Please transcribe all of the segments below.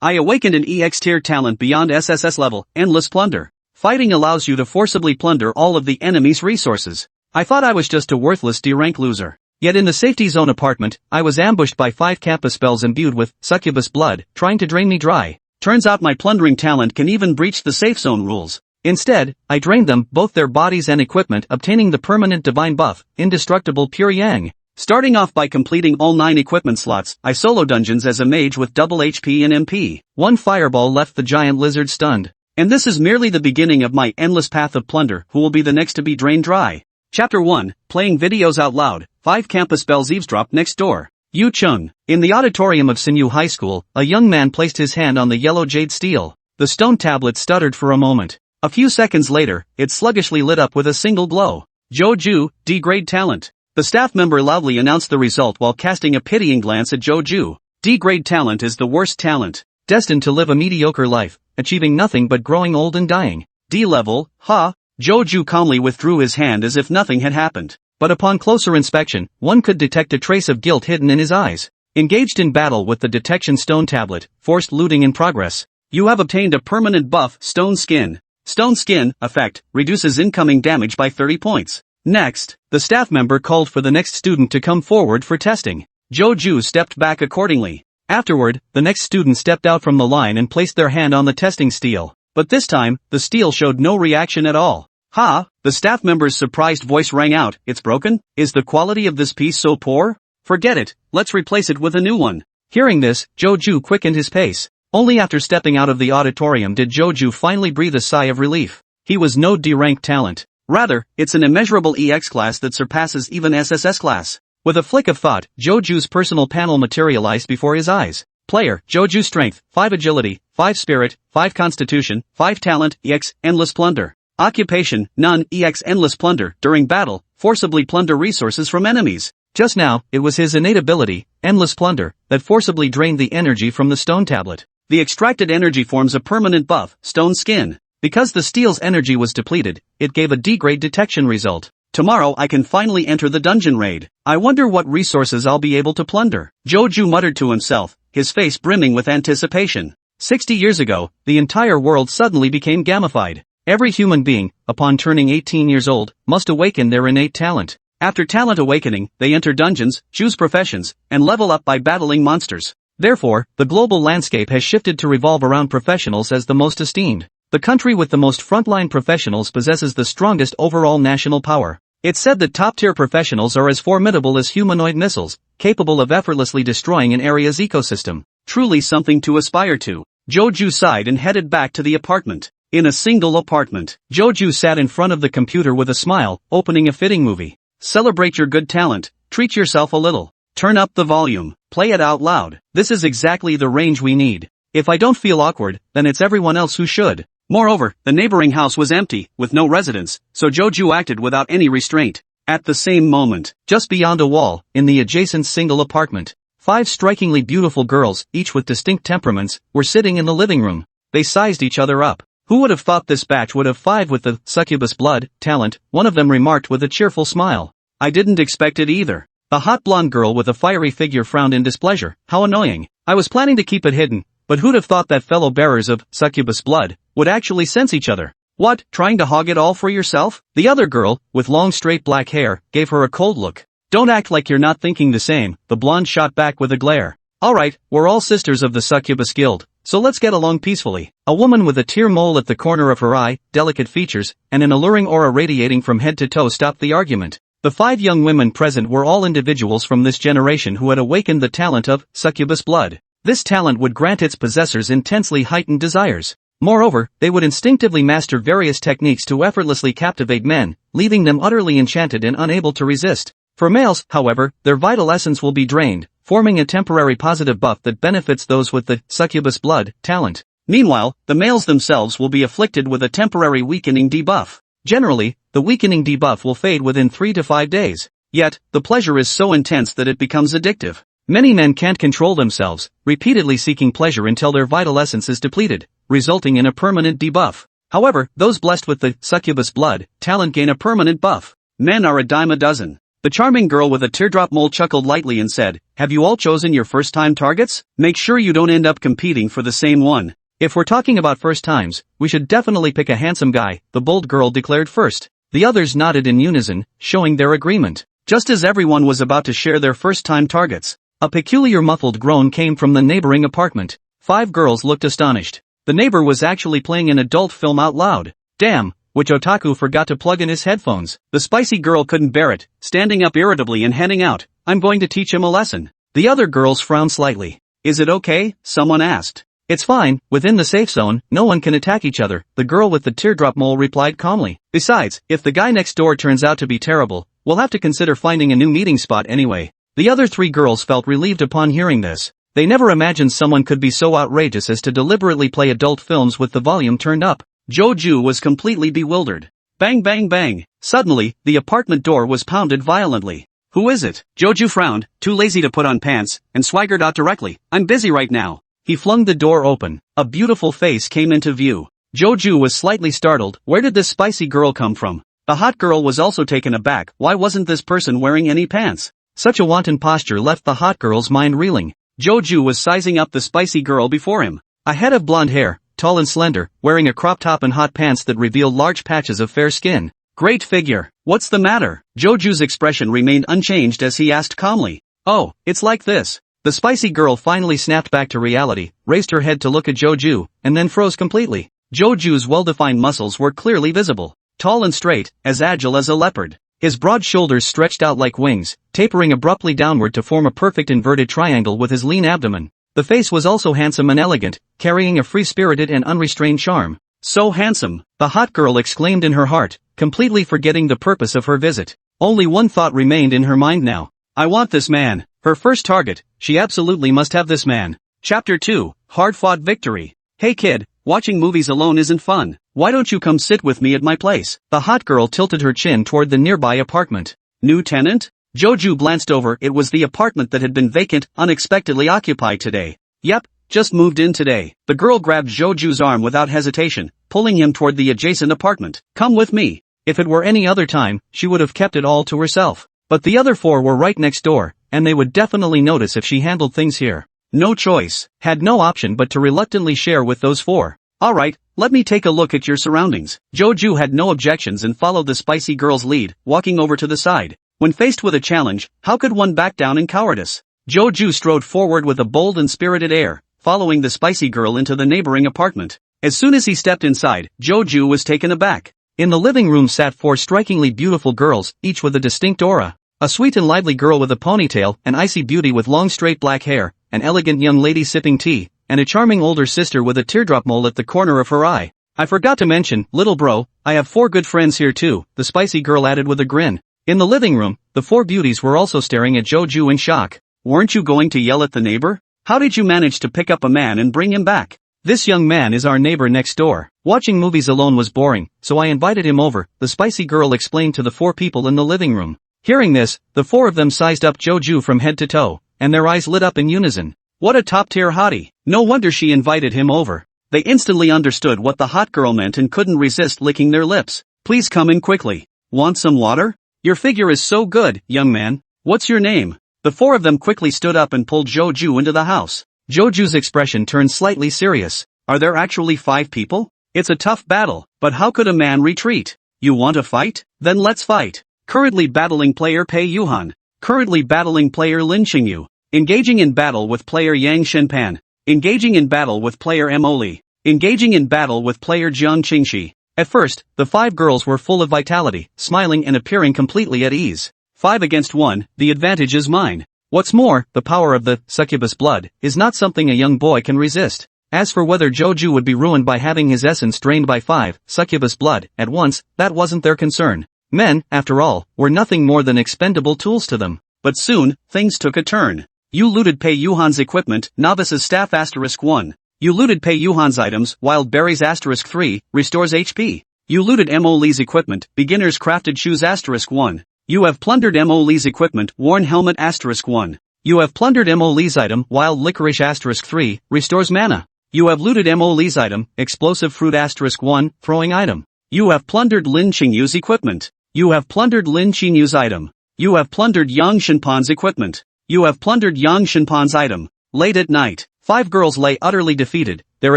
I awakened an EX tier talent beyond SSS level, Endless Plunder. Fighting allows you to forcibly plunder all of the enemy's resources. I thought I was just a worthless D-rank loser. Yet in the safety zone apartment, I was ambushed by 5 campus spells imbued with succubus blood, trying to drain me dry. Turns out my plundering talent can even breach the safe zone rules. Instead, I drained them, both their bodies and equipment, obtaining the permanent divine buff, Indestructible Pure Yang. Starting off by completing all 9 equipment slots, I solo dungeons as a mage with double HP and MP. One fireball left the giant lizard stunned. And this is merely the beginning of my endless path of plunder, who will be the next to be drained dry. Chapter 1, Playing Videos Out Loud, 5 campus spells eavesdrop next door. Yu Chung. In the auditorium of Sinew High School, a young man placed his hand on the yellow jade steel. The stone tablet stuttered for a moment. A few seconds later, it sluggishly lit up with a single glow. Joju, D-grade talent. The staff member loudly announced the result while casting a pitying glance at Joju. D-grade talent is the worst talent, destined to live a mediocre life, achieving nothing but growing old and dying. D-level, ha! Joju calmly withdrew his hand as if nothing had happened. But upon closer inspection, one could detect a trace of guilt hidden in his eyes. Engaged in battle with the detection stone tablet, forced looting in progress. You have obtained a permanent buff, Stone Skin. Stone Skin, effect, reduces incoming damage by 30 points. Next, the staff member called for the next student to come forward for testing. Joju stepped back accordingly. Afterward, the next student stepped out from the line and placed their hand on the testing steel. But this time, the steel showed no reaction at all. Ha! The staff member's surprised voice rang out, "It's broken? Is the quality of this piece so poor? Forget it, let's replace it with a new one." Hearing this, Joju quickened his pace. Only after stepping out of the auditorium did Joju finally breathe a sigh of relief. He was no D-rank talent. Rather, it's an immeasurable EX class that surpasses even SSS class. With a flick of thought, Joju's personal panel materialized before his eyes. Player, Joju Strength, 5 Agility, 5 Spirit, 5 Constitution, 5 Talent, EX, Endless Plunder. Occupation, none, EX Endless Plunder. During battle, forcibly plunder resources from enemies. Just now, it was his innate ability, Endless Plunder, that forcibly drained the energy from the stone tablet. The extracted energy forms a permanent buff, Stone Skin. Because the steel's energy was depleted, it gave a D-grade detection result. Tomorrow I can finally enter the dungeon raid. I wonder what resources I'll be able to plunder. Joju muttered to himself, his face brimming with anticipation. 60 years ago, the entire world suddenly became gamified. Every human being, upon turning 18 years old, must awaken their innate talent. After talent awakening, they enter dungeons, choose professions, and level up by battling monsters. Therefore, the global landscape has shifted to revolve around professionals as the most esteemed. The country with the most frontline professionals possesses the strongest overall national power. It's said that top-tier professionals are as formidable as humanoid missiles, capable of effortlessly destroying an area's ecosystem. Truly something to aspire to. Joju sighed and headed back to the apartment. In a single apartment, Joju sat in front of the computer with a smile, opening a fitting movie. Celebrate your good talent, treat yourself a little. Turn up the volume, play it out loud. This is exactly the range we need. If I don't feel awkward, then it's everyone else who should. Moreover, the neighboring house was empty, with no residents, so Joju acted without any restraint. At the same moment, just beyond a wall, in the adjacent single apartment, 5 strikingly beautiful girls, each with distinct temperaments, were sitting in the living room. They sized each other up. Who would have thought this batch would have 5 with the succubus blood talent? One of them remarked with a cheerful smile. I didn't expect it either. The hot blonde girl with a fiery figure frowned in displeasure. How annoying. I was planning to keep it hidden, but who'd have thought that fellow bearers of succubus blood would actually sense each other? What, trying to hog it all for yourself? The other girl, with long straight black hair, gave her a cold look. Don't act like you're not thinking the same, the blonde shot back with a glare. Alright, we're all sisters of the succubus guild, so let's get along peacefully. A woman with a tear mole at the corner of her eye, delicate features, and an alluring aura radiating from head to toe stopped the argument. The 5 young women present were all individuals from this generation who had awakened the talent of succubus blood. This talent would grant its possessors intensely heightened desires. Moreover, they would instinctively master various techniques to effortlessly captivate men, leaving them utterly enchanted and unable to resist. For males, however, their vital essence will be drained, forming a temporary positive buff that benefits those with the succubus blood talent. Meanwhile, the males themselves will be afflicted with a temporary weakening debuff. Generally, the weakening debuff will fade within 3 to 5 days. Yet, the pleasure is so intense that it becomes addictive. Many men can't control themselves, repeatedly seeking pleasure until their vital essence is depleted, resulting in a permanent debuff. However, those blessed with the succubus blood talent gain a permanent buff. Men are a dime a dozen. The charming girl with a teardrop mole chuckled lightly and said, "Have you all chosen your first-time targets? Make sure you don't end up competing for the same one. If we're talking about first times, we should definitely pick a handsome guy," the bold girl declared first. The others nodded in unison, showing their agreement. Just as everyone was about to share their first-time targets, a peculiar muffled groan came from the neighboring apartment. 5 girls looked astonished. The neighbor was actually playing an adult film out loud. Damn, which otaku forgot to plug in his headphones? The spicy girl couldn't bear it, standing up irritably and handing out, "I'm going to teach him a lesson." The other girls frowned slightly. "Is it okay?" someone asked. "It's fine, within the safe zone, no one can attack each other," the girl with the teardrop mole replied calmly. "Besides, if the guy next door turns out to be terrible, we'll have to consider finding a new meeting spot anyway." The other 3 girls felt relieved upon hearing this. They never imagined someone could be so outrageous as to deliberately play adult films with the volume turned up. Joju was completely bewildered. Bang bang bang. Suddenly, the apartment door was pounded violently. "Who is it?" Joju frowned, too lazy to put on pants, and swaggered out directly. "I'm busy right now." He flung the door open. A beautiful face came into view. Joju was slightly startled. Where did this spicy girl come from? The hot girl was also taken aback. Why wasn't this person wearing any pants? Such a wanton posture left the hot girl's mind reeling. Joju was sizing up the spicy girl before him. A head of blonde hair, tall and slender, wearing a crop top and hot pants that revealed large patches of fair skin. Great figure. What's the matter? Joju's expression remained unchanged as he asked calmly. "Oh, it's like this." The spicy girl finally snapped back to reality, raised her head to look at Joju, and then froze completely. Joju's well-defined muscles were clearly visible. Tall and straight, as agile as a leopard. His broad shoulders stretched out like wings, tapering abruptly downward to form a perfect inverted triangle with his lean abdomen. The face was also handsome and elegant, carrying a free-spirited and unrestrained charm. "So handsome," the hot girl exclaimed in her heart, completely forgetting the purpose of her visit. Only one thought remained in her mind now. "I want this man." Her first target, she absolutely must have this man. Chapter 2, Hard-Fought Victory. "Hey kid, watching movies alone isn't fun. Why don't you come sit with me at my place?" The hot girl tilted her chin toward the nearby apartment. "New tenant?" Joju glanced over. It was the apartment that had been vacant, unexpectedly occupied today. "Yep, just moved in today." The girl grabbed Joju's arm without hesitation, pulling him toward the adjacent apartment. "Come with me." If it were any other time, she would have kept it all to herself. But the other 4 were right next door, and they would definitely notice if she handled things here. No choice, had no option but to reluctantly share with those 4. "Alright, let me take a look at your surroundings." Joju had no objections and followed the spicy girl's lead, walking over to the side. When faced with a challenge, how could one back down in cowardice? Joju strode forward with a bold and spirited air, following the spicy girl into the neighboring apartment. As soon as he stepped inside, Joju was taken aback. In the living room sat 4 strikingly beautiful girls, each with a distinct aura. A sweet and lively girl with a ponytail, an icy beauty with long straight black hair, an elegant young lady sipping tea, and a charming older sister with a teardrop mole at the corner of her eye. "I forgot to mention, little bro, I have 4 good friends here too," the spicy girl added with a grin. In the living room, the 4 beauties were also staring at Joju in shock. "Weren't you going to yell at the neighbor? How did you manage to pick up a man and bring him back?" "This young man is our neighbor next door. Watching movies alone was boring, so I invited him over," the spicy girl explained to the 4 people in the living room. Hearing this, the 4 of them sized up Joju from head to toe, and their eyes lit up in unison. What a top-tier hottie. No wonder she invited him over. They instantly understood what the hot girl meant and couldn't resist licking their lips. "Please come in quickly. Want some water? Your figure is so good, young man. What's your name?" The 4 of them quickly stood up and pulled Joju into the house. Joju's expression turned slightly serious. "Are there actually 5 people? It's a tough battle, but how could a man retreat? You want to fight? Then let's fight. Currently battling player Pei Yuhan. Currently battling player Lin Qingyu. Engaging in battle with player Yang Shenpan. Engaging in battle with player Mo Li. Engaging in battle with player Jiang Qingxi." At first, the 5 girls were full of vitality, smiling and appearing completely at ease. 5 against 1, the advantage is mine. What's more, the power of the succubus blood is not something a young boy can resist. As for whether Joju would be ruined by having his essence drained by 5 succubus blood at once, that wasn't their concern. Men, after all, were nothing more than expendable tools to them. But soon, things took a turn. "You looted Pei Yuhan's equipment, Novice's Staff *1. You looted Pei Yuhan's items, Wild Berries *3, restores HP. You looted Mo Li's equipment, Beginner's Crafted Shoes *1. You have plundered Mo Li's equipment, Worn Helmet *1. You have plundered Mo Li's item, Wild Licorice *3, restores mana. You have looted Mo Li's item, Explosive Fruit *1, throwing item. You have plundered Lin Qingyu's equipment. You have plundered Lin Qingyu's item. You have plundered Yang Shinpon's equipment. You have plundered Yang Shinpon's item. Late at night, 5 girls lay utterly defeated, their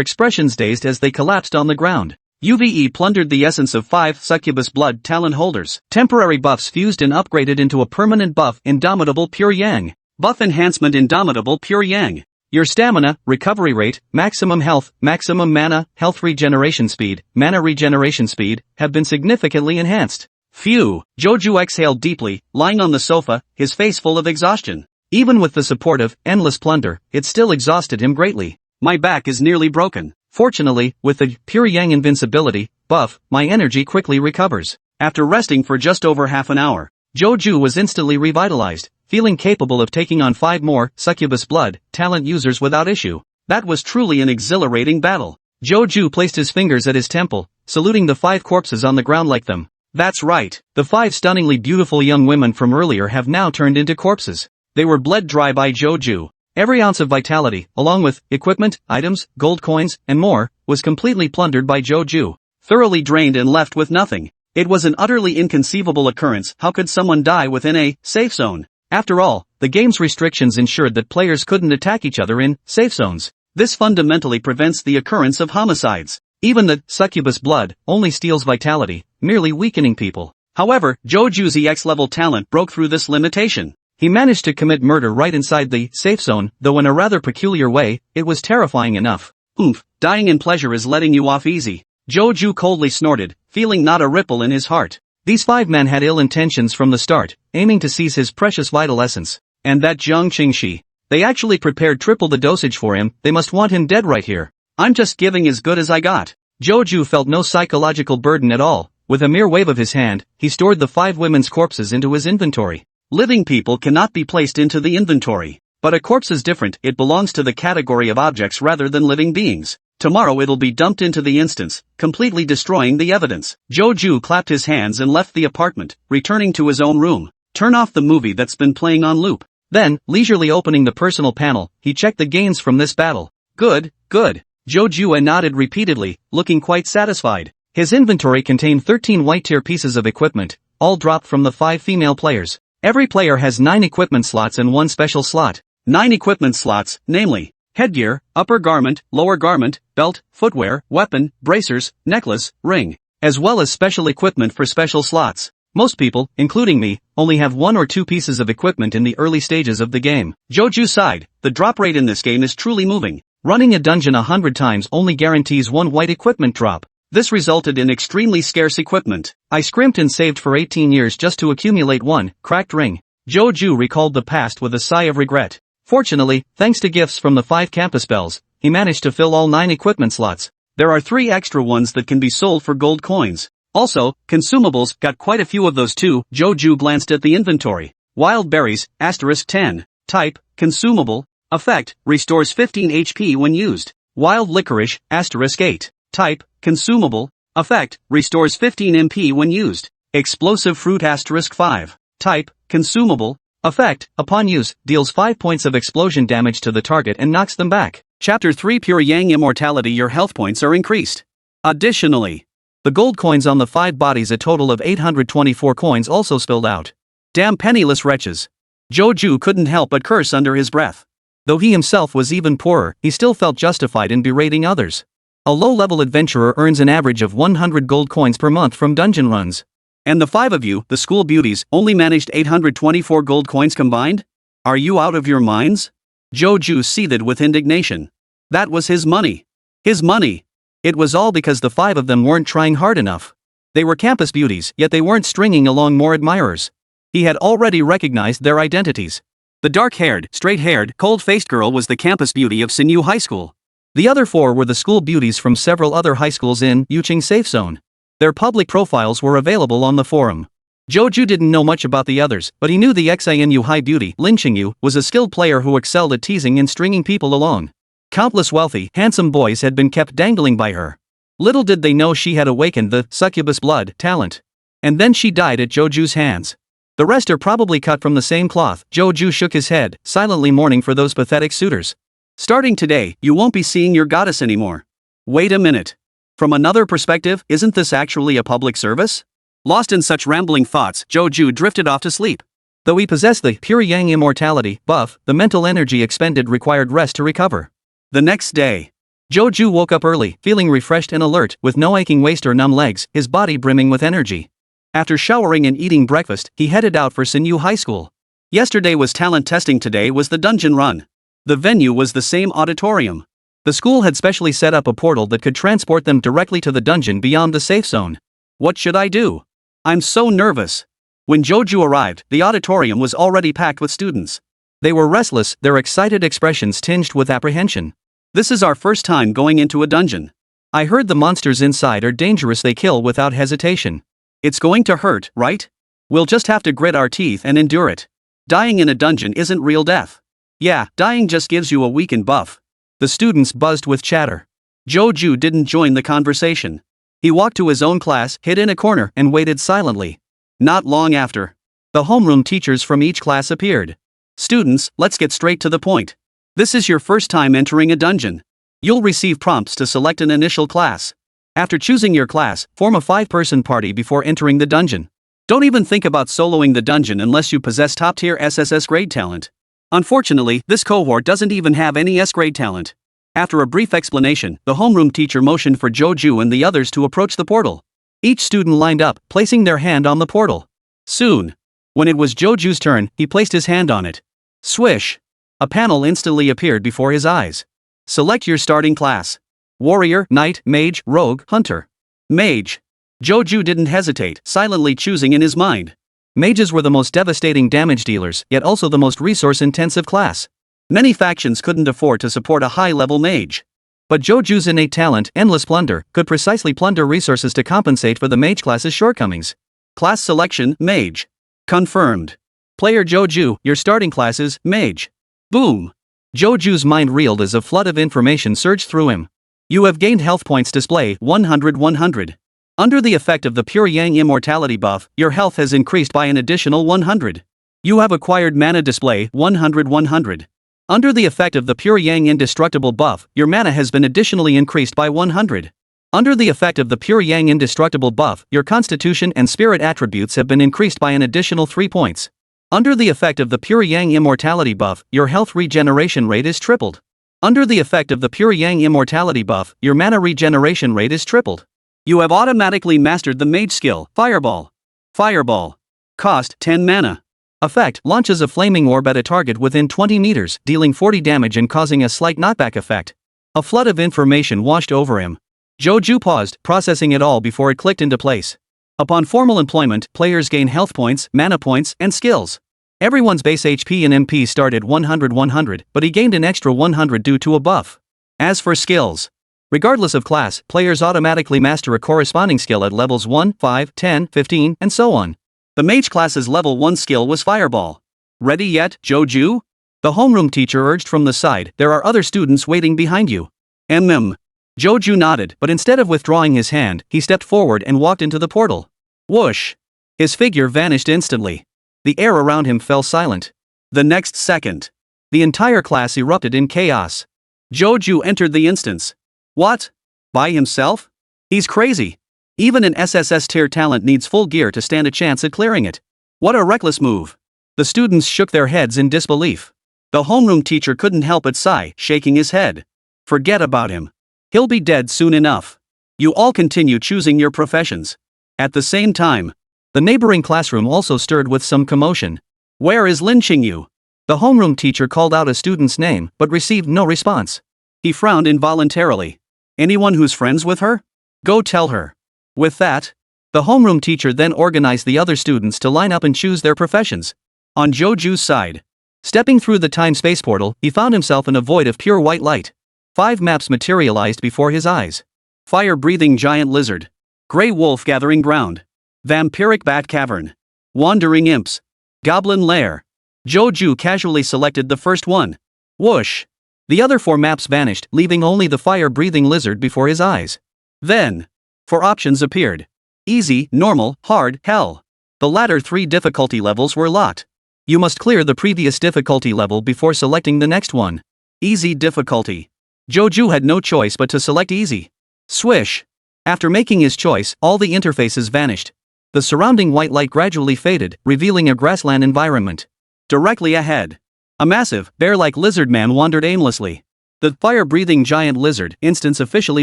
expressions dazed as they collapsed on the ground. UVE plundered the essence of 5 succubus blood talent holders. Temporary buffs fused and upgraded into a permanent buff, Indomitable Pure Yang. Buff enhancement, Indomitable Pure Yang. Your stamina, recovery rate, maximum health, maximum mana, health regeneration speed, mana regeneration speed, have been significantly enhanced. Phew, Joju exhaled deeply, lying on the sofa, his face full of exhaustion. Even with the support of endless plunder, it still exhausted him greatly. My back is nearly broken. Fortunately, with the Pure Yang invincibility buff, my energy quickly recovers. After resting for just over half an hour, Joju was instantly revitalized, feeling capable of taking on 5 more succubus blood talent users without issue. That was truly an exhilarating battle. Joju placed his fingers at his temple, saluting the 5 corpses on the ground like them. That's right, the 5 stunningly beautiful young women from earlier have now turned into corpses. They were bled dry by Joju. Every ounce of vitality, along with equipment, items, gold coins, and more, was completely plundered by Joju. Thoroughly drained and left with nothing. It was an utterly inconceivable occurrence. How could someone die within a safe zone? After all, the game's restrictions ensured that players couldn't attack each other in safe zones. This fundamentally prevents the occurrence of homicides. Even the succubus blood only steals vitality, merely weakening people. However, Joju's EX-level talent broke through this limitation. He managed to commit murder right inside the safe zone, though in a rather peculiar way. It was terrifying enough. Oomph, dying in pleasure is letting you off easy. Joju coldly snorted, feeling not a ripple in his heart. These 5 men had ill intentions from the start, aiming to seize his precious vital essence. And that Jiang Qingxi. They actually prepared triple the dosage for him. They must want him dead right here. I'm just giving as good as I got. Joju felt no psychological burden at all. With a mere wave of his hand, he stored the 5 women's corpses into his inventory. Living people cannot be placed into the inventory. But a corpse is different. It belongs to the category of objects rather than living beings. Tomorrow it'll be dumped into the instance, completely destroying the evidence. Joju clapped his hands and left the apartment, returning to his own room. Turn off the movie that's been playing on loop. Then, leisurely opening the personal panel, he checked the gains from this battle. Good, good. Joju nodded repeatedly, looking quite satisfied. His inventory contained 13 white-tier pieces of equipment, all dropped from the 5 female players. Every player has 9 equipment slots and 1 special slot. 9 equipment slots, namely, headgear, upper garment, lower garment, belt, footwear, weapon, bracers, necklace, ring, as well as special equipment for special slots. Most people, including me, only have 1 or 2 pieces of equipment in the early stages of the game. Joju sighed. The drop rate in this game is truly moving. Running a dungeon 100 times only guarantees 1 white equipment drop. This resulted in extremely scarce equipment. I scrimped and saved for 18 years just to accumulate 1 cracked ring. Joju recalled the past with a sigh of regret. Fortunately, thanks to gifts from the 5 campus bells, he managed to fill all 9 equipment slots. There are 3 extra ones that can be sold for gold coins. Also, consumables, got quite a few of those too. Joju glanced at the inventory. Wild berries, *10. Type, consumable. Effect, restores 15 HP when used. Wild licorice, *8. Type, consumable. Effect, restores 15 MP when used. Explosive fruit *5. Type, consumable. Effect, upon use, deals 5 points of explosion damage to the target and knocks them back. Chapter 3 Pure Yang Immortality. Your health points are increased. Additionally, the gold coins on the 5 bodies, a total of 824 coins, also spilled out. Damn penniless wretches. Joju couldn't help but curse under his breath. Though he himself was even poorer, he still felt justified in berating others. A low-level adventurer earns an average of 100 gold coins per month from dungeon runs. And the 5 of you, the school beauties, only managed 824 gold coins combined? Are you out of your minds? Joju seethed with indignation. That was his money. His money. It was all because the 5 of them weren't trying hard enough. They were campus beauties, yet they weren't stringing along more admirers. He had already recognized their identities. The dark-haired, straight-haired, cold-faced girl was the campus beauty of Sinyu High School. The other 4 were the school beauties from several other high schools in Yuqing Safe Zone. Their public profiles were available on the forum. Joju didn't know much about the others, but he knew the Xinu High beauty, Lin Qingyu, was a skilled player who excelled at teasing and stringing people along. Countless wealthy, handsome boys had been kept dangling by her. Little did they know she had awakened the succubus blood talent. And then she died at Joju's hands. The rest are probably cut from the same cloth. Joju shook his head, silently mourning for those pathetic suitors. Starting today, you won't be seeing your goddess anymore. Wait a minute. From another perspective, isn't this actually a public service? Lost in such rambling thoughts, Joju drifted off to sleep. Though he possessed the pure yang immortality buff, the mental energy expended required rest to recover. The next day, Joju woke up early, feeling refreshed and alert, with no aching waist or numb legs, his body brimming with energy. After showering and eating breakfast, he headed out for Sinyu High School. Yesterday was talent testing, today was the dungeon run. The venue was the same auditorium. The school had specially set up a portal that could transport them directly to the dungeon beyond the safe zone. What should I do? I'm so nervous. When Joju arrived, the auditorium was already packed with students. They were restless, their excited expressions tinged with apprehension. This is our first time going into a dungeon. I heard the monsters inside are dangerous, they kill without hesitation. It's going to hurt, right? We'll just have to grit our teeth and endure it. Dying in a dungeon isn't real death. Yeah, dying just gives you a weakened buff. The students buzzed with chatter. Joju didn't join the conversation. He walked to his own class, hid in a corner, and waited silently. Not long after, the homeroom teachers from each class appeared. Students, let's get straight to the point. This is your first time entering a dungeon. You'll receive prompts to select an initial class. After choosing your class, form a 5-person party before entering the dungeon. Don't even think about soloing the dungeon unless you possess top-tier SSS grade talent. Unfortunately, this cohort doesn't even have any S-grade talent. After a brief explanation, the homeroom teacher motioned for Joju and the others to approach the portal. Each student lined up, placing their hand on the portal. Soon, when it was Joju's turn, he placed his hand on it. Swish! A panel instantly appeared before his eyes. Select your starting class. Warrior, Knight, Mage, Rogue, Hunter. Mage. Joju didn't hesitate, silently choosing in his mind. Mages were the most devastating damage dealers, yet also the most resource-intensive class. Many factions couldn't afford to support a high-level mage. But Joju's innate talent, Endless Plunder, could precisely plunder resources to compensate for the mage class's shortcomings. Class selection, Mage. Confirmed. Player Joju, your starting class is Mage. Boom! Joju's mind reeled as a flood of information surged through him. You have gained health points display 100. Under the effect of the pure yang immortality buff, your health has increased by an additional 100. You have acquired mana display 100. Under the effect of the pure yang indestructible buff, your mana has been additionally increased by 100. Under the effect of the pure yang indestructible buff, your constitution and spirit attributes have been increased by an additional 3 points. Under the effect of the pure yang immortality buff, your health regeneration rate is tripled. Under the effect of the pure yang immortality buff, your mana regeneration rate is tripled. You have automatically mastered the mage skill, Fireball. Fireball. Cost 10 mana. Effect, launches a flaming orb at a target within 20 meters, dealing 40 damage and causing a slight knockback effect. A flood of information washed over him. Joju paused, processing it all before it clicked into place. Upon formal employment, players gain health points, mana points, and skills. Everyone's base HP and MP started 100, but he gained an extra 100 due to a buff. As for skills, regardless of class, players automatically master a corresponding skill at levels 1, 5, 10, 15, and so on. The mage class's level 1 skill was Fireball. Ready yet, Joju? The homeroom teacher urged from the side, there are other students waiting behind you. Joju nodded, but instead of withdrawing his hand, he stepped forward and walked into the portal. Whoosh! His figure vanished instantly. The air around him fell silent. The next second, the entire class erupted in chaos. Joju entered the instance. What? By himself? He's crazy. Even an SSS tier talent needs full gear to stand a chance at clearing it. What a reckless move. The students shook their heads in disbelief. The homeroom teacher couldn't help but sigh, shaking his head. Forget about him. He'll be dead soon enough. You all continue choosing your professions. At the same time, the neighboring classroom also stirred with some commotion. Where is Lin Qingyu? The homeroom teacher called out a student's name, but received no response. He frowned involuntarily. Anyone who's friends with her? Go tell her. With that, the homeroom teacher then organized the other students to line up and choose their professions. On Joju's side, stepping through the time-space portal, he found himself in a void of pure white light. 5 maps materialized before his eyes. Fire-breathing giant lizard. Grey wolf gathering ground. Vampiric bat cavern. Wandering imps. Goblin lair. Joju casually selected the first one. Whoosh! The other 4 maps vanished, leaving only the fire-breathing lizard before his eyes. Then, 4 options appeared. Easy, normal, hard, hell. The latter 3 difficulty levels were locked. You must clear the previous difficulty level before selecting the next one. Easy difficulty. Joju had no choice but to select easy. Swish! After making his choice, all the interfaces vanished. The surrounding white light gradually faded, revealing a grassland environment. Directly ahead, a massive, bear-like lizard man wandered aimlessly. The fire-breathing giant lizard instance officially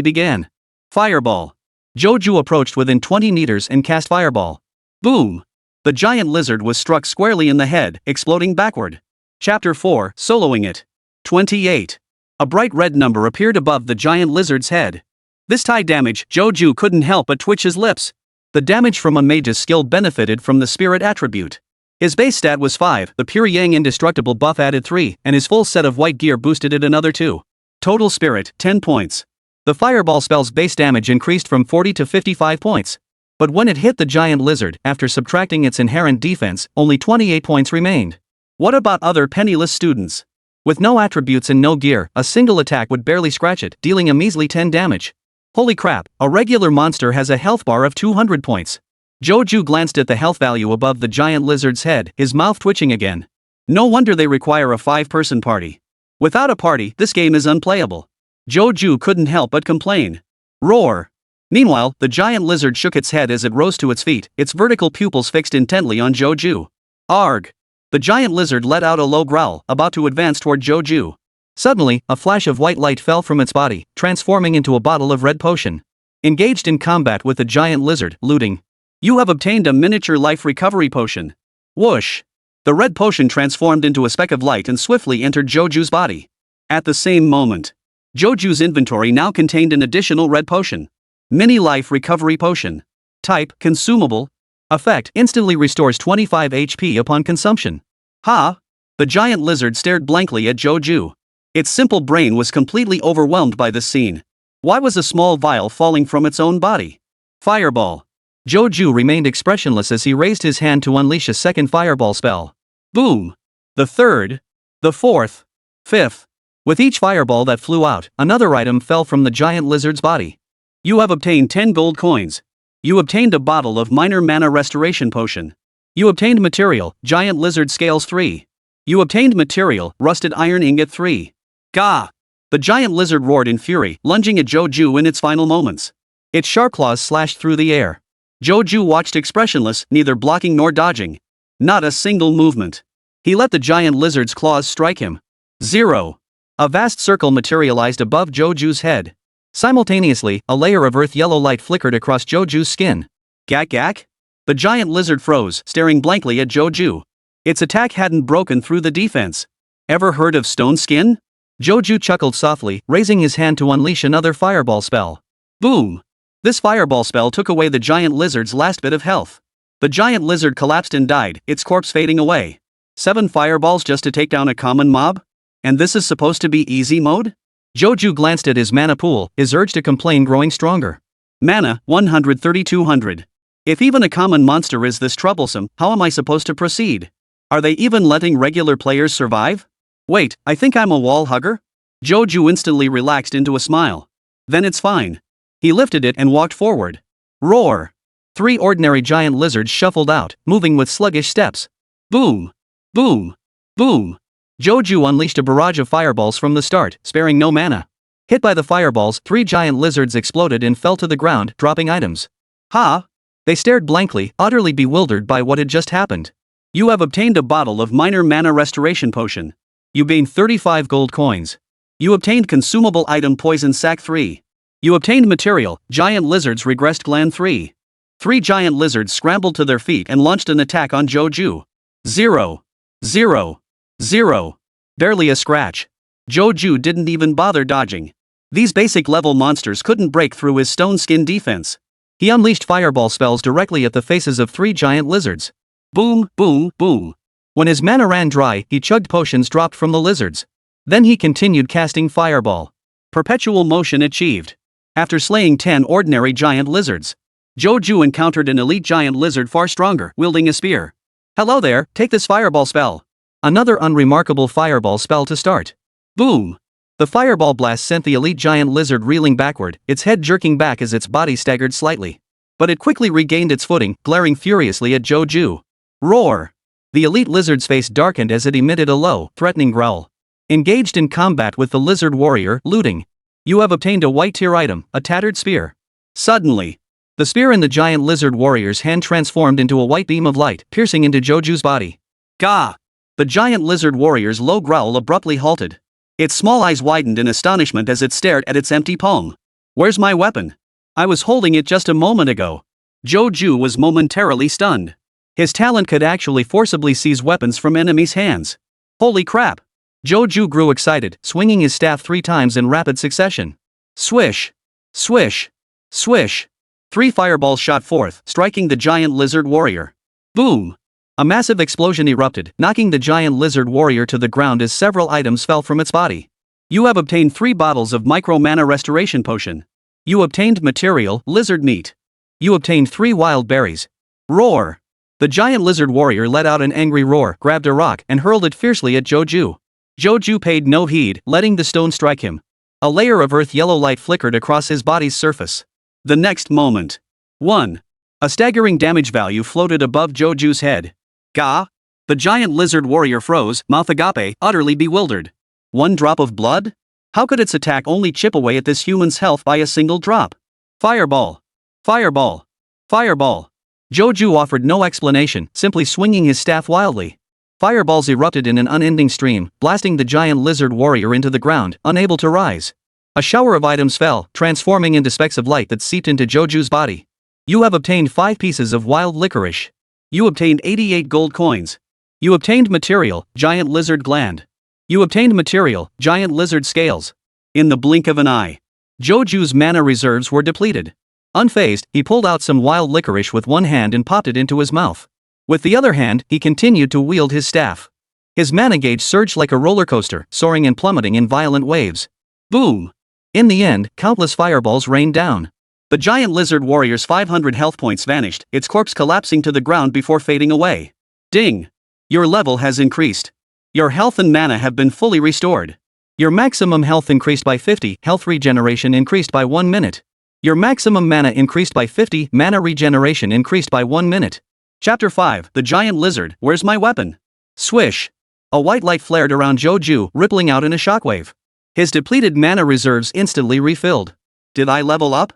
began. Fireball. Joju approached within 20 meters and cast fireball. Boom! The giant lizard was struck squarely in the head, exploding backward. Chapter 4, Soloing It. 28. A bright red number appeared above the giant lizard's head. This tie damage, Joju couldn't help but twitch his lips. The damage from a mage's skill benefited from the spirit attribute. His base stat was 5, the pure yang indestructible buff added 3, and his full set of white gear boosted it another 2. Total spirit, 10 points. The fireball spell's base damage increased from 40 to 55 points. But when it hit the giant lizard, after subtracting its inherent defense, only 28 points remained. What about other penniless students? With no attributes and no gear, a single attack would barely scratch it, dealing a measly 10 damage. Holy crap, a regular monster has a health bar of 200 points. Joju glanced at the health value above the giant lizard's head, his mouth twitching again. No wonder they require a 5-person party. Without a party, this game is unplayable. Joju couldn't help but complain. Roar! Meanwhile, the giant lizard shook its head as it rose to its feet, its vertical pupils fixed intently on Joju. Arg! The giant lizard let out a low growl, about to advance toward Joju. Suddenly, a flash of white light fell from its body, transforming into a bottle of red potion. Engaged in combat with the giant lizard, looting. You have obtained a miniature life recovery potion. Whoosh! The red potion transformed into a speck of light and swiftly entered Joju's body. At the same moment, Joju's inventory now contained an additional red potion. Mini life recovery potion. Type, consumable. Effect, instantly restores 25 HP upon consumption. Ha! The giant lizard stared blankly at Joju. Its simple brain was completely overwhelmed by this scene. Why was a small vial falling from its own body? Fireball. Joju remained expressionless as he raised his hand to unleash a second fireball spell. Boom! The third, the fourth, fifth. With each fireball that flew out, another item fell from the giant lizard's body. You have obtained 10 gold coins. You obtained a bottle of minor mana restoration potion. You obtained material, giant lizard scales 3. You obtained material, rusted iron ingot 3. Gah! The giant lizard roared in fury, lunging at Joju in its final moments. Its sharp claws slashed through the air. Joju watched expressionless, neither blocking nor dodging. Not a single movement. He let the giant lizard's claws strike him. 0. A vast circle materialized above Joju's head. Simultaneously, a layer of earth yellow light flickered across Joju's skin. Gak gak? The giant lizard froze, staring blankly at Joju. Its attack hadn't broken through the defense. Ever heard of stone skin? Joju chuckled softly, raising his hand to unleash another fireball spell. Boom! This fireball spell took away the giant lizard's last bit of health. The giant lizard collapsed and died, its corpse fading away. 7 fireballs just to take down a common mob? And this is supposed to be easy mode? Joju glanced at his mana pool, his urge to complain growing stronger. Mana, 13200. If even a common monster is this troublesome, how am I supposed to proceed? Are they even letting regular players survive? Wait, I think I'm a wall hugger? Joju instantly relaxed into a smile. Then it's fine. He lifted it and walked forward. Roar! 3 ordinary giant lizards shuffled out, moving with sluggish steps. Boom! Boom! Boom! Joju unleashed a barrage of fireballs from the start, sparing no mana. Hit by the fireballs, 3 giant lizards exploded and fell to the ground, dropping items. Ha! They stared blankly, utterly bewildered by what had just happened. You have obtained a bottle of minor mana restoration potion. You gained 35 gold coins. You obtained consumable item poison sac 3. You obtained material, giant lizards regressed gland 3. 3 giant lizards scrambled to their feet and launched an attack on Joju. 0. 0. 0. Barely a scratch. Joju didn't even bother dodging. These basic level monsters couldn't break through his stone skin defense. He unleashed fireball spells directly at the faces of 3 giant lizards. Boom, boom, boom. When his mana ran dry, he chugged potions dropped from the lizards. Then he continued casting fireball. Perpetual motion achieved. After slaying 10 ordinary giant lizards, Joju encountered an elite giant lizard far stronger, wielding a spear. Hello there, take this fireball spell. Another unremarkable fireball spell to start. Boom! The fireball blast sent the elite giant lizard reeling backward, its head jerking back as its body staggered slightly. But it quickly regained its footing, glaring furiously at Joju. Roar! The elite lizard's face darkened as it emitted a low, threatening growl. Engaged in combat with the lizard warrior, looting. You have obtained a white tier item, a tattered spear. Suddenly, The spear in the giant lizard warrior's hand transformed into a white beam of light, piercing into Joju's body. Gah! The giant lizard warrior's low growl abruptly halted. Its small eyes widened in astonishment as it stared at its empty palm. Where's my weapon? I was holding it just a moment ago. Joju was momentarily stunned. His talent could actually forcibly seize weapons from enemies' hands. Holy crap! Joju grew excited, swinging his staff 3 times in rapid succession. Swish! Swish! Swish! 3 fireballs shot forth, striking the giant lizard warrior. Boom! A massive explosion erupted, knocking the giant lizard warrior to the ground as several items fell from its body. You have obtained 3 bottles of micro mana restoration potion. You obtained material, lizard meat. You obtained 3 wild berries. Roar! The giant lizard warrior let out an angry roar, grabbed a rock, and hurled it fiercely at Joju. Joju paid no heed, letting the stone strike him. A layer of earth yellow light flickered across his body's surface. The next moment. 1. A staggering damage value floated above Joju's head. Gah! The giant lizard warrior froze, mouth agape, utterly bewildered. 1 drop of blood? How could its attack only chip away at this human's health by a single drop? Fireball! Fireball! Fireball! Joju offered no explanation, simply swinging his staff wildly. Fireballs erupted in an unending stream, blasting the giant lizard warrior into the ground, unable to rise. A shower of items fell, transforming into specks of light that seeped into Joju's body. You have obtained 5 pieces of wild licorice. You obtained 88 gold coins. You obtained material, giant lizard gland. You obtained material, giant lizard scales. In the blink of an eye, Joju's mana reserves were depleted. Unfazed, he pulled out some wild licorice with one hand and popped it into his mouth. With the other hand, he continued to wield his staff. His mana gauge surged like a roller coaster, soaring and plummeting in violent waves. Boom! In the end, countless fireballs rained down. The giant lizard warrior's 500 health points vanished, its corpse collapsing to the ground before fading away. Ding! Your level has increased. Your health and mana have been fully restored. Your maximum health increased by 50, health regeneration increased by 1 minute. Your maximum mana increased by 50, mana regeneration increased by 1 minute. Chapter 5, The Giant Lizard, Where's My Weapon? Swish! A white light flared around Joju, rippling out in a shockwave. His depleted mana reserves instantly refilled. Did I level up?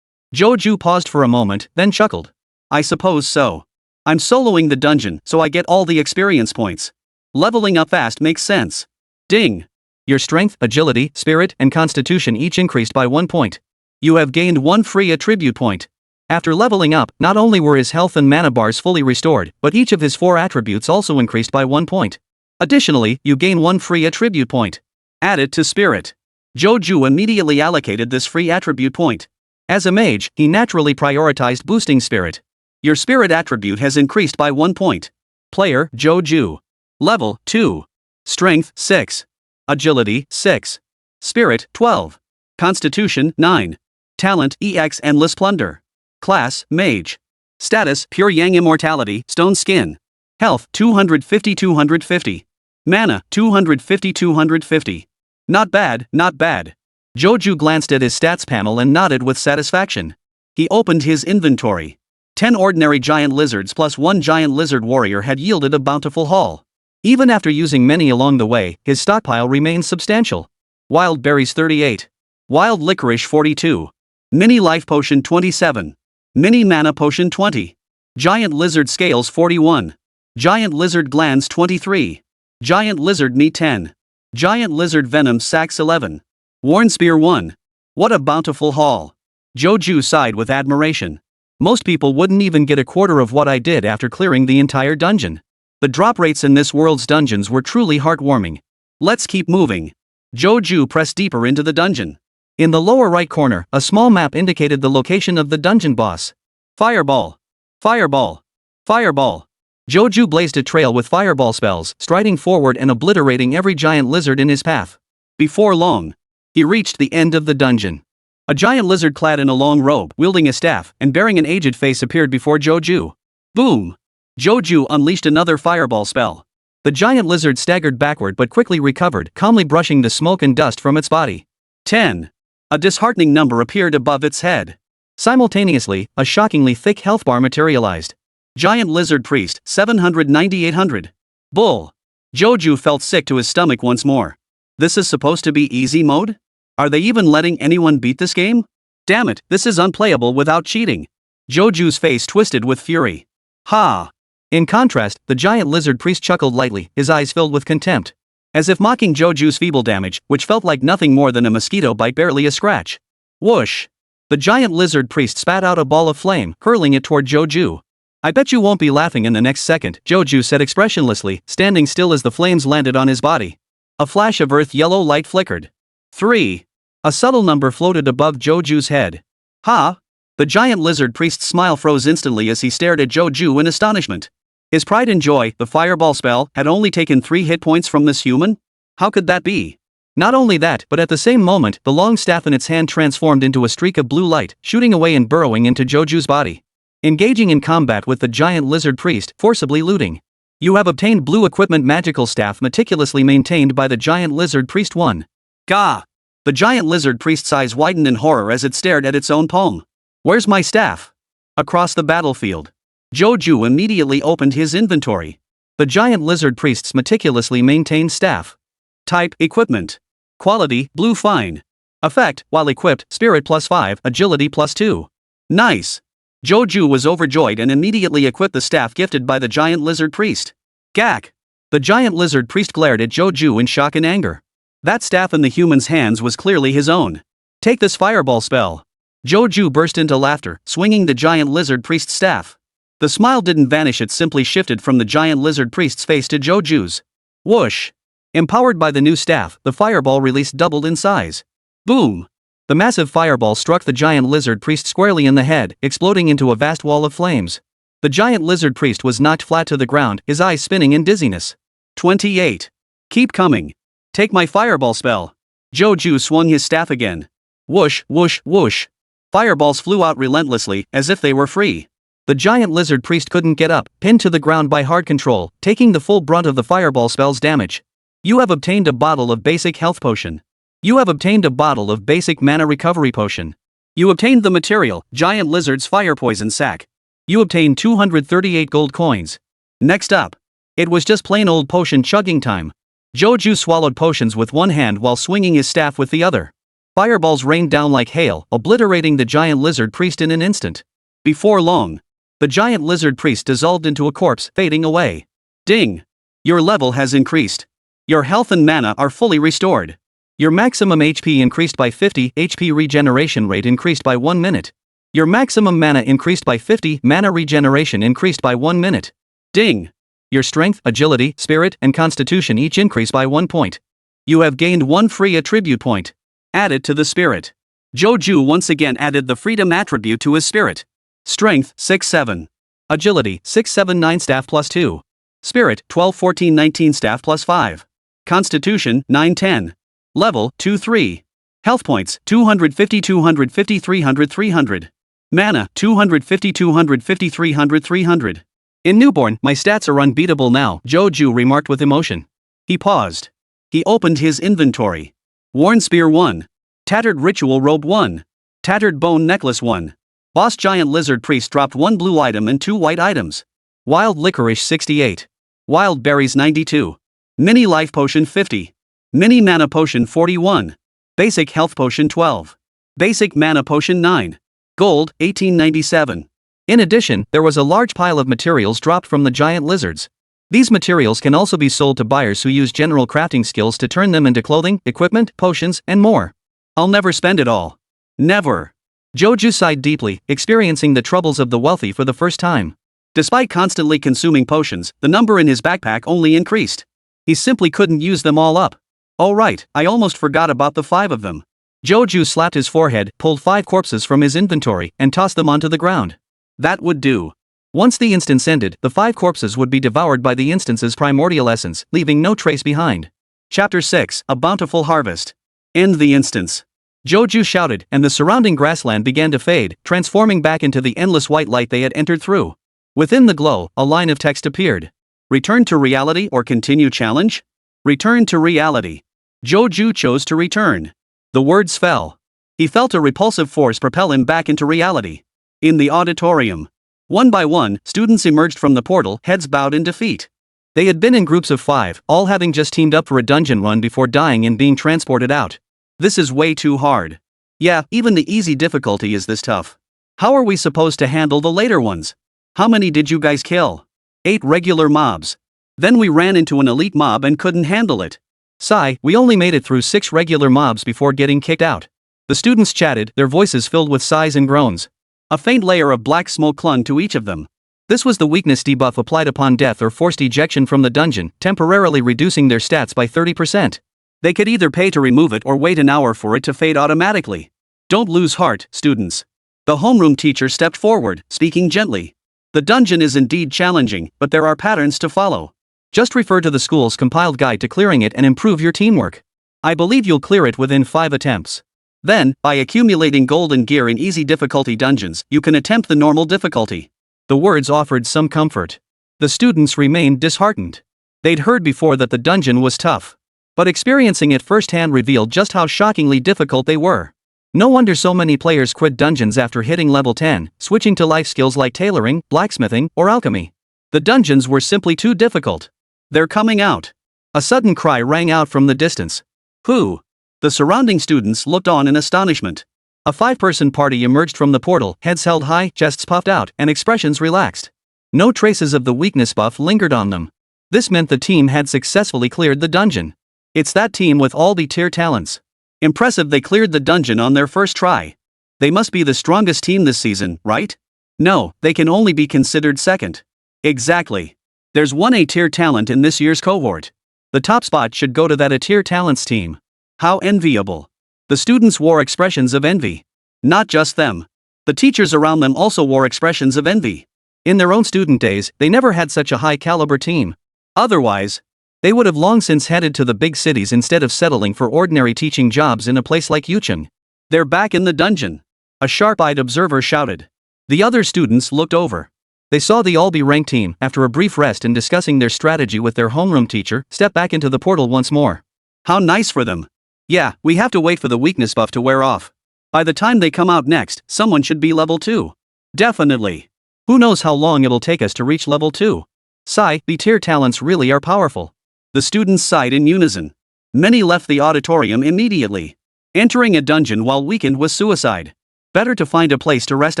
Joju paused for a moment, then chuckled. I suppose so. I'm soloing the dungeon, so I get all the experience points. Leveling up fast makes sense. Ding! Your strength, agility, spirit, and constitution each increased by 1 point. You have gained 1 free attribute point. After leveling up, not only were his health and mana bars fully restored, but each of his 4 attributes also increased by 1 point. Additionally, you gain 1 free attribute point. Add it to spirit. Joju immediately allocated this free attribute point. As a mage, he naturally prioritized boosting spirit. Your spirit attribute has increased by 1 point. Player, Joju. Level, 2. Strength, 6. Agility, 6. Spirit, 12. Constitution, 9. Talent, EX Endless Plunder. Class, Mage. Status, Pure Yang Immortality, Stone Skin. Health, 250-250. Mana, 250-250. Not bad, not bad. Joju glanced at his stats panel and nodded with satisfaction. He opened his inventory. 10 ordinary giant lizards plus 1 giant lizard warrior had yielded a bountiful haul. Even after using many along the way, his stockpile remained substantial. Wild berries 38. Wild licorice 42. Mini life potion 27. Mini mana potion 20. Giant lizard scales 41. Giant lizard glands 23. Giant lizard meat 10. Giant lizard venom sacs 11. Worn spear 1. What a bountiful haul. Joju sighed with admiration. Most people wouldn't even get a quarter of what I did after clearing the entire dungeon. The drop rates in this world's dungeons were truly heartwarming. Let's keep moving. Joju pressed deeper into the dungeon. In the lower right corner, a small map indicated the location of the dungeon boss. Fireball! Fireball! Fireball! Joju blazed a trail with fireball spells, striding forward and obliterating every giant lizard in his path. Before long, he reached the end of the dungeon. A giant lizard clad in a long robe, wielding a staff, and bearing an aged face appeared before Joju. Boom! Joju unleashed another fireball spell. The giant lizard staggered backward but quickly recovered, calmly brushing the smoke and dust from its body. 10. A disheartening number appeared above its head. Simultaneously, a shockingly thick health bar materialized. Giant lizard priest, 790-800. Bull. Joju felt sick to his stomach once more. This is supposed to be easy mode? Are they even letting anyone beat this game? Damn it, this is unplayable without cheating. Joju's face twisted with fury. Ha! In contrast, the giant lizard priest chuckled lightly, his eyes filled with contempt. As if mocking Joju's feeble damage, which felt like nothing more than a mosquito bite, barely a scratch. Whoosh! The giant lizard priest spat out a ball of flame, hurling it toward Joju. I bet you won't be laughing in the next second, Joju said expressionlessly, standing still as the flames landed on his body. A flash of earth yellow light flickered. 3. A subtle number floated above Joju's head. Ha! The giant lizard priest's smile froze instantly as he stared at Joju in astonishment. His pride and joy, the fireball spell, had only taken 3 hit points from this human? How could that be? Not only that, but at the same moment, the long staff in its hand transformed into a streak of blue light, shooting away and burrowing into Joju's body. Engaging in combat with the giant lizard priest, forcibly looting. You have obtained blue equipment magical staff meticulously maintained by the giant lizard priest 1. Gah! The giant lizard priest's eyes widened in horror as it stared at its own palm. Where's my staff? Across the battlefield. Joju immediately opened his inventory. The giant lizard priest's meticulously maintained staff. Type, equipment. Quality, blue fine. Effect, while equipped, spirit +5, agility +2. Nice. Joju was overjoyed and immediately equipped the staff gifted by the giant lizard priest. Gak! The giant lizard priest glared at Joju in shock and anger. That staff in the human's hands was clearly his own. Take this fireball spell. Joju burst into laughter, swinging the giant lizard priest's staff. The smile didn't vanish, it simply shifted from the giant lizard priest's face to Joju's. Whoosh! Empowered by the new staff, the fireball released doubled in size. Boom! The massive fireball struck the giant lizard priest squarely in the head, exploding into a vast wall of flames. The giant lizard priest was knocked flat to the ground, his eyes spinning in dizziness. 28. Keep coming. Take my fireball spell. Joju swung his staff again. Whoosh, whoosh, whoosh. Fireballs flew out relentlessly, as if they were free. The giant lizard priest couldn't get up, pinned to the ground by hard control, taking the full brunt of the fireball spell's damage. You have obtained a bottle of basic health potion. You have obtained a bottle of basic mana recovery potion. You obtained the material, giant lizard's fire poison sac. You obtained 238 gold coins. Next up. It was just plain old potion chugging time. Joju swallowed potions with one hand while swinging his staff with the other. Fireballs rained down like hail, obliterating the giant lizard priest in an instant. Before long, the giant lizard priest dissolved into a corpse, fading away. Ding! Your level has increased. Your health and mana are fully restored. Your maximum HP increased by 50, HP regeneration rate increased by 1 minute. Your maximum mana increased by 50, mana regeneration increased by 1 minute. Ding! Your strength, agility, spirit, and constitution each increase by 1 point. You have gained 1 free attribute point. Added to the spirit. Joju once again added the freedom attribute to his spirit. Strength, 6-7. Agility, 6-7-9 staff +2. Spirit, 12-14-19 staff +5. Constitution, 9-10. Level, 2-3. Health points, 250 250 300 300. Mana, 250 250 300 300. In Newborn, my stats are unbeatable now, Joju remarked with emotion. He paused. He opened his inventory. Worn Spear 1. Tattered Ritual Robe 1. Tattered Bone Necklace 1. Boss Giant Lizard Priest dropped 1 blue item and 2 white items. Wild Licorice 68. Wild Berries 92. Mini Life Potion 50. Mini Mana Potion 41. Basic Health Potion 12. Basic Mana Potion 9. Gold, 1897. In addition, there was a large pile of materials dropped from the giant lizards. These materials can also be sold to buyers who use general crafting skills to turn them into clothing, equipment, potions, and more. I'll never spend it all. Never. Joju sighed deeply, experiencing the troubles of the wealthy for the first time. Despite constantly consuming potions, the number in his backpack only increased. He simply couldn't use them all up. Oh right, I almost forgot about the 5 of them. Joju slapped his forehead, pulled 5 corpses from his inventory, and tossed them onto the ground. That would do. Once the instance ended, the 5 corpses would be devoured by the instance's primordial essence, leaving no trace behind. Chapter 6, A Bountiful Harvest. End the instance. Joju shouted, and the surrounding grassland began to fade, transforming back into the endless white light they had entered through. Within the glow, a line of text appeared. Return to reality or continue challenge? Return to reality. Joju chose to return. The words fell. He felt a repulsive force propel him back into reality. In the auditorium. One by one, students emerged from the portal, heads bowed in defeat. They had been in groups of 5, all having just teamed up for a dungeon run before dying and being transported out. This is way too hard. Yeah, even the easy difficulty is this tough. How are we supposed to handle the later ones? How many did you guys kill? 8 regular mobs. Then we ran into an elite mob and couldn't handle it. Sigh, we only made it through 6 regular mobs before getting kicked out. The students chatted, their voices filled with sighs and groans. A faint layer of black smoke clung to each of them. This was the weakness debuff applied upon death or forced ejection from the dungeon, temporarily reducing their stats by 30%. They could either pay to remove it or wait an hour for it to fade automatically. Don't lose heart, students. The homeroom teacher stepped forward, speaking gently. The dungeon is indeed challenging, but there are patterns to follow. Just refer to the school's compiled guide to clearing it and improve your teamwork. I believe you'll clear it within 5 attempts. Then, by accumulating golden gear in easy difficulty dungeons, you can attempt the normal difficulty. The words offered some comfort. The students remained disheartened. They'd heard before that the dungeon was tough. But experiencing it firsthand revealed just how shockingly difficult they were. No wonder so many players quit dungeons after hitting level 10, switching to life skills like tailoring, blacksmithing, or alchemy. The dungeons were simply too difficult. They're coming out. A sudden cry rang out from the distance. Who? The surrounding students looked on in astonishment. A 5-person party emerged from the portal, heads held high, chests puffed out, and expressions relaxed. No traces of the weakness buff lingered on them. This meant the team had successfully cleared the dungeon. It's that team with all the tier talents. Impressive, they cleared the dungeon on their first try. They must be the strongest team this season, right? No, they can only be considered second. Exactly. There's one A-tier talent in this year's cohort. The top spot should go to that A-tier talents team. How enviable. The students wore expressions of envy. Not just them. The teachers around them also wore expressions of envy. In their own student days, they never had such a high-caliber team. Otherwise, they would have long since headed to the big cities instead of settling for ordinary teaching jobs in a place like Yucheng. They're back in the dungeon. A sharp-eyed observer shouted. The other students looked over. They saw the all-B ranked team, after a brief rest and discussing their strategy with their homeroom teacher, step back into the portal once more. How nice for them. Yeah, we have to wait for the weakness buff to wear off. By the time they come out next, someone should be level 2. Definitely. Who knows how long it'll take us to reach level 2. Sigh, the tier talents really are powerful. The students sighed in unison. Many left the auditorium immediately. Entering a dungeon while weakened was suicide. Better to find a place to rest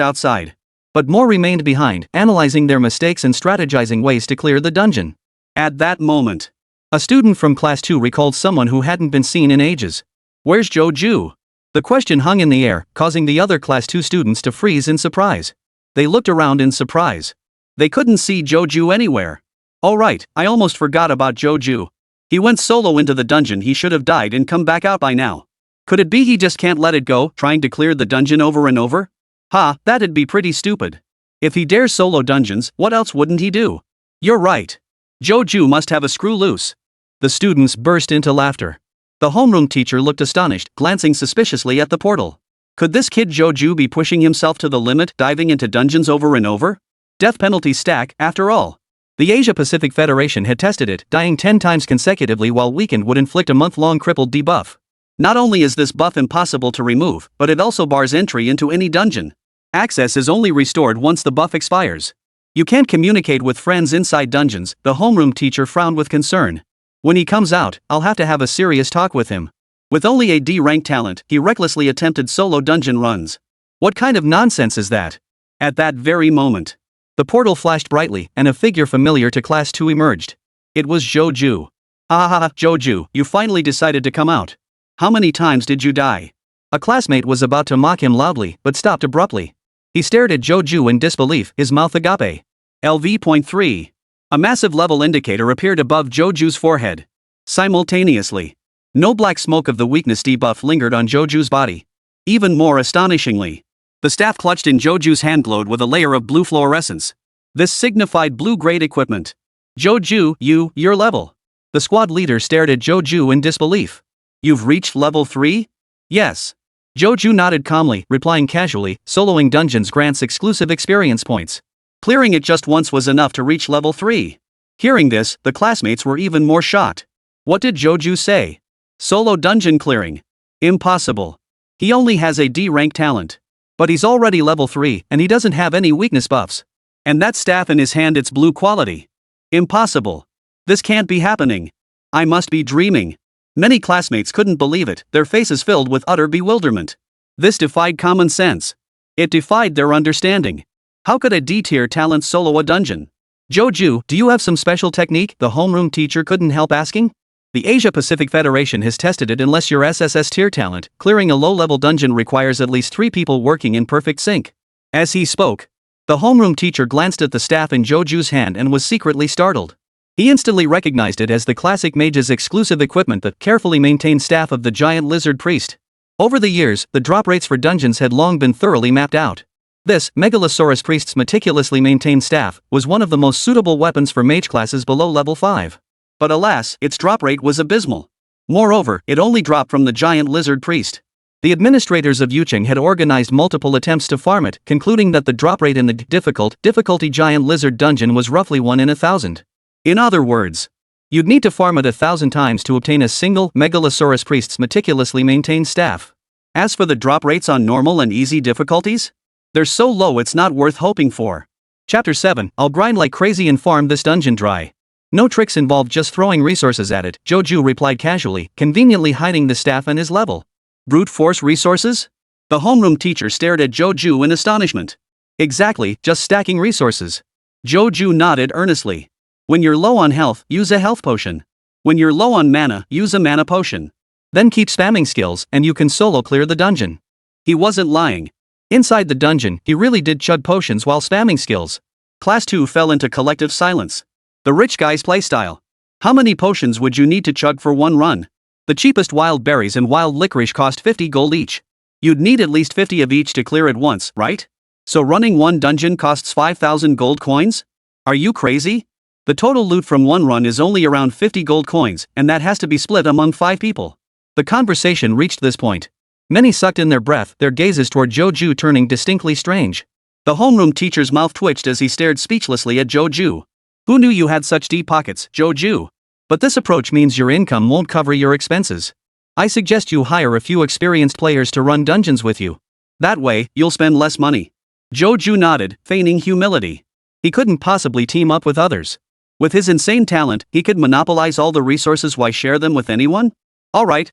outside. But more remained behind, analyzing their mistakes and strategizing ways to clear the dungeon. At that moment, a student from Class 2 recalled someone who hadn't been seen in ages. Where's Joju? The question hung in the air, causing the other Class 2 students to freeze in surprise. They looked around in surprise. They couldn't see Joju anywhere. Oh right, I almost forgot about Joju. He went solo into the dungeon. He should have died and come back out by now. Could it be he just can't let it go, trying to clear the dungeon over and over? Ha, that'd be pretty stupid. If he dares solo dungeons, what else wouldn't he do? You're right. Joju must have a screw loose. The students burst into laughter. The homeroom teacher looked astonished, glancing suspiciously at the portal. Could this kid Joju be pushing himself to the limit, diving into dungeons over and over? Death penalty stack, after all. The Asia-Pacific Federation had tested it, dying 10 times consecutively while weakened would inflict a month-long crippled debuff. Not only is this buff impossible to remove, but it also bars entry into any dungeon. Access is only restored once the buff expires. You can't communicate with friends inside dungeons, the homeroom teacher frowned with concern. When he comes out, I'll have to have a serious talk with him. With only a D-rank talent, he recklessly attempted solo dungeon runs. What kind of nonsense is that? At that very moment, the portal flashed brightly, and a figure familiar to Class 2 emerged. It was Joju. Ah, Joju, you finally decided to come out. How many times did you die? A classmate was about to mock him loudly, but stopped abruptly. He stared at Joju in disbelief, his mouth agape. LV.3. A massive level indicator appeared above Joju's forehead. Simultaneously, no black smoke of the weakness debuff lingered on Joju's body. Even more astonishingly, the staff clutched in Joju's hand glowed with a layer of blue fluorescence. This signified blue-grade equipment. Joju, your level. The squad leader stared at Joju in disbelief. You've reached level 3? Yes. Joju nodded calmly, replying casually, soloing dungeons grants exclusive experience points. Clearing it just once was enough to reach level 3. Hearing this, the classmates were even more shocked. What did Joju say? Solo dungeon clearing. Impossible. He only has a D-rank talent. But he's already level 3, and he doesn't have any weakness buffs. And that staff in his hand, it's blue quality. Impossible. This can't be happening. I must be dreaming. Many classmates couldn't believe it, their faces filled with utter bewilderment. This defied common sense. It defied their understanding. How could a D-tier talent solo a dungeon? Joju, do you have some special technique? The homeroom teacher couldn't help asking. The Asia-Pacific Federation has tested it. Unless you're SSS tier talent, clearing a low-level dungeon requires at least 3 people working in perfect sync. As he spoke, the homeroom teacher glanced at the staff in Joju's hand and was secretly startled. He instantly recognized it as the classic mage's exclusive equipment, the carefully maintained staff of the giant lizard priest. Over the years, the drop rates for dungeons had long been thoroughly mapped out. This, Megalosaurus priest's meticulously maintained staff, was one of the most suitable weapons for mage classes below level 5. But alas, its drop rate was abysmal. Moreover, it only dropped from the giant lizard priest. The administrators of Yucheng had organized multiple attempts to farm it, concluding that the drop rate in the difficulty giant lizard dungeon was roughly 1 in 1,000. In other words, you'd need to farm it 1,000 times to obtain a single Megalosaurus priest's meticulously maintained staff. As for the drop rates on normal and easy difficulties, they're so low it's not worth hoping for. Chapter 7, I'll grind like crazy and farm this dungeon dry. No tricks involved, just throwing resources at it, Joju replied casually, conveniently hiding the staff and his level. Brute force resources? The homeroom teacher stared at Joju in astonishment. Exactly, just stacking resources. Joju nodded earnestly. When you're low on health, use a health potion. When you're low on mana, use a mana potion. Then keep spamming skills and you can solo clear the dungeon. He wasn't lying. Inside the dungeon, he really did chug potions while spamming skills. Class 2 fell into collective silence. The rich guy's playstyle. How many potions would you need to chug for one run? The cheapest wild berries and wild licorice cost 50 gold each. You'd need at least 50 of each to clear it once, right? So running one dungeon costs 5,000 gold coins? Are you crazy? The total loot from one run is only around 50 gold coins, and that has to be split among 5 people. The conversation reached this point. Many sucked in their breath, their gazes toward Joju turning distinctly strange. The homeroom teacher's mouth twitched as he stared speechlessly at Joju. Who knew you had such deep pockets, Joju? But this approach means your income won't cover your expenses. I suggest you hire a few experienced players to run dungeons with you. That way, you'll spend less money. Joju nodded, feigning humility. He couldn't possibly team up with others. With his insane talent, he could monopolize all the resources. Why share them with anyone? Alright.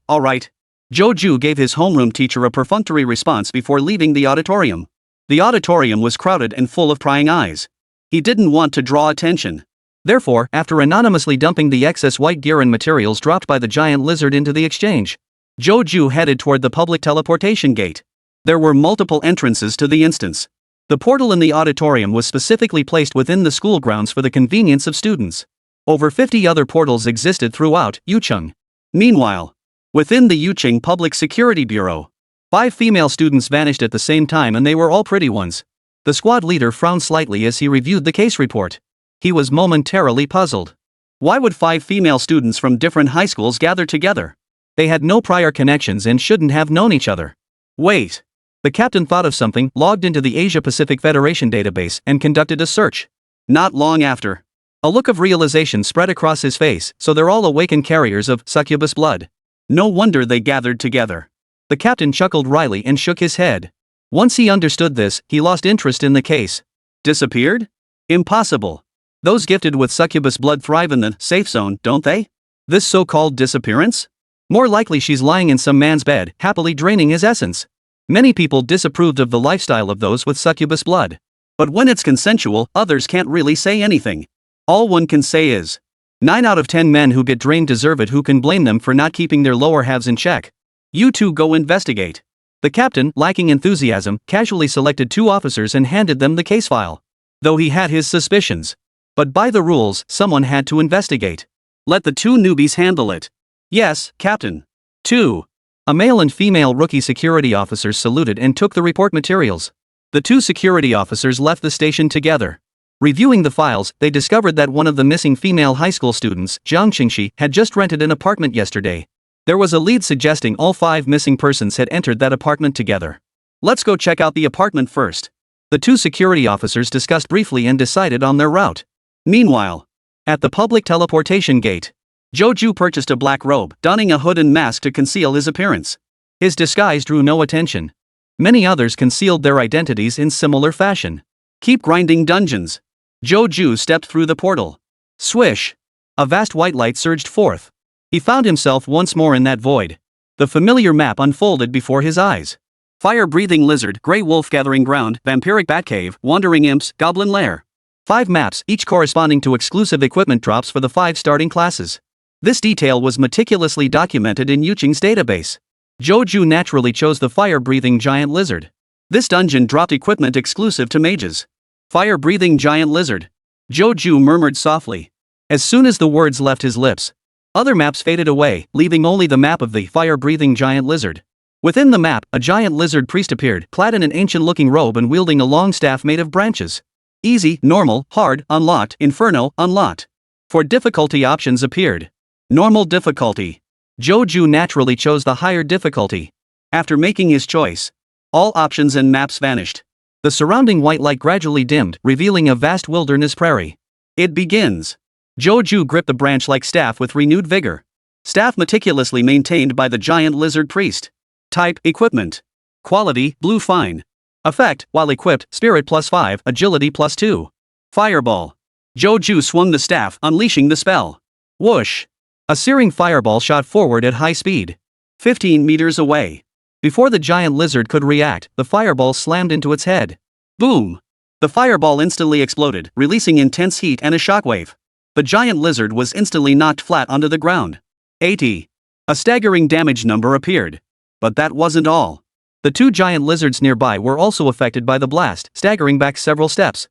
Joju gave his homeroom teacher a perfunctory response before leaving the auditorium. The auditorium was crowded and full of prying eyes. He didn't want to draw attention. Therefore, after anonymously dumping the excess white gear and materials dropped by the giant lizard into the exchange, Joju headed toward the public teleportation gate. There were multiple entrances to the instance. The portal in the auditorium was specifically placed within the school grounds for the convenience of students. Over 50 other portals existed throughout Yucheng. Meanwhile, within the Yucheng Public Security Bureau, 5 female students vanished at the same time, and they were all pretty ones. The squad leader frowned slightly as he reviewed the case report. He was momentarily puzzled. Why would 5 female students from different high schools gather together? They had no prior connections and shouldn't have known each other. Wait. The captain thought of something, logged into the Asia-Pacific Federation database, and conducted a search. Not long after, a look of realization spread across his face. So they're all awakened carriers of succubus blood. No wonder they gathered together. The captain chuckled wryly and shook his head. Once he understood this, he lost interest in the case. Disappeared? Impossible. Those gifted with succubus blood thrive in the safe zone, don't they? This so-called disappearance? More likely she's lying in some man's bed, happily draining his essence. Many people disapproved of the lifestyle of those with succubus blood. But when it's consensual, others can't really say anything. All one can say is, 9 out of 10 men who get drained deserve it. Who can blame them for not keeping their lower halves in check? You two go investigate. The captain, lacking enthusiasm, casually selected 2 officers and handed them the case file. Though he had his suspicions. But by the rules, someone had to investigate. Let the 2 newbies handle it. Yes, Captain. 2. A male and female rookie security officers saluted and took the report materials. The 2 security officers left the station together. Reviewing the files, they discovered that one of the missing female high school students, Jiang Qingxi, had just rented an apartment yesterday. There was a lead suggesting all 5 missing persons had entered that apartment together. Let's go check out the apartment first. The 2 security officers discussed briefly and decided on their route. Meanwhile, at the public teleportation gate, Joju purchased a black robe, donning a hood and mask to conceal his appearance. His disguise drew no attention. Many others concealed their identities in similar fashion. Keep grinding dungeons. Joju stepped through the portal. Swish! A vast white light surged forth. He found himself once more in that void. The familiar map unfolded before his eyes. Fire-breathing lizard, grey wolf gathering ground, vampiric bat cave, wandering imps, goblin lair. 5 maps, each corresponding to exclusive equipment drops for the 5 starting classes. This detail was meticulously documented in Yuching's database. Joju naturally chose the fire-breathing giant lizard. This dungeon dropped equipment exclusive to mages. Fire-breathing giant lizard. Joju murmured softly. As soon as the words left his lips, other maps faded away, leaving only the map of the fire-breathing giant lizard. Within the map, a giant lizard priest appeared, clad in an ancient-looking robe and wielding a long staff made of branches. Easy, normal, hard, unlocked, inferno, unlocked. 4 difficulty options appeared. Normal difficulty. Joju naturally chose the higher difficulty. After making his choice, all options and maps vanished. The surrounding white light gradually dimmed, revealing a vast wilderness prairie. It begins. Joju gripped the branch-like staff with renewed vigor. Staff meticulously maintained by the giant lizard priest. Type, equipment. Quality, blue fine. Effect, while equipped, spirit +5, agility +2. Fireball. Joju swung the staff, unleashing the spell. Whoosh. A searing fireball shot forward at high speed. 15 meters away. Before the giant lizard could react, the fireball slammed into its head. Boom. The fireball instantly exploded, releasing intense heat and a shockwave. The giant lizard was instantly knocked flat onto the ground. 80. A staggering damage number appeared. But that wasn't all. The 2 giant lizards nearby were also affected by the blast, staggering back several steps.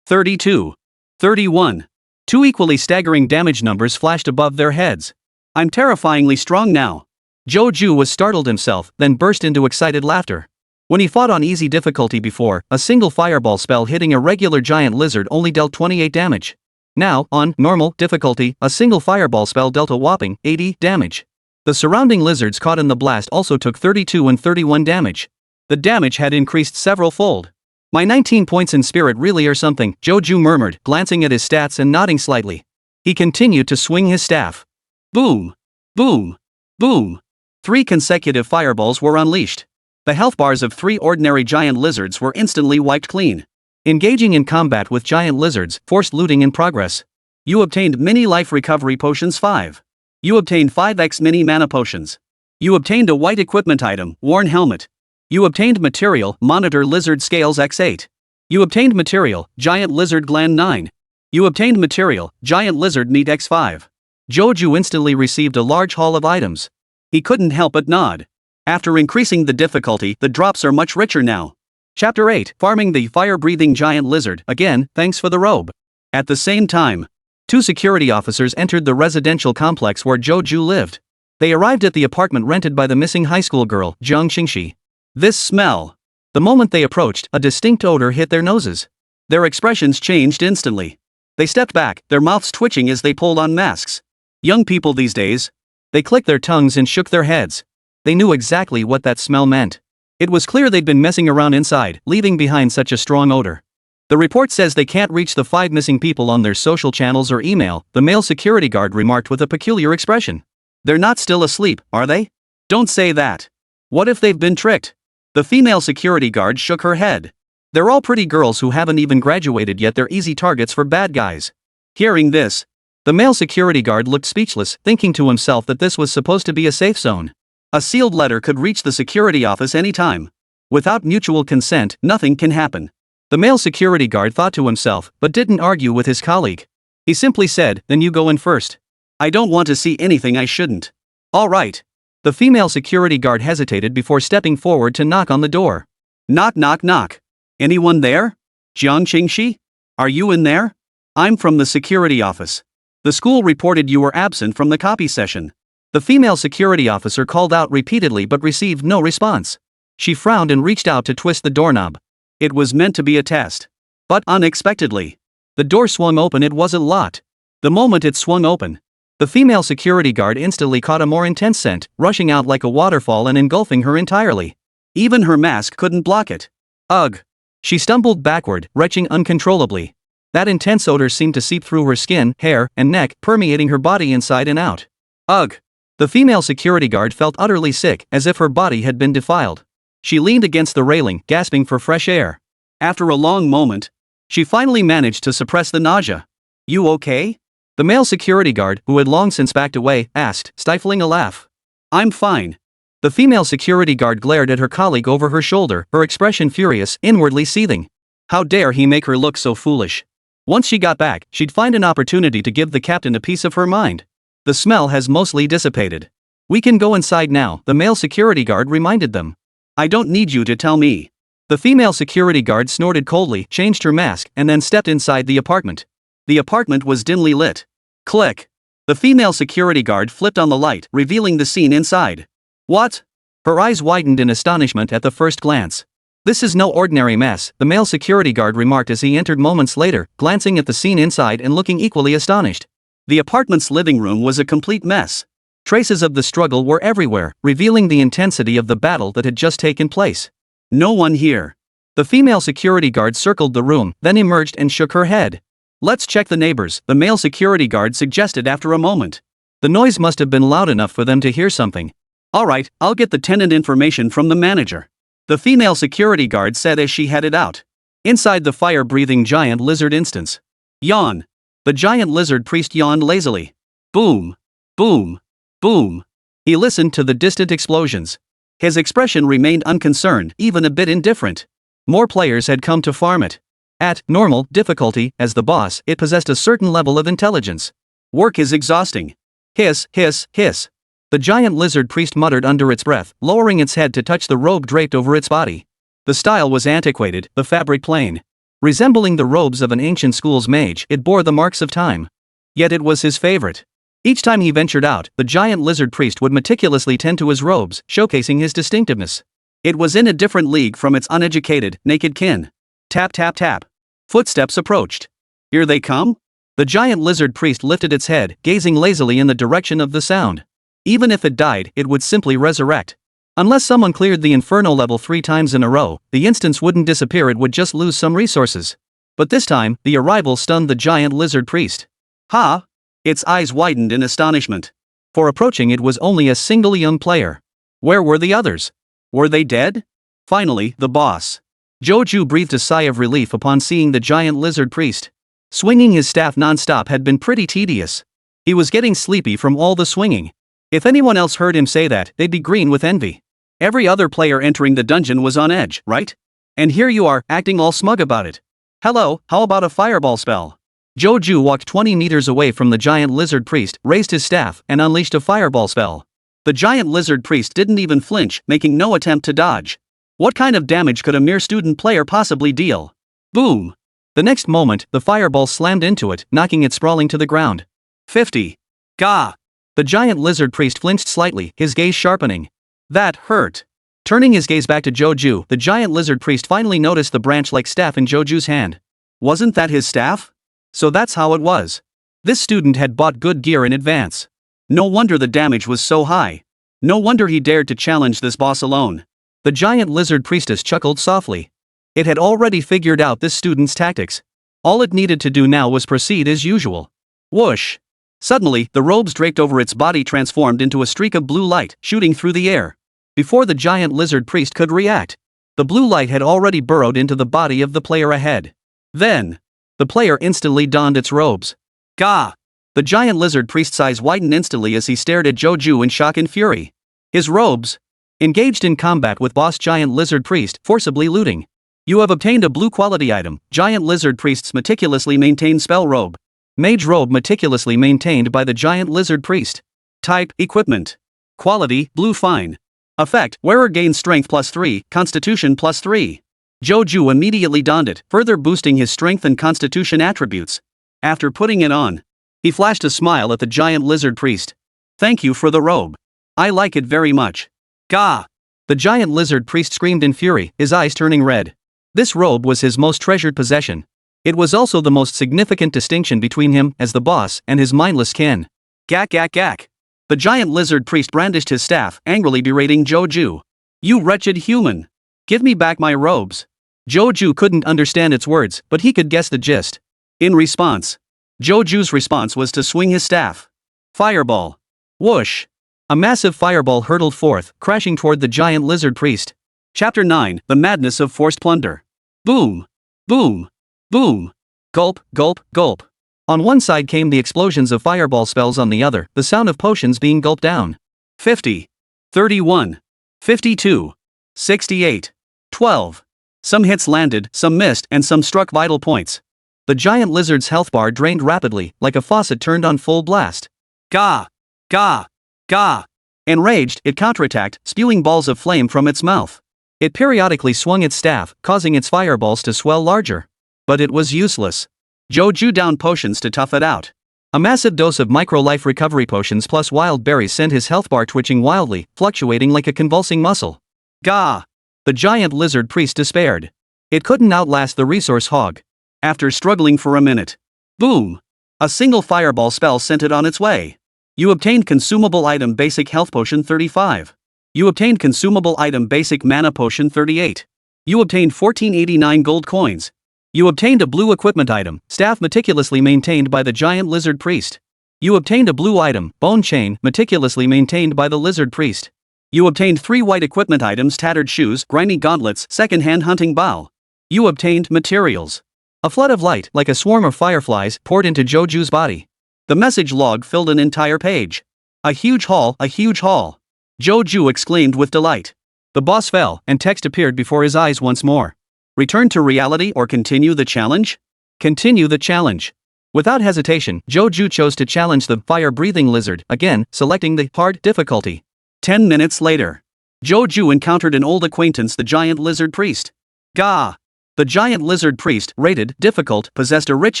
32. 31. 2 equally staggering damage numbers flashed above their heads. I'm terrifyingly strong now. Joju was startled himself, then burst into excited laughter. When he fought on easy difficulty before, a single fireball spell hitting a regular giant lizard only dealt 28 damage. Now, on normal difficulty, a single fireball spell dealt a whopping 80 damage. The surrounding lizards caught in the blast also took 32 and 31 damage. The damage had increased several fold. My 19 points in spirit really are something, Joju murmured, glancing at his stats and nodding slightly. He continued to swing his staff. Boom! Boom! Boom! 3 consecutive fireballs were unleashed. The health bars of 3 ordinary giant lizards were instantly wiped clean. Engaging in combat with giant lizards, forced looting in progress. You obtained mini life recovery potions 5. You obtained 5x mini mana potions. You obtained a white equipment item, worn helmet. You obtained material, monitor lizard scales x8. You obtained material, giant lizard gland 9. You obtained material, giant lizard meat x5. Joju instantly received a large haul of items. He couldn't help but nod. After increasing the difficulty, the drops are much richer now. Chapter 8, Farming the Fire-Breathing Giant Lizard, again, thanks for the robe. At the same time, 2 security officers entered the residential complex where Joju lived. They arrived at the apartment rented by the missing high school girl, Jiang Qingxi. This smell. The moment they approached, a distinct odor hit their noses. Their expressions changed instantly. They stepped back, their mouths twitching as they pulled on masks. Young people these days. They clicked their tongues and shook their heads. They knew exactly what that smell meant. It was clear they'd been messing around inside, leaving behind such a strong odor. The report says they can't reach the 5 missing people on their social channels or email, the male security guard remarked with a peculiar expression. They're not still asleep, are they? Don't say that. What if they've been tricked? The female security guard shook her head. They're all pretty girls who haven't even graduated yet, they're easy targets for bad guys. Hearing this, the male security guard looked speechless, thinking to himself that this was supposed to be a safe zone. A sealed letter could reach the security office anytime. Without mutual consent, nothing can happen. The male security guard thought to himself, but didn't argue with his colleague. He simply said, then you go in first. I don't want to see anything I shouldn't. All right. The female security guard hesitated before stepping forward to knock on the door. Knock knock knock. Anyone there? Jiang Qingxi? Are you in there? I'm from the security office. The school reported you were absent from the copy session. The female security officer called out repeatedly but received no response. She frowned and reached out to twist the doorknob. It was meant to be a test. But unexpectedly, the door swung open. It wasn't locked. The moment it swung open, the female security guard instantly caught a more intense scent, rushing out like a waterfall and engulfing her entirely. Even her mask couldn't block it. Ugh! She stumbled backward, retching uncontrollably. That intense odor seemed to seep through her skin, hair, and neck, permeating her body inside and out. Ugh! The female security guard felt utterly sick, as if her body had been defiled. She leaned against the railing, gasping for fresh air. After a long moment, she finally managed to suppress the nausea. You okay? The male security guard, who had long since backed away, asked, stifling a laugh. I'm fine. The female security guard glared at her colleague over her shoulder, her expression furious, inwardly seething. How dare he make her look so foolish? Once she got back, she'd find an opportunity to give the captain a piece of her mind. The smell has mostly dissipated. We can go inside now, the male security guard reminded them. I don't need you to tell me. The female security guard snorted coldly, changed her mask, and then stepped inside the apartment. The apartment was dimly lit. Click. The female security guard flipped on the light, revealing the scene inside. What? Her eyes widened in astonishment at the first glance. This is no ordinary mess, the male security guard remarked as he entered moments later, glancing at the scene inside and looking equally astonished. The apartment's living room was a complete mess. Traces of the struggle were everywhere, revealing the intensity of the battle that had just taken place. No one here. The female security guard circled the room, then emerged and shook her head. Let's check the neighbors, the male security guard suggested after a moment. The noise must have been loud enough for them to hear something. Alright, I'll get the tenant information from the manager. The female security guard said as she headed out. Inside the fire-breathing giant lizard instance. Yawn. The giant lizard priest yawned lazily. Boom. Boom. Boom. He listened to the distant explosions. His expression remained unconcerned, even a bit indifferent. More players had come to farm it. At normal difficulty, as the boss, it possessed a certain level of intelligence. Work is exhausting. Hiss, hiss, hiss. The giant lizard priest muttered under its breath, lowering its head to touch the robe draped over its body. The style was antiquated, the fabric plain. Resembling the robes of an ancient school's mage, it bore the marks of time. Yet it was his favorite. Each time he ventured out, the giant lizard priest would meticulously tend to his robes, showcasing his distinctiveness. It was in a different league from its uneducated, naked kin. Tap tap tap. Footsteps approached. Here they come? The giant lizard priest lifted its head, gazing lazily in the direction of the sound. Even if it died, it would simply resurrect. Unless someone cleared the inferno level 3 times in a row, the instance wouldn't disappear, it would just lose some resources. But this time, the arrival stunned the giant lizard priest. Ha! Its eyes widened in astonishment. For approaching it was only a single young player. Where were the others? Were they dead? Finally, the boss. Joju breathed a sigh of relief upon seeing the giant lizard priest. Swinging his staff non-stop had been pretty tedious. He was getting sleepy from all the swinging. If anyone else heard him say that, they'd be green with envy. Every other player entering the dungeon was on edge, right? And here you are, acting all smug about it. Hello, how about a fireball spell? Joju walked 20 meters away from the giant lizard priest, raised his staff, and unleashed a fireball spell. The giant lizard priest didn't even flinch, making no attempt to dodge. What kind of damage could a mere student player possibly deal? Boom! The next moment, the fireball slammed into it, knocking it sprawling to the ground. 50. Gah! The giant lizard priest flinched slightly, his gaze sharpening. That hurt. Turning his gaze back to Joju, the giant lizard priest finally noticed the branch-like staff in Joju's hand. Wasn't that his staff? So that's how it was. This student had bought good gear in advance. No wonder the damage was so high. No wonder he dared to challenge this boss alone. The giant lizard priestess chuckled softly. It had already figured out this student's tactics. All it needed to do now was proceed as usual. Whoosh! Suddenly, the robes draped over its body transformed into a streak of blue light, shooting through the air. Before the giant lizard priest could react, the blue light had already burrowed into the body of the player ahead. Then, the player instantly donned its robes. Gah! The giant lizard priest's eyes widened instantly as he stared at Joju in shock and fury. His robes? Engaged in combat with boss giant lizard priest, forcibly looting. You have obtained a blue quality item, giant lizard priest's meticulously maintained spell robe. Mage robe meticulously maintained by the giant lizard priest. Type, equipment. Quality, blue fine. Effect, wearer gains strength +3, constitution +3. Joju immediately donned it, further boosting his strength and constitution attributes. After putting it on, he flashed a smile at the giant lizard priest. Thank you for the robe. I like it very much. Gah! The giant lizard priest screamed in fury, his eyes turning red. This robe was his most treasured possession. It was also the most significant distinction between him, as the boss, and his mindless kin. Gak gak gak. The giant lizard priest brandished his staff, angrily berating Joju. You wretched human! Give me back my robes. Joju couldn't understand its words, but he could guess the gist. In response, Joju's response was to swing his staff. Fireball. Whoosh! A massive fireball hurtled forth, crashing toward the giant lizard priest. Chapter 9, The Madness of Forced Plunder. Boom! Boom! Boom! Gulp, gulp, gulp. On one side came the explosions of fireball spells, on the other, the sound of potions being gulped down. 50. 31. 52. 68. 12. Some hits landed, some missed, and some struck vital points. The giant lizard's health bar drained rapidly, like a faucet turned on full blast. Gah! Gah! Gah! Enraged, it counterattacked, spewing balls of flame from its mouth. It periodically swung its staff, causing its fireballs to swell larger. But it was useless. Joju downed potions to tough it out. A massive dose of micro-life recovery potions plus wild berries sent his health bar twitching wildly, fluctuating like a convulsing muscle. Gah! The giant lizard priest despaired. It couldn't outlast the resource hog. After struggling for a minute. Boom! A single fireball spell sent it on its way. You obtained consumable item basic health potion 35. You obtained consumable item basic mana potion 38. You obtained 1489 gold coins. You obtained a blue equipment item, staff meticulously maintained by the giant lizard priest. You obtained a blue item, bone chain, meticulously maintained by the lizard priest. You obtained 3 white equipment items, tattered shoes, grimy gauntlets, second-hand hunting bow. You obtained materials. A flood of light, like a swarm of fireflies, poured into Joju's body. The message log filled an entire page. A huge haul, a huge haul. Joju exclaimed with delight. The boss fell, and text appeared before his eyes once more. Return to reality or continue the challenge? Continue the challenge. Without hesitation, Joju chose to challenge the fire-breathing lizard, again, selecting the hard difficulty. 10 minutes later. Joju encountered an old acquaintance, the giant lizard priest. Gah! The giant lizard priest, rated difficult, possessed a rich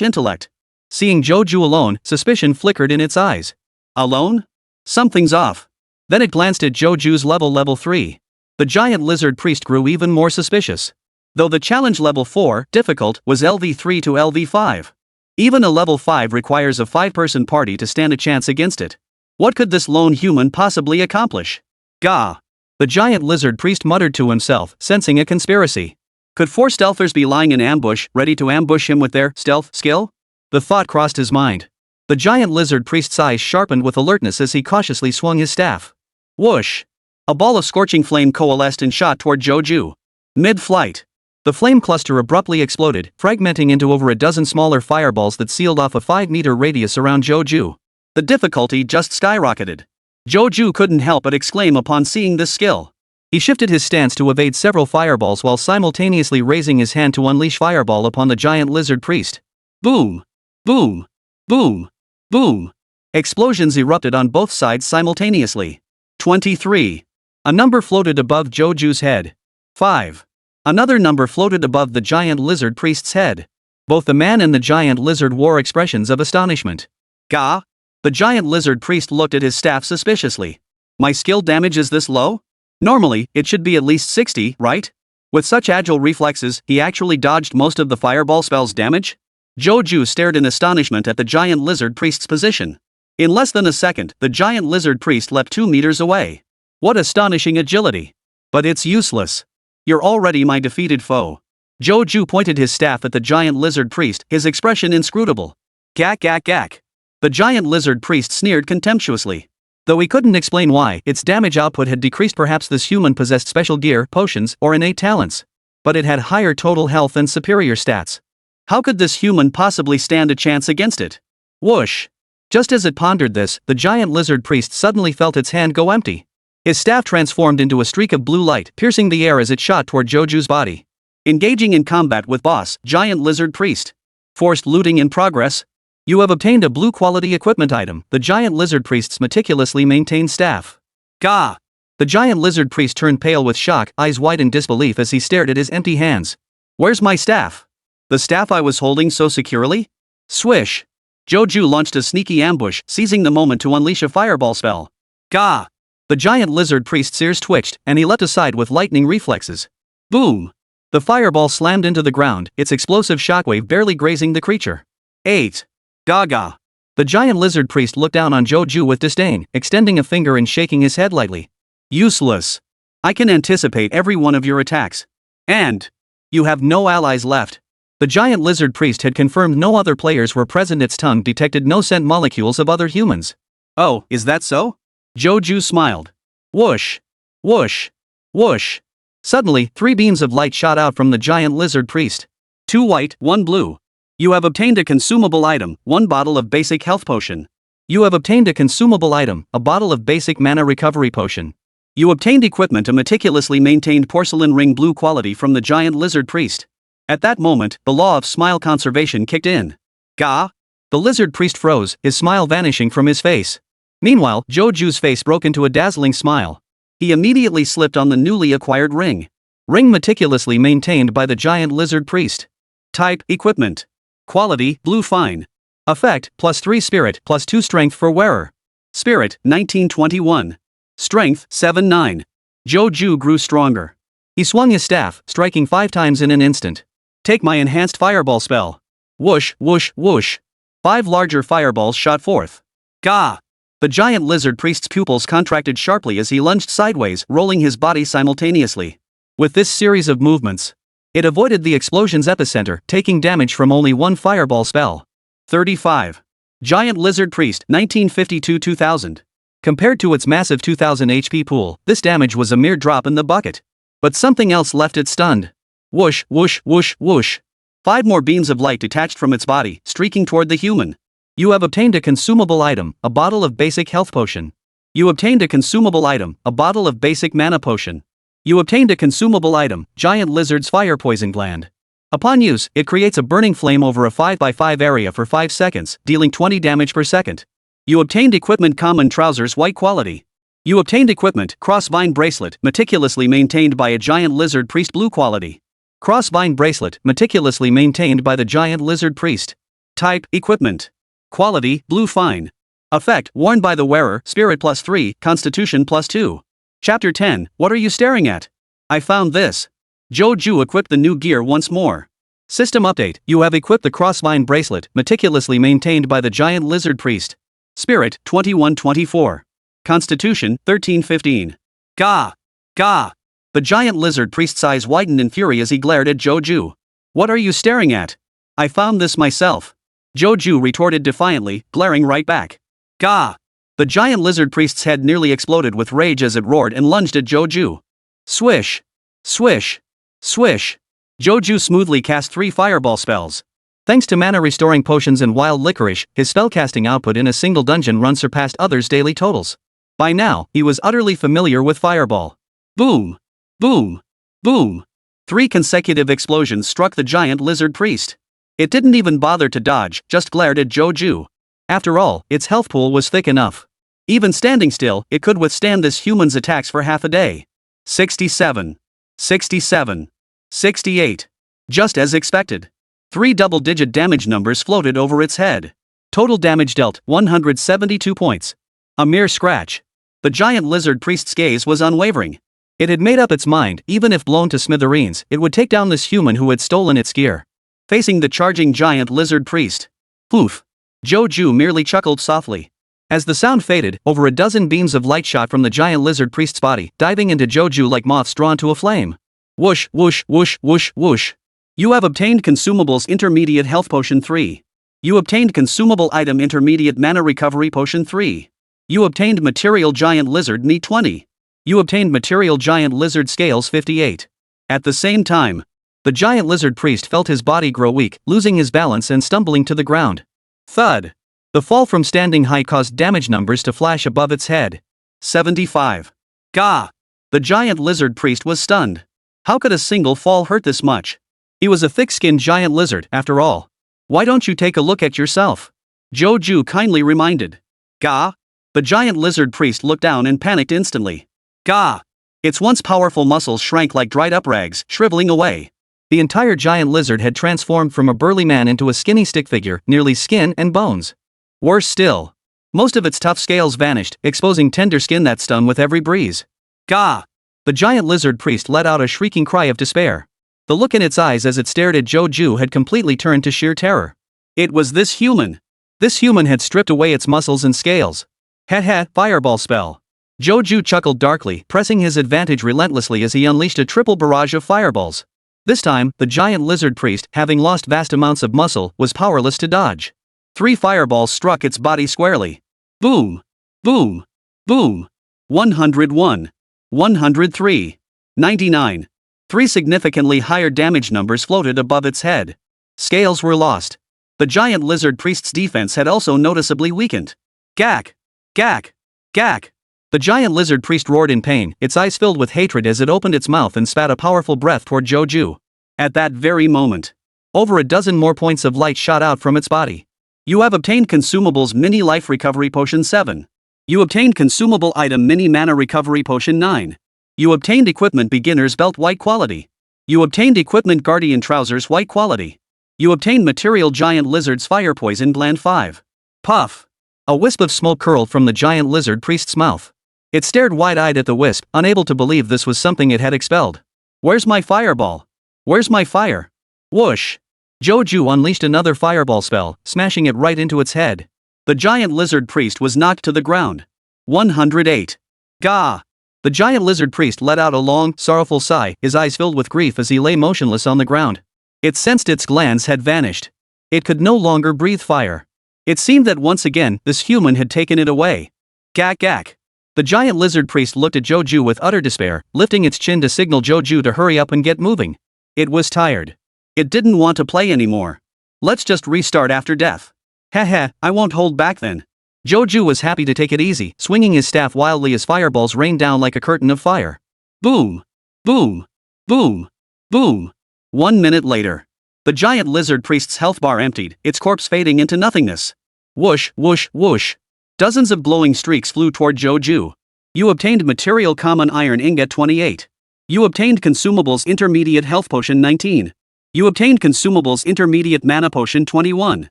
intellect. Seeing Joju alone, suspicion flickered in its eyes. Alone? Something's off. Then it glanced at Joju's level 3. The giant lizard priest grew even more suspicious. Though the challenge level 4, difficult, was LV3 to LV5. Even a level 5 requires a 5-person party to stand a chance against it. What could this lone human possibly accomplish? Gah! The giant lizard priest muttered to himself, sensing a conspiracy. Could 4 stealthers be lying in ambush, ready to ambush him with their stealth skill? The thought crossed his mind. The giant lizard priest's eyes sharpened with alertness as he cautiously swung his staff. Whoosh! A ball of scorching flame coalesced and shot toward Joju. Mid-flight. The flame cluster abruptly exploded, fragmenting into over a dozen smaller fireballs that sealed off a 5-meter radius around Joju. The difficulty just skyrocketed. Joju couldn't help but exclaim upon seeing this skill. He shifted his stance to evade several fireballs while simultaneously raising his hand to unleash fireball upon the giant lizard priest. Boom! Boom! Boom! Boom! Explosions erupted on both sides simultaneously. 23. A number floated above Joju's head. 5. Another number floated above the giant lizard priest's head. Both the man and the giant lizard wore expressions of astonishment. Gah! The giant lizard priest looked at his staff suspiciously. My skill damage is this low? Normally, it should be at least 60, right? With such agile reflexes, he actually dodged most of the fireball spell's damage? Joju stared in astonishment at the giant lizard priest's position. In less than a second, the giant lizard priest leapt 2 meters away. What astonishing agility! But it's useless. You're already my defeated foe. Joju pointed his staff at the giant lizard priest, his expression inscrutable. Gak gak gak. The giant lizard priest sneered contemptuously. Though he couldn't explain why, its damage output had decreased. Perhaps this human possessed special gear, potions, or innate talents. But it had higher total health and superior stats. How could this human possibly stand a chance against it? Whoosh! Just as it pondered this, the giant lizard priest suddenly felt its hand go empty. His staff transformed into a streak of blue light, piercing the air as it shot toward Joju's body. Engaging in combat with boss, giant lizard priest. Forced looting in progress. You have obtained a blue quality equipment item, the giant lizard priest's meticulously maintained staff. Gah! The giant lizard priest turned pale with shock, eyes wide in disbelief as he stared at his empty hands. Where's my staff? The staff I was holding so securely? Swish! Joju launched a sneaky ambush, seizing the moment to unleash a fireball spell. Gah! The giant lizard priest's ears twitched, and he leapt aside with lightning reflexes. Boom! The fireball slammed into the ground, its explosive shockwave barely grazing the creature. 8. Gaga! The giant lizard priest looked down on Joju with disdain, extending a finger and shaking his head lightly. Useless. I can anticipate every one of your attacks. And you have no allies left. The giant lizard priest had confirmed no other players were present. Its tongue detected no scent molecules of other humans. Oh, is that so? Joju smiled. Whoosh! Whoosh! Whoosh! Suddenly, 3 beams of light shot out from the giant lizard priest. 2 white, 1 blue. You have obtained a consumable item, 1 bottle of basic health potion. You have obtained a consumable item, a bottle of basic mana recovery potion. You obtained equipment: a meticulously maintained porcelain ring, blue quality, from the giant lizard priest. At that moment, the law of smile conservation kicked in. Gah! The lizard priest froze, his smile vanishing from his face. Meanwhile, Joju's face broke into a dazzling smile. He immediately slipped on the newly acquired ring. Ring meticulously maintained by the giant lizard priest. Type: equipment. Quality: blue fine. Effect: +3 spirit, +2 strength for wearer. Spirit: 1921. Strength: 79. Joju grew stronger. He swung his staff, striking 5 times in an instant. Take my enhanced fireball spell. Whoosh, whoosh, whoosh. 5 larger fireballs shot forth. Gah! The giant lizard priest's pupils contracted sharply as he lunged sideways, rolling his body simultaneously. With this series of movements, it avoided the explosion's epicenter, taking damage from only 1 fireball spell. 35. Giant lizard priest, 1952-2000. Compared to its massive 2000 HP pool, this damage was a mere drop in the bucket. But something else left it stunned. Whoosh, whoosh, whoosh, whoosh. 5 more beams of light detached from its body, streaking toward the human. You have obtained a consumable item, a bottle of basic health potion. You obtained a consumable item, a bottle of basic mana potion. You obtained a consumable item, giant lizard's fire poison gland. Upon use, it creates a burning flame over a 5x5 area for 5 seconds, dealing 20 damage per second. You obtained equipment: common trousers, white quality. You obtained equipment: crossbind bracelet, meticulously maintained by a giant lizard priest, blue quality. Crossbind bracelet, meticulously maintained by the giant lizard priest. Type: equipment. Quality: blue fine. Effect: worn by the wearer, spirit +3, constitution +2. Chapter 10, What are you staring at? I found this. Joju equipped the new gear once more. System update: you have equipped the crossbind bracelet, meticulously maintained by the giant lizard priest. Spirit, 2124. Constitution, 1315. Gah! Gah! The giant lizard priest's eyes widened in fury as he glared at Joju. What are you staring at? I found this myself. Joju retorted defiantly, glaring right back. Gah! The giant lizard priest's head nearly exploded with rage as it roared and lunged at Joju. Swish! Swish! Swish! Joju smoothly cast 3 fireball spells. Thanks to mana restoring potions and wild licorice, his spellcasting output in a single dungeon run surpassed others' daily totals. By now, he was utterly familiar with fireball. Boom! Boom! Boom! 3 consecutive explosions struck the giant lizard priest. It didn't even bother to dodge, just glared at Joju. After all, its health pool was thick enough. Even standing still, it could withstand this human's attacks for half a day. 67. 67. 68. Just as expected. 3 double-digit damage numbers floated over its head. Total damage dealt, 172 points. A mere scratch. The giant lizard priest's gaze was unwavering. It had made up its mind: even if blown to smithereens, it would take down this human who had stolen its gear. Facing the charging giant lizard priest. Poof. Joju merely chuckled softly. As the sound faded, over a dozen beams of light shot from the giant lizard priest's body, diving into Joju like moths drawn to a flame. Whoosh, whoosh, whoosh, whoosh, whoosh. You have obtained consumables: intermediate health potion 3. You obtained consumable item: intermediate mana recovery potion 3. You obtained material giant lizard knee 20. You obtained material giant lizard scales 58. At the same time, the giant lizard priest felt his body grow weak, losing his balance and stumbling to the ground. Thud! The fall from standing height caused damage numbers to flash above its head. 75. Gah! The giant lizard priest was stunned. How could a single fall hurt this much? He was a thick-skinned giant lizard, after all. Why don't you take a look at yourself? Joju kindly reminded. Gah! The giant lizard priest looked down and panicked instantly. Gah! Its once powerful muscles shrank like dried-up rags, shriveling away. The entire giant lizard had transformed from a burly man into a skinny stick figure, nearly skin and bones. Worse still, most of its tough scales vanished, exposing tender skin that stung with every breeze. Gah! The giant lizard priest let out a shrieking cry of despair. The look in its eyes as it stared at Joju had completely turned to sheer terror. It was this human. This human had stripped away its muscles and scales. Fireball spell. Joju chuckled darkly, pressing his advantage relentlessly as he unleashed a triple barrage of fireballs. This time, the giant lizard priest, having lost vast amounts of muscle, was powerless to dodge. 3 fireballs struck its body squarely. Boom! Boom! Boom! 101. 103. 99. 3 significantly higher damage numbers floated above its head. Scales were lost. The giant lizard priest's defense had also noticeably weakened. Gak! Gak! Gak! The giant lizard priest roared in pain, its eyes filled with hatred as it opened its mouth and spat a powerful breath toward Joju. At that very moment, over a dozen more points of light shot out from its body. You have obtained consumables Mini Life Recovery Potion 7. You obtained consumable item Mini Mana Recovery Potion 9. You obtained equipment Beginner's Belt White Quality. You obtained equipment Guardian Trousers White Quality. You obtained material Giant Lizard's Fire Poison Bland 5. Puff! A wisp of smoke curled from the giant lizard priest's mouth. It stared wide-eyed at the wisp, unable to believe this was something it had expelled. Where's my fireball? Where's my fire? Whoosh! Joju unleashed another fireball spell, smashing it right into its head. The giant lizard priest was knocked to the ground. 108. Gah! The giant lizard priest let out a long, sorrowful sigh, his eyes filled with grief as he lay motionless on the ground. It sensed its glands had vanished. It could no longer breathe fire. It seemed that once again, this human had taken it away. Gak gak. The giant lizard priest looked at Joju with utter despair, lifting its chin to signal Joju to hurry up and get moving. It was tired. It didn't want to play anymore. Let's just restart after death. Heh, I won't hold back then. Joju was happy to take it easy, swinging his staff wildly as fireballs rained down like a curtain of fire. Boom! Boom! Boom! Boom! 1 minute later. The giant lizard priest's health bar emptied, its corpse fading into nothingness. Whoosh, whoosh, whoosh. Dozens of glowing streaks flew toward Joju. You obtained material common iron ingot 28. You obtained consumables intermediate health potion 19. You obtained consumables intermediate mana potion 21.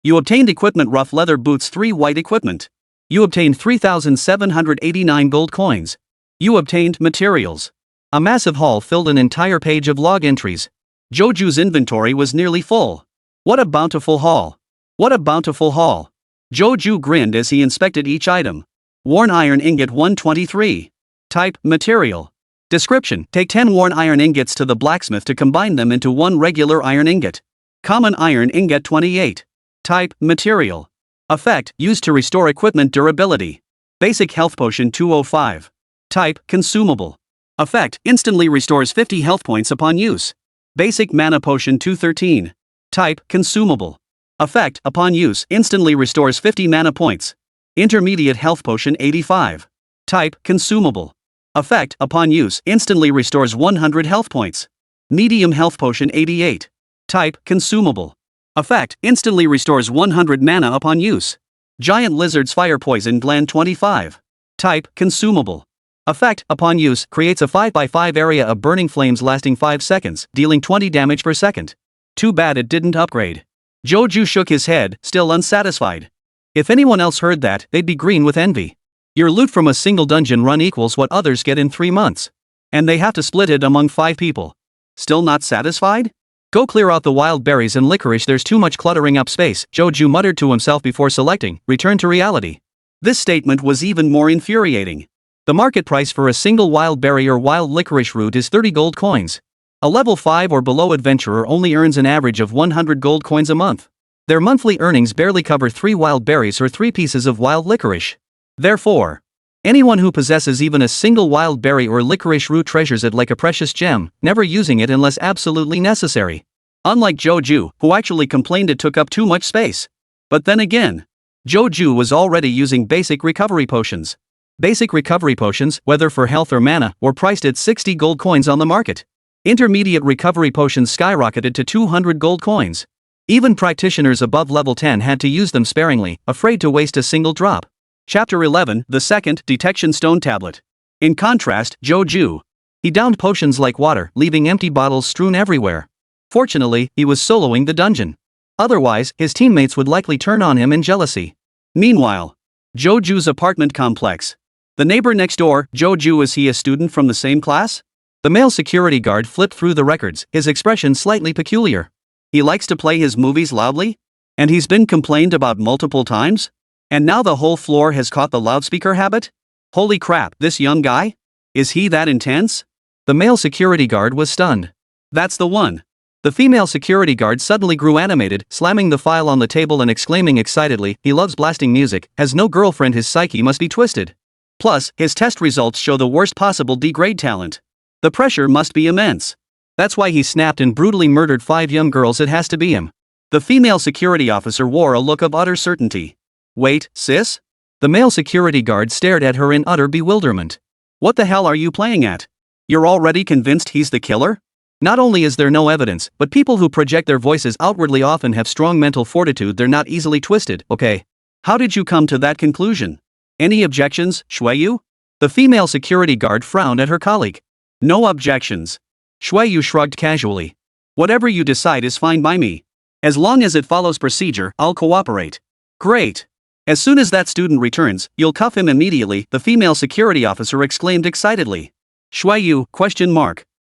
You obtained equipment rough leather boots 3 white equipment. You obtained 3,789 gold coins. You obtained materials. A massive haul filled an entire page of log entries. Joju's inventory was nearly full. What a bountiful haul. What a bountiful haul. Joju grinned as he inspected each item. Worn iron ingot 123. Type, material. Description, take 10 worn iron ingots to the blacksmith to combine them into 1 regular iron ingot. Common iron ingot 28. Type, material. Effect, used to restore equipment durability. Basic health potion 205. Type, consumable. Effect, instantly restores 50 health points upon use. Basic mana potion 213. Type, consumable. Effect, upon use, instantly restores 50 mana points. Intermediate health potion 85. Type, consumable. Effect, upon use, instantly restores 100 health points. Medium health potion 88. Type, consumable. Effect, instantly restores 100 mana upon use. Giant lizard's fire poison gland 25. Type, consumable. Effect, upon use, creates a 5x5 area of burning flames lasting 5 seconds, dealing 20 damage per second. Too bad it didn't upgrade. Joju shook his head, still unsatisfied. If anyone else heard that, they'd be green with envy. Your loot from a single dungeon run equals what others get in 3 months. And they have to split it among 5 people. Still not satisfied? Go clear out the wild berries and licorice, there's too much cluttering up space, Joju muttered to himself before selecting, return to reality. This statement was even more infuriating. The market price for a single wild berry or wild licorice root is 30 gold coins. A level 5 or below adventurer only earns an average of 100 gold coins a month. Their monthly earnings barely cover 3 wild berries or 3 pieces of wild licorice. Therefore, anyone who possesses even a single wild berry or licorice root treasures it like a precious gem, never using it unless absolutely necessary. Unlike Joju, who actually complained it took up too much space. But then again, Joju was already using basic recovery potions. Basic recovery potions, whether for health or mana, were priced at 60 gold coins on the market. Intermediate recovery potions skyrocketed to 200 gold coins. Even practitioners above level 10 had to use them sparingly, afraid to waste a single drop. Chapter 11, the second, Detection Stone Tablet. In contrast, Joju. He downed potions like water, leaving empty bottles strewn everywhere. Fortunately, he was soloing the dungeon. Otherwise, his teammates would likely turn on him in jealousy. Meanwhile, Joju's apartment complex. The neighbor next door, Joju, is he a student from the same class? The male security guard flipped through the records, his expression slightly peculiar. He likes to play his movies loudly? And he's been complained about multiple times? And now the whole floor has caught the loudspeaker habit? Holy crap, this young guy? Is he that intense? The male security guard was stunned. That's the one. The female security guard suddenly grew animated, slamming the file on the table and exclaiming excitedly, he loves blasting music, has no girlfriend, his psyche must be twisted. Plus, his test results show the worst possible D-grade talent. The pressure must be immense. That's why he snapped and brutally murdered 5 young girls, it has to be him. The female security officer wore a look of utter certainty. Wait, sis? The male security guard stared at her in utter bewilderment. What the hell are you playing at? You're already convinced he's the killer? Not only is there no evidence, but people who project their voices outwardly often have strong mental fortitude. They're not easily twisted, okay? How did you come to that conclusion? Any objections, Shuiyu? The female security guard frowned at her colleague. No objections. Shuiyu shrugged casually. Whatever you decide is fine by me. As long as it follows procedure, I'll cooperate. Great. As soon as that student returns, you'll cuff him immediately, the female security officer exclaimed excitedly. Shuiyu, ?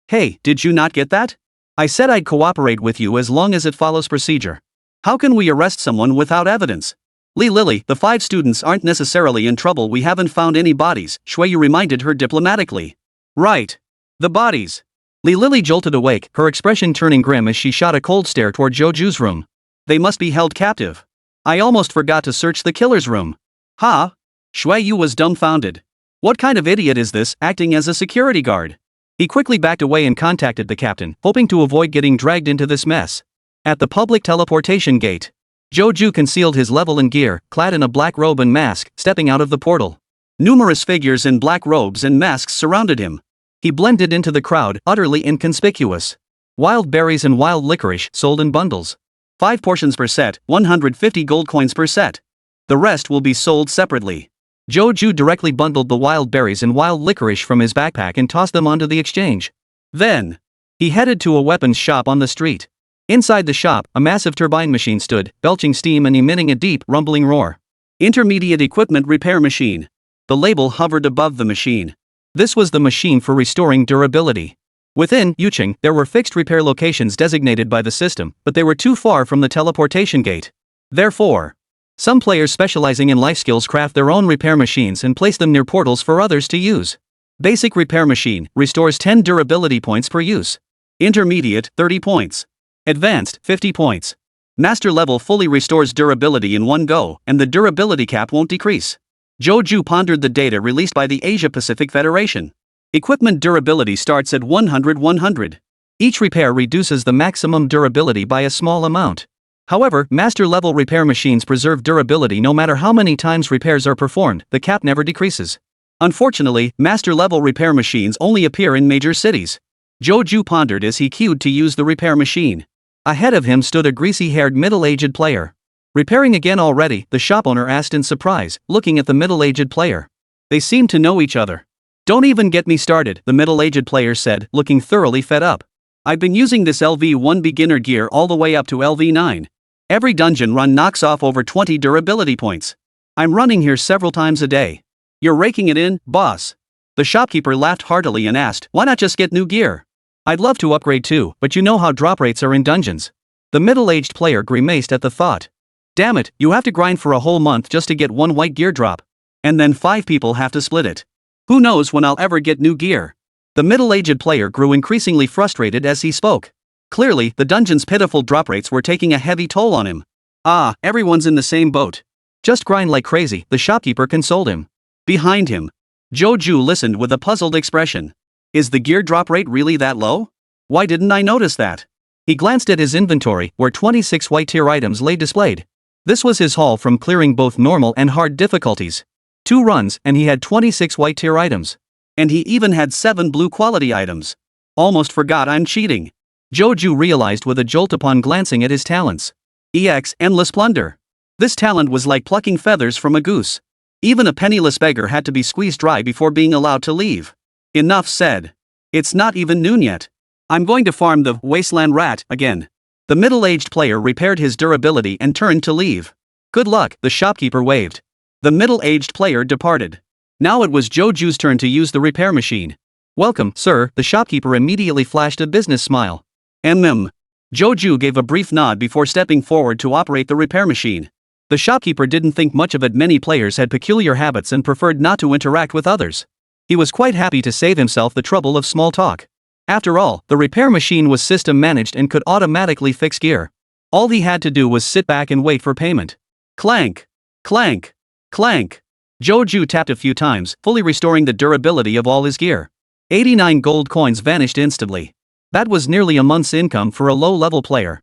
Hey, did you not get that? I said I'd cooperate with you as long as it follows procedure. How can we arrest someone without evidence? Lily, the 5 students aren't necessarily in trouble. We haven't found any bodies, Shuiyu reminded her diplomatically. Right. The bodies. Lily jolted awake, her expression turning grim as she shot a cold stare toward Joju's room. They must be held captive. I almost forgot to search the killer's room. Huh? Shuiyu was dumbfounded. What kind of idiot is this, acting as a security guard? He quickly backed away and contacted the captain, hoping to avoid getting dragged into this mess. At the public teleportation gate, Joju concealed his level and gear, clad in a black robe and mask, stepping out of the portal. Numerous figures in black robes and masks surrounded him. He blended into the crowd, utterly inconspicuous. Wild berries and wild licorice sold in bundles. 5 portions per set, 150 gold coins per set. The rest will be sold separately. Joju directly bundled the wild berries and wild licorice from his backpack and tossed them onto the exchange. Then, he headed to a weapons shop on the street. Inside the shop, a massive turbine machine stood, belching steam and emitting a deep, rumbling roar. Intermediate Equipment Repair Machine. The label hovered above the machine. This was the machine for restoring durability. Within Yucheng, there were fixed repair locations designated by the system, but they were too far from the teleportation gate. Therefore, some players specializing in life skills craft their own repair machines and place them near portals for others to use. Basic Repair Machine restores 10 durability points per use. Intermediate, 30 points. Advanced, 50 points. Master level fully restores durability in one go, and the durability cap won't decrease. Joju pondered the data released by the Asia-Pacific Federation. Equipment durability starts at 100. Each repair reduces the maximum durability by a small amount. However, master-level repair machines preserve durability no matter how many times repairs are performed. The cap never decreases. Unfortunately, master-level repair machines only appear in major cities. Joju pondered as he queued to use the repair machine. Ahead of him stood a greasy-haired middle-aged player. Repairing again already, the shop owner asked in surprise, looking at the middle-aged player. They seemed to know each other. Don't even get me started, the middle-aged player said, looking thoroughly fed up. I've been using this LV1 beginner gear all the way up to LV9. Every dungeon run knocks off over 20 durability points. I'm running here several times a day. You're raking it in, boss. The shopkeeper laughed heartily and asked, why not just get new gear? I'd love to upgrade too, but you know how drop rates are in dungeons. The middle-aged player grimaced at the thought. Damn it, you have to grind for a whole month just to get one white gear drop. And then 5 people have to split it. Who knows when I'll ever get new gear? The middle-aged player grew increasingly frustrated as he spoke. Clearly, the dungeon's pitiful drop rates were taking a heavy toll on him. Ah, everyone's in the same boat. Just grind like crazy, the shopkeeper consoled him. Behind him, Joju listened with a puzzled expression. Is the gear drop rate really that low? Why didn't I notice that? He glanced at his inventory, where 26 white tier items lay displayed. This was his haul from clearing both normal and hard difficulties. 2 runs, and he had 26 white tier items. And he even had 7 blue quality items. Almost forgot I'm cheating. Joju realized with a jolt upon glancing at his talents. EX Endless Plunder. This talent was like plucking feathers from a goose. Even a penniless beggar had to be squeezed dry before being allowed to leave. Enough said. It's not even noon yet. I'm going to farm the wasteland rat again. The middle-aged player repaired his durability and turned to leave. Good luck, the shopkeeper waved. The middle-aged player departed. Now it was Joju's turn to use the repair machine. Welcome, sir, the shopkeeper immediately flashed a business smile. Joju gave a brief nod before stepping forward to operate the repair machine. The shopkeeper didn't think much of it. Many players had peculiar habits and preferred not to interact with others. He was quite happy to save himself the trouble of small talk. After all, the repair machine was system managed and could automatically fix gear. All he had to do was sit back and wait for payment. Clank! Clank! Clank! Joju tapped a few times, fully restoring the durability of all his gear. 89 gold coins vanished instantly. That was nearly a month's income for a low-level player.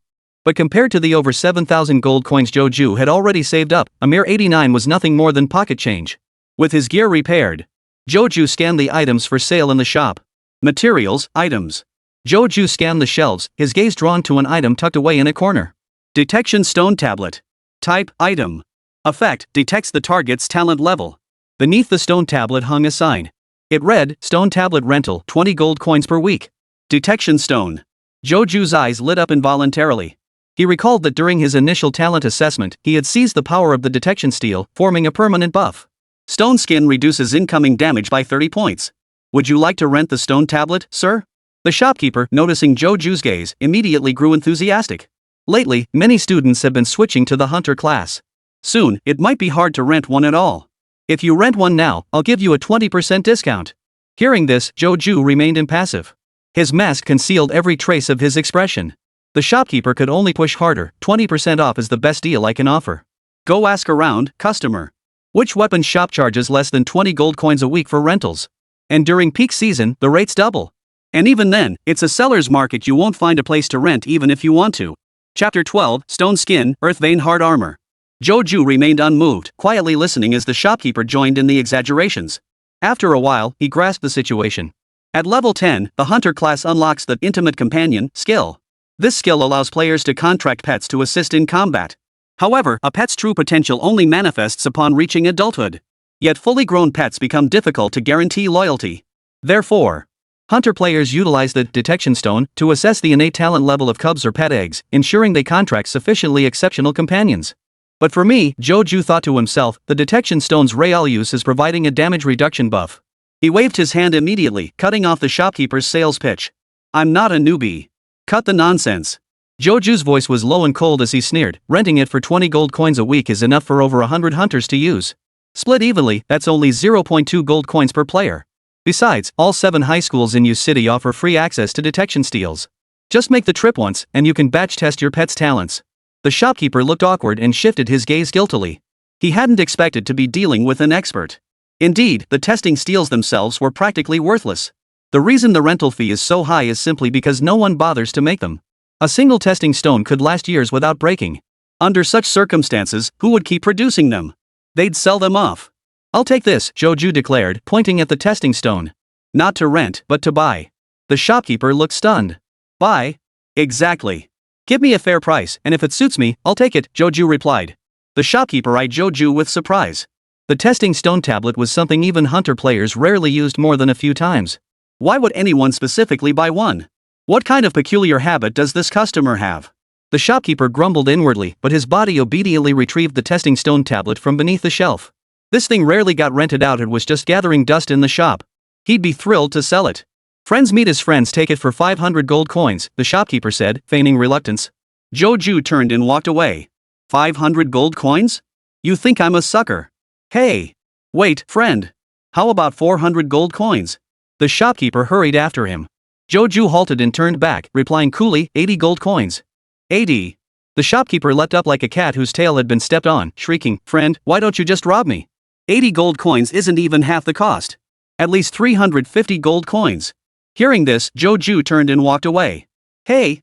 But compared to the over 7,000 gold coins Joju had already saved up, a mere 89 was nothing more than pocket change. With his gear repaired, Joju scanned the items for sale in the shop. Materials, items. Joju scanned the shelves, his gaze drawn to an item tucked away in a corner. Detection stone tablet. Type, item. Effect, detects the target's talent level. Beneath the stone tablet hung a sign. It read, stone tablet rental, 20 gold coins per week. Detection stone. Joju's eyes lit up involuntarily. He recalled that during his initial talent assessment, he had seized the power of the detection steel, forming a permanent buff. Stone skin reduces incoming damage by 30 points. Would you like to rent the stone tablet, sir? The shopkeeper, noticing Joju's gaze, immediately grew enthusiastic. Lately, many students have been switching to the hunter class. Soon, it might be hard to rent one at all. If you rent one now, I'll give you a 20% discount. Hearing this, Joju remained impassive. His mask concealed every trace of his expression. The shopkeeper could only push harder. 20% off is the best deal I can offer. Go ask around, customer. Which weapon shop charges less than 20 gold coins a week for rentals? And during peak season, the rates double. And even then, it's a seller's market. You won't find a place to rent even if you want to. Chapter 12, Stone Skin, Earth Vein Hard Armor. Joju remained unmoved, quietly listening as the shopkeeper joined in the exaggerations. After a while, he grasped the situation. At level 10, the hunter class unlocks the Intimate Companion skill. This skill allows players to contract pets to assist in combat. However, a pet's true potential only manifests upon reaching adulthood. Yet fully grown pets become difficult to guarantee loyalty. Therefore, hunter players utilize the detection stone to assess the innate talent level of cubs or pet eggs, ensuring they contract sufficiently exceptional companions. But for me, Joju thought to himself, the detection stone's real use is providing a damage reduction buff. He waved his hand immediately, cutting off the shopkeeper's sales pitch. I'm not a newbie. Cut the nonsense. Joju's voice was low and cold as he sneered, renting it for 20 gold coins a week is enough for over 100 hunters to use. Split evenly, that's only 0.2 gold coins per player. Besides, all 7 high schools in U City offer free access to detection steals. Just make the trip once, and you can batch test your pet's talents. The shopkeeper looked awkward and shifted his gaze guiltily. He hadn't expected to be dealing with an expert. Indeed, the testing steals themselves were practically worthless. The reason the rental fee is so high is simply because no one bothers to make them. A single testing stone could last years without breaking. Under such circumstances, who would keep producing them? They'd sell them off. I'll take this, Joju declared, pointing at the testing stone. Not to rent, but to buy. The shopkeeper looked stunned. Buy? Exactly. Give me a fair price, and if it suits me, I'll take it, Joju replied. The shopkeeper eyed Joju with surprise. The testing stone tablet was something even hunter players rarely used more than a few times. Why would anyone specifically buy one? What kind of peculiar habit does this customer have? The shopkeeper grumbled inwardly, but his body obediently retrieved the testing stone tablet from beneath the shelf. This thing rarely got rented out, it was just gathering dust in the shop. He'd be thrilled to sell it. Friends meet as friends, take it for 500 gold coins, the shopkeeper said, feigning reluctance. Joju turned and walked away. 500 gold coins? You think I'm a sucker? Hey! Wait, friend! How about 400 gold coins? The shopkeeper hurried after him. Joju halted and turned back, replying coolly, 80 gold coins. 80. The shopkeeper leapt up like a cat whose tail had been stepped on, shrieking, Friend, why don't you just rob me? 80 gold coins isn't even half the cost. At least 350 gold coins. Hearing this, Joju turned and walked away. Hey!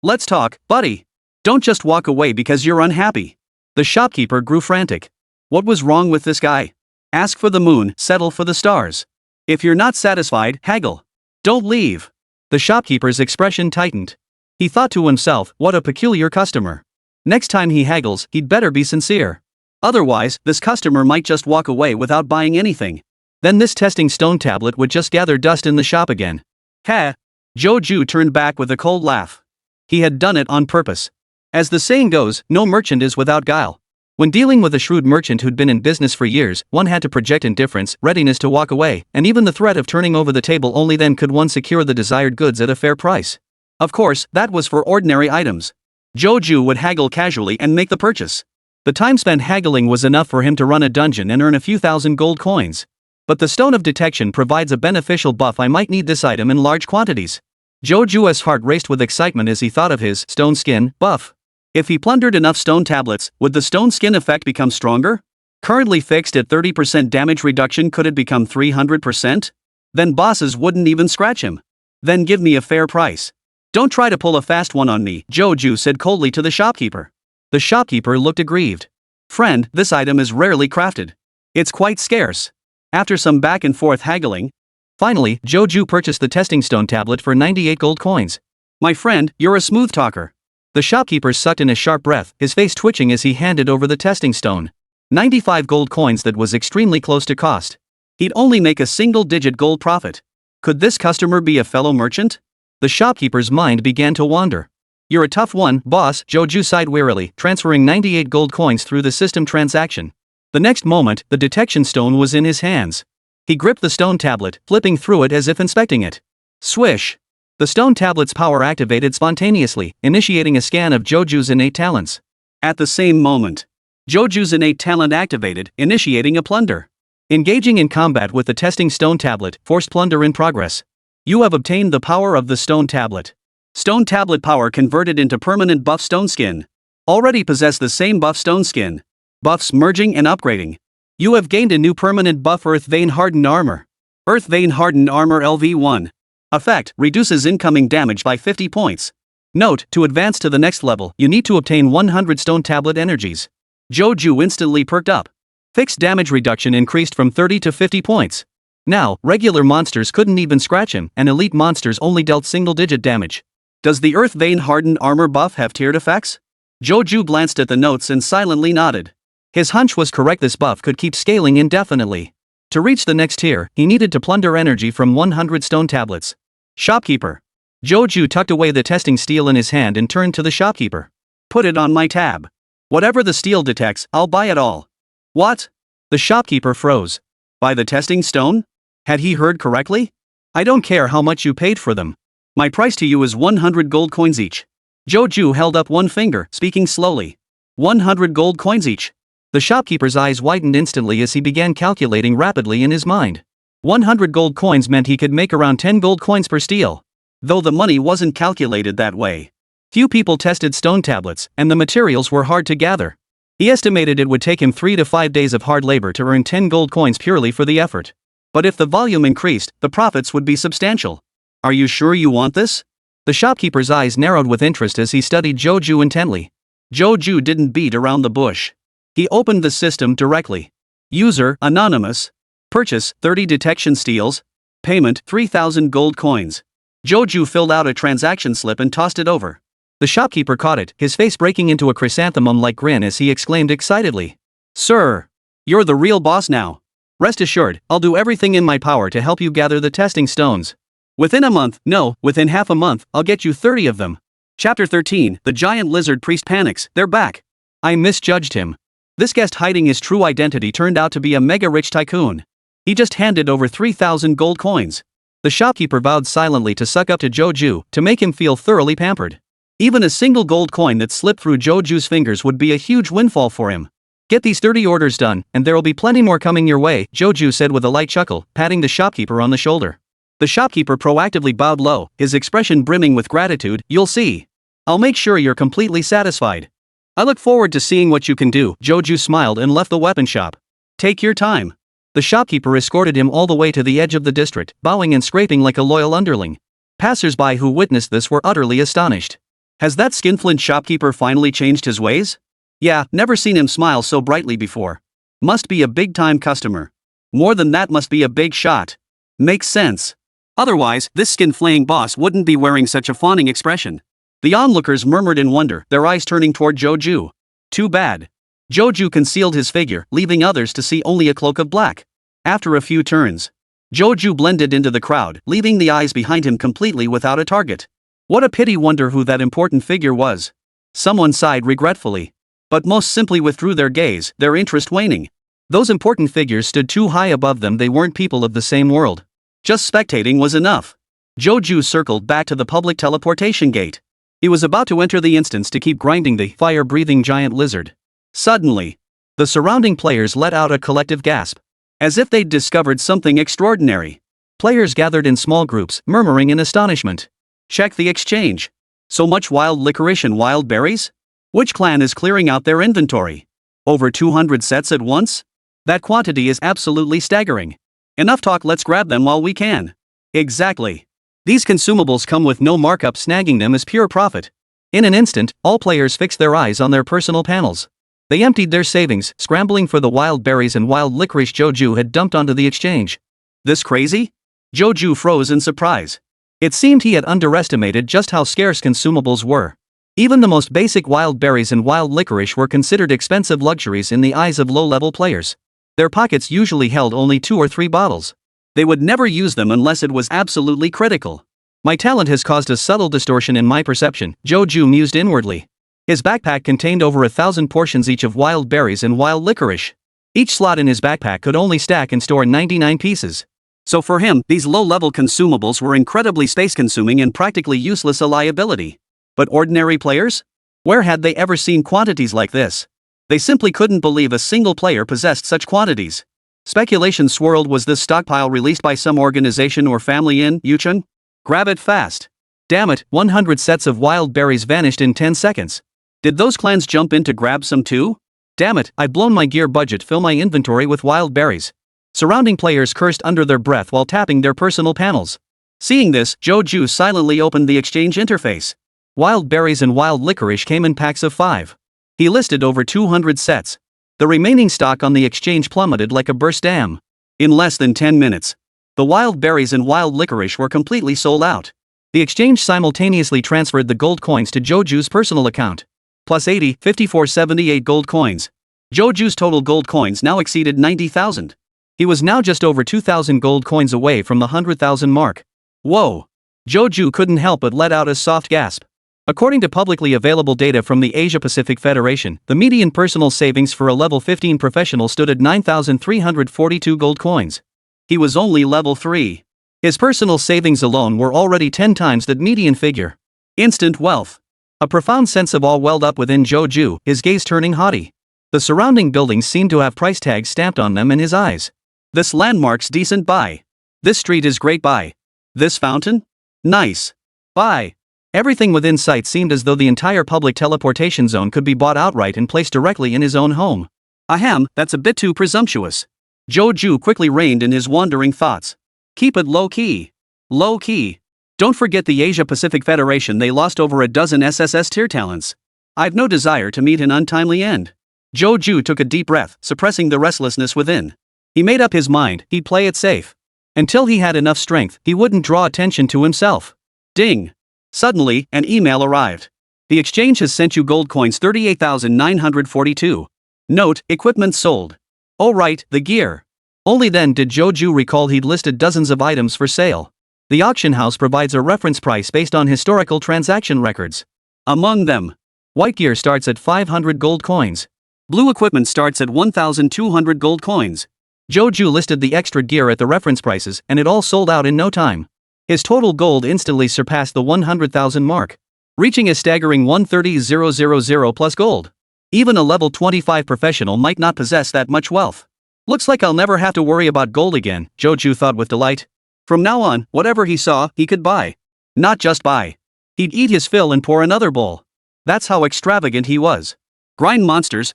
Let's talk, buddy. Don't just walk away because you're unhappy. The shopkeeper grew frantic. What was wrong with this guy? Ask for the moon, settle for the stars. If you're not satisfied, haggle. Don't leave. The shopkeeper's expression tightened. He thought to himself, what a peculiar customer. Next time he haggles, he'd better be sincere. Otherwise, this customer might just walk away without buying anything. Then this testing stone tablet would just gather dust in the shop again. Ha! Joju turned back with a cold laugh. He had done it on purpose. As the saying goes, no merchant is without guile. When dealing with a shrewd merchant who'd been in business for years, one had to project indifference, readiness to walk away, and even the threat of turning over the table. Only then could one secure the desired goods at a fair price. Of course, that was for ordinary items. Joju would haggle casually and make the purchase. The time spent haggling was enough for him to run a dungeon and earn a few thousand gold coins. But the Stone of Detection provides a beneficial buff. I might need this item in large quantities. Joju's heart raced with excitement as he thought of his stone skin buff. If he plundered enough stone tablets, would the stone skin effect become stronger? Currently fixed at 30% damage reduction, could it become 300%? Then bosses wouldn't even scratch him. Then give me a fair price. Don't try to pull a fast one on me, Joju said coldly to the shopkeeper. The shopkeeper looked aggrieved. Friend, this item is rarely crafted. It's quite scarce. After some back and forth haggling, finally, Joju purchased the testing stone tablet for 98 gold coins. My friend, you're a smooth talker. The shopkeeper sucked in a sharp breath, his face twitching as he handed over the testing stone. 95 gold coins, that was extremely close to cost. He'd only make a single-digit gold profit. Could this customer be a fellow merchant? The shopkeeper's mind began to wander. You're a tough one, boss, Joju sighed wearily, transferring 98 gold coins through the system transaction. The next moment, the detection stone was in his hands. He gripped the stone tablet, flipping through it as if inspecting it. Swish! The stone tablet's power activated spontaneously, initiating a scan of Joju's innate talents. At the same moment, Joju's innate talent activated, initiating a plunder. Engaging in combat with the testing stone tablet, forced plunder in progress. You have obtained the power of the stone tablet. Stone tablet power converted into permanent buff stone skin. Already possess the same buff stone skin. Buffs merging and upgrading. You have gained a new permanent buff Earth Vein Hardened Armor. Earth Vein Hardened Armor LV1. Effect, reduces incoming damage by 50 points. Note, to advance to the next level, you need to obtain 100 stone tablet energies. Joju instantly perked up. Fixed damage reduction increased from 30 to 50 points. Now, regular monsters couldn't even scratch him, and elite monsters only dealt single-digit damage. Does the Earth Vein Hardened Armor buff have tiered effects? Joju glanced at the notes and silently nodded. His hunch was correct, this buff could keep scaling indefinitely. To reach the next tier, he needed to plunder energy from 100 stone tablets. Shopkeeper. Joju tucked away the testing steel in his hand and turned to the shopkeeper. Put it on my tab. Whatever the steel detects, I'll buy it all. What? The shopkeeper froze. Buy the testing stone? Had he heard correctly? I don't care how much you paid for them. My price to you is 100 gold coins each. Joju held up one finger, speaking slowly. 100 gold coins each. The shopkeeper's eyes widened instantly as he began calculating rapidly in his mind. 100 gold coins meant he could make around 10 gold coins per steel. Though the money wasn't calculated that way. Few people tested stone tablets, and the materials were hard to gather. He estimated it would take him 3 to 5 days of hard labor to earn 10 gold coins purely for the effort. But if the volume increased, the profits would be substantial. Are you sure you want this? The shopkeeper's eyes narrowed with interest as he studied Joju intently. Joju didn't beat around the bush. He opened the system directly. User, anonymous. Purchase, 30 detection steels. Payment, 3,000 gold coins. Joju filled out a transaction slip and tossed it over. The shopkeeper caught it, his face breaking into a chrysanthemum-like grin as he exclaimed excitedly. Sir! You're the real boss now. Rest assured, I'll do everything in my power to help you gather the testing stones. Within half a month, I'll get you 30 of them. Chapter 13, The Giant Lizard Priest panics, they're back. I misjudged him. This guest hiding his true identity turned out to be a mega-rich tycoon. He just handed over 3,000 gold coins. The shopkeeper vowed silently to suck up to Joju, to make him feel thoroughly pampered. Even a single gold coin that slipped through Joju's fingers would be a huge windfall for him. Get these 30 orders done, and there'll be plenty more coming your way, Joju said with a light chuckle, patting the shopkeeper on the shoulder. The shopkeeper proactively bowed low, his expression brimming with gratitude. You'll see. I'll make sure you're completely satisfied. I look forward to seeing what you can do, Joju smiled and left the weapon shop. Take your time. The shopkeeper escorted him all the way to the edge of the district, bowing and scraping like a loyal underling. Passers-by who witnessed this were utterly astonished. Has that skinflint shopkeeper finally changed his ways? Yeah, never seen him smile so brightly before. Must be a big-time customer. More than that, must be a big shot. Makes sense. Otherwise, this skin-flaying boss wouldn't be wearing such a fawning expression. The onlookers murmured in wonder, their eyes turning toward Joju. Too bad. Joju concealed his figure, leaving others to see only a cloak of black. After a few turns, Joju blended into the crowd, leaving the eyes behind him completely without a target. What a pity, wonder who that important figure was. Someone sighed regretfully. But most simply withdrew their gaze, their interest waning. Those important figures stood too high above them, they weren't people of the same world. Just spectating was enough. Joju circled back to the public teleportation gate. He was about to enter the instance to keep grinding the fire-breathing giant lizard. Suddenly, the surrounding players let out a collective gasp. As if they'd discovered something extraordinary. Players gathered in small groups, murmuring in astonishment. Check the exchange. So much wild licorice and wild berries? Which clan is clearing out their inventory? Over 200 sets at once? That quantity is absolutely staggering. Enough talk, let's grab them while we can. Exactly. These consumables come with no markup, snagging them is pure profit. In an instant, all players fixed their eyes on their personal panels. They emptied their savings, scrambling for the wild berries and wild licorice Joju had dumped onto the exchange. This crazy? Joju froze in surprise. It seemed he had underestimated just how scarce consumables were. Even the most basic wild berries and wild licorice were considered expensive luxuries in the eyes of low-level players. Their pockets usually held only 2 or 3 bottles. They would never use them unless it was absolutely critical. My talent has caused a subtle distortion in my perception, Joju mused inwardly. His backpack contained over 1,000 portions each of wild berries and wild licorice. Each slot in his backpack could only stack and store 99 pieces. So for him, these low-level consumables were incredibly space-consuming and practically useless a liability. But ordinary players? Where had they ever seen quantities like this? They simply couldn't believe a single player possessed such quantities. Speculation swirled, was this stockpile released by some organization or family in Yuchun? Grab it fast. Damn it, 100 sets of wild berries vanished in 10 seconds. Did those clans jump in to grab some too? Damn it, I've blown my gear budget, fill my inventory with wild berries. Surrounding players cursed under their breath while tapping their personal panels. Seeing this, Joju silently opened the exchange interface. Wild berries and wild licorice came in packs of 5. He listed over 200 sets. The remaining stock on the exchange plummeted like a burst dam. In less than 10 minutes, the wild berries and wild licorice were completely sold out. The exchange simultaneously transferred the gold coins to Joju's personal account. Plus 80, 5478 gold coins. Joju's total gold coins now exceeded 90,000. He was now just over 2,000 gold coins away from the 100,000 mark. Whoa! Joju couldn't help but let out a soft gasp. According to publicly available data from the Asia-Pacific Federation, the median personal savings for a level 15 professional stood at 9,342 gold coins. He was only level 3. His personal savings alone were already 10 times that median figure. Instant wealth. A profound sense of awe welled up within Joju, his gaze turning haughty. The surrounding buildings seemed to have price tags stamped on them in his eyes. This landmark's decent, buy. This street is great, buy. This fountain? Nice. Buy. Everything within sight seemed as though the entire public teleportation zone could be bought outright and placed directly in his own home. Ahem, that's a bit too presumptuous. Joju quickly reined in his wandering thoughts. Keep it low-key. Low-key. Don't forget the Asia-Pacific Federation, they lost over a dozen SSS tier talents. I've no desire to meet an untimely end. Joju took a deep breath, suppressing the restlessness within. He made up his mind, he'd play it safe. Until he had enough strength, he wouldn't draw attention to himself. Ding! Suddenly, an email arrived. The exchange has sent you gold coins 38,942. Note, equipment sold. Oh right, the gear. Only then did Joju recall he'd listed dozens of items for sale. The auction house provides a reference price based on historical transaction records. Among them, white gear starts at 500 gold coins. Blue equipment starts at 1,200 gold coins. Joju listed the extra gear at the reference prices, and it all sold out in no time. His total gold instantly surpassed the 100,000 mark, reaching a staggering 130,000 plus gold. Even a level 25 professional might not possess that much wealth. Looks like I'll never have to worry about gold again, Joju thought with delight. From now on, whatever he saw, he could buy. Not just buy. He'd eat his fill and pour another bowl. That's how extravagant he was. Grind monsters,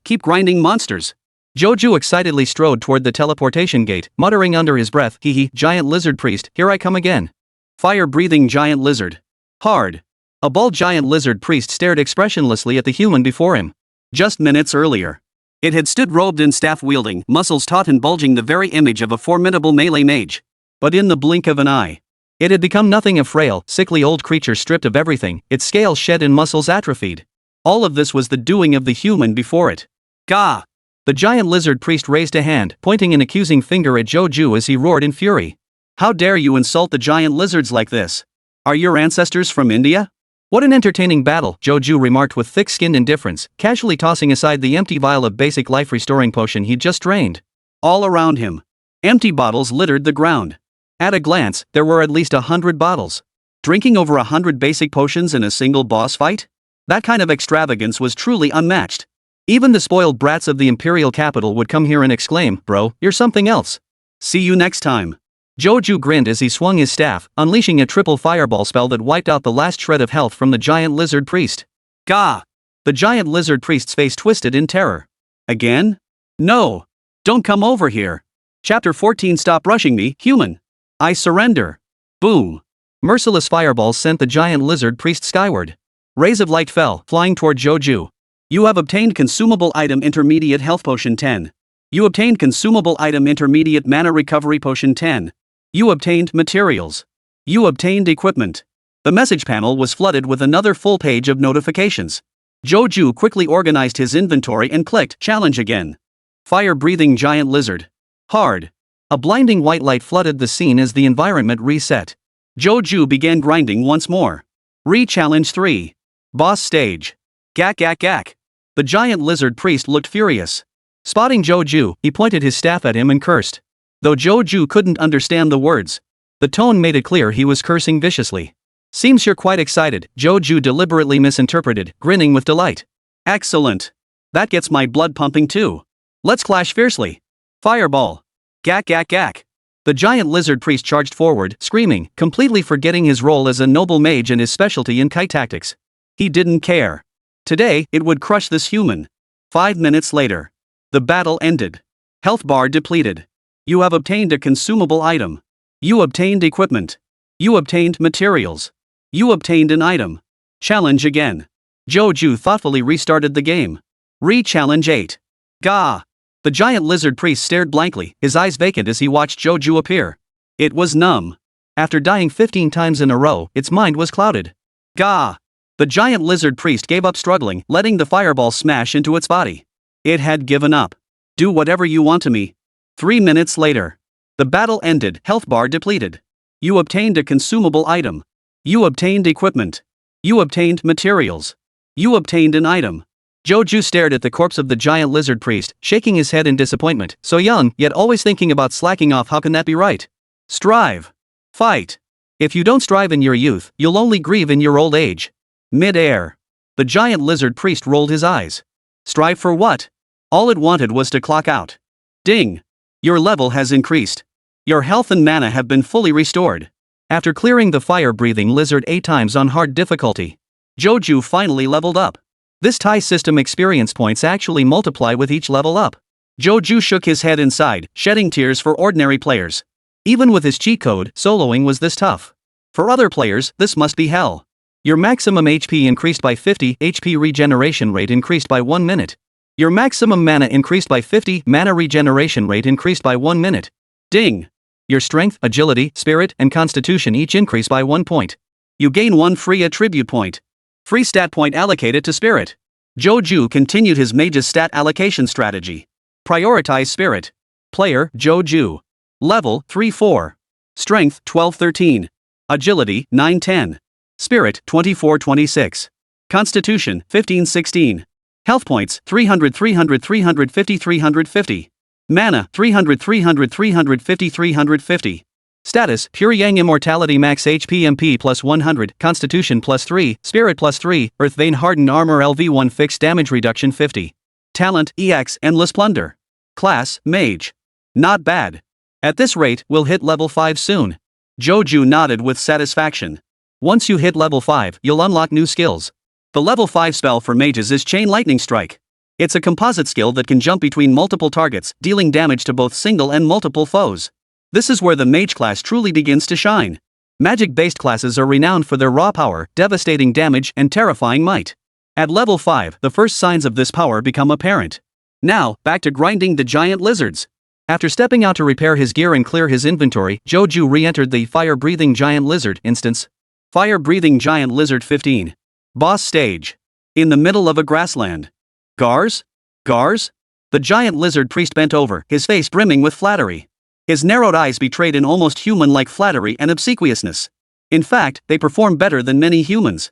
keep grinding monsters. Joju excitedly strode toward the teleportation gate, muttering under his breath, hee hee, giant lizard priest, here I come again. Fire-breathing giant lizard. Hard. A bald giant lizard priest stared expressionlessly at the human before him. Just minutes earlier, it had stood robed and staff-wielding, muscles taut and bulging, the very image of a formidable melee mage. But in the blink of an eye, it had become nothing, a frail, sickly old creature stripped of everything, its scales shed and muscles atrophied. All of this was the doing of the human before it. Gah! The giant lizard priest raised a hand, pointing an accusing finger at Joju as he roared in fury. How dare you insult the giant lizards like this? Are your ancestors from India? What an entertaining battle, Joju remarked with thick-skinned indifference, casually tossing aside the empty vial of basic life-restoring potion he'd just drained. All around him, empty bottles littered the ground. At a glance, there were at least 100 bottles. Drinking over 100 basic potions in a single boss fight? That kind of extravagance was truly unmatched. Even the spoiled brats of the imperial capital would come here and exclaim, bro, you're something else. See you next time. Joju grinned as he swung his staff, unleashing a triple fireball spell that wiped out the last shred of health from the giant lizard priest. Gah! The giant lizard priest's face twisted in terror. Again? No! Don't come over here. Chapter 14. Stop rushing me, human. I surrender. Boom! Merciless fireballs sent the giant lizard priest skyward. Rays of light fell, flying toward Joju. You have obtained consumable item intermediate health potion 10. You obtained consumable item intermediate mana recovery potion 10. You obtained materials. You obtained equipment. The message panel was flooded with another full page of notifications. Joju quickly organized his inventory and clicked challenge again. Fire-breathing giant lizard. Hard. A blinding white light flooded the scene as the environment reset. Joju began grinding once more. Re-challenge 3. Boss stage. Gak gak gak. The giant lizard priest looked furious. Spotting Joju, he pointed his staff at him and cursed. Though Joju couldn't understand the words, the tone made it clear he was cursing viciously. Seems you're quite excited, Joju deliberately misinterpreted, grinning with delight. Excellent. That gets my blood pumping too. Let's clash fiercely. Fireball. Gak gak gak. The giant lizard priest charged forward, screaming, completely forgetting his role as a noble mage and his specialty in kite tactics. He didn't care. Today, it would crush this human. 5 minutes later. The battle ended. Health bar depleted. You have obtained a consumable item. You obtained equipment. You obtained materials. You obtained an item. Challenge again. Joju thoughtfully restarted the game. Re-challenge 8. Gah! The giant lizard priest stared blankly, his eyes vacant as he watched Joju appear. It was numb. After dying 15 times in a row, its mind was clouded. Gah! The giant lizard priest gave up struggling, letting the fireball smash into its body. It had given up. Do whatever you want to me. 3 minutes later. The battle ended, health bar depleted. You obtained a consumable item. You obtained equipment. You obtained materials. You obtained an item. Joju stared at the corpse of the giant lizard priest, shaking his head in disappointment. So young, yet always thinking about slacking off. How can that be right? Strive. Fight. If you don't strive in your youth, you'll only grieve in your old age. Mid-air. The giant lizard priest rolled his eyes. Strive for what? All it wanted was to clock out. Ding. Your level has increased. Your health and mana have been fully restored. After clearing the fire-breathing lizard 8 times on hard difficulty, Joju finally leveled up. This tie system experience points actually multiply with each level up. Joju shook his head inside, shedding tears for ordinary players. Even with his cheat code, soloing was this tough. For other players, this must be hell. Your maximum HP increased by 50, HP regeneration rate increased by 1 minute. Your maximum mana increased by 50, mana regeneration rate increased by 1 minute. Ding! Your strength, agility, spirit, and constitution each increase by 1 point. You gain 1 free attribute point. Free stat point allocated to spirit. Joju continued his mage's stat allocation strategy. Prioritize spirit. Player, Joju. Level, 3-4. Strength, 12-13. Agility, 9-10. Spirit, 24-26. Constitution, 15-16. Health points, 300 300 350 350. Mana, 300 300 350 350. Status, Pure Yang Immortality Max HP MP plus 100, Constitution plus 3, Spirit plus 3, Earth Vein Hardened Armor LV1 Fixed Damage Reduction 50. Talent, EX Endless Plunder. Class, Mage. Not bad. At this rate, we'll hit level 5 soon. Joju nodded with satisfaction. Once you hit level 5, you'll unlock new skills. The level 5 spell for mages is Chain Lightning Strike. It's a composite skill that can jump between multiple targets, dealing damage to both single and multiple foes. This is where the mage class truly begins to shine. Magic-based classes are renowned for their raw power, devastating damage, and terrifying might. At level 5, the first signs of this power become apparent. Now, back to grinding the giant lizards. After stepping out to repair his gear and clear his inventory, Joju re-entered the Fire-Breathing Giant Lizard instance. Fire-Breathing Giant Lizard 15. Boss stage. In the middle of a grassland. Gars? Gars? The giant lizard priest bent over, his face brimming with flattery. His narrowed eyes betrayed an almost human-like flattery and obsequiousness. In fact, they perform better than many humans.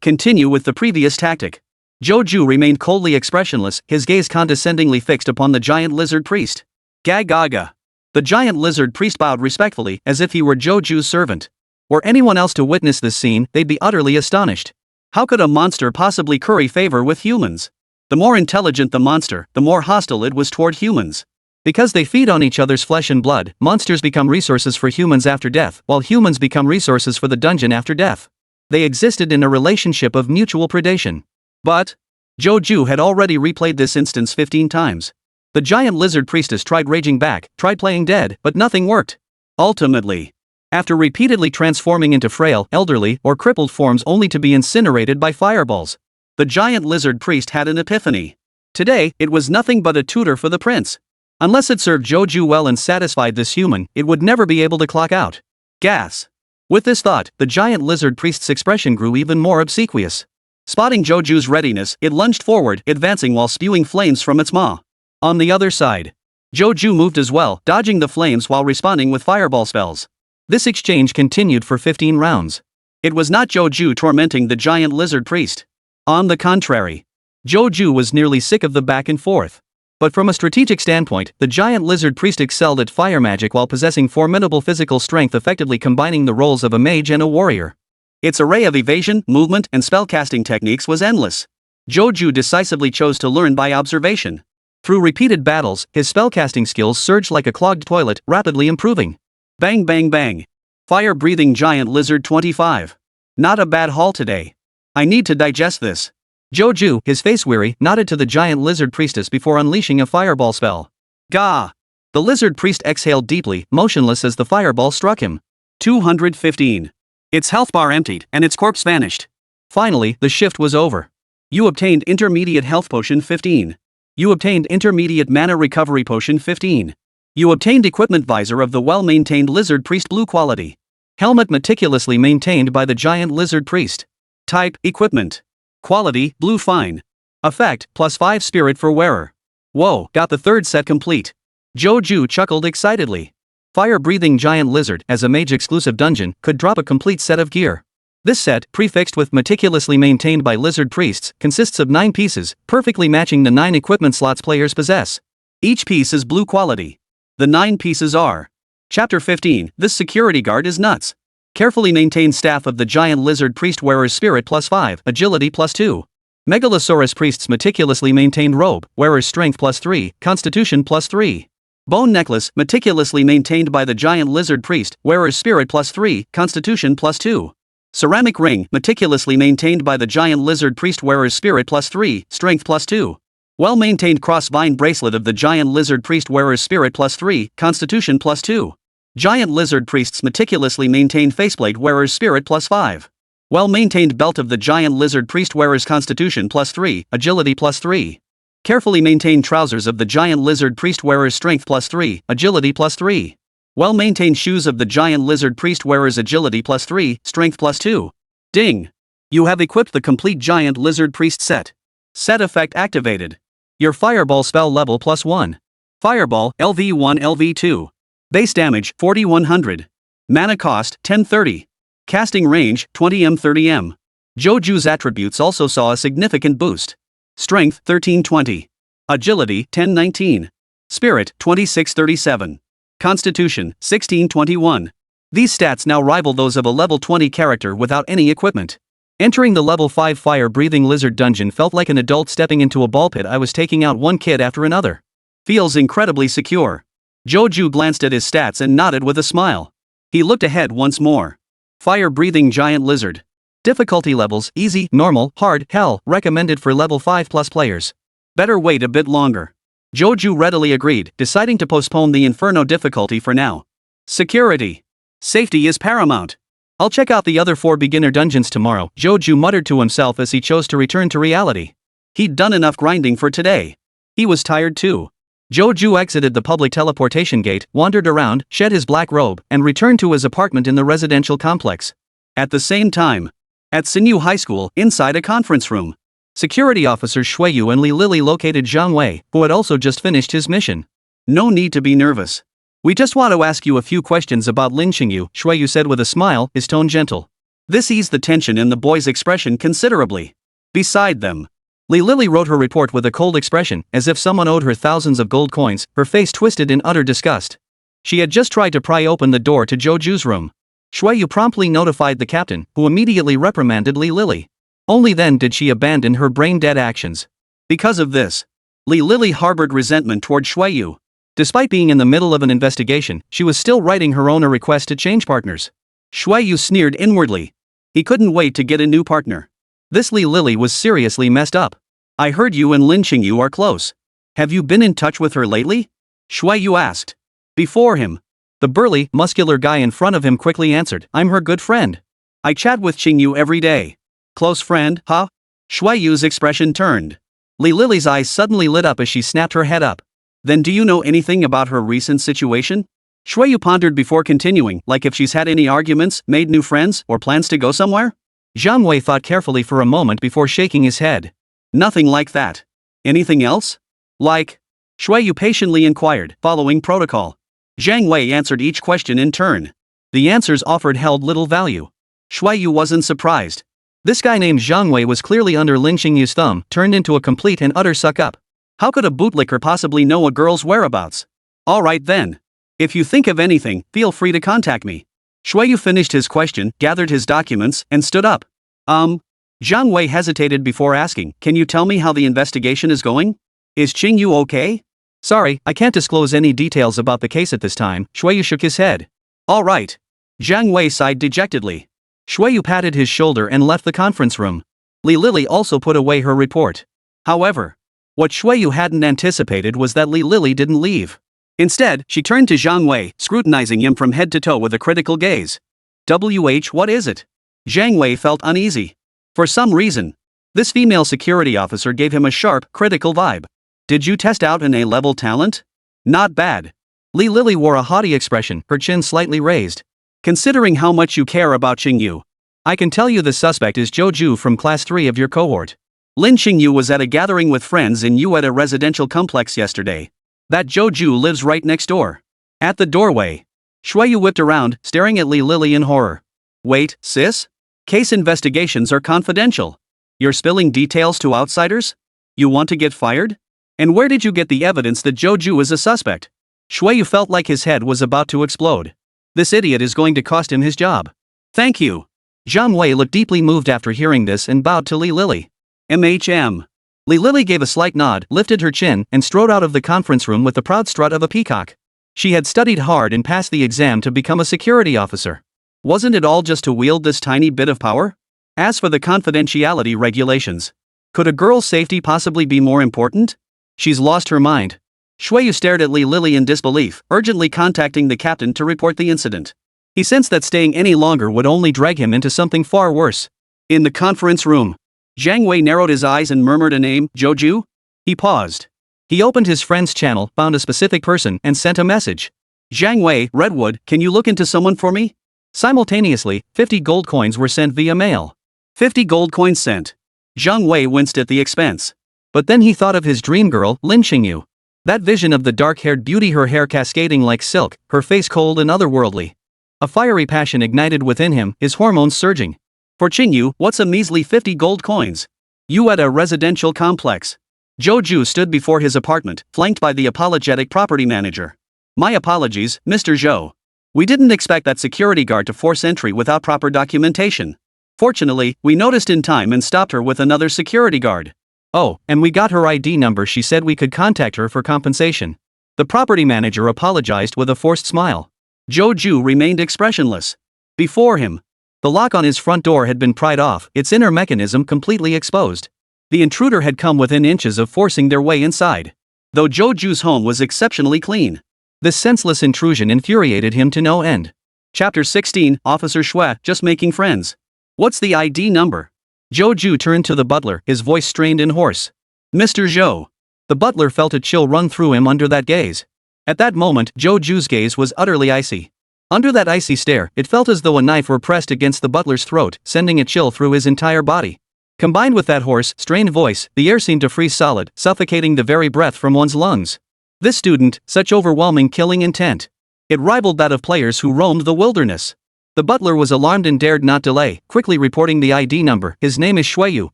Continue with the previous tactic. Joju remained coldly expressionless, his gaze condescendingly fixed upon the giant lizard priest. Gagaga. The giant lizard priest bowed respectfully, as if he were Joju's servant. Were anyone else to witness this scene, they'd be utterly astonished. How could a monster possibly curry favor with humans? The more intelligent the monster, the more hostile it was toward humans. Because they feed on each other's flesh and blood, monsters become resources for humans after death, while humans become resources for the dungeon after death. They existed in a relationship of mutual predation. But Joju had already replayed this instance 15 times. The giant lizard priestess tried raging back, tried playing dead, but nothing worked. Ultimately, After repeatedly transforming into frail, elderly, or crippled forms only to be incinerated by fireballs, the giant lizard priest had an epiphany. Today, it was nothing but a tutor for the prince. Unless it served Joju well and satisfied this human, it would never be able to clock out. Gas. With this thought, the giant lizard priest's expression grew even more obsequious. Spotting Joju's readiness, it lunged forward, advancing while spewing flames from its maw. On the other side, Joju moved as well, dodging the flames while responding with fireball spells. This exchange continued for 15 rounds. It was not Joju tormenting the giant lizard priest. On the contrary, Joju was nearly sick of the back and forth. But from a strategic standpoint, the giant lizard priest excelled at fire magic while possessing formidable physical strength, effectively combining the roles of a mage and a warrior. Its array of evasion, movement, and spellcasting techniques was endless. Joju decisively chose to learn by observation. Through repeated battles, his spellcasting skills surged like a clogged toilet, rapidly improving. Bang bang bang. Fire-breathing giant lizard 25. Not a bad haul today. I need to digest this. Joju, his face weary, nodded to the giant lizard priestess before unleashing a fireball spell. Gah! The lizard priest exhaled deeply, motionless as the fireball struck him. 215. Its health bar emptied, and its corpse vanished. Finally, the shift was over. You obtained intermediate health potion 15. You obtained intermediate mana recovery potion 15. You obtained equipment visor of the well-maintained lizard priest blue quality. Helmet meticulously maintained by the giant lizard priest. Type, equipment. Quality, blue fine. Effect, +5 spirit for wearer. Whoa, got the third set complete. Joju chuckled excitedly. Fire-breathing giant lizard, as a mage-exclusive dungeon, could drop a complete set of gear. This set, prefixed with meticulously maintained by lizard priests, consists of 9 pieces, perfectly matching the 9 equipment slots players possess. Each piece is blue quality. The 9 pieces are: Chapter 15, This Security Guard is Nuts. Carefully maintained staff of the giant lizard priest wearer's spirit +5, agility +2. Megalosaurus priest's meticulously maintained robe, wearer's strength +3, constitution +3. Bone necklace, meticulously maintained by the giant lizard priest, wearer's spirit +3, constitution +2. Ceramic ring, meticulously maintained by the giant lizard priest wearer's spirit +3, strength +2. Well-maintained cross-vine bracelet of the giant lizard priest wearer's spirit +3, constitution +2. Giant lizard priest's meticulously maintained faceplate wearer's spirit +5. Well-maintained belt of the giant lizard priest wearer's constitution +3, agility +3. Carefully maintained trousers of the giant lizard priest wearer's strength +3, agility +3. Well-maintained shoes of the giant lizard priest wearer's agility +3, strength +2. Ding! You have equipped the complete giant lizard priest set. Set effect activated. Your fireball spell level +1. Fireball, LV1 LV2. Base damage, 4100. Mana cost, 1030. Casting range, 20m 30m. Joju's attributes also saw a significant boost. Strength, 1320. Agility, 1019. Spirit, 2637. Constitution, 1621. These stats now rival those of a level 20 character without any equipment. Entering the level 5 fire-breathing lizard dungeon felt like an adult stepping into a ball pit. I was taking out one kid after another. Feels incredibly secure. Joju glanced at his stats and nodded with a smile. He looked ahead once more. Fire-breathing giant lizard. Difficulty levels, easy, normal, hard, hell, recommended for level 5+ players. Better wait a bit longer. Joju readily agreed, deciding to postpone the Inferno difficulty for now. Security. Safety is paramount. I'll check out the other 4 beginner dungeons tomorrow, Joju muttered to himself as he chose to return to reality. He'd done enough grinding for today. He was tired too. Joju exited the public teleportation gate, wandered around, shed his black robe, and returned to his apartment in the residential complex. At the same time, at Sinyu High School, inside a conference room, security officers Shuiyu and Li Lili located Zhang Wei, who had also just finished his mission. No need to be nervous. We just want to ask you a few questions about Lin Xingyu, Shuiyu said with a smile, his tone gentle. This eased the tension in the boy's expression considerably. Beside them, Li Lili wrote her report with a cold expression, as if someone owed her thousands of gold coins, her face twisted in utter disgust. She had just tried to pry open the door to Joju's room. Shuiyu promptly notified the captain, who immediately reprimanded Li Lili. Only then did she abandon her brain-dead actions. Because of this, Li Lili harbored resentment toward Shuiyu. Despite being in the middle of an investigation, she was still writing her own a request to change partners. Shuiyu sneered inwardly. He couldn't wait to get a new partner. This Li Lili was seriously messed up. I heard you and Lin Xingyu are close. Have you been in touch with her lately? Shuiyu asked. Before him, The burly, muscular guy in front of him quickly answered, I'm her good friend. I chat with Qingyu every day. Close friend, huh? Shuaiyu's expression turned. Li Lily's eyes suddenly lit up as she snapped her head up. Then do you know anything about her recent situation? Shuaiyu pondered before continuing, like if she's had any arguments, made new friends, or plans to go somewhere? Zhang Wei thought carefully for a moment before shaking his head. Nothing like that. Anything else? Like? Shuaiyu patiently inquired, following protocol. Zhang Wei answered each question in turn. The answers offered held little value. Shuaiyu wasn't surprised. This guy named Zhang Wei was clearly under Lin Xingyu's thumb, turned into a complete and utter suck-up. How could a bootlicker possibly know a girl's whereabouts? Alright then. If you think of anything, feel free to contact me. Shuaiyu finished his question, gathered his documents, and stood up. Zhang Wei hesitated before asking, can you tell me how the investigation is going? Is Qingyu okay? Sorry, I can't disclose any details about the case at this time, Shuaiyu shook his head. Alright. Zhang Wei sighed dejectedly. Shuaiyu patted his shoulder and left the conference room. Li Lily also put away her report. However, what Shuaiyu hadn't anticipated was that Li Lily didn't leave. Instead, she turned to Zhang Wei, scrutinizing him from head to toe with a critical gaze. What is it? Zhang Wei felt uneasy. For some reason, this female security officer gave him a sharp, critical vibe. Did you test out an A-level talent? Not bad. Li Lily wore a haughty expression, her chin slightly raised. Considering how much you care about Qingyu, I can tell you the suspect is Zhou from class 3 of your cohort. Lin Qingyu was at a gathering with friends in Yueta residential complex yesterday. That Zhou lives right next door. At the doorway, Shuaiyu whipped around, staring at Li Lily in horror. Wait, sis? Case investigations are confidential. You're spilling details to outsiders? You want to get fired? And where did you get the evidence that Zhou is a suspect? Shuaiyu felt like his head was about to explode. This idiot is going to cost him his job. Thank you. Zhang Wei looked deeply moved after hearing this and bowed to Li Lily. MHM. Li Lily gave a slight nod, lifted her chin, and strode out of the conference room with the proud strut of a peacock. She had studied hard and passed the exam to become a security officer. Wasn't it all just to wield this tiny bit of power? As for the confidentiality regulations, could a girl's safety possibly be more important? She's lost her mind. Shuaiyu stared at Li Lily in disbelief, urgently contacting the captain to report the incident. He sensed that staying any longer would only drag him into something far worse. In the conference room, Zhang Wei narrowed his eyes and murmured a name, Zhou? He paused. He opened his friend's channel, found a specific person, and sent a message. Zhang Wei, Redwood, can you look into someone for me? Simultaneously, 50 gold coins were sent via mail. 50 gold coins sent. Zhang Wei winced at the expense. But then he thought of his dream girl, Lin Qingyu. That vision of the dark-haired beauty, her hair cascading like silk, her face cold and otherworldly. A fiery passion ignited within him, his hormones surging. For Qingyu, what's a measly 50 gold coins? You at a residential complex. Zhou stood before his apartment, flanked by the apologetic property manager. My apologies, Mr. Zhou. We didn't expect that security guard to force entry without proper documentation. Fortunately, we noticed in time and stopped her with another security guard. Oh, and we got her ID number. She said we could contact her for compensation. The property manager apologized with a forced smile. Zhou remained expressionless. Before him, the lock on his front door had been pried off, its inner mechanism completely exposed. The intruder had come within inches of forcing their way inside. Though Zhou's home was exceptionally clean, this senseless intrusion infuriated him to no end. Chapter 16, Officer Xue, just making friends. What's the ID number? Zhou turned to the butler, his voice strained and hoarse. Mr. Zhou. The butler felt a chill run through him under that gaze. At that moment, Zhou's gaze was utterly icy. Under that icy stare, it felt as though a knife were pressed against the butler's throat, sending a chill through his entire body. Combined with that hoarse, strained voice, the air seemed to freeze solid, suffocating the very breath from one's lungs. This student, such overwhelming killing intent. It rivaled that of players who roamed the wilderness. The butler was alarmed and dared not delay, quickly reporting the ID number. His name is Shuaiyu,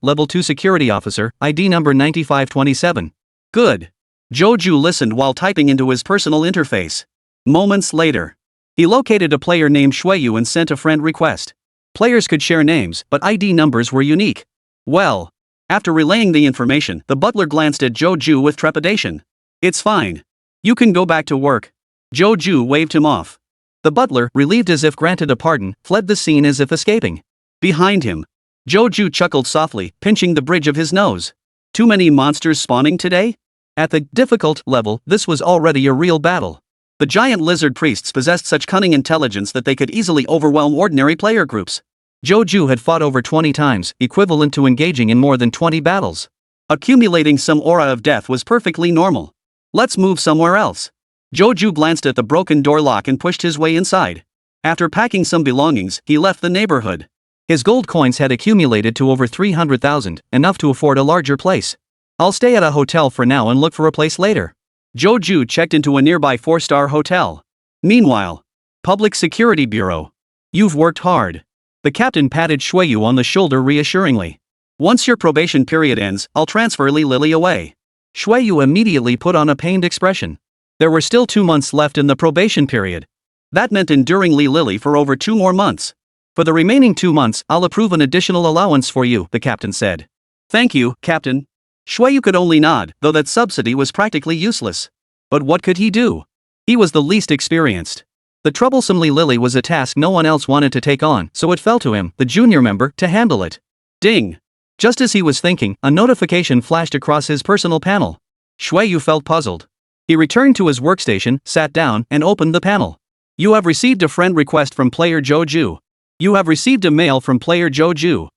Level 2 Security Officer, ID number 9527. Good. Zhou listened while typing into his personal interface. Moments later, he located a player named Shuaiyu and sent a friend request. Players could share names, but ID numbers were unique. Well, after relaying the information, the butler glanced at Zhou with trepidation. It's fine. You can go back to work. Zhou waved him off. The butler, relieved as if granted a pardon, fled the scene as if escaping. Behind him, Zhou chuckled softly, pinching the bridge of his nose. Too many monsters spawning today? At the difficult level, this was already a real battle. The giant lizard priests possessed such cunning intelligence that they could easily overwhelm ordinary player groups. Joju had fought over 20 times, equivalent to engaging in more than 20 battles. Accumulating some aura of death was perfectly normal. Let's move somewhere else. Joju glanced at the broken door lock and pushed his way inside. After packing some belongings, he left the neighborhood. His gold coins had accumulated to over 300,000, enough to afford a larger place. I'll stay at a hotel for now and look for a place later. Joju checked into a nearby 4-star hotel. Meanwhile, Public Security Bureau. You've worked hard. The captain patted Shueyu on the shoulder reassuringly. Once your probation period ends, I'll transfer Li Lily away. Shueyu immediately put on a pained expression. There were still 2 months left in the probation period. That meant enduring Li Lily for over 2 more months. For the remaining 2 months, I'll approve an additional allowance for you, the captain said. Thank you, Captain. Shueyu could only nod, though that subsidy was practically useless. But what could he do? He was the least experienced. The troublesome Li Lily was a task no one else wanted to take on, so it fell to him, the junior member, to handle it. Ding! Just as he was thinking, a notification flashed across his personal panel. Shueyu felt puzzled. He returned to his workstation, sat down, and opened the panel. You have received a friend request from player Joju. You have received a mail from player Joju. ?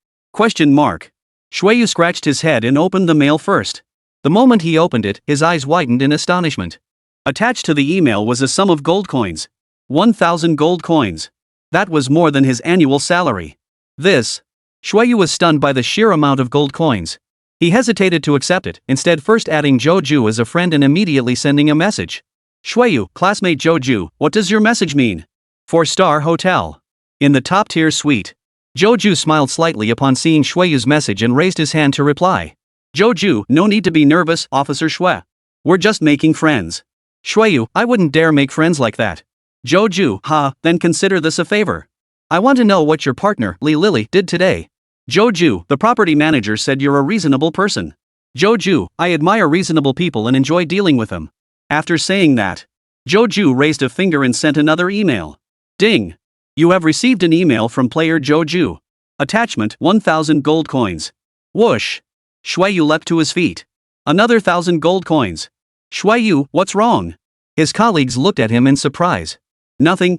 Shueyu scratched his head and opened the mail first. The moment he opened it, his eyes widened in astonishment. Attached to the email was a sum of gold coins. 1,000 gold coins. That was more than his annual salary. Shueyu was stunned by the sheer amount of gold coins. He hesitated to accept it, instead first adding Joju as a friend and immediately sending a message. Shueyu, classmate Joju, what does your message mean? 4-star hotel. In the top-tier suite. Joju smiled slightly upon seeing Shueyu's message and raised his hand to reply. Joju, no need to be nervous, Officer Shui. We're just making friends. Shueyu, I wouldn't dare make friends like that. Joju, then consider this a favor. I want to know what your partner, Li Lily, did today. Joju, the property manager said you're a reasonable person. Joju, I admire reasonable people and enjoy dealing with them. After saying that, Joju raised a finger and sent another email. Ding! You have received an email from player Joju. Attachment, 1,000 gold coins. Whoosh! Shueyu leapt to his feet. Another 1,000 gold coins. Shueyu, what's wrong? His colleagues looked at him in surprise. Nothing.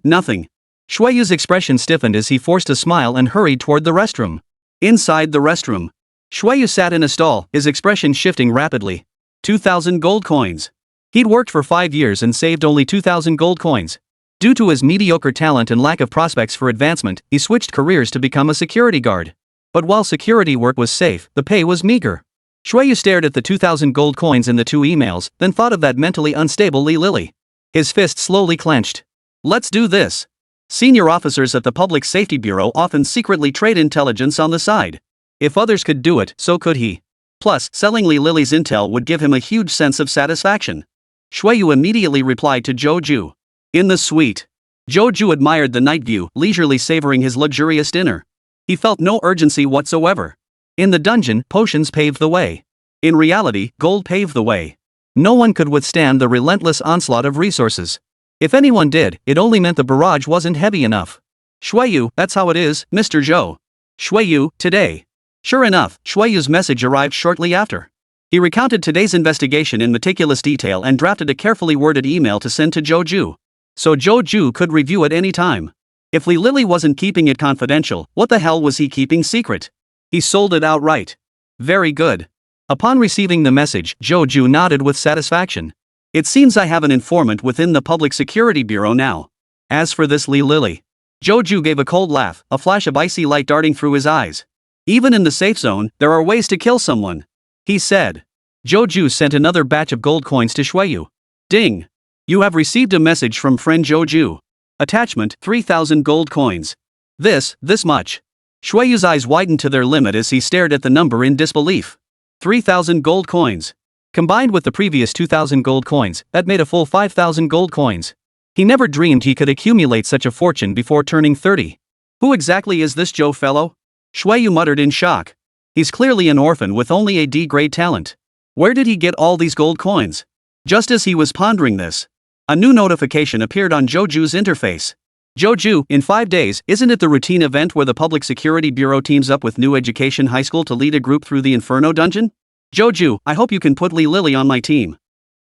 Shueyu's expression stiffened as he forced a smile and hurried toward the restroom. Inside the restroom, Shueyu sat in a stall, his expression shifting rapidly. 2,000 gold coins. He'd worked for 5 years and saved only 2,000 gold coins. Due to his mediocre talent and lack of prospects for advancement, he switched careers to become a security guard. But while security work was safe, the pay was meager. Shueyu stared at the 2,000 gold coins in the 2 emails, then thought of that mentally unstable Li Lily. His fist slowly clenched. Let's do this. Senior officers at the Public Safety Bureau often secretly trade intelligence on the side. If others could do it, so could he. Plus, selling Li Lily's intel would give him a huge sense of satisfaction. Shueyu immediately replied to Joju. In the suite. Joju admired the night view, leisurely savoring his luxurious dinner. He felt no urgency whatsoever. In the dungeon, potions paved the way. In reality, gold paved the way. No one could withstand the relentless onslaught of resources. If anyone did, it only meant the barrage wasn't heavy enough. Shueyu, that's how it is, Mr. Zhou. Shueyu, today. Sure enough, Shueyu's message arrived shortly after. He recounted today's investigation in meticulous detail and drafted a carefully worded email to send to Joju. So Joju could review at any time. If Li Lily wasn't keeping it confidential, what the hell was he keeping secret? He sold it outright. Very good. Upon receiving the message, Joju nodded with satisfaction. It seems I have an informant within the Public Security Bureau now. As for this Li Lily. Joju gave a cold laugh, a flash of icy light darting through his eyes. Even in the safe zone, there are ways to kill someone. He said. Joju sent another batch of gold coins to Shueyu. Ding! You have received a message from friend Joju. Attachment, 3,000 gold coins. This much. Shueyu's eyes widened to their limit as he stared at the number in disbelief. 3,000 gold coins. Combined with the previous 2,000 gold coins, that made a full 5,000 gold coins. He never dreamed he could accumulate such a fortune before turning 30. Who exactly is this Joe fellow? Shueyu muttered in shock. He's clearly an orphan with only a D-grade talent. Where did he get all these gold coins? Just as he was pondering this, a new notification appeared on Joju's interface. Joju, in 5 days, isn't it the routine event where the Public Security Bureau teams up with New Education High School to lead a group through the Inferno dungeon? Joju, I hope you can put Li Lily on my team.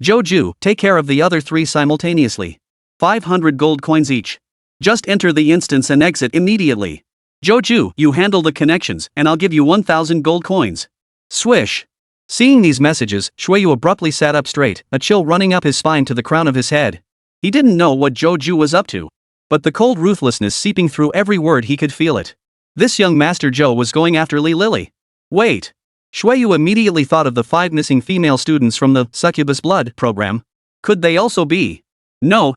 Joju, take care of the other 3 simultaneously. 500 gold coins each. Just enter the instance and exit immediately. Joju, you handle the connections, and I'll give you 1,000 gold coins. Swish. Seeing these messages, Shueyu abruptly sat up straight, a chill running up his spine to the crown of his head. He didn't know what Joju was up to, but the cold ruthlessness seeping through every word, he could feel it. This young Master Joe was going after Li Lily. Wait. Shueyu immediately thought of the 5 missing female students from the Succubus Blood program. Could they also be? No.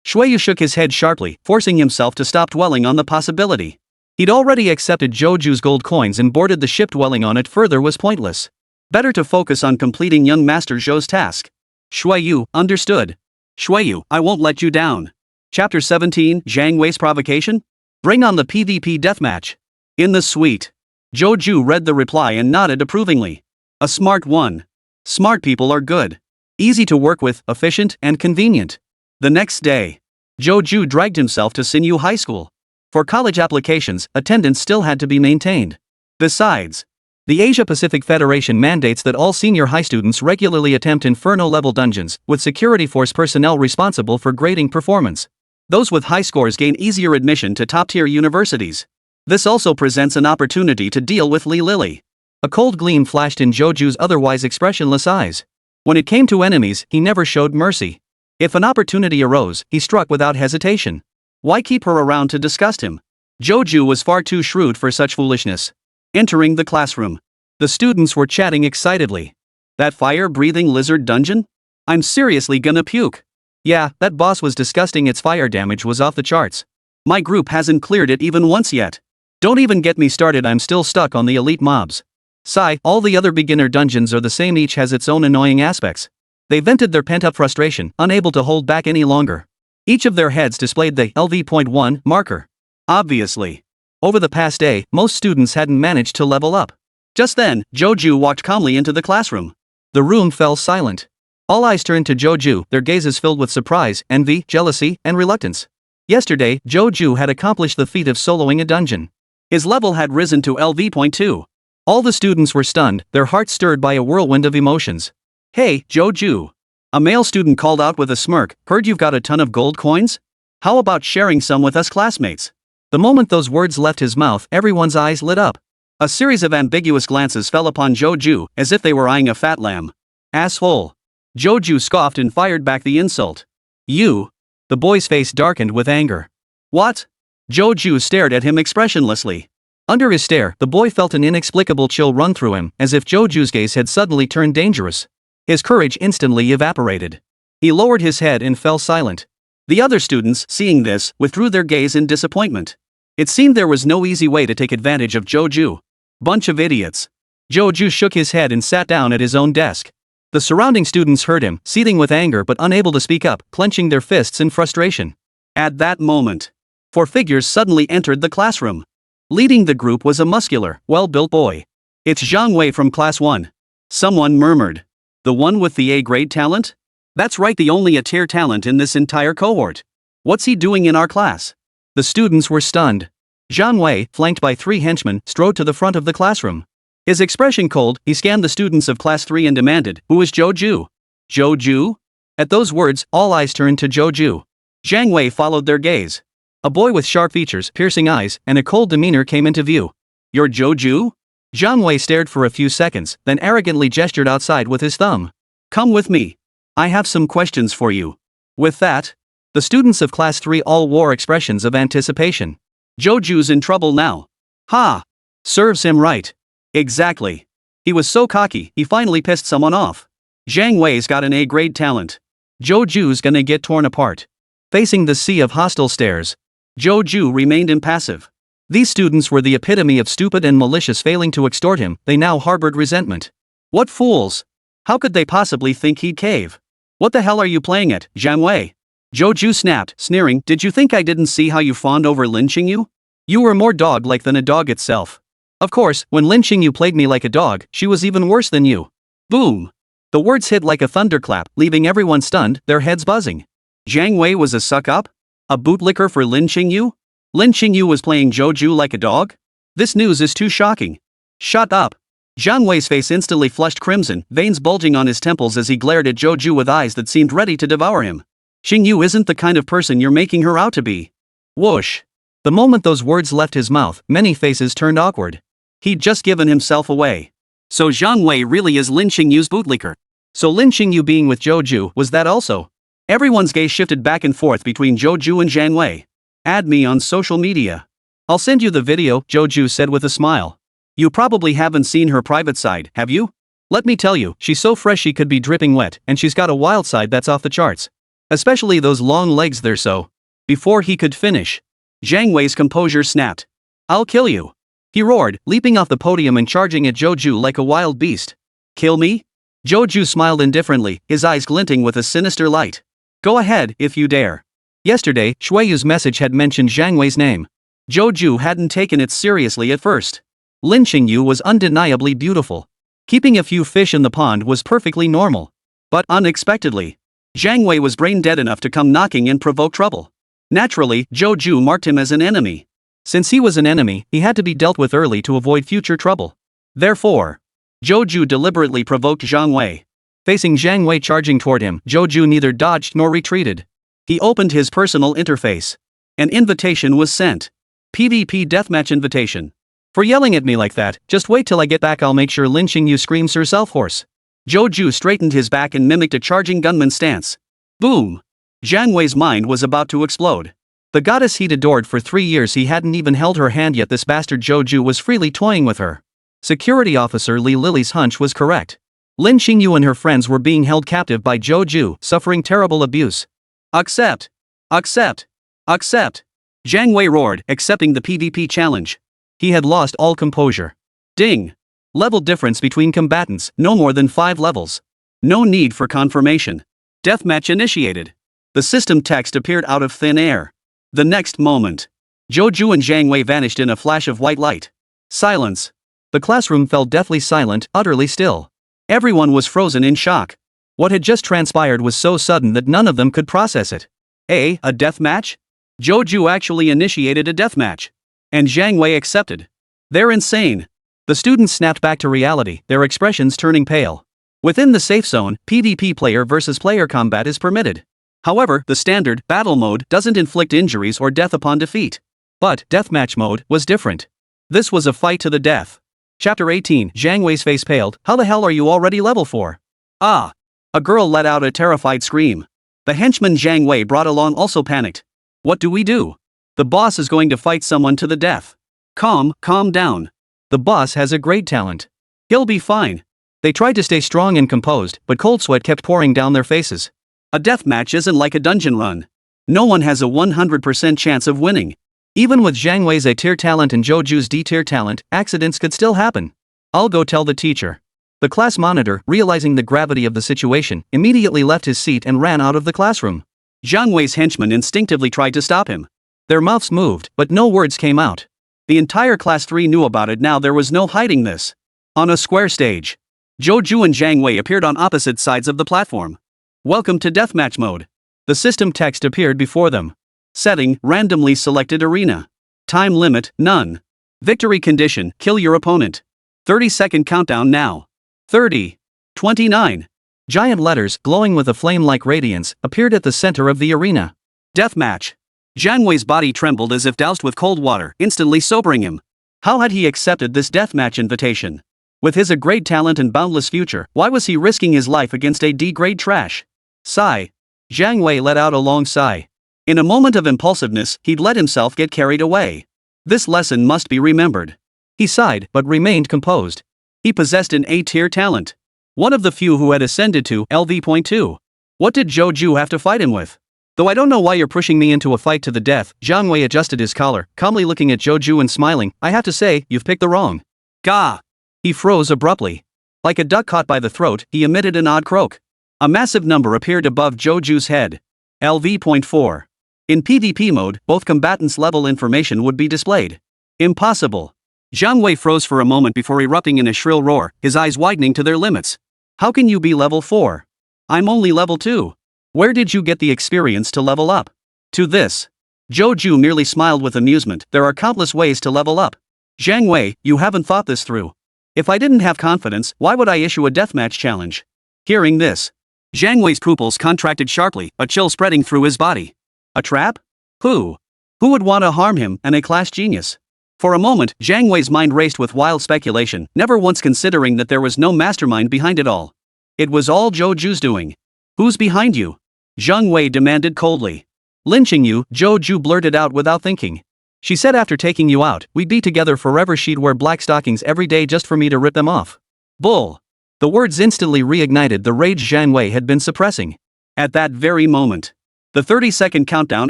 Shueyu shook his head sharply, forcing himself to stop dwelling on the possibility. He'd already accepted Joju's gold coins and boarded the ship. Dwelling on it further was pointless. Better to focus on completing young Master Zhou's task. Shueyu, understood. Shueyu, I won't let you down. Chapter 17, Zhang Wei's Provocation? Bring on the PvP deathmatch. In the suite. Joju read the reply and nodded approvingly. A smart one. Smart people are good. Easy to work with, efficient, and convenient. The next day, Joju dragged himself to Sinyu High School. For college applications, attendance still had to be maintained. Besides, the Asia-Pacific Federation mandates that all senior high students regularly attempt Inferno-level dungeons, with security force personnel responsible for grading performance. Those with high scores gain easier admission to top-tier universities. This also presents an opportunity to deal with Li Lily. A cold gleam flashed in Joju's otherwise expressionless eyes. When it came to enemies, he never showed mercy. If an opportunity arose, he struck without hesitation. Why keep her around to disgust him? Joju was far too shrewd for such foolishness. Entering the classroom, the students were chatting excitedly. That fire-breathing lizard dungeon? I'm seriously gonna puke. Yeah, that boss was disgusting. Its fire damage was off the charts. My group hasn't cleared it even once yet. Don't even get me started, I'm still stuck on the elite mobs. Sigh, all the other beginner dungeons are the same, each has its own annoying aspects. They vented their pent-up frustration, unable to hold back any longer. Each of their heads displayed the LV.1 marker. Obviously. Over the past day, most students hadn't managed to level up. Just then, Joju walked calmly into the classroom. The room fell silent. All eyes turned to Joju, their gazes filled with surprise, envy, jealousy, and reluctance. Yesterday, Joju had accomplished the feat of soloing a dungeon. His level had risen to LV.2. All the students were stunned, their hearts stirred by a whirlwind of emotions. Hey, Joju. A male student called out with a smirk, heard you've got a ton of gold coins? How about sharing some with us classmates? The moment those words left his mouth, everyone's eyes lit up. A series of ambiguous glances fell upon Joju, as if they were eyeing a fat lamb. Asshole. Joju scoffed and fired back the insult. You. The boy's face darkened with anger. What? Joju stared at him expressionlessly. Under his stare, the boy felt an inexplicable chill run through him, as if Joju's gaze had suddenly turned dangerous. His courage instantly evaporated. He lowered his head and fell silent. The other students, seeing this, withdrew their gaze in disappointment. It seemed there was no easy way to take advantage of Joju. Bunch of idiots. Joju shook his head and sat down at his own desk. The surrounding students heard him, seething with anger but unable to speak up, clenching their fists in frustration. At that moment, 4 figures suddenly entered the classroom. Leading the group was a muscular, well-built boy. It's Zhang Wei from Class 1. Someone murmured. The one with the A-grade talent? That's right, the only A-tier talent in this entire cohort. What's he doing in our class? The students were stunned. Zhang Wei, flanked by 3 henchmen, strode to the front of the classroom. His expression cold, he scanned the students of Class 3 and demanded, "Who is Joju?" Joju? At those words, all eyes turned to Joju. Zhang Wei followed their gaze. A boy with sharp features, piercing eyes, and a cold demeanor came into view. You're Joju? Zhang Wei stared for a few seconds, then arrogantly gestured outside with his thumb. Come with me. I have some questions for you. With that, the students of Class 3 all wore expressions of anticipation. Joju's in trouble now. Ha! Serves him right. Exactly. He was so cocky, he finally pissed someone off. Zhang Wei's got an A-grade talent. Joju's gonna get torn apart. Facing the sea of hostile stares, Joju remained impassive. These students were the epitome of stupid and malicious, failing to extort him, they now harbored resentment. What fools! How could they possibly think he'd cave? What the hell are you playing at, Zhang Wei? Joju snapped, sneering, did you think I didn't see how you fawned over Lin Qingyu? You were more dog-like than a dog itself. Of course, when Lin Qingyu played me like a dog, she was even worse than you. Boom! The words hit like a thunderclap, leaving everyone stunned, their heads buzzing. Zhang Wei was a suck-up? A bootlicker for Lin Qingyu? Lin Qingyu was playing Joju like a dog? This news is too shocking. Shut up. Zhang Wei's face instantly flushed crimson, veins bulging on his temples as he glared at Joju with eyes that seemed ready to devour him. Xingyu isn't the kind of person you're making her out to be. Whoosh. The moment those words left his mouth, many faces turned awkward. He'd just given himself away. So Zhang Wei really is Lin Xingyu's bootlicker. So Lin Xingyu being with Zhou Ju was that also? Everyone's gaze shifted back and forth between Zhou Ju and Zhang Wei. Add me on social media. I'll send you the video, Zhou Ju said with a smile. You probably haven't seen her private side, have you? Let me tell you, she's so fresh she could be dripping wet, and she's got a wild side that's off the charts. Especially those long legs there so. Before he could finish, Zhang Wei's composure snapped. I'll kill you. He roared, leaping off the podium and charging at Zhou Ju like a wild beast. Kill me? Zhou Ju smiled indifferently, his eyes glinting with a sinister light. Go ahead, if you dare. Yesterday, Shuiyu's message had mentioned Zhang Wei's name. Zhou Ju hadn't taken it seriously at first. Lin Xingyu was undeniably beautiful. Keeping a few fish in the pond was perfectly normal. But unexpectedly, Zhang Wei was brain dead enough to come knocking and provoke trouble. Naturally, Zhou Ju marked him as an enemy. Since he was an enemy, he had to be dealt with early to avoid future trouble. Therefore, Zhou Ju deliberately provoked Zhang Wei. Facing Zhang Wei charging toward him, Zhou Ju neither dodged nor retreated. He opened his personal interface. An invitation was sent. PvP deathmatch invitation. For yelling at me like that, just wait till I get back, I'll make sure Lin Xingyu screams herself hoarse. Zhou Ju straightened his back and mimicked a charging gunman stance. Boom! Zhang Wei's mind was about to explode. The goddess he'd adored for 3 years, he hadn't even held her hand yet. This bastard Zhou Ju was freely toying with her. Security officer Li Lily's hunch was correct. Lin Xingyu and her friends were being held captive by Zhou Ju, suffering terrible abuse. Accept! Accept! Accept! Zhang Wei roared, accepting the PvP challenge. He had lost all composure. Ding! Level difference between combatants, no more than 5 levels. No need for confirmation. Deathmatch initiated. The system text appeared out of thin air. The next moment, Zhou Ju and Zhang Wei vanished in a flash of white light. Silence. The classroom fell deathly silent, utterly still. Everyone was frozen in shock. What had just transpired was so sudden that none of them could process it. A deathmatch? Zhou Ju actually initiated a deathmatch. And Zhang Wei accepted. They're insane. The students snapped back to reality, their expressions turning pale. Within the safe zone, PvP player versus player combat is permitted. However, the standard battle mode doesn't inflict injuries or death upon defeat. But deathmatch mode was different. This was a fight to the death. Chapter 18. Zhang Wei's face paled. How the hell are you already level 4? Ah! A girl let out a terrified scream. The henchman Zhang Wei brought along also panicked. What do we do? The boss is going to fight someone to the death. Calm down. The boss has a great talent. He'll be fine. They tried to stay strong and composed, but cold sweat kept pouring down their faces. A deathmatch isn't like a dungeon run. No one has a 100% chance of winning. Even with Zhang Wei's A-tier talent and Zhou Ju's D-tier talent, accidents could still happen. I'll go tell the teacher. The class monitor, realizing the gravity of the situation, immediately left his seat and ran out of the classroom. Zhang Wei's henchmen instinctively tried to stop him. Their mouths moved, but no words came out. The entire class 3 knew about it now, there was no hiding this. On a square stage, Zhou Ju and Zhang Wei appeared on opposite sides of the platform. Welcome to deathmatch mode. The system text appeared before them. Setting, randomly selected arena. Time limit, none. Victory condition, kill your opponent. 30-second countdown now. 30. 29. Giant letters, glowing with a flame-like radiance, appeared at the center of the arena. Deathmatch. Zhang Wei's body trembled as if doused with cold water, instantly sobering him. How had he accepted this deathmatch invitation? With his A-grade talent and boundless future, why was he risking his life against a D-grade trash? Sigh. Zhang Wei let out a long sigh. In a moment of impulsiveness, he'd let himself get carried away. This lesson must be remembered. He sighed, but remained composed. He possessed an A-tier talent. One of the few who had ascended to LV.2. What did Zhou Ju have to fight him with? Though I don't know why you're pushing me into a fight to the death, Zhang Wei adjusted his collar, calmly looking at Zhou Ju and smiling. I have to say, you've picked the wrong. Gah! He froze abruptly. Like a duck caught by the throat, he emitted an odd croak. A massive number appeared above Zhou Ju's head. LV.4. In PvP mode, both combatants' level information would be displayed. Impossible. Zhang Wei froze for a moment before erupting in a shrill roar, his eyes widening to their limits. How can you be level 4? I'm only level 2. Where did you get the experience to level up? To this. Zhou Ju merely smiled with amusement. There are countless ways to level up. Zhang Wei, you haven't thought this through. If I didn't have confidence, why would I issue a deathmatch challenge? Hearing this, Jiang Wei's pupils contracted sharply, a chill spreading through his body. A trap? Who? Who would want to harm him, an A-class genius? For a moment, Jiang Wei's mind raced with wild speculation, never once considering that there was no mastermind behind it all. It was all Zhou Ju's doing. Who's behind you? Jiang Wei demanded coldly. Lynching you, Zhou Ju blurted out without thinking. She said after taking you out, we'd be together forever. She'd wear black stockings every day just for me to rip them off. Bull. The words instantly reignited the rage Jiang Wei had been suppressing. At that very moment, the 30-second countdown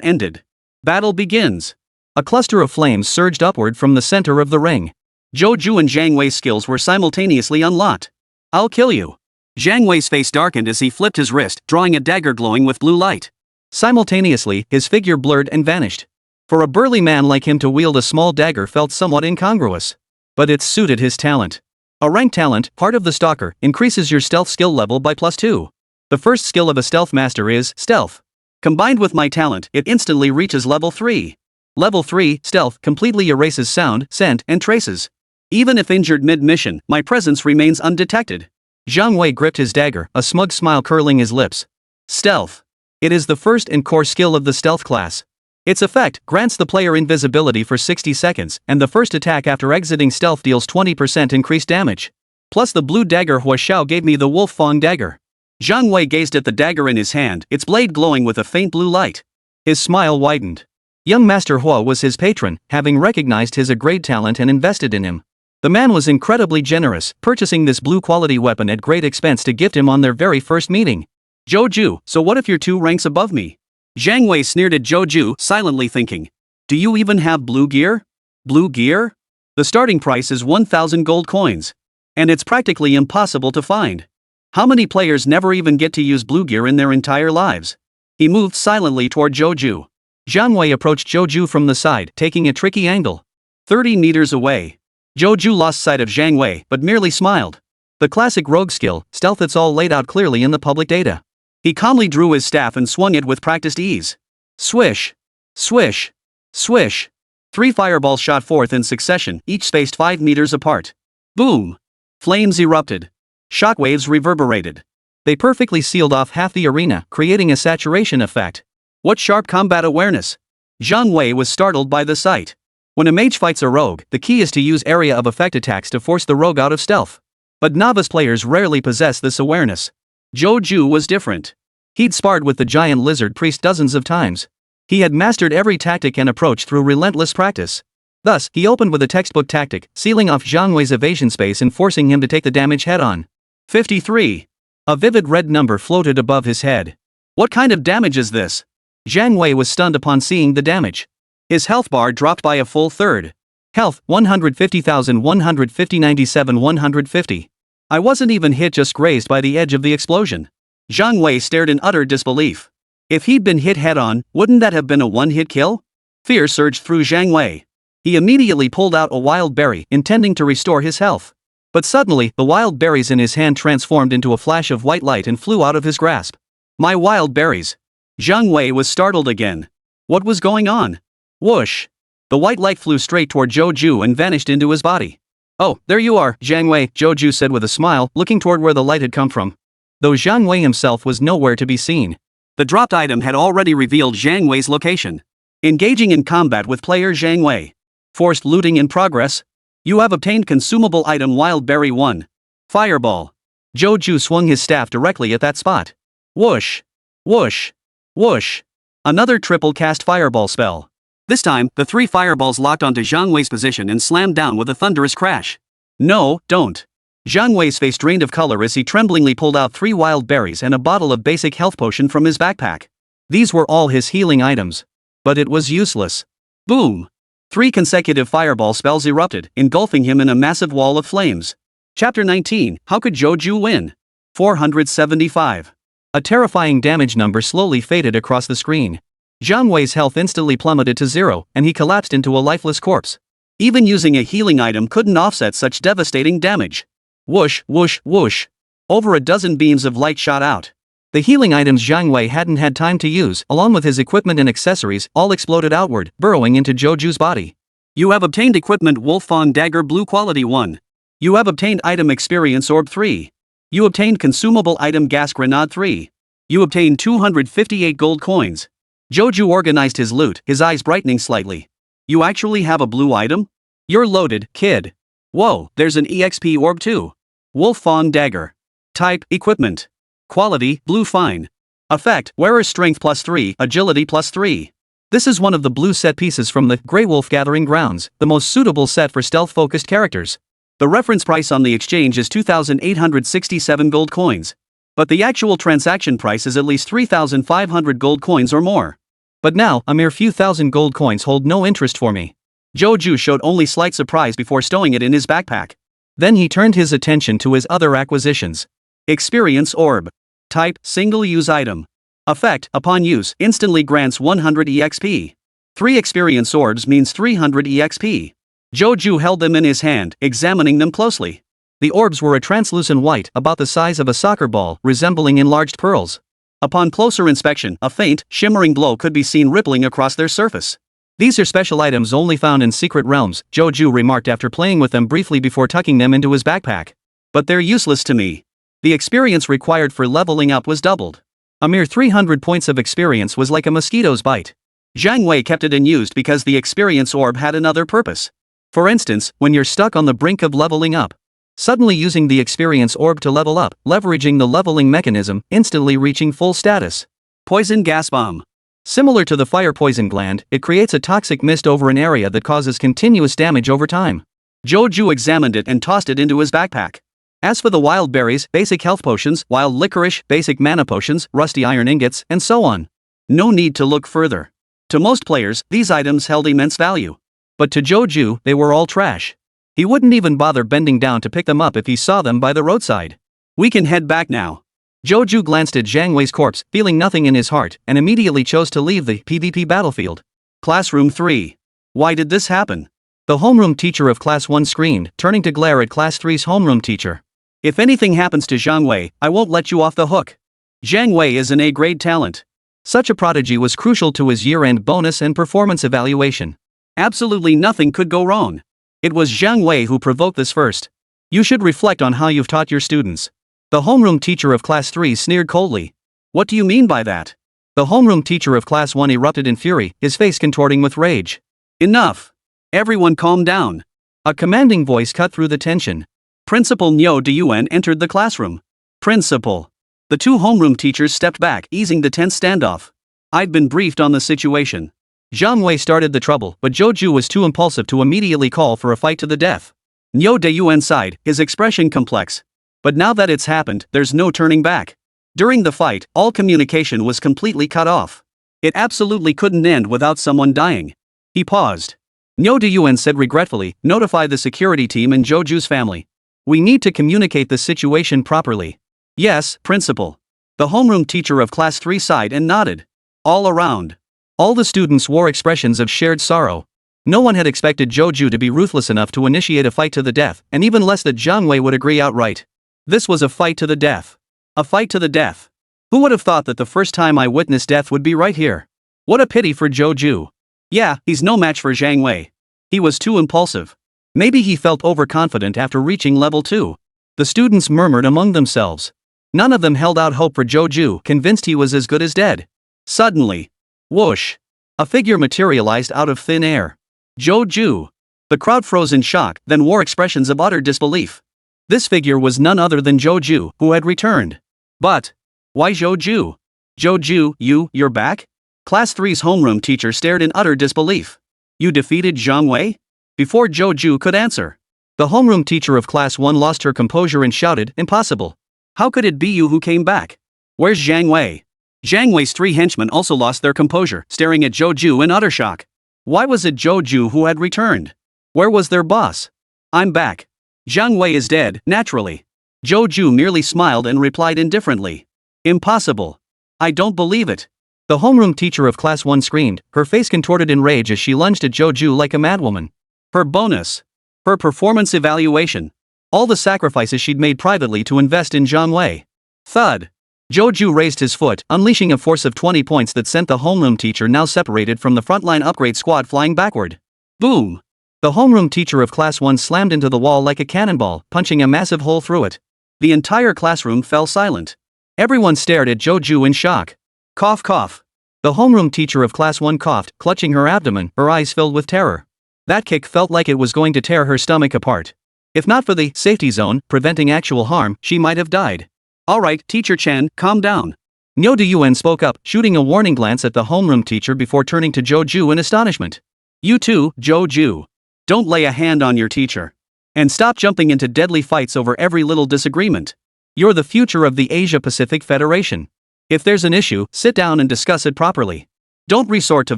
ended. Battle begins. A cluster of flames surged upward from the center of the ring. Zhou Ju and Jiang Wei's skills were simultaneously unlocked. I'll kill you. Jiang Wei's face darkened as he flipped his wrist, drawing a dagger glowing with blue light. Simultaneously, his figure blurred and vanished. For a burly man like him to wield a small dagger felt somewhat incongruous. But it suited his talent. A rank talent, part of the Stalker, increases your stealth skill level by +2. The first skill of a stealth master is stealth. Combined with my talent, it instantly reaches level 3. Level 3, stealth, completely erases sound, scent, and traces. Even if injured mid-mission, my presence remains undetected. Jiang Wei gripped his dagger, a smug smile curling his lips. Stealth. It is the first and core skill of the stealth class. Its effect grants the player invisibility for 60 seconds, and the first attack after exiting stealth deals 20% increased damage. Plus the blue dagger Hua Xiao gave me the Wolf Fang dagger. Jiang Wei gazed at the dagger in his hand, its blade glowing with a faint blue light. His smile widened. Young Master Hua was his patron, having recognized his great talent and invested in him. The man was incredibly generous, purchasing this blue-quality weapon at great expense to gift him on their very first meeting. Zhou Ju, so what if you're 2 ranks above me? Jiang Wei sneered at Zhou Ju, silently thinking. Do you even have blue gear? Blue gear? The starting price is 1,000 gold coins. And it's practically impossible to find. How many players never even get to use blue gear in their entire lives? He moved silently toward Zhou Ju. Jiang Wei approached Zhou Ju from the side, taking a tricky angle. 30 meters away. Zhou Ju lost sight of Jiang Wei, but merely smiled. The classic rogue skill, stealth, it's all laid out clearly in the public data. He calmly drew his staff and swung it with practiced ease. Swish. Swish. Swish. 3 fireballs shot forth in succession, each spaced 5 meters apart. Boom. Flames erupted. Shockwaves reverberated. They perfectly sealed off half the arena, creating a saturation effect. What sharp combat awareness! Jiang Wei was startled by the sight. When a mage fights a rogue, the key is to use area of effect attacks to force the rogue out of stealth. But novice players rarely possess this awareness. Zhou Ju was different. He'd sparred with the giant lizard priest dozens of times. He had mastered every tactic and approach through relentless practice. Thus, he opened with a textbook tactic, sealing off Jiang Wei's evasion space and forcing him to take the damage head-on. 53. A vivid red number floated above his head. What kind of damage is this? Jiang Wei was stunned upon seeing the damage. His health bar dropped by a full third. Health, 150,150 97 150. I wasn't even hit, just grazed by the edge of the explosion. Jiang Wei stared in utter disbelief. If he'd been hit head-on, wouldn't that have been a one-hit kill? Fear surged through Jiang Wei. He immediately pulled out a wild berry, intending to restore his health. But suddenly, the wild berries in his hand transformed into a flash of white light and flew out of his grasp. My wild berries! Jiang Wei was startled again. What was going on? Whoosh! The white light flew straight toward Zhou Ju and vanished into his body. Oh, there you are, Jiang Wei, Zhou Ju said with a smile, looking toward where the light had come from. Though Jiang Wei himself was nowhere to be seen. The dropped item had already revealed Jiang Wei's location. Engaging in combat with player Jiang Wei. Forced looting in progress. You have obtained consumable item Wild Berry 1. Fireball. Zhou Ju swung his staff directly at that spot. Whoosh! Whoosh! Whoosh! Another triple cast fireball spell. This time, the 3 fireballs locked onto Jiang Wei's position and slammed down with a thunderous crash. No, don't. Jiang Wei's face drained of color as he tremblingly pulled out 3 wild berries and a bottle of basic health potion from his backpack. These were all his healing items. But it was useless. Boom! 3 consecutive fireball spells erupted, engulfing him in a massive wall of flames. Chapter 19, How could Zhou Ju win? 475. A terrifying damage number slowly faded across the screen. Jiang Wei's health instantly plummeted to 0, and he collapsed into a lifeless corpse. Even using a healing item couldn't offset such devastating damage. Whoosh, whoosh, whoosh. Over a dozen beams of light shot out. The healing items Jiang Wei hadn't had time to use, along with his equipment and accessories, all exploded outward, burrowing into Zhou Ju's body. You have obtained equipment Wolf Fang Dagger Blue Quality 1. You have obtained item Experience Orb 3. You obtained consumable item Gas Grenade 3. You obtained 258 gold coins. Joju organized his loot, his eyes brightening slightly. You actually have a blue item? You're loaded, kid. Whoa, there's an EXP orb too. Wolf Fawn Dagger. Type, equipment. Quality, blue fine. Effect, wearer's strength +3, agility +3. This is one of the blue set pieces from the Grey Wolf Gathering Grounds, the most suitable set for stealth-focused characters. The reference price on the exchange is 2,867 gold coins. But the actual transaction price is at least 3,500 gold coins or more. But now, a mere few thousand gold coins hold no interest for me. Joju showed only slight surprise before stowing it in his backpack. Then he turned his attention to his other acquisitions. Experience Orb. Type, single-use item. Effect, upon use, instantly grants 100 EXP. 3 experience orbs means 300 EXP. Joju held them in his hand, examining them closely. The orbs were a translucent white, about the size of a soccer ball, resembling enlarged pearls. Upon closer inspection, a faint, shimmering glow could be seen rippling across their surface. These are special items only found in secret realms, Joju remarked after playing with them briefly before tucking them into his backpack. But they're useless to me. The experience required for leveling up was doubled. A mere 300 points of experience was like a mosquito's bite. Zhang Wei kept it unused because the experience orb had another purpose. For instance, when you're stuck on the brink of leveling up, suddenly using the experience orb to level up, leveraging the leveling mechanism, instantly reaching full status. Poison Gas Bomb. Similar to the fire poison gland, it creates a toxic mist over an area that causes continuous damage over time. Joju examined it and tossed it into his backpack. As for the wild berries, basic health potions, wild licorice, basic mana potions, rusty iron ingots, and so on. No need to look further. To most players, these items held immense value. But to Joju, they were all trash. He wouldn't even bother bending down to pick them up if he saw them by the roadside. We can head back now. Joju glanced at Zhang Wei's corpse, feeling nothing in his heart, and immediately chose to leave the PvP battlefield. Classroom 3. Why did this happen? The homeroom teacher of Class 1 screamed, turning to glare at Class 3's homeroom teacher. If anything happens to Zhang Wei, I won't let you off the hook. Zhang Wei is an A-grade talent. Such a prodigy was crucial to his year-end bonus and performance evaluation. Absolutely nothing could go wrong. It was Zhang Wei who provoked this first. You should reflect on how you've taught your students. The homeroom teacher of Class 3 sneered coldly. What do you mean by that? The homeroom teacher of Class 1 erupted in fury, his face contorting with rage. Enough! Everyone calm down. A commanding voice cut through the tension. Principal Niu Deyuan entered the classroom. Principal. The two homeroom teachers stepped back, easing the tense standoff. I'd been briefed on the situation. Zhang Wei started the trouble, but Joju was too impulsive to immediately call for a fight to the death. Niu Deyuan sighed, his expression complex. But now that it's happened, there's no turning back. During the fight, all communication was completely cut off. It absolutely couldn't end without someone dying. He paused. Niu Deyuan said regretfully, notify the security team and Joju's family. We need to communicate the situation properly. Yes, Principal. The homeroom teacher of Class 3 sighed and nodded. All around. All the students wore expressions of shared sorrow. No one had expected Joju to be ruthless enough to initiate a fight to the death, and even less that Zhang Wei would agree outright. This was a fight to the death. A fight to the death. Who would have thought that the first time I witnessed death would be right here? What a pity for Joju. Yeah, he's no match for Zhang Wei. He was too impulsive. Maybe he felt overconfident after reaching level 2. The students murmured among themselves. None of them held out hope for Joju, convinced he was as good as dead. Suddenly. Whoosh. A figure materialized out of thin air. Joju. The crowd froze in shock, then wore expressions of utter disbelief. This figure was none other than Joju, who had returned. But. Why Joju? Joju, you're back? Class 3's homeroom teacher stared in utter disbelief. You defeated Zhang Wei? Before Joju could answer, the homeroom teacher of Class 1 lost her composure and shouted, Impossible. How could it be you who came back? Where's Zhang Wei? Zhang Wei's 3 henchmen also lost their composure, staring at Joju in utter shock. Why was it Joju who had returned? Where was their boss? I'm back. Zhang Wei is dead, naturally. Joju merely smiled and replied indifferently. Impossible. I don't believe it. The homeroom teacher of Class 1 screamed, her face contorted in rage as she lunged at Joju like a madwoman. Her bonus. Her performance evaluation. All the sacrifices she'd made privately to invest in Zhang Wei. Thud. Joju raised his foot, unleashing a force of 20 points that sent the homeroom teacher now separated from the frontline upgrade squad flying backward. Boom. The homeroom teacher of Class 1 slammed into the wall like a cannonball, punching a massive hole through it. The entire classroom fell silent. Everyone stared at Joju in shock. Cough cough. The homeroom teacher of class 1 coughed, clutching her abdomen, her eyes filled with terror. That kick felt like it was going to tear her stomach apart. If not for the safety zone preventing actual harm, she might have died. Alright, Teacher Chen, calm down. Nyo Duyuan spoke up, shooting a warning glance at the homeroom teacher before turning to Joju in astonishment. You too, Joju. Don't lay a hand on your teacher. And stop jumping into deadly fights over every little disagreement. You're the future of the Asia-Pacific Federation. If there's an issue, sit down and discuss it properly. Don't resort to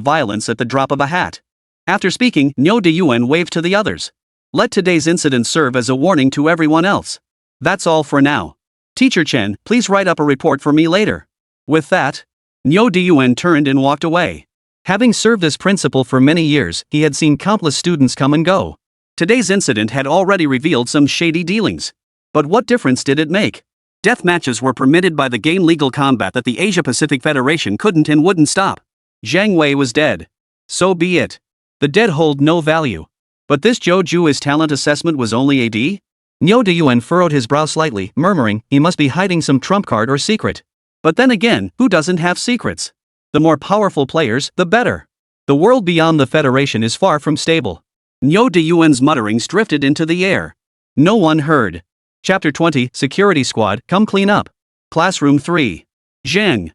violence at the drop of a hat. After speaking, Nyo Duyuan waved to the others. Let today's incident serve as a warning to everyone else. That's all for now. Teacher Chen, please write up a report for me later. With that, Nyo Duyuan turned and walked away. Having served as principal for many years, he had seen countless students come and go. Today's incident had already revealed some shady dealings. But what difference did it make? Death matches were permitted by the game legal combat that the Asia-Pacific Federation couldn't and wouldn't stop. Zhang Wei was dead. So be it. The dead hold no value. But this Joju's talent assessment was only a D? Nyo Duyuan furrowed his brow slightly, murmuring, he must be hiding some trump card or secret. But then again, who doesn't have secrets? The more powerful players, the better. The world beyond the Federation is far from stable. Nyo Duyuan's mutterings drifted into the air. No one heard. Chapter 20, Security Squad, come clean up. Classroom 3. Zhang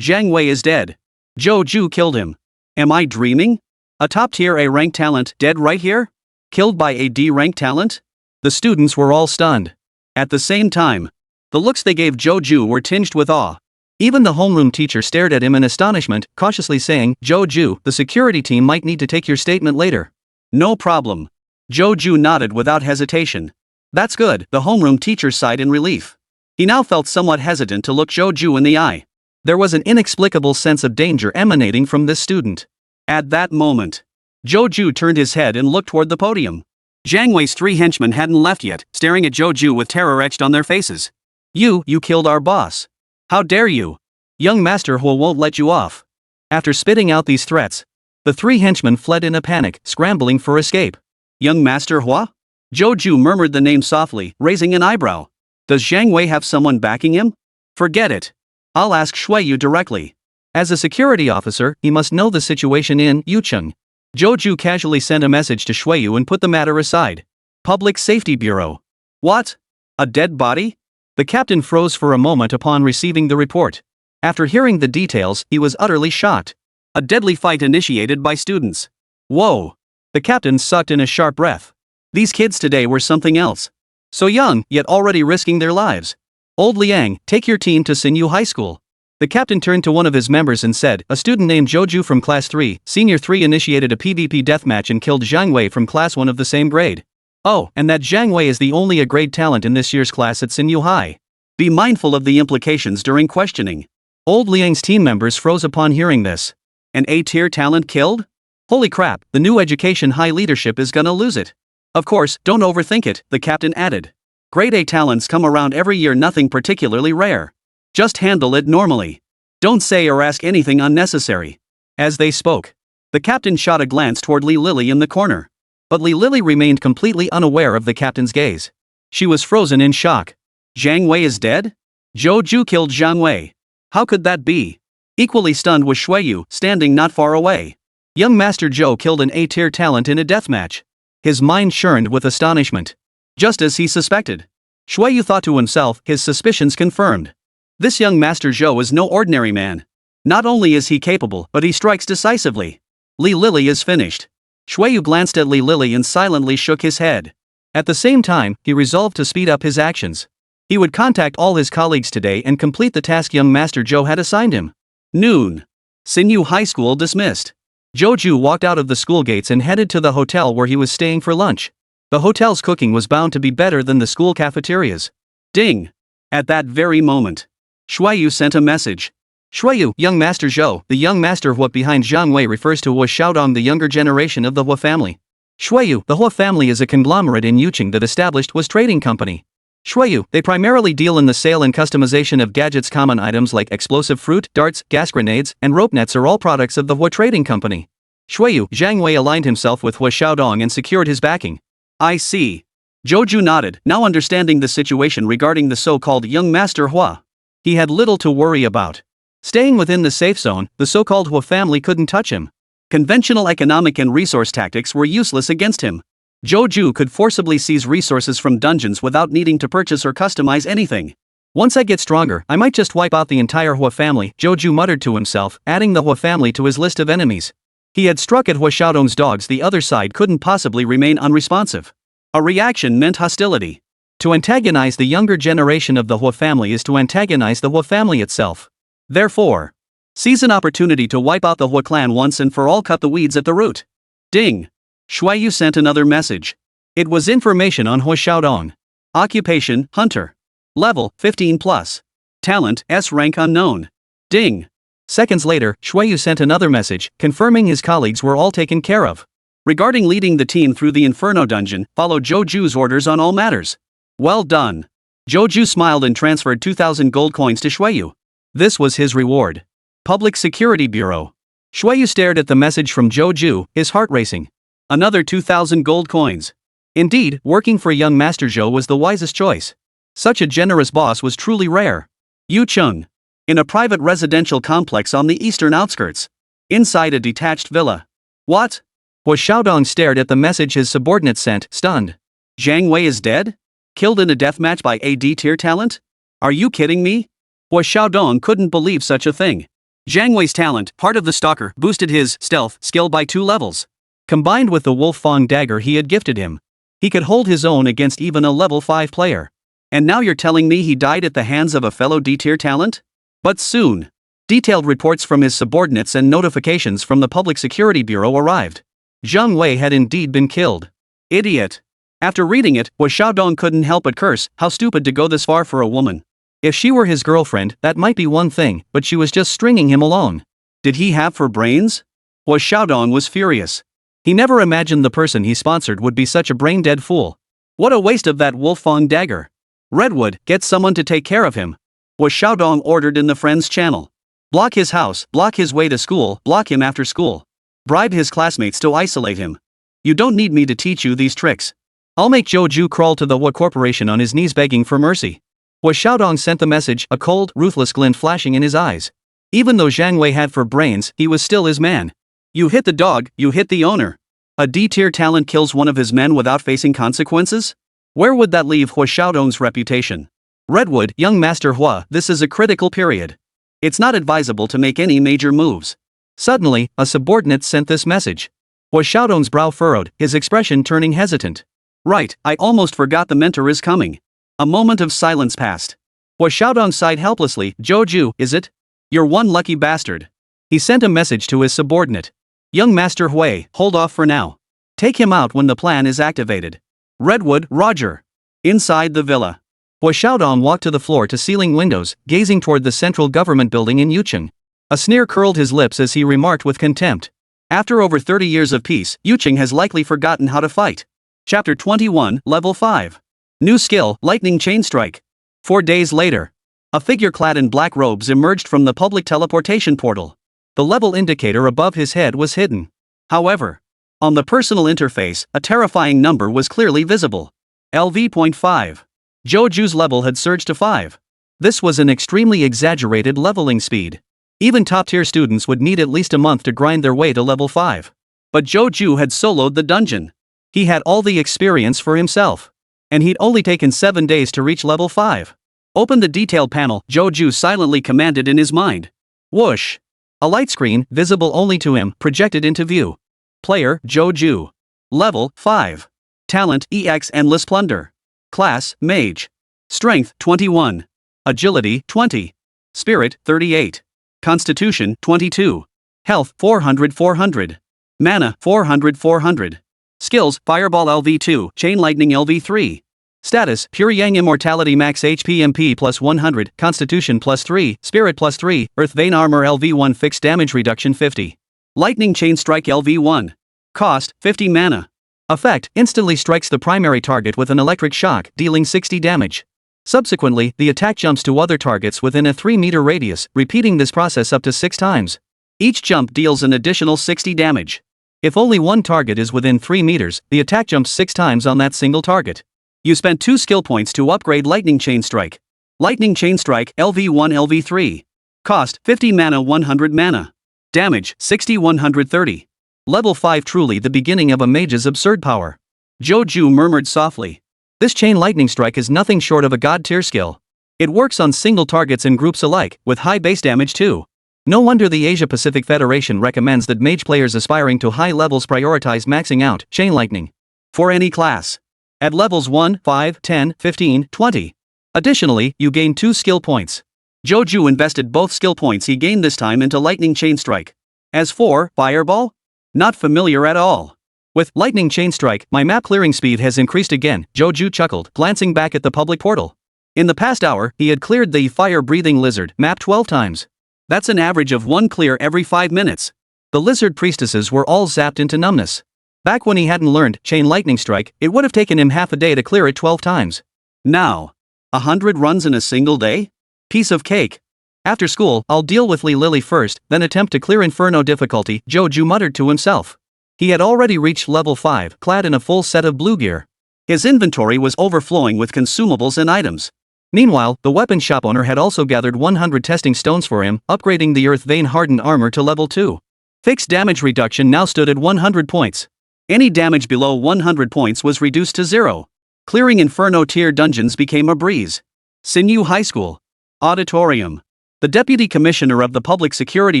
Wei is dead. Joju killed him. Am I dreaming? A top-tier A-rank talent dead right here? Killed by a D-rank talent? The students were all stunned. At the same time, the looks they gave Joju were tinged with awe. Even the homeroom teacher stared at him in astonishment, cautiously saying, Joju, the security team might need to take your statement later. No problem. Joju nodded without hesitation. That's good, the homeroom teacher sighed in relief. He now felt somewhat hesitant to look Joju in the eye. There was an inexplicable sense of danger emanating from this student. At that moment, Joju turned his head and looked toward the podium. Zhang Wei's 3 henchmen hadn't left yet, staring at Joju with terror etched on their faces. You killed our boss. How dare you? Young Master Hua won't let you off. After spitting out these threats, the 3 henchmen fled in a panic, scrambling for escape. Young Master Hua? Joju murmured the name softly, raising an eyebrow. Does Zhang Wei have someone backing him? Forget it. I'll ask Shuiyu directly. As a security officer, he must know the situation in Yucheng. Joju casually sent a message to Shuiyu and put the matter aside. Public Safety Bureau. What? A dead body? The captain froze for a moment upon receiving the report. After hearing the details, he was utterly shocked. A deadly fight initiated by students. Whoa! The captain sucked in a sharp breath. These kids today were something else. So young, yet already risking their lives. Old Liang, take your team to Xinyu High School. The captain turned to one of his members and said, a student named Joju from Class 3, Senior 3 initiated a PvP deathmatch and killed Zhang Wei from Class 1 of the same grade. Oh, and that Zhang Wei is the only A-grade talent in this year's class at Xinyu High. Be mindful of the implications during questioning. Old Liang's team members froze upon hearing this. An A-tier talent killed? Holy crap, the new education high leadership is gonna lose it. Of course, don't overthink it, the captain added. Grade A talents come around every year, nothing particularly rare. Just handle it normally. Don't say or ask anything unnecessary. As they spoke, the captain shot a glance toward Li Lily in the corner. But Li Lily remained completely unaware of the captain's gaze. She was frozen in shock. Zhang Wei is dead? Joju killed Zhang Wei. How could that be? Equally stunned was Shuiyu, standing not far away. Young Master Zhou killed an A-tier talent in a deathmatch. His mind churned with astonishment. Just as he suspected. Shuiyu thought to himself, his suspicions confirmed. This young Master Zhou is no ordinary man. Not only is he capable, but he strikes decisively. Li Lily is finished. Shuiyu glanced at Li Lily and silently shook his head. At the same time, he resolved to speed up his actions. He would contact all his colleagues today and complete the task young Master Zhou had assigned him. Noon. Xinyu High School dismissed. Joju walked out of the school gates and headed to the hotel where he was staying for lunch. The hotel's cooking was bound to be better than the school cafeteria's. Ding! At that very moment, Shuiyu sent a message. Shuiyu, young Master Zhou, the young Master Hua behind Zhang Wei refers to Hua Xiaodong, the younger generation of the Hua family. Shuiyu, the Hua family is a conglomerate in Yucheng that established Hua's trading company. Shuiyu, they primarily deal in the sale and customization of gadgets. Common items like explosive fruit, darts, gas grenades, and rope nets are all products of the Hua trading company. Shuiyu, Zhang Wei aligned himself with Hua Xiaodong and secured his backing. I see. Joju nodded, now understanding the situation regarding the so-called young Master Hua. He had little to worry about. Staying within the safe zone, the so-called Hua family couldn't touch him. Conventional economic and resource tactics were useless against him. Joju could forcibly seize resources from dungeons without needing to purchase or customize anything. Once I get stronger, I might just wipe out the entire Hua family, Joju muttered to himself, adding the Hua family to his list of enemies. He had struck at Hua Xiaodong's dogs. The other side couldn't possibly remain unresponsive. A reaction meant hostility. To antagonize the younger generation of the Hua family is to antagonize the Hua family itself. Therefore, seize an opportunity to wipe out the Hua clan once and for all, cut the weeds at the root. Ding! Shuaiyu sent another message. It was information on Hua Xiaodong. Occupation, hunter. Level, 15+. Talent, S rank unknown. Ding! Seconds later, Shuaiyu sent another message, confirming his colleagues were all taken care of. Regarding leading the team through the Inferno dungeon, follow Joju's orders on all matters. Well done. Joju smiled and transferred 2,000 gold coins to Shuaiyu. This was his reward. Public Security Bureau. Shuaiyu stared at the message from Joju, his heart racing. Another 2,000 gold coins. Indeed, working for young Master Zhou was the wisest choice. Such a generous boss was truly rare. Yucheng. In a private residential complex on the eastern outskirts. Inside a detached villa. What? Hua Xiaodong stared at the message his subordinate sent, stunned. Zhang Wei is dead? Killed in a deathmatch by a D-tier talent? Are you kidding me? Hua Xiaodong couldn't believe such a thing. Zhang Wei's talent, part of the stalker, boosted his stealth skill by 2 levels. Combined with the Wolf Fang dagger he had gifted him, he could hold his own against even a level 5 player. And now you're telling me he died at the hands of a fellow D-tier talent? But soon, detailed reports from his subordinates and notifications from the Public Security Bureau arrived. Zhang Wei had indeed been killed. Idiot. After reading it, Hua Xiaodong couldn't help but curse, how stupid to go this far for a woman. If she were his girlfriend, that might be one thing, but she was just stringing him along. Did he have for brains? Hua Xiaodong was furious. He never imagined the person he sponsored would be such a brain-dead fool. What a waste of that Wolf Fang dagger. Redwood, get someone to take care of him. Hua Xiaodong ordered in the friends channel. Block his house, block his way to school, block him after school. Bribe his classmates to isolate him. You don't need me to teach you these tricks. I'll make Joju crawl to the Hua Corporation on his knees begging for mercy. Hua Xiaodong sent the message, a cold, ruthless glint flashing in his eyes. Even though Zhang Wei had for brains, he was still his man. You hit the dog, you hit the owner. A D-tier talent kills one of his men without facing consequences? Where would that leave Hua Xiaodong's reputation? Redwood, young Master Hua, this is a critical period. It's not advisable to make any major moves. Suddenly, a subordinate sent this message. Hua Xiaodong's brow furrowed, his expression turning hesitant. Right, I almost forgot the mentor is coming. A moment of silence passed. Hua Xiaodong sighed helplessly, Joju, is it? You're one lucky bastard. He sent a message to his subordinate. Young Master Hui, hold off for now. Take him out when the plan is activated. Redwood, Roger. Inside the villa. Hua Xiaodong walked to the floor-to-ceiling windows, gazing toward the central government building in Yucheng. A sneer curled his lips as he remarked with contempt. After over 30 years of peace, Yucheng has likely forgotten how to fight. Chapter 21, Level 5. New skill, Lightning Chain Strike. 4 days later. A figure clad in black robes emerged from the public teleportation portal. The level indicator above his head was hidden. However, on the personal interface, a terrifying number was clearly visible. LV.5. Joju's level had surged to 5. This was an extremely exaggerated leveling speed. Even top-tier students would need at least a month to grind their way to level 5. But Joju had soloed the dungeon. He had all the experience for himself. And he'd only taken 7 days to reach level 5. Open the detailed panel, Joju silently commanded in his mind. Whoosh! A light screen, visible only to him, projected into view. Player, Joju. Level, 5. Talent, EX Endless Plunder. Class, Mage. Strength, 21. Agility, 20. Spirit, 38. Constitution, 22. Health, 400. Mana, 400. Skills, Fireball LV2, Chain Lightning LV3. Status, Pure Yang Immortality Max HP MP plus 100, Constitution plus 3, Spirit plus 3, Earth Vein Armor LV1 Fixed Damage Reduction 50. Lightning Chain Strike LV1. Cost, 50 mana. Effect, instantly strikes the primary target with an electric shock, dealing 60 damage. Subsequently, the attack jumps to other targets within a 3-meter radius, repeating this process up to 6 times. Each jump deals an additional 60 damage. If only one target is within 3 meters, the attack jumps 6 times on that single target. You spent 2 skill points to upgrade Lightning Chain Strike. Lightning Chain Strike LV1 LV3. Cost 50 mana 100 mana. Damage 60 130. Level 5 truly the beginning of a mage's absurd power. Joju murmured softly. This chain lightning strike is nothing short of a god tier skill. It works on single targets and groups alike, with high base damage too. No wonder the Asia Pacific Federation recommends that mage players aspiring to high levels prioritize maxing out chain lightning. For any class. At levels 1, 5, 10, 15, 20. Additionally, you gain 2 skill points. Joju invested both skill points he gained this time into Lightning Chain Strike. As for Fireball? Not familiar at all. With Lightning Chain Strike, my map clearing speed has increased again, Joju chuckled, glancing back at the public portal. In the past hour, he had cleared the fire-breathing lizard map 12 times. That's an average of 1 clear every 5 minutes. The lizard priestesses were all zapped into numbness. Back when he hadn't learned Chain Lightning Strike, it would have taken him half a day to clear it 12 times. Now, 100 runs in a single day? Piece of cake. After school, I'll deal with Lee Lily first, then attempt to clear Inferno difficulty, Joju muttered to himself. He had already reached level 5, clad in a full set of blue gear. His inventory was overflowing with consumables and items. Meanwhile, the weapon shop owner had also gathered 100 testing stones for him, upgrading the earth vein hardened armor to level 2. Fixed damage reduction now stood at 100 points. Any damage below 100 points was reduced to 0. Clearing Inferno tier dungeons became a breeze. Sinew High School. Auditorium. The Deputy Commissioner of the Public Security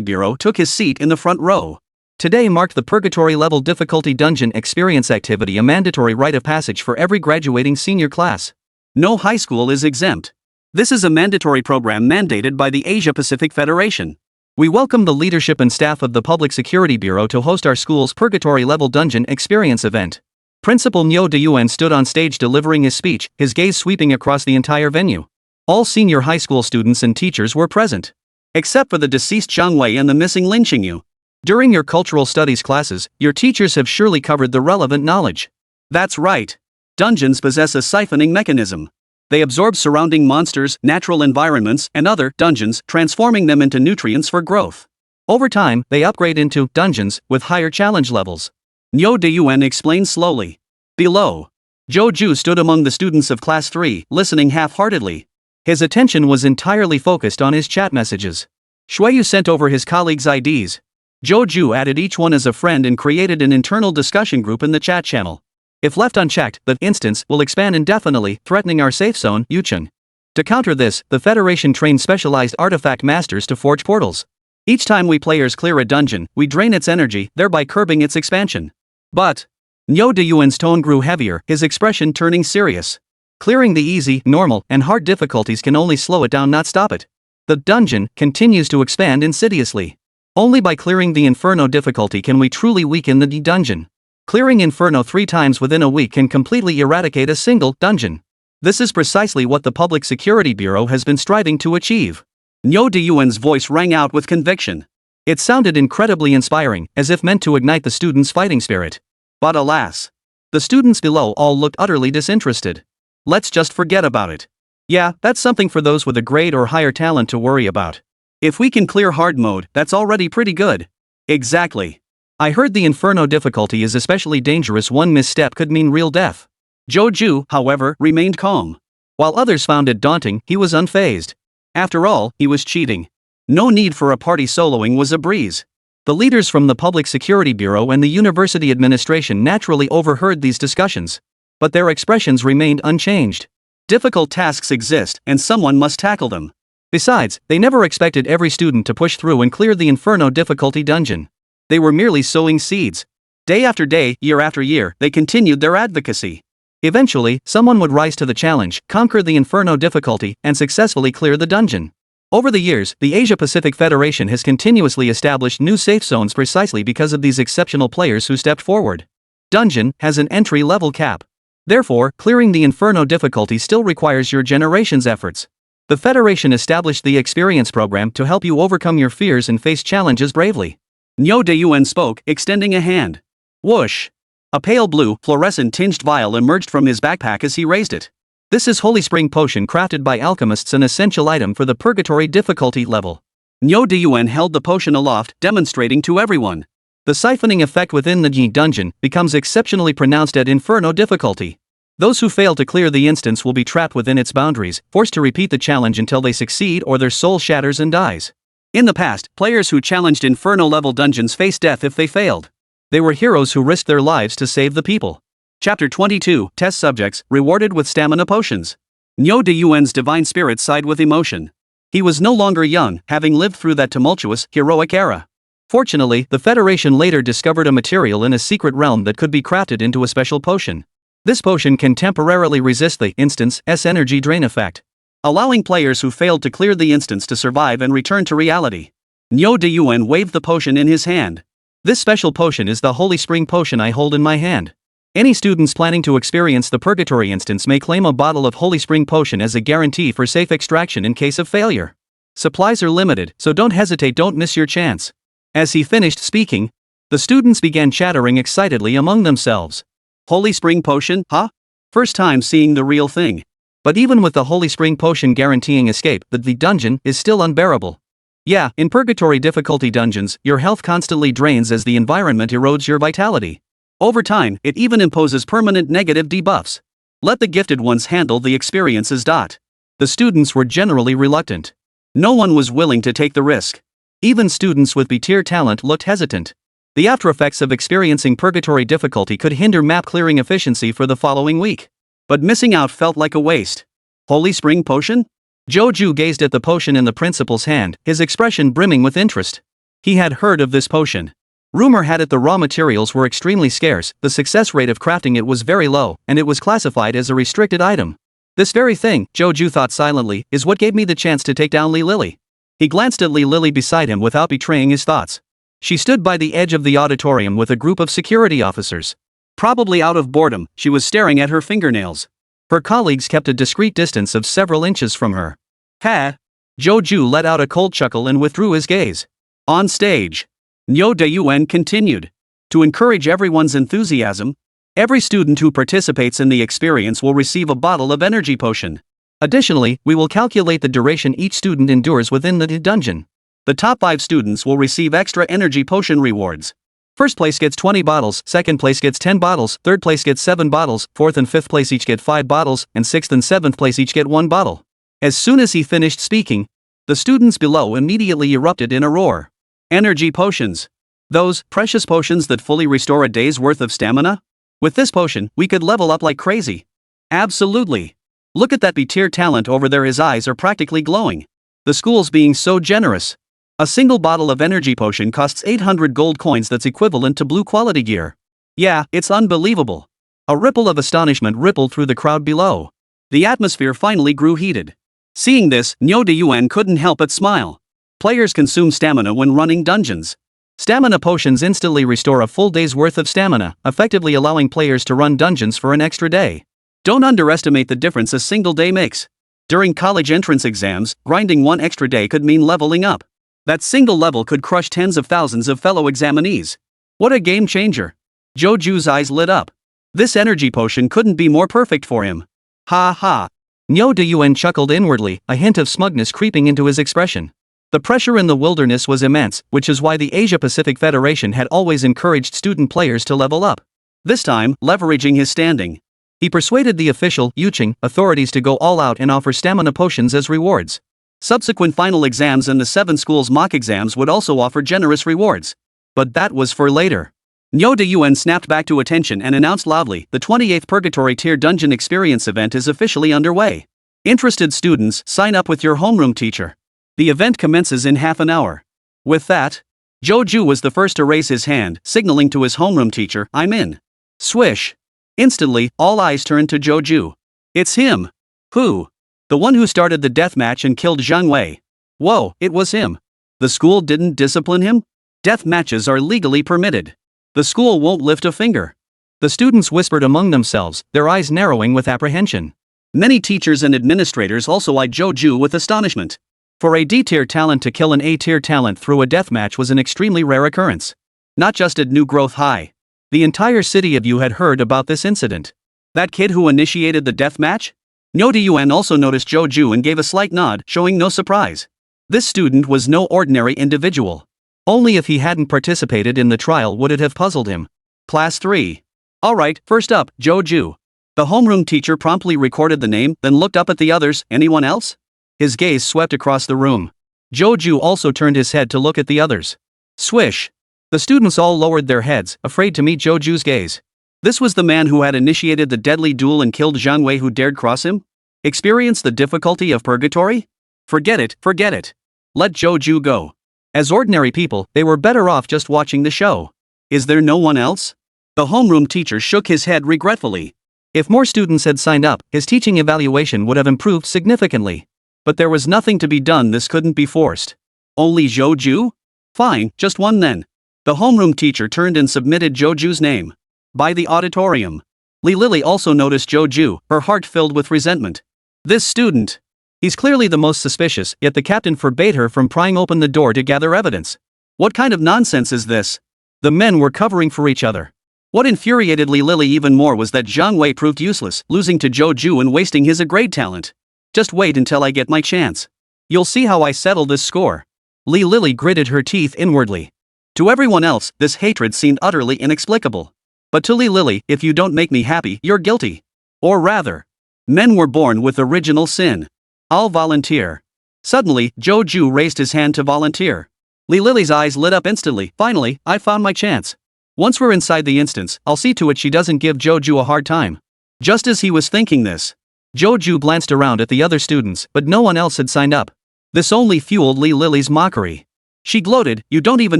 Bureau took his seat in the front row. Today marked the Purgatory level difficulty dungeon experience activity, a mandatory rite of passage for every graduating senior class. No high school is exempt. This is a mandatory program mandated by the Asia Pacific Federation. We welcome the leadership and staff of the Public Security Bureau to host our school's Purgatory level dungeon experience event. Principal Nyo De-Yuen stood on stage delivering his speech, his gaze sweeping across the entire venue. All senior high school students and teachers were present. Except for the deceased Zhang Wei and the missing Lin Qingyu. During your cultural studies classes, your teachers have surely covered the relevant knowledge. That's right. Dungeons possess a siphoning mechanism. They absorb surrounding monsters, natural environments, and other dungeons, transforming them into nutrients for growth. Over time, they upgrade into dungeons with higher challenge levels. Nyo De-Yuen explained slowly. Below, Joju stood among the students of Class 3, listening half-heartedly. His attention was entirely focused on his chat messages. Shuiyu sent over his colleagues' IDs. Joju added each one as a friend and created an internal discussion group in the chat channel. If left unchecked, the instance will expand indefinitely, threatening our safe zone, Yucheng. To counter this, the Federation trained specialized artifact masters to forge portals. Each time we players clear a dungeon, we drain its energy, thereby curbing its expansion. But Nyo De-Yuen's tone grew heavier, his expression turning serious. Clearing the easy, normal, and hard difficulties can only slow it down, not stop it. The dungeon continues to expand insidiously. Only by clearing the Inferno difficulty can we truly weaken the dungeon. Clearing Inferno 3 times within a week can completely eradicate a single dungeon. This is precisely what the Public Security Bureau has been striving to achieve. Nyo De-Yuen's voice rang out with conviction. It sounded incredibly inspiring, as if meant to ignite the students' fighting spirit. But alas, the students below all looked utterly disinterested. Let's just forget about it. Yeah, that's something for those with a grade or higher talent to worry about. If we can clear hard mode, that's already pretty good. Exactly. I heard the Inferno difficulty is especially dangerous. One misstep could mean real death. Joju, however, remained calm. While others found it daunting, he was unfazed. After all, he was cheating. No need for a party, soloing was a breeze. The leaders from the Public Security Bureau and the University Administration naturally overheard these discussions. But their expressions remained unchanged. Difficult tasks exist, and someone must tackle them. Besides, they never expected every student to push through and clear the Inferno difficulty dungeon. They were merely sowing seeds. Day after day, year after year, they continued their advocacy. Eventually, someone would rise to the challenge, conquer the Inferno difficulty, and successfully clear the dungeon. Over the years, the Asia Pacific Federation has continuously established new safe zones precisely because of these exceptional players who stepped forward. Dungeon has an entry-level cap. Therefore, clearing the Inferno difficulty still requires your generation's efforts. The Federation established the Experience Program to help you overcome your fears and face challenges bravely. Nyo De-Yuen spoke, extending a hand. Whoosh! A pale blue, fluorescent-tinged vial emerged from his backpack as he raised it. This is Holy Spring Potion, crafted by alchemists, an essential item for the Purgatory difficulty level. Nyo De-Yuen held the potion aloft, demonstrating to everyone. The siphoning effect within the dungeon becomes exceptionally pronounced at Inferno difficulty. Those who fail to clear the instance will be trapped within its boundaries, forced to repeat the challenge until they succeed or their soul shatters and dies. In the past, players who challenged Inferno-level dungeons faced death if they failed. They were heroes who risked their lives to save the people. Chapter 22, Test Subjects, rewarded with stamina potions. Nyo De-Yuan's divine spirit sighed with emotion. He was no longer young, having lived through that tumultuous, heroic era. Fortunately, the Federation later discovered a material in a secret realm that could be crafted into a special potion. This potion can temporarily resist the instance's energy drain effect, allowing players who failed to clear the instance to survive and return to reality. Nyo De-Yuan waved the potion in his hand. This special potion is the Holy Spring potion I hold in my hand. Any students planning to experience the Purgatory instance may claim a bottle of Holy Spring potion as a guarantee for safe extraction in case of failure. Supplies are limited, so don't hesitate, don't miss your chance. As he finished speaking, the students began chattering excitedly among themselves. Holy Spring potion, huh? First time seeing the real thing. But even with the Holy Spring potion guaranteeing escape, the dungeon is still unbearable. Yeah, in Purgatory difficulty dungeons, your health constantly drains as the environment erodes your vitality. Over time, it even imposes permanent negative debuffs. Let the gifted ones handle the experiences. The students were generally reluctant. No one was willing to take the risk. Even students with B-tier talent looked hesitant. The aftereffects of experiencing Purgatory difficulty could hinder map clearing efficiency for the following week. But missing out felt like a waste. Holy Spring potion? Joju gazed at the potion in the principal's hand, his expression brimming with interest. He had heard of this potion. Rumor had it the raw materials were extremely scarce, the success rate of crafting it was very low, and it was classified as a restricted item. This very thing, Joju thought silently, is what gave me the chance to take down Li Lily. He glanced at Li Lily beside him without betraying his thoughts. She stood by the edge of the auditorium with a group of security officers. Probably out of boredom, she was staring at her fingernails. Her colleagues kept a discreet distance of several inches from her. Ha! Joju let out a cold chuckle and withdrew his gaze. On stage, Nyo De-Yuan continued. To encourage everyone's enthusiasm, every student who participates in the experience will receive a bottle of energy potion. Additionally, we will calculate the duration each student endures within the dungeon. The top 5 students will receive extra energy potion rewards. First place gets 20 bottles, second place gets 10 bottles, third place gets 7 bottles, fourth and fifth place each get 5 bottles, and sixth and seventh place each get 1 bottle. As soon as he finished speaking, the students below immediately erupted in a roar. Energy potions. Those precious potions that fully restore a day's worth of stamina? With this potion, we could level up like crazy. Absolutely. Look at that B-tier talent over there, his eyes are practically glowing. The school's being so generous. A single bottle of energy potion costs 800 gold coins, that's equivalent to blue quality gear. Yeah, it's unbelievable. A ripple of astonishment rippled through the crowd below. The atmosphere finally grew heated. Seeing this, Nyo De-Yuan couldn't help but smile. Players consume stamina when running dungeons. Stamina potions instantly restore a full day's worth of stamina, effectively allowing players to run dungeons for an extra day. Don't underestimate the difference a single day makes. During college entrance exams, grinding one extra day could mean leveling up. That single level could crush tens of thousands of fellow examinees. What a game changer. Joju's eyes lit up. This energy potion couldn't be more perfect for him. Ha ha. Nyo De-Yuan chuckled inwardly, a hint of smugness creeping into his expression. The pressure in the wilderness was immense, which is why the Asia-Pacific Federation had always encouraged student players to level up. This time, leveraging his standing, he persuaded the official Yuching authorities to go all out and offer stamina potions as rewards. Subsequent final exams and the 7 schools' mock exams would also offer generous rewards. But that was for later. Nyo De-Yuan snapped back to attention and announced loudly, the 28th Purgatory Tier Dungeon Experience event is officially underway. Interested students, sign up with your homeroom teacher. The event commences in half an hour. With that, Joju was the first to raise his hand, signaling to his homeroom teacher, I'm in. Swish. Instantly, all eyes turned to Joju. It's him. Who? The one who started the deathmatch and killed Zhang Wei. Whoa, it was him. The school didn't discipline him? Death matches are legally permitted. The school won't lift a finger. The students whispered among themselves, their eyes narrowing with apprehension. Many teachers and administrators also eyed Joju with astonishment. For a D-tier talent to kill an A-tier talent through a deathmatch was an extremely rare occurrence. Not just at New Growth High. The entire city of Yu had heard about this incident. That kid who initiated the deathmatch? Nyo De-Yuan also noticed Joju and gave a slight nod, showing no surprise. This student was no ordinary individual. Only if he hadn't participated in the trial would it have puzzled him. Class 3. Alright, first up, Joju. The homeroom teacher promptly recorded the name, then looked up at the others. Anyone else? His gaze swept across the room. Joju also turned his head to look at the others. Swish. The students all lowered their heads, afraid to meet Joju's gaze. This was the man who had initiated the deadly duel and killed Zhang Wei who dared cross him? Experience the difficulty of purgatory? Forget it, forget it. Let Joju go. As ordinary people, they were better off just watching the show. Is there no one else? The homeroom teacher shook his head regretfully. If more students had signed up, his teaching evaluation would have improved significantly. But there was nothing to be done, this couldn't be forced. Only Joju? Fine, just one then. The homeroom teacher turned and submitted Joju's name. By the auditorium. Li Lily also noticed Joju, her heart filled with resentment. This student. He's clearly the most suspicious, yet the captain forbade her from prying open the door to gather evidence. What kind of nonsense is this? The men were covering for each other. What infuriated Li Lily even more was that Zhang Wei proved useless, losing to Joju and wasting his great talent. Just wait until I get my chance. You'll see how I settle this score. Li Lily gritted her teeth inwardly. To everyone else, this hatred seemed utterly inexplicable. But to Li Lily, if you don't make me happy, you're guilty. Or rather, men were born with original sin. I'll volunteer. Suddenly, Joju raised his hand to volunteer. Li Lily's eyes lit up instantly. Finally, I found my chance. Once we're inside the instance, I'll see to it she doesn't give Joju a hard time. Just as he was thinking this, Joju glanced around at the other students, but no one else had signed up. This only fueled Li Lily's mockery. She gloated, you don't even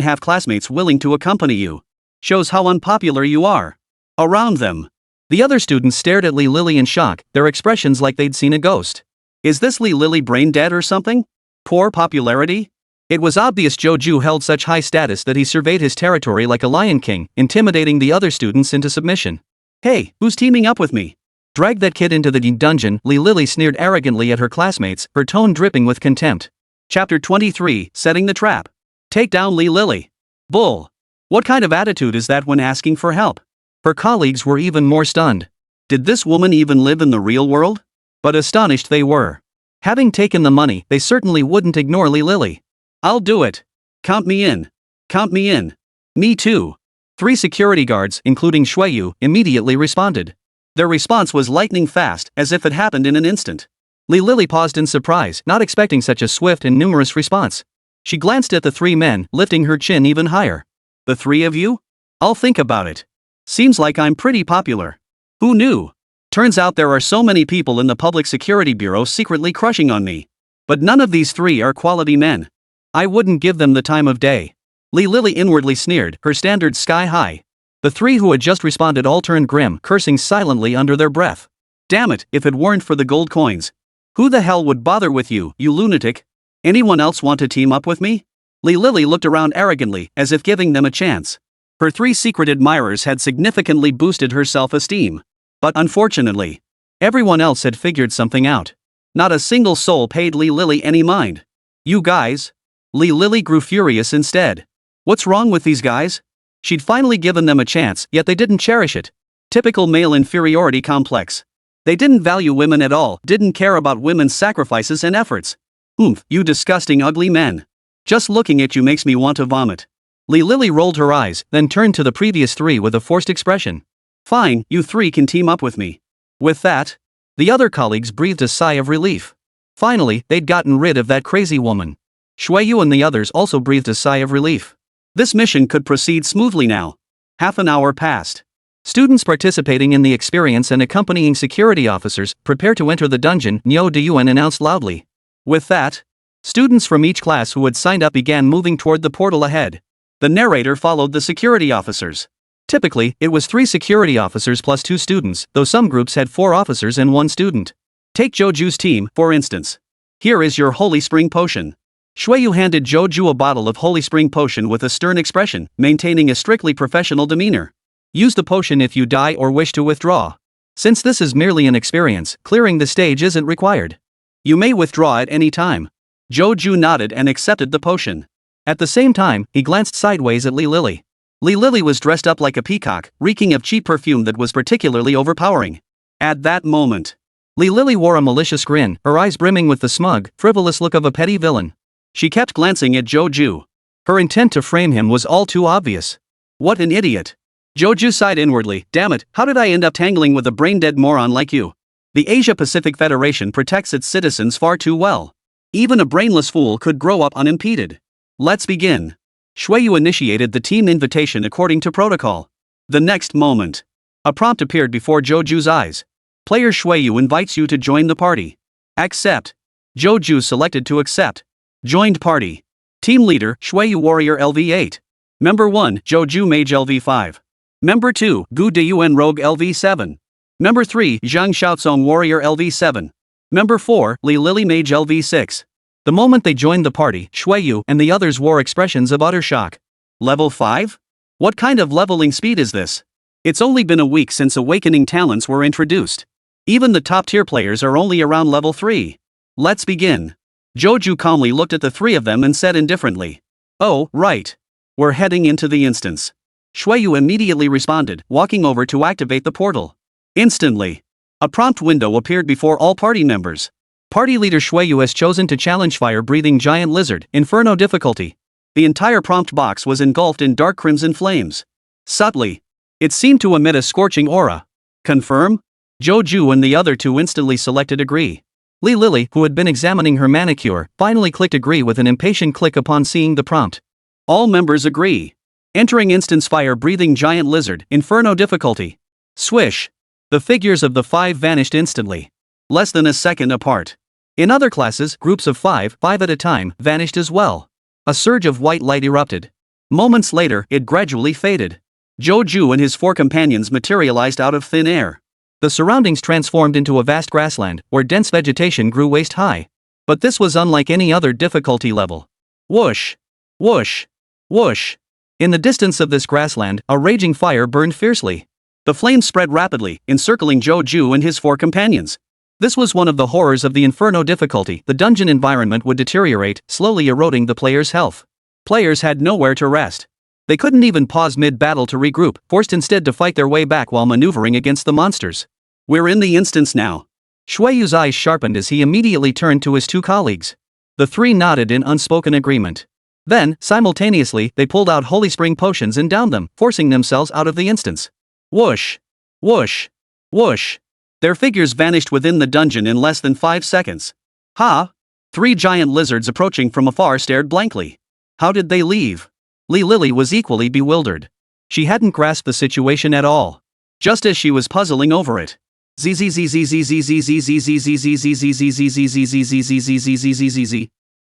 have classmates willing to accompany you. Shows how unpopular you are. Around them. The other students stared at Li Lily in shock, their expressions like they'd seen a ghost. Is this Li Lily brain dead or something? Poor popularity? It was obvious Joju held such high status that he surveyed his territory like a lion king, intimidating the other students into submission. Hey, who's teaming up with me? Drag that kid into the dungeon, Li Lily sneered arrogantly at her classmates, her tone dripping with contempt. Chapter 23, Setting the Trap. Take down Li Lily. Bull. What kind of attitude is that when asking for help? Her colleagues were even more stunned. Did this woman even live in the real world? But astonished they were. Having taken the money, they certainly wouldn't ignore Li Lily. I'll do it. Count me in. Count me in. Me too. 3 security guards, including Shuiyu, immediately responded. Their response was lightning fast, as if it happened in an instant. Li Lily paused in surprise, not expecting such a swift and numerous response. She glanced at the 3 men, lifting her chin even higher. The 3 of you? I'll think about it. Seems like I'm pretty popular. Who knew? Turns out there are so many people in the Public Security Bureau secretly crushing on me. But none of these 3 are quality men. I wouldn't give them the time of day. Li Lily inwardly sneered, her standards sky high. The 3 who had just responded all turned grim, cursing silently under their breath. Damn it, if it weren't for the gold coins. Who the hell would bother with you, you lunatic? Anyone else want to team up with me? Li Lily looked around arrogantly, as if giving them a chance. Her 3 secret admirers had significantly boosted her self-esteem. But unfortunately, everyone else had figured something out. Not a single soul paid Li Lily any mind. You guys? Li Lily grew furious instead. What's wrong with these guys? She'd finally given them a chance, yet they didn't cherish it. Typical male inferiority complex. They didn't value women at all, didn't care about women's sacrifices and efforts. Oomph, you disgusting ugly men. Just looking at you makes me want to vomit. Li Lily rolled her eyes, then turned to the previous 3 with a forced expression. Fine, you 3 can team up with me. With that, the other colleagues breathed a sigh of relief. Finally, they'd gotten rid of that crazy woman. Shuiyu and the others also breathed a sigh of relief. This mission could proceed smoothly now. Half an hour passed. Students participating in the experience and accompanying security officers prepare to enter the dungeon, Nyo Deyuan announced loudly. With that, students from each class who had signed up began moving toward the portal ahead. The narrator followed the security officers. Typically, it was 3 security officers plus 2 students, though some groups had 4 officers and 1 student. Take Joju's team, for instance. Here is your Holy Spring Potion. Shuiyu handed Joju a bottle of Holy Spring Potion with a stern expression, maintaining a strictly professional demeanor. Use the potion if you die or wish to withdraw. Since this is merely an experience, clearing the stage isn't required. You may withdraw at any time. Joju nodded and accepted the potion. At the same time, he glanced sideways at Li Lily. Li Lily was dressed up like a peacock, reeking of cheap perfume that was particularly overpowering. At that moment, Li Lily wore a malicious grin, her eyes brimming with the smug, frivolous look of a petty villain. She kept glancing at Joju. Her intent to frame him was all too obvious. What an idiot. Joju sighed inwardly. Damn it, how did I end up tangling with a brain-dead moron like you? The Asia-Pacific Federation protects its citizens far too well. Even a brainless fool could grow up unimpeded. Let's begin. Shuiyu initiated the team invitation according to protocol. The next moment, a prompt appeared before Joju's eyes. Player Shuiyu invites you to join the party. Accept. Joju selected to accept. Joined party. Team leader, Shuiyu Warrior LV8. Member 1, Joju Mage LV5. Member 2, Gu Deyuan Rogue LV7. Member 3, Zhang Xiaozong Warrior LV7. Member 4, Li Lily Mage LV6. The moment they joined the party, Shuiyu and the others wore expressions of utter shock. Level 5? What kind of leveling speed is this? It's only been a week since awakening talents were introduced. Even the top-tier players are only around level 3. Let's begin. Joju calmly looked at the three of them and said indifferently. Oh, right. We're heading into the instance. Shuiyu immediately responded, walking over to activate the portal. Instantly, a prompt window appeared before all party members. Party leader Shuiyu has chosen to challenge fire-breathing giant lizard, Inferno difficulty. The entire prompt box was engulfed in dark crimson flames. Subtly, it seemed to emit a scorching aura. Confirm? Joju and the other two instantly selected agree. Li Lily, who had been examining her manicure, finally clicked agree with an impatient click upon seeing the prompt. All members agree. Entering instance fire-breathing giant lizard, Inferno difficulty. Swish. The figures of the five vanished instantly. Less than a second apart. In other classes, groups of five at a time, vanished as well. A surge of white light erupted. Moments later, it gradually faded. Joju and his four companions materialized out of thin air. The surroundings transformed into a vast grassland, where dense vegetation grew waist-high. But this was unlike any other difficulty level. Whoosh! Whoosh! Whoosh! In the distance of this grassland, a raging fire burned fiercely. The flames spread rapidly, encircling Joju and his four companions. This was one of the horrors of the Inferno difficulty. The dungeon environment would deteriorate, slowly eroding the players' health. Players had nowhere to rest. They couldn't even pause mid-battle to regroup, forced instead to fight their way back while maneuvering against the monsters. We're in the instance now. Shuiyu's eyes sharpened as he immediately turned to his two colleagues. The three nodded in unspoken agreement. Then, simultaneously, they pulled out holy spring potions and downed them, forcing themselves out of the instance. Whoosh! Whoosh! Whoosh! Their figures vanished within the dungeon in less than 5 seconds. Ha! Three giant lizards approaching from afar stared blankly. How did they leave? Li Lily was equally bewildered. She hadn't grasped the situation at all. Just as she was puzzling over it.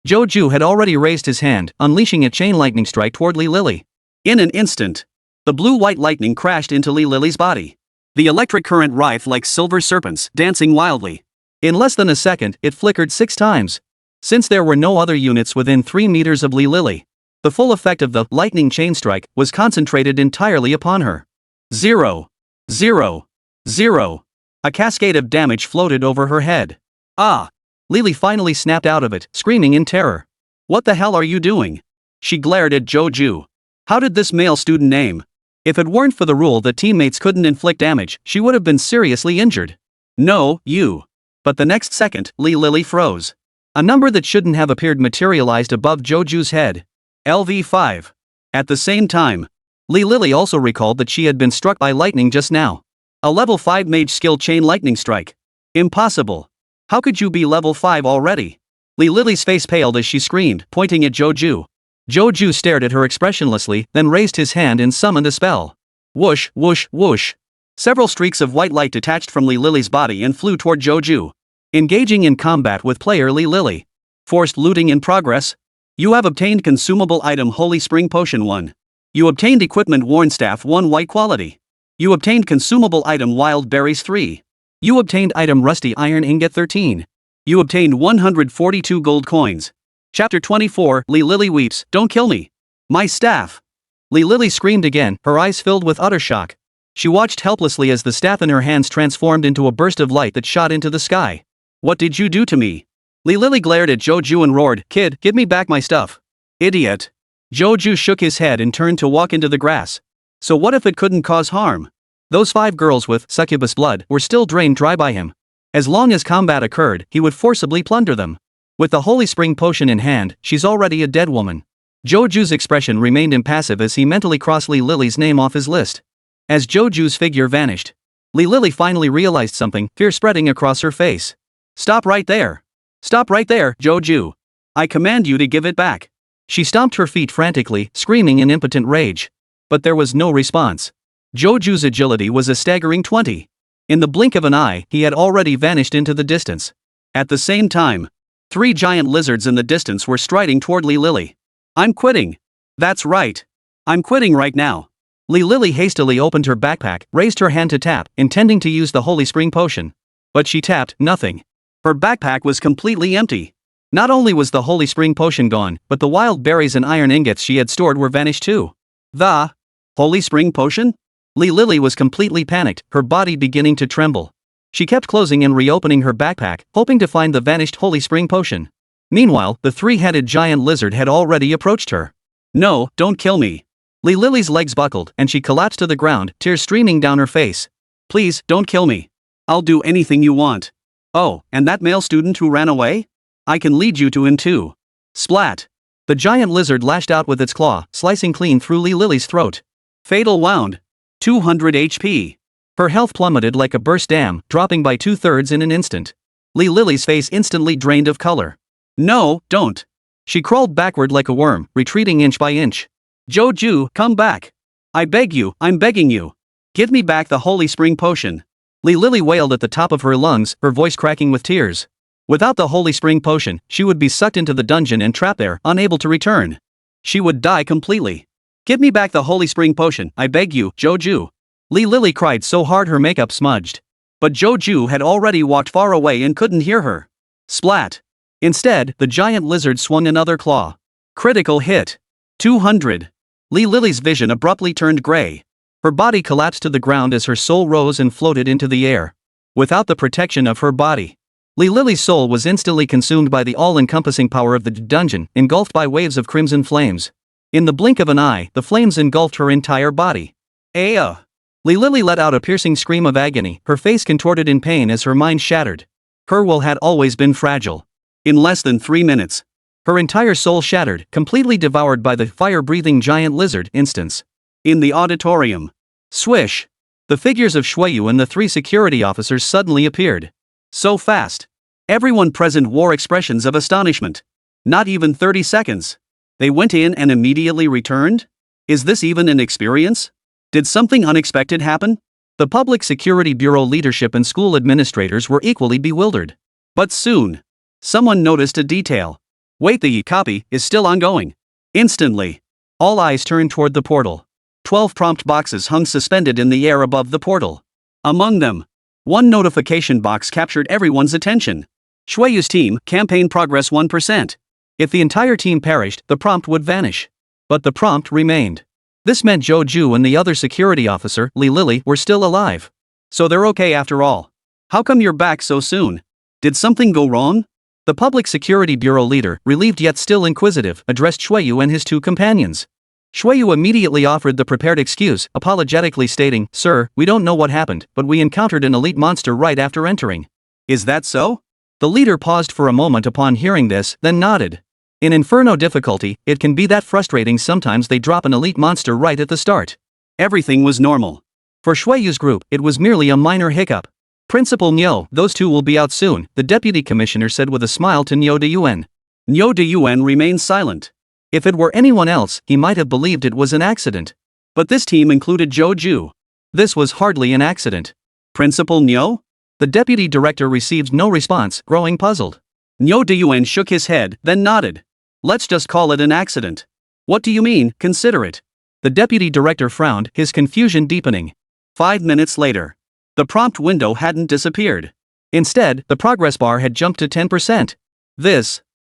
Joju had already raised his hand, unleashing a chain lightning strike toward Li Lily. In an instant, the blue-white lightning crashed into Li Lily's body. The electric current writhed like silver serpents, dancing wildly. In less than a second, it flickered 6 times. Since there were no other units within 3 meters of Li Lily, the full effect of the lightning chain strike was concentrated entirely upon her. 0. 0. 0. A cascade of damage floated over her head. Ah! Lily finally snapped out of it, screaming in terror. What the hell are you doing? She glared at Joju. How did this male student aim? If it weren't for the rule that teammates couldn't inflict damage, she would have been seriously injured. No, you. But the next second, Li Lily froze. A number that shouldn't have appeared materialized above Joju's head. LV5. At the same time, Li Lily also recalled that she had been struck by lightning just now. A level 5 mage skill chain lightning strike. Impossible. How could you be level 5 already? Li Lily's face paled as she screamed, pointing at Joju. Joju stared at her expressionlessly, then raised his hand and summoned a spell. Whoosh, whoosh, whoosh. Several streaks of white light detached from Li Lily's body and flew toward Joju. Engaging in combat with player Li Lily. Forced looting in progress. You have obtained consumable item Holy Spring Potion 1. You obtained equipment Worn Staff 1 white quality. You obtained consumable item Wild Berries 3. You obtained item Rusty Iron Ingot 13. You obtained 142 gold coins. Chapter 24, Li Lily weeps, don't kill me. My staff. Li Lily screamed again, her eyes filled with utter shock. She watched helplessly as the staff in her hands transformed into a burst of light that shot into the sky. What did you do to me? Li Lily glared at Joju and roared, Kid, give me back my stuff. Idiot. Joju shook his head and turned to walk into the grass. So what if it couldn't cause harm? Those 5 girls with succubus blood were still drained dry by him. As long as combat occurred, he would forcibly plunder them. With the Holy Spring Potion in hand, she's already a dead woman. Joju's expression remained impassive as he mentally crossed Li Lily's name off his list. As Joju's figure vanished, Li Lily finally realized something, fear spreading across her face. Stop right there! Stop right there, Joju! I command you to give it back! She stomped her feet frantically, screaming in impotent rage. But there was no response. Joju's agility was a staggering 20. In the blink of an eye, he had already vanished into the distance. At the same time, 3 giant lizards in the distance were striding toward Li Lily. I'm quitting. That's right. I'm quitting right now. Li Lily hastily opened her backpack, raised her hand to tap, intending to use the Holy Spring Potion. But she tapped, nothing. Her backpack was completely empty. Not only was the Holy Spring Potion gone, but the wild berries and iron ingots she had stored were vanished too. The Holy Spring Potion? Li Lily was completely panicked, her body beginning to tremble. She kept closing and reopening her backpack, hoping to find the vanished Holy Spring Potion. Meanwhile, the 3-headed giant lizard had already approached her. No, don't kill me. Li Lily's legs buckled, and she collapsed to the ground, tears streaming down her face. Please, don't kill me. I'll do anything you want. Oh, and that male student who ran away? I can lead you to him too. Splat! The giant lizard lashed out with its claw, slicing clean through Li Lily's throat. Fatal wound. 200 HP. Her health plummeted like a burst dam, dropping by 2/3 in an instant. Li Lily's face instantly drained of color. No, don't. She crawled backward like a worm, retreating inch by inch. Joju, come back. I beg you, I'm begging you. Give me back the Holy Spring Potion. Li Lily wailed at the top of her lungs, her voice cracking with tears. Without the Holy Spring Potion, she would be sucked into the dungeon and trapped there, unable to return. She would die completely. Give me back the Holy Spring Potion, I beg you, Joju. Li Lily cried so hard her makeup smudged. But Joju had already walked far away and couldn't hear her. Splat! Instead, the giant lizard swung another claw. Critical hit. 200. Li Lily's vision abruptly turned gray. Her body collapsed to the ground as her soul rose and floated into the air. Without the protection of her body, Li Lily's soul was instantly consumed by the all-encompassing power of the dungeon, engulfed by waves of crimson flames. In the blink of an eye, the flames engulfed her entire body. Aya! Li Lily let out a piercing scream of agony, her face contorted in pain as her mind shattered. Her will had always been fragile. In less than 3 minutes, her entire soul shattered, completely devoured by the fire-breathing giant lizard instance. In the auditorium. Swish! The figures of Shuiyu and the 3 security officers suddenly appeared. So fast. Everyone present wore expressions of astonishment. Not even 30 seconds. They went in and immediately returned? Is this even an experience? Did something unexpected happen? The Public Security Bureau leadership and school administrators were equally bewildered. But soon, someone noticed a detail. Wait, the copy is still ongoing. Instantly, all eyes turned toward the portal. 12 prompt boxes hung suspended in the air above the portal. Among them, one notification box captured everyone's attention. Shuiyu's team, campaign progress 1%. If the entire team perished, the prompt would vanish. But the prompt remained. This meant Joju and the other security officer, Li Lily, were still alive. So they're okay after all. How come you're back so soon? Did something go wrong? The Public Security Bureau leader, relieved yet still inquisitive, addressed Shuiyu and his 2 companions. Shuiyu immediately offered the prepared excuse, apologetically stating, "Sir, we don't know what happened, but we encountered an elite monster right after entering." Is that so? The leader paused for a moment upon hearing this, then nodded. In Inferno difficulty, it can be that frustrating sometimes they drop an elite monster right at the start. Everything was normal. For Shuiyu's group, it was merely a minor hiccup. Principal Nyo, those 2 will be out soon, the deputy commissioner said with a smile to Nyo de Yuen. Nyo de Yuen remained silent. If it were anyone else, he might have believed it was an accident. But this team included Joju. This was hardly an accident. Principal Nyo? The deputy director received no response, growing puzzled. Nyo de Yuen shook his head, then nodded. Let's just call it an accident. What do you mean, consider it? The deputy director frowned, his confusion deepening. 5 minutes later, the prompt window hadn't disappeared. Instead, the progress bar had jumped to 10%.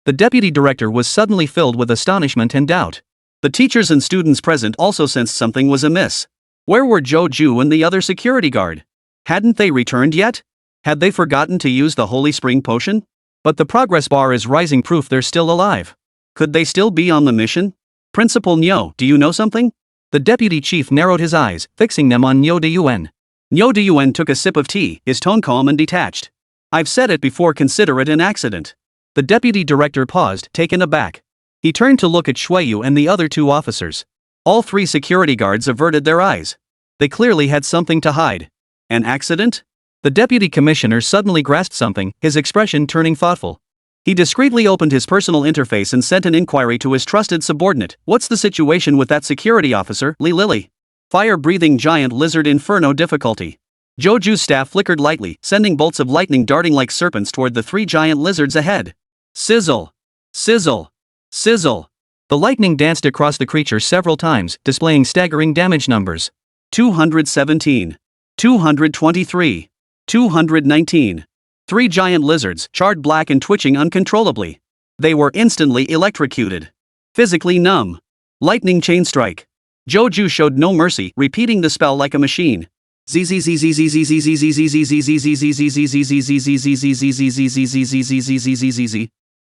The deputy director was suddenly filled with astonishment and doubt. The teachers and students present also sensed something was amiss. Where were Joju and the other security guard? Hadn't they returned yet? Had they forgotten to use the Holy Spring Potion? But the progress bar is rising, proof they're still alive. Could they still be on the mission? Principal Nyo, do you know something? The deputy chief narrowed his eyes, fixing them on Nyo de Yuen. Nyo de Yuen took a sip of tea, his tone calm and detached. I've said it before, consider it an accident. The deputy director paused, taken aback. He turned to look at Shuiyu and the other 2 officers. All 3 security guards averted their eyes. They clearly had something to hide. An accident? The deputy commissioner suddenly grasped something, his expression turning thoughtful. He discreetly opened his personal interface and sent an inquiry to his trusted subordinate. What's the situation with that security officer, Lee Lily? Fire-breathing giant lizard inferno difficulty. Joju's staff flickered lightly, sending bolts of lightning darting like serpents toward the 3 giant lizards ahead. Sizzle! Sizzle! Sizzle! The lightning danced across the creature several times, displaying staggering damage numbers. 217. 223. 219. 3 giant lizards, charred black and twitching uncontrollably. They were instantly electrocuted. Physically numb. Lightning chain strike. Joju showed no mercy, repeating the spell like a machine.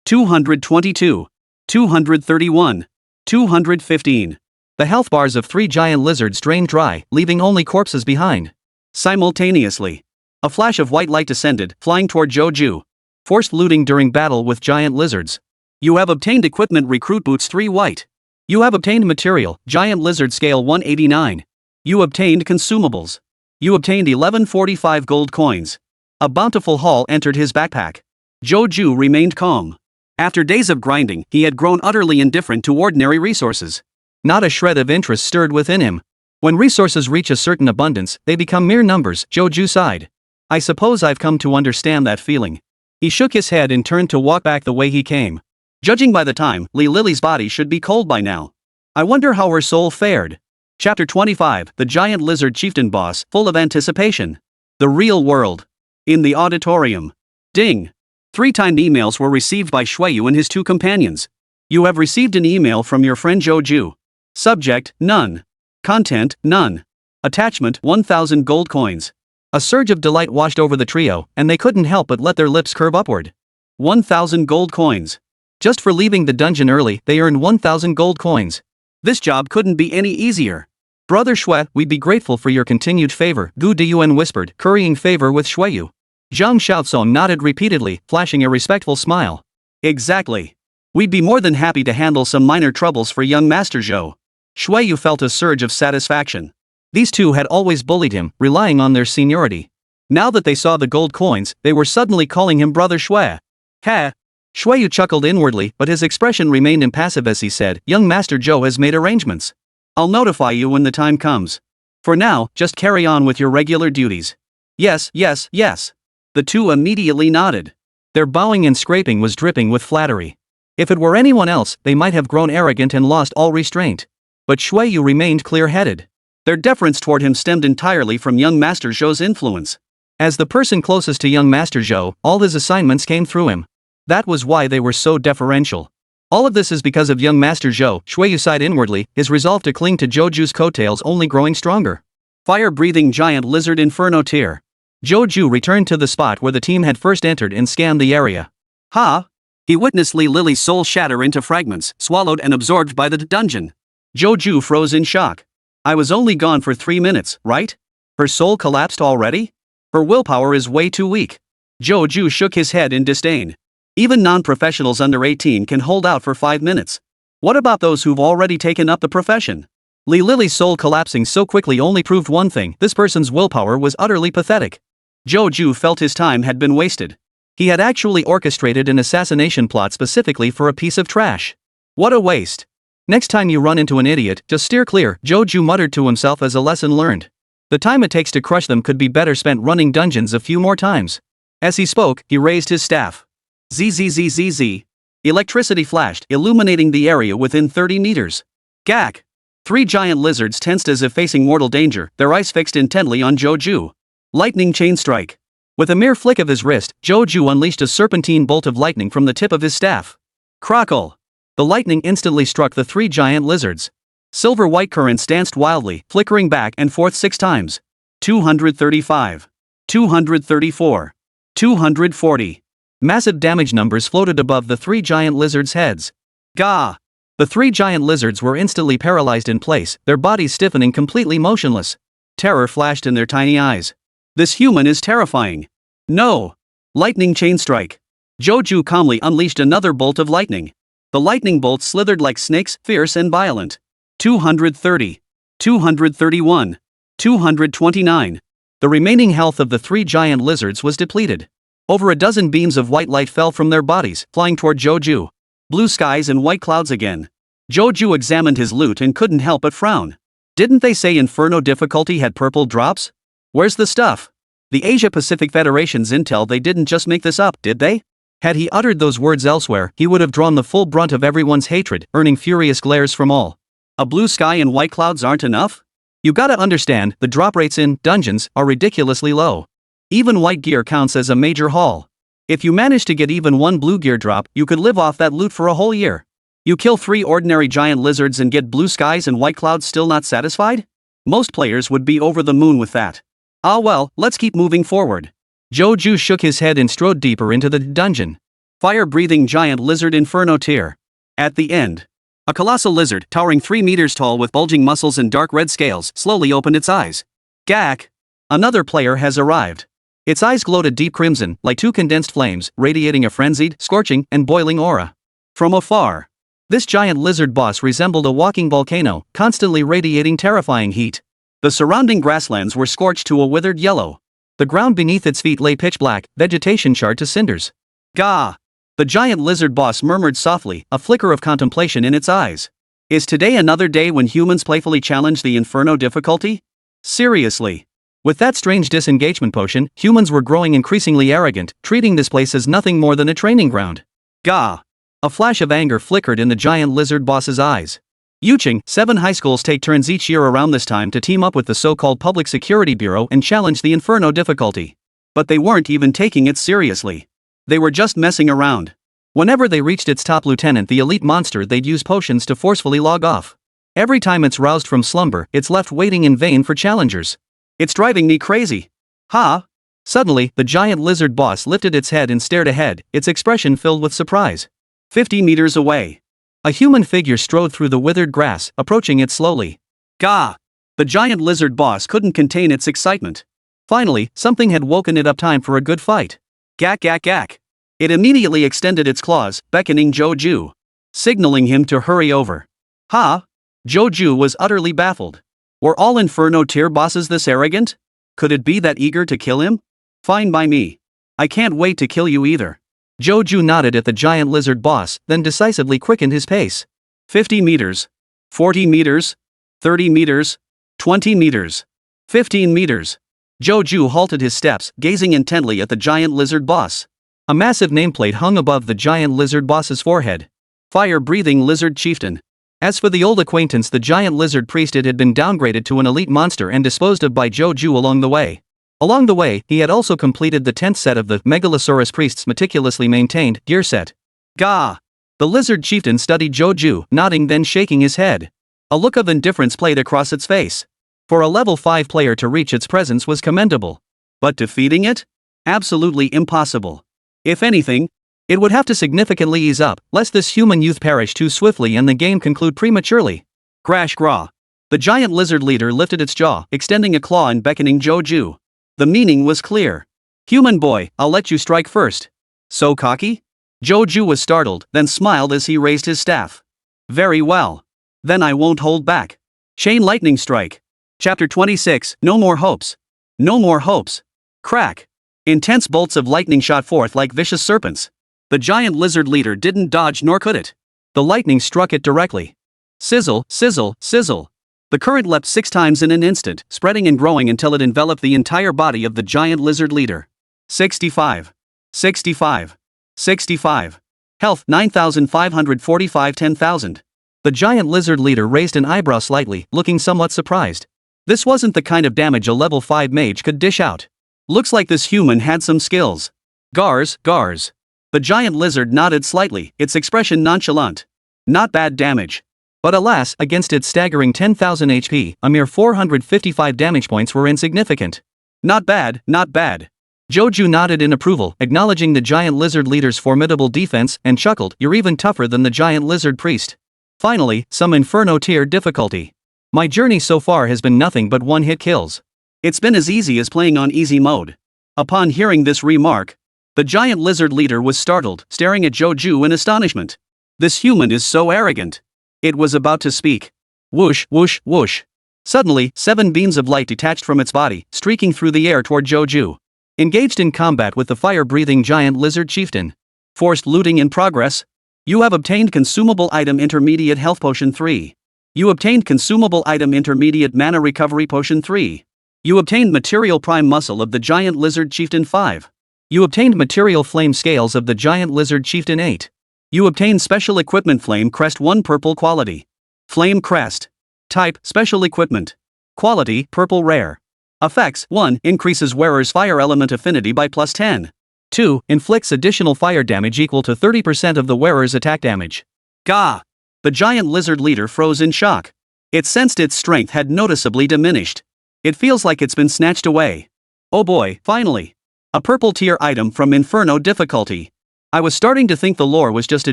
222. 231. 215. The health bars of 3 giant lizards drained dry, leaving only corpses behind. Simultaneously, a flash of white light descended, flying toward Joju. Forced looting during battle with giant lizards. You have obtained equipment recruit boots 3 white. You have obtained material, giant lizard scale 189. You obtained consumables. You obtained 1145 gold coins. A bountiful haul entered his backpack. Joju remained calm. After days of grinding, he had grown utterly indifferent to ordinary resources. Not a shred of interest stirred within him. When resources reach a certain abundance, they become mere numbers, Joju sighed. I suppose I've come to understand that feeling. He shook his head and turned to walk back the way he came. Judging by the time, Lee Lily's body should be cold by now. I wonder how her soul fared. Chapter 25, The Giant Lizard Chieftain Boss, full of anticipation. The real world. In the auditorium. Ding. 3 timed emails were received by Shuiyu and his 2 companions. You have received an email from your friend Joju. Subject, none. Content, none. Attachment, 1,000 gold coins. A surge of delight washed over the trio, and they couldn't help but let their lips curve upward. 1,000 gold coins. Just for leaving the dungeon early, they earned 1,000 gold coins. This job couldn't be any easier. Brother Shui, we'd be grateful for your continued favor, Gu Diyuan whispered, currying favor with Shuiyu. Zhang Xiaosong nodded repeatedly, flashing a respectful smile. Exactly. We'd be more than happy to handle some minor troubles for young Master Zhou. Shuiyu felt a surge of satisfaction. These 2 had always bullied him, relying on their seniority. Now that they saw the gold coins, they were suddenly calling him Brother Shui. Ha! Shuiyu chuckled inwardly, but his expression remained impassive as he said, Young Master Zhou has made arrangements. I'll notify you when the time comes. For now, just carry on with your regular duties. Yes, yes, yes. The 2 immediately nodded. Their bowing and scraping was dripping with flattery. If it were anyone else, they might have grown arrogant and lost all restraint. But Shuiyu remained clear-headed. Their deference toward him stemmed entirely from young Master Zhou's influence. As the person closest to young Master Zhou, all his assignments came through him. That was why they were so deferential. All of this is because of young Master Zhou, Shuiyu sighed inwardly, his resolve to cling to Joju's coattails only growing stronger. Fire-breathing giant lizard inferno tier. Joju returned to the spot where the team had first entered and scanned the area. Ha! He witnessed Lee Lily's soul shatter into fragments, swallowed and absorbed by the dungeon. Joju froze in shock. I was only gone for 3 minutes, right? Her soul collapsed already? Her willpower is way too weak. Joju shook his head in disdain. Even non-professionals under 18 can hold out for 5 minutes. What about those who've already taken up the profession? Lee Lily's soul collapsing so quickly only proved one thing, this person's willpower was utterly pathetic. Joju felt his time had been wasted. He had actually orchestrated an assassination plot specifically for a piece of trash. What a waste. Next time you run into an idiot, just steer clear, Joju muttered to himself as a lesson learned. The time it takes to crush them could be better spent running dungeons a few more times. As he spoke, he raised his staff. Zzzzz. Electricity flashed, illuminating the area within 30 meters. Gak! 3 giant lizards tensed as if facing mortal danger, their eyes fixed intently on Joju. Lightning chain strike. With a mere flick of his wrist, Joju unleashed a serpentine bolt of lightning from the tip of his staff. Crackle! The lightning instantly struck the 3 giant lizards. Silver-white currents danced wildly, flickering back and forth 6 times. 235. 234. 240. Massive damage numbers floated above the 3 giant lizards' heads. Gah! The 3 giant lizards were instantly paralyzed in place, their bodies stiffening completely motionless. Terror flashed in their tiny eyes. This human is terrifying. No! Lightning chain strike. Joju calmly unleashed another bolt of lightning. The lightning bolts slithered like snakes, fierce and violent. 230. 231. 229. The remaining health of the 3 giant lizards was depleted. Over a dozen beams of white light fell from their bodies, flying toward Joju. Blue skies and white clouds again. Joju examined his loot and couldn't help but frown. Didn't they say Inferno difficulty had purple drops? Where's the stuff? The Asia-Pacific Federation's intel, they didn't just make this up, did they? Had he uttered those words elsewhere, he would have drawn the full brunt of everyone's hatred, earning furious glares from all. A blue sky and white clouds aren't enough? You gotta understand, the drop rates in dungeons are ridiculously low. Even white gear counts as a major haul. If you manage to get even one blue gear drop, you could live off that loot for a whole year. You kill 3 ordinary giant lizards and get blue skies and white clouds, still not satisfied? Most players would be over the moon with that. Ah well, let's keep moving forward. Joju shook his head and strode deeper into the dungeon. Fire-breathing giant lizard Inferno tier. At the end, a colossal lizard, towering 3 meters tall with bulging muscles and dark red scales, slowly opened its eyes. Gak! Another player has arrived. Its eyes glowed a deep crimson, like 2 condensed flames, radiating a frenzied, scorching, and boiling aura. From afar, this giant lizard boss resembled a walking volcano, constantly radiating terrifying heat. The surrounding grasslands were scorched to a withered yellow. The ground beneath its feet lay pitch black, vegetation charred to cinders. Gah! The giant lizard boss murmured softly, a flicker of contemplation in its eyes. Is today another day when humans playfully challenge the Inferno difficulty? Seriously. With that strange disengagement potion, humans were growing increasingly arrogant, treating this place as nothing more than a training ground. Gah! A flash of anger flickered in the giant lizard boss's eyes. Yuching, 7 high schools take turns each year around this time to team up with the so-called Public Security Bureau and challenge the Inferno difficulty. But they weren't even taking it seriously. They were just messing around. Whenever they reached its top lieutenant, the elite monster, they'd use potions to forcefully log off. Every time it's roused from slumber, it's left waiting in vain for challengers. It's driving me crazy. Ha! Suddenly, the giant lizard boss lifted its head and stared ahead, its expression filled with surprise. 50 meters away, a human figure strode through the withered grass, approaching it slowly. Gah! The giant lizard boss couldn't contain its excitement. Finally, something had woken it up, time for a good fight. Gak gak gak. It immediately extended its claws, beckoning Joju, signaling him to hurry over. Ha! Joju was utterly baffled. Were all Inferno tier bosses this arrogant? Could it be that eager to kill him? Fine by me. I can't wait to kill you either. Joju nodded at the giant lizard boss, then decisively quickened his pace. 50 meters. 40 meters. 30 meters. 20 meters. 15 meters. Joju halted his steps, gazing intently at the giant lizard boss. A massive nameplate hung above the giant lizard boss's forehead. Fire-breathing lizard chieftain. As for the old acquaintance, the giant lizard priest, it had been downgraded to an elite monster and disposed of by Joju along the way. Along the way, he had also completed the 10th set of the Megalosaurus priest's meticulously maintained gear set. Gah! The lizard chieftain studied Joju, nodding then shaking his head. A look of indifference played across its face. For a level 5 player to reach its presence was commendable. But defeating it? Absolutely impossible. If anything, it would have to significantly ease up, lest this human youth perish too swiftly and the game conclude prematurely. Crash gra! The giant lizard leader lifted its jaw, extending a claw and beckoning Joju. The meaning was clear. Human boy, I'll let you strike first. So cocky? Joju was startled, then smiled as he raised his staff. Very well. Then I won't hold back. Chain lightning strike. Chapter 26, No More Hopes. No more hopes. Crack. Intense bolts of lightning shot forth like vicious serpents. The giant lizard leader didn't dodge, nor could it. The lightning struck it directly. Sizzle, sizzle, sizzle. The current leapt 6 times in an instant, spreading and growing until it enveloped the entire body of the giant lizard leader. 65. 65. 65. Health 9,545. 10,000. The giant lizard leader raised an eyebrow slightly, looking somewhat surprised. This wasn't the kind of damage a level 5 mage could dish out. Looks like this human had some skills. Gars, gars. The giant lizard nodded slightly, its expression nonchalant. Not bad damage. But alas, against its staggering 10,000 HP, a mere 455 damage points were insignificant. Not bad, not bad. Joju nodded in approval, acknowledging the giant lizard leader's formidable defense, and chuckled, "You're even tougher than the giant lizard priest." Finally, some Inferno tier difficulty. My journey so far has been nothing but one-hit kills. It's been as easy as playing on easy mode. Upon hearing this remark, the giant lizard leader was startled, staring at Joju in astonishment. This human is so arrogant. It was about to speak. Whoosh, whoosh, whoosh. Suddenly, 7 beams of light detached from its body, streaking through the air toward Joju. Engaged in combat with the fire-breathing giant lizard chieftain. Forced looting in progress. You have obtained consumable item intermediate health potion 3. You obtained consumable item intermediate mana recovery potion 3. You obtained material prime muscle of the giant lizard chieftain 5. You obtained material flame scales of the giant lizard chieftain 8. You obtained special equipment flame crest 1 purple quality. Flame crest. Type, special equipment. Quality, purple rare. Effects, 1. Increases wearer's fire element affinity by plus 10. 2. Inflicts additional fire damage equal to 30% of the wearer's attack damage. Gah! The giant lizard leader froze in shock. It sensed its strength had noticeably diminished. It feels like it's been snatched away. Oh boy, finally. A purple tier item from Inferno difficulty. I was starting to think the lore was just a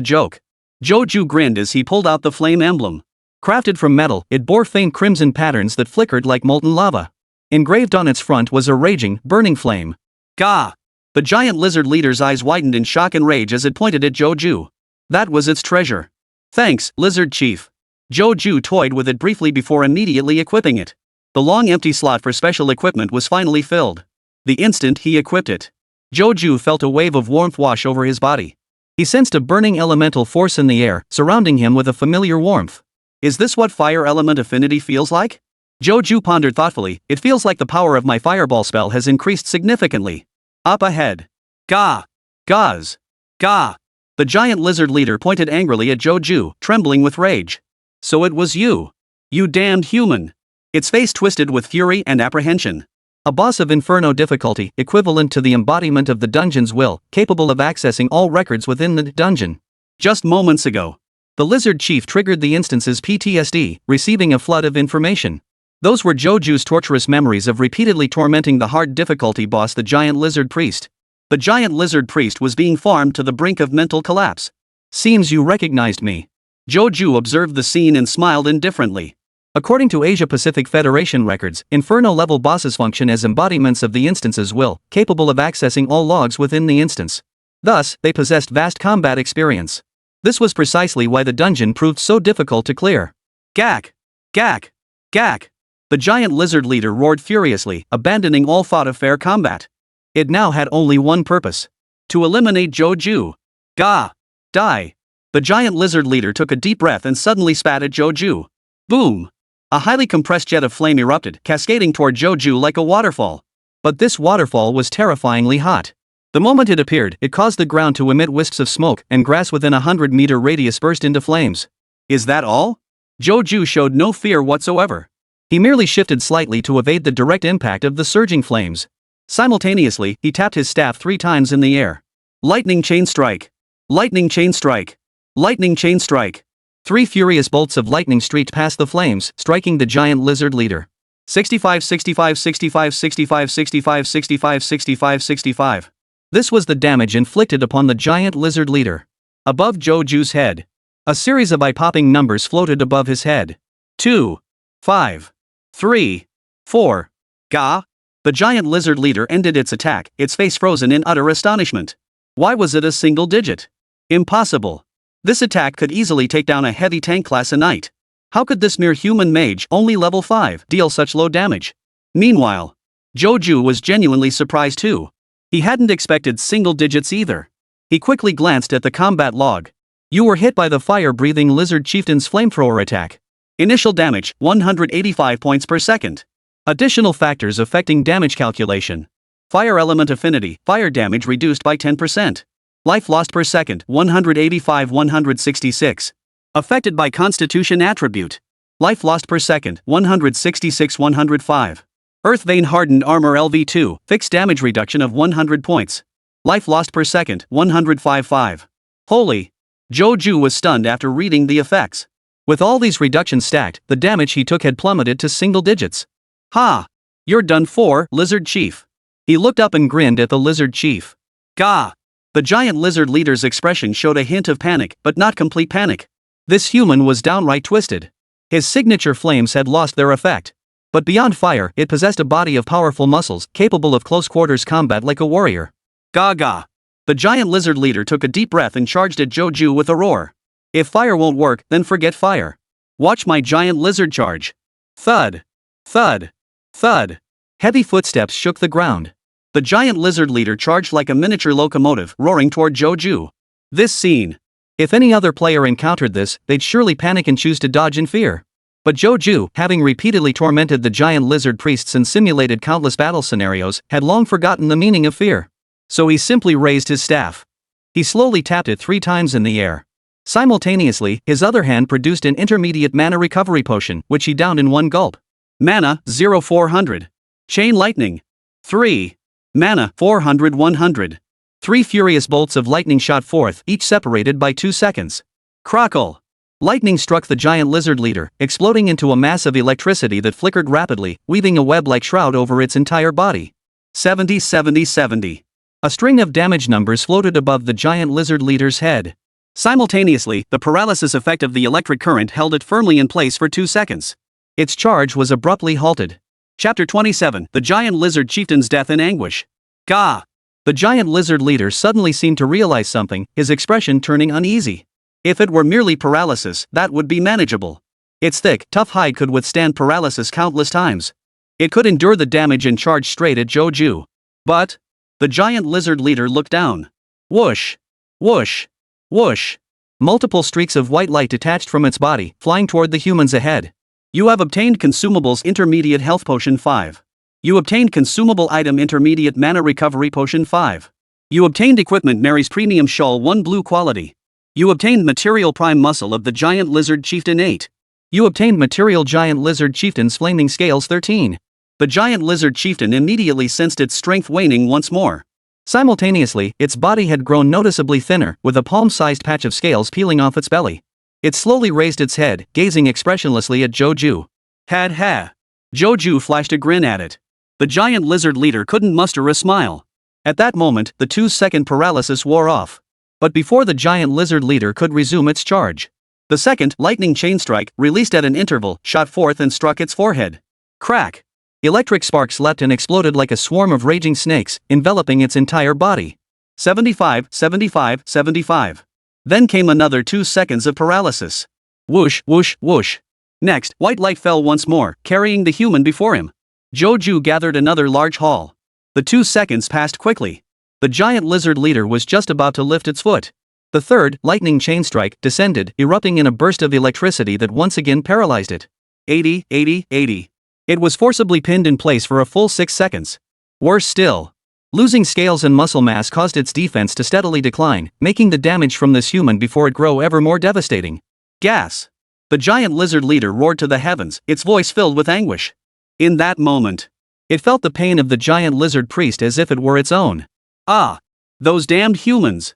joke. Joju grinned as he pulled out the flame emblem. Crafted from metal, it bore faint crimson patterns that flickered like molten lava. Engraved on its front was a raging, burning flame. Gah! The giant lizard leader's eyes widened in shock and rage as it pointed at Joju. That was its treasure. Thanks, lizard chief. Joju toyed with it briefly before immediately equipping it. The long empty slot for special equipment was finally filled. The instant he equipped it, Joju felt a wave of warmth wash over his body. He sensed a burning elemental force in the air, surrounding him with a familiar warmth. Is this what fire element affinity feels like? Joju pondered thoughtfully. It feels like the power of my fireball spell has increased significantly. Up ahead. Gah! Gaz! Gah! The giant lizard leader pointed angrily at Joju, trembling with rage. So it was you. You damned human. Its face twisted with fury and apprehension. A boss of Inferno difficulty, equivalent to the embodiment of the dungeon's will, capable of accessing all records within the dungeon. Just moments ago, the lizard chief triggered the instance's PTSD, receiving a flood of information. Those were Joju's torturous memories of repeatedly tormenting the hard difficulty boss, the giant lizard priest. The giant lizard priest was being farmed to the brink of mental collapse. Seems you recognized me. Joju observed the scene and smiled indifferently. According to Asia-Pacific Federation records, Inferno-level bosses function as embodiments of the instance's will, capable of accessing all logs within the instance. Thus, they possessed vast combat experience. This was precisely why the dungeon proved so difficult to clear. Gak! Gak! Gak! The giant lizard leader roared furiously, abandoning all thought of fair combat. It now had only one purpose: to eliminate Joju. Gah! Die! The giant lizard leader took a deep breath and suddenly spat at Joju. Boom! A highly compressed jet of flame erupted, cascading toward Joju like a waterfall. But this waterfall was terrifyingly hot. The moment it appeared, it caused the ground to emit wisps of smoke, and grass within a 100-meter radius burst into flames. Is that all? Joju showed no fear whatsoever. He merely shifted slightly to evade the direct impact of the surging flames. Simultaneously, he tapped his staff 3 times in the air. Lightning chain strike! Lightning chain strike! Lightning chain strike! 3 furious bolts of lightning streaked past the flames, striking the giant lizard leader. 65, 65, 65, 65, 65, 65, 65, 65. This was the damage inflicted upon the giant lizard leader. Above Joju's head, a series of eye-popping numbers floated above his head. 2, 5, 3, 4. Gah! The giant lizard leader ended its attack, its face frozen in utter astonishment. Why was it a single digit? Impossible. This attack could easily take down a heavy tank class a knight. How could this mere human mage, only level 5, deal such low damage? Meanwhile, Joju was genuinely surprised too. He hadn't expected single digits either. He quickly glanced at the combat log. You were hit by the fire-breathing lizard chieftain's flamethrower attack. Initial damage, 185 points per second. Additional factors affecting damage calculation. Fire element affinity, fire damage reduced by 10%. Life lost per second, 185-166. Affected by constitution attribute. Life lost per second, 166-105. Earth vein hardened armor LV2, fixed damage reduction of 100 points. Life lost per second, 105-5. Holy! Joju was stunned after reading the effects. With all these reductions stacked, the damage he took had plummeted to single digits. Ha! You're done for, lizard chief. He looked up and grinned at the lizard chief. Gah! The giant lizard leader's expression showed a hint of panic, but not complete panic. This human was downright twisted. His signature flames had lost their effect. But beyond fire, it possessed a body of powerful muscles, capable of close-quarters combat like a warrior. Gaga! The giant lizard leader took a deep breath and charged at Joju with a roar. If fire won't work, then forget fire. Watch my giant lizard charge. Thud! Thud. Thud. Heavy footsteps shook the ground. The giant lizard leader charged like a miniature locomotive, roaring toward Joju. This scene. If any other player encountered this, they'd surely panic and choose to dodge in fear. But Joju, having repeatedly tormented the giant lizard priests and simulated countless battle scenarios, had long forgotten the meaning of fear. So he simply raised his staff. He slowly tapped it 3 times in the air. Simultaneously, his other hand produced an intermediate mana recovery potion, which he downed in one gulp. Mana, 0400. Chain lightning. 3. Mana, 400 100. 3 furious bolts of lightning shot forth, each separated by 2 seconds. Crackle. Lightning struck the giant lizard leader, exploding into a mass of electricity that flickered rapidly, weaving a web-like shroud over its entire body. 70 70 70. A string of damage numbers floated above the giant lizard leader's head. Simultaneously, the paralysis effect of the electric current held it firmly in place for 2 seconds. Its charge was abruptly halted. Chapter 27, The Giant Lizard Chieftain's Death in Anguish. Gah! The giant lizard leader suddenly seemed to realize something, his expression turning uneasy. If it were merely paralysis, that would be manageable. Its thick, tough hide could withstand paralysis countless times. It could endure the damage and charge straight at Joju. But the giant lizard leader looked down. Whoosh! Whoosh! Whoosh! Multiple streaks of white light detached from its body, flying toward the humans ahead. You have obtained Consumables Intermediate Health Potion 5. You obtained Consumable Item Intermediate Mana Recovery Potion 5. You obtained Equipment Mary's Premium Shawl 1 Blue Quality. You obtained Material Prime Muscle of the Giant Lizard Chieftain 8. You obtained Material Giant Lizard Chieftain's Flaming Scales 13. The giant lizard chieftain immediately sensed its strength waning once more. Simultaneously, its body had grown noticeably thinner, with a palm-sized patch of scales peeling off its belly. It slowly raised its head, gazing expressionlessly at Joju. Ha. Joju flashed a grin at it. The giant lizard leader couldn't muster a smile. At that moment, the 2-second paralysis wore off. But before the giant lizard leader could resume its charge, the second lightning chain strike, released at an interval, shot forth and struck its forehead. Crack! Electric sparks leapt and exploded like a swarm of raging snakes, enveloping its entire body. 75, 75, 75. Then came another 2 seconds of paralysis. Whoosh, whoosh, whoosh. Next, white light fell once more, carrying the human before him. Joju gathered another large haul. The 2 seconds passed quickly. The giant lizard leader was just about to lift its foot. The third, lightning chain strike, descended, erupting in a burst of electricity that once again paralyzed it. 80, 80, 80. It was forcibly pinned in place for a full 6 seconds. Worse still. Losing scales and muscle mass caused its defense to steadily decline, making the damage from this human before it grow ever more devastating. Gas! The giant lizard leader roared to the heavens, its voice filled with anguish. In that moment, it felt the pain of the giant lizard priest as if it were its own. Ah! Those damned humans!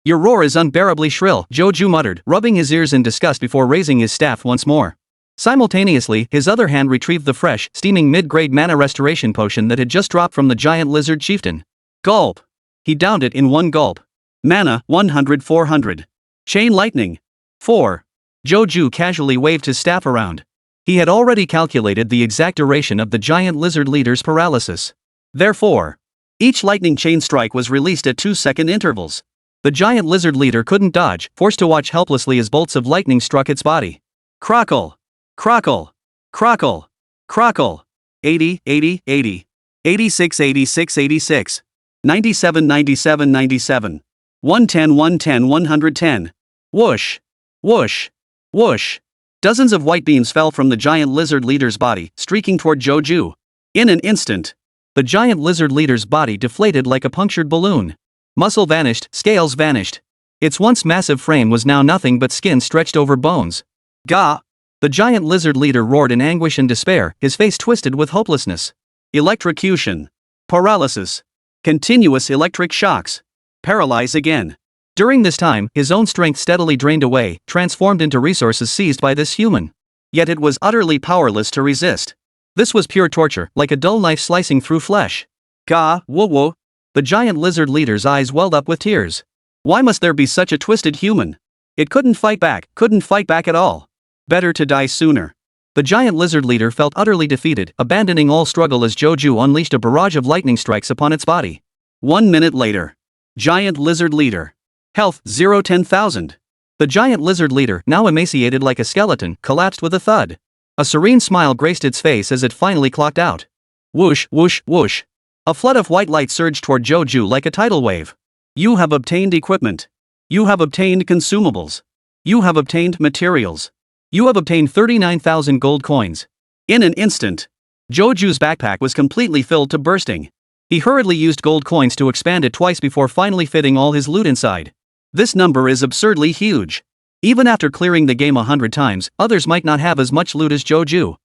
Your roar is unbearably shrill, Joju muttered, rubbing his ears in disgust before raising his staff once more. Simultaneously, his other hand retrieved the fresh, steaming mid-grade mana restoration potion that had just dropped from the giant lizard chieftain. Gulp! He downed it in one gulp. Mana, 100 400. Chain lightning. 4. Joju casually waved his staff around. He had already calculated the exact duration of the giant lizard leader's paralysis. Therefore, each lightning chain strike was released at 2-second intervals. The giant lizard leader couldn't dodge, forced to watch helplessly as bolts of lightning struck its body. Crackle! Crackle! Crackle! Crackle! 80, 80, 80. 86, 86, 86. 97, 97, 97. 110, 110, 110. Whoosh! Whoosh! Whoosh! Dozens of white beams fell from the giant lizard leader's body, streaking toward Joju. In an instant, the giant lizard leader's body deflated like a punctured balloon. Muscle vanished, scales vanished. Its once massive frame was now nothing but skin stretched over bones. Gah! The giant lizard leader roared in anguish and despair, his face twisted with hopelessness. Electrocution. Paralysis. Continuous electric shocks. Paralyze again. During this time, his own strength steadily drained away, transformed into resources seized by this human. Yet it was utterly powerless to resist. This was pure torture, like a dull knife slicing through flesh. Gah, whoa. The giant lizard leader's eyes welled up with tears. Why must there be such a twisted human? It couldn't fight back at all. Better to die sooner. The giant lizard leader felt utterly defeated, abandoning all struggle as Joju unleashed a barrage of lightning strikes upon its body. 1 minute later. Giant lizard leader. Health, 0 10,000. The giant lizard leader, now emaciated like a skeleton, collapsed with a thud. A serene smile graced its face as it finally clocked out. Whoosh, whoosh, whoosh. A flood of white light surged toward Joju like a tidal wave. You have obtained equipment. You have obtained consumables. You have obtained materials. You have obtained 39,000 gold coins. In an instant, Joju's backpack was completely filled to bursting. He hurriedly used gold coins to expand it twice before finally fitting all his loot inside. This number is absurdly huge. Even after clearing the game 100 times, others might not have as much loot as Joju.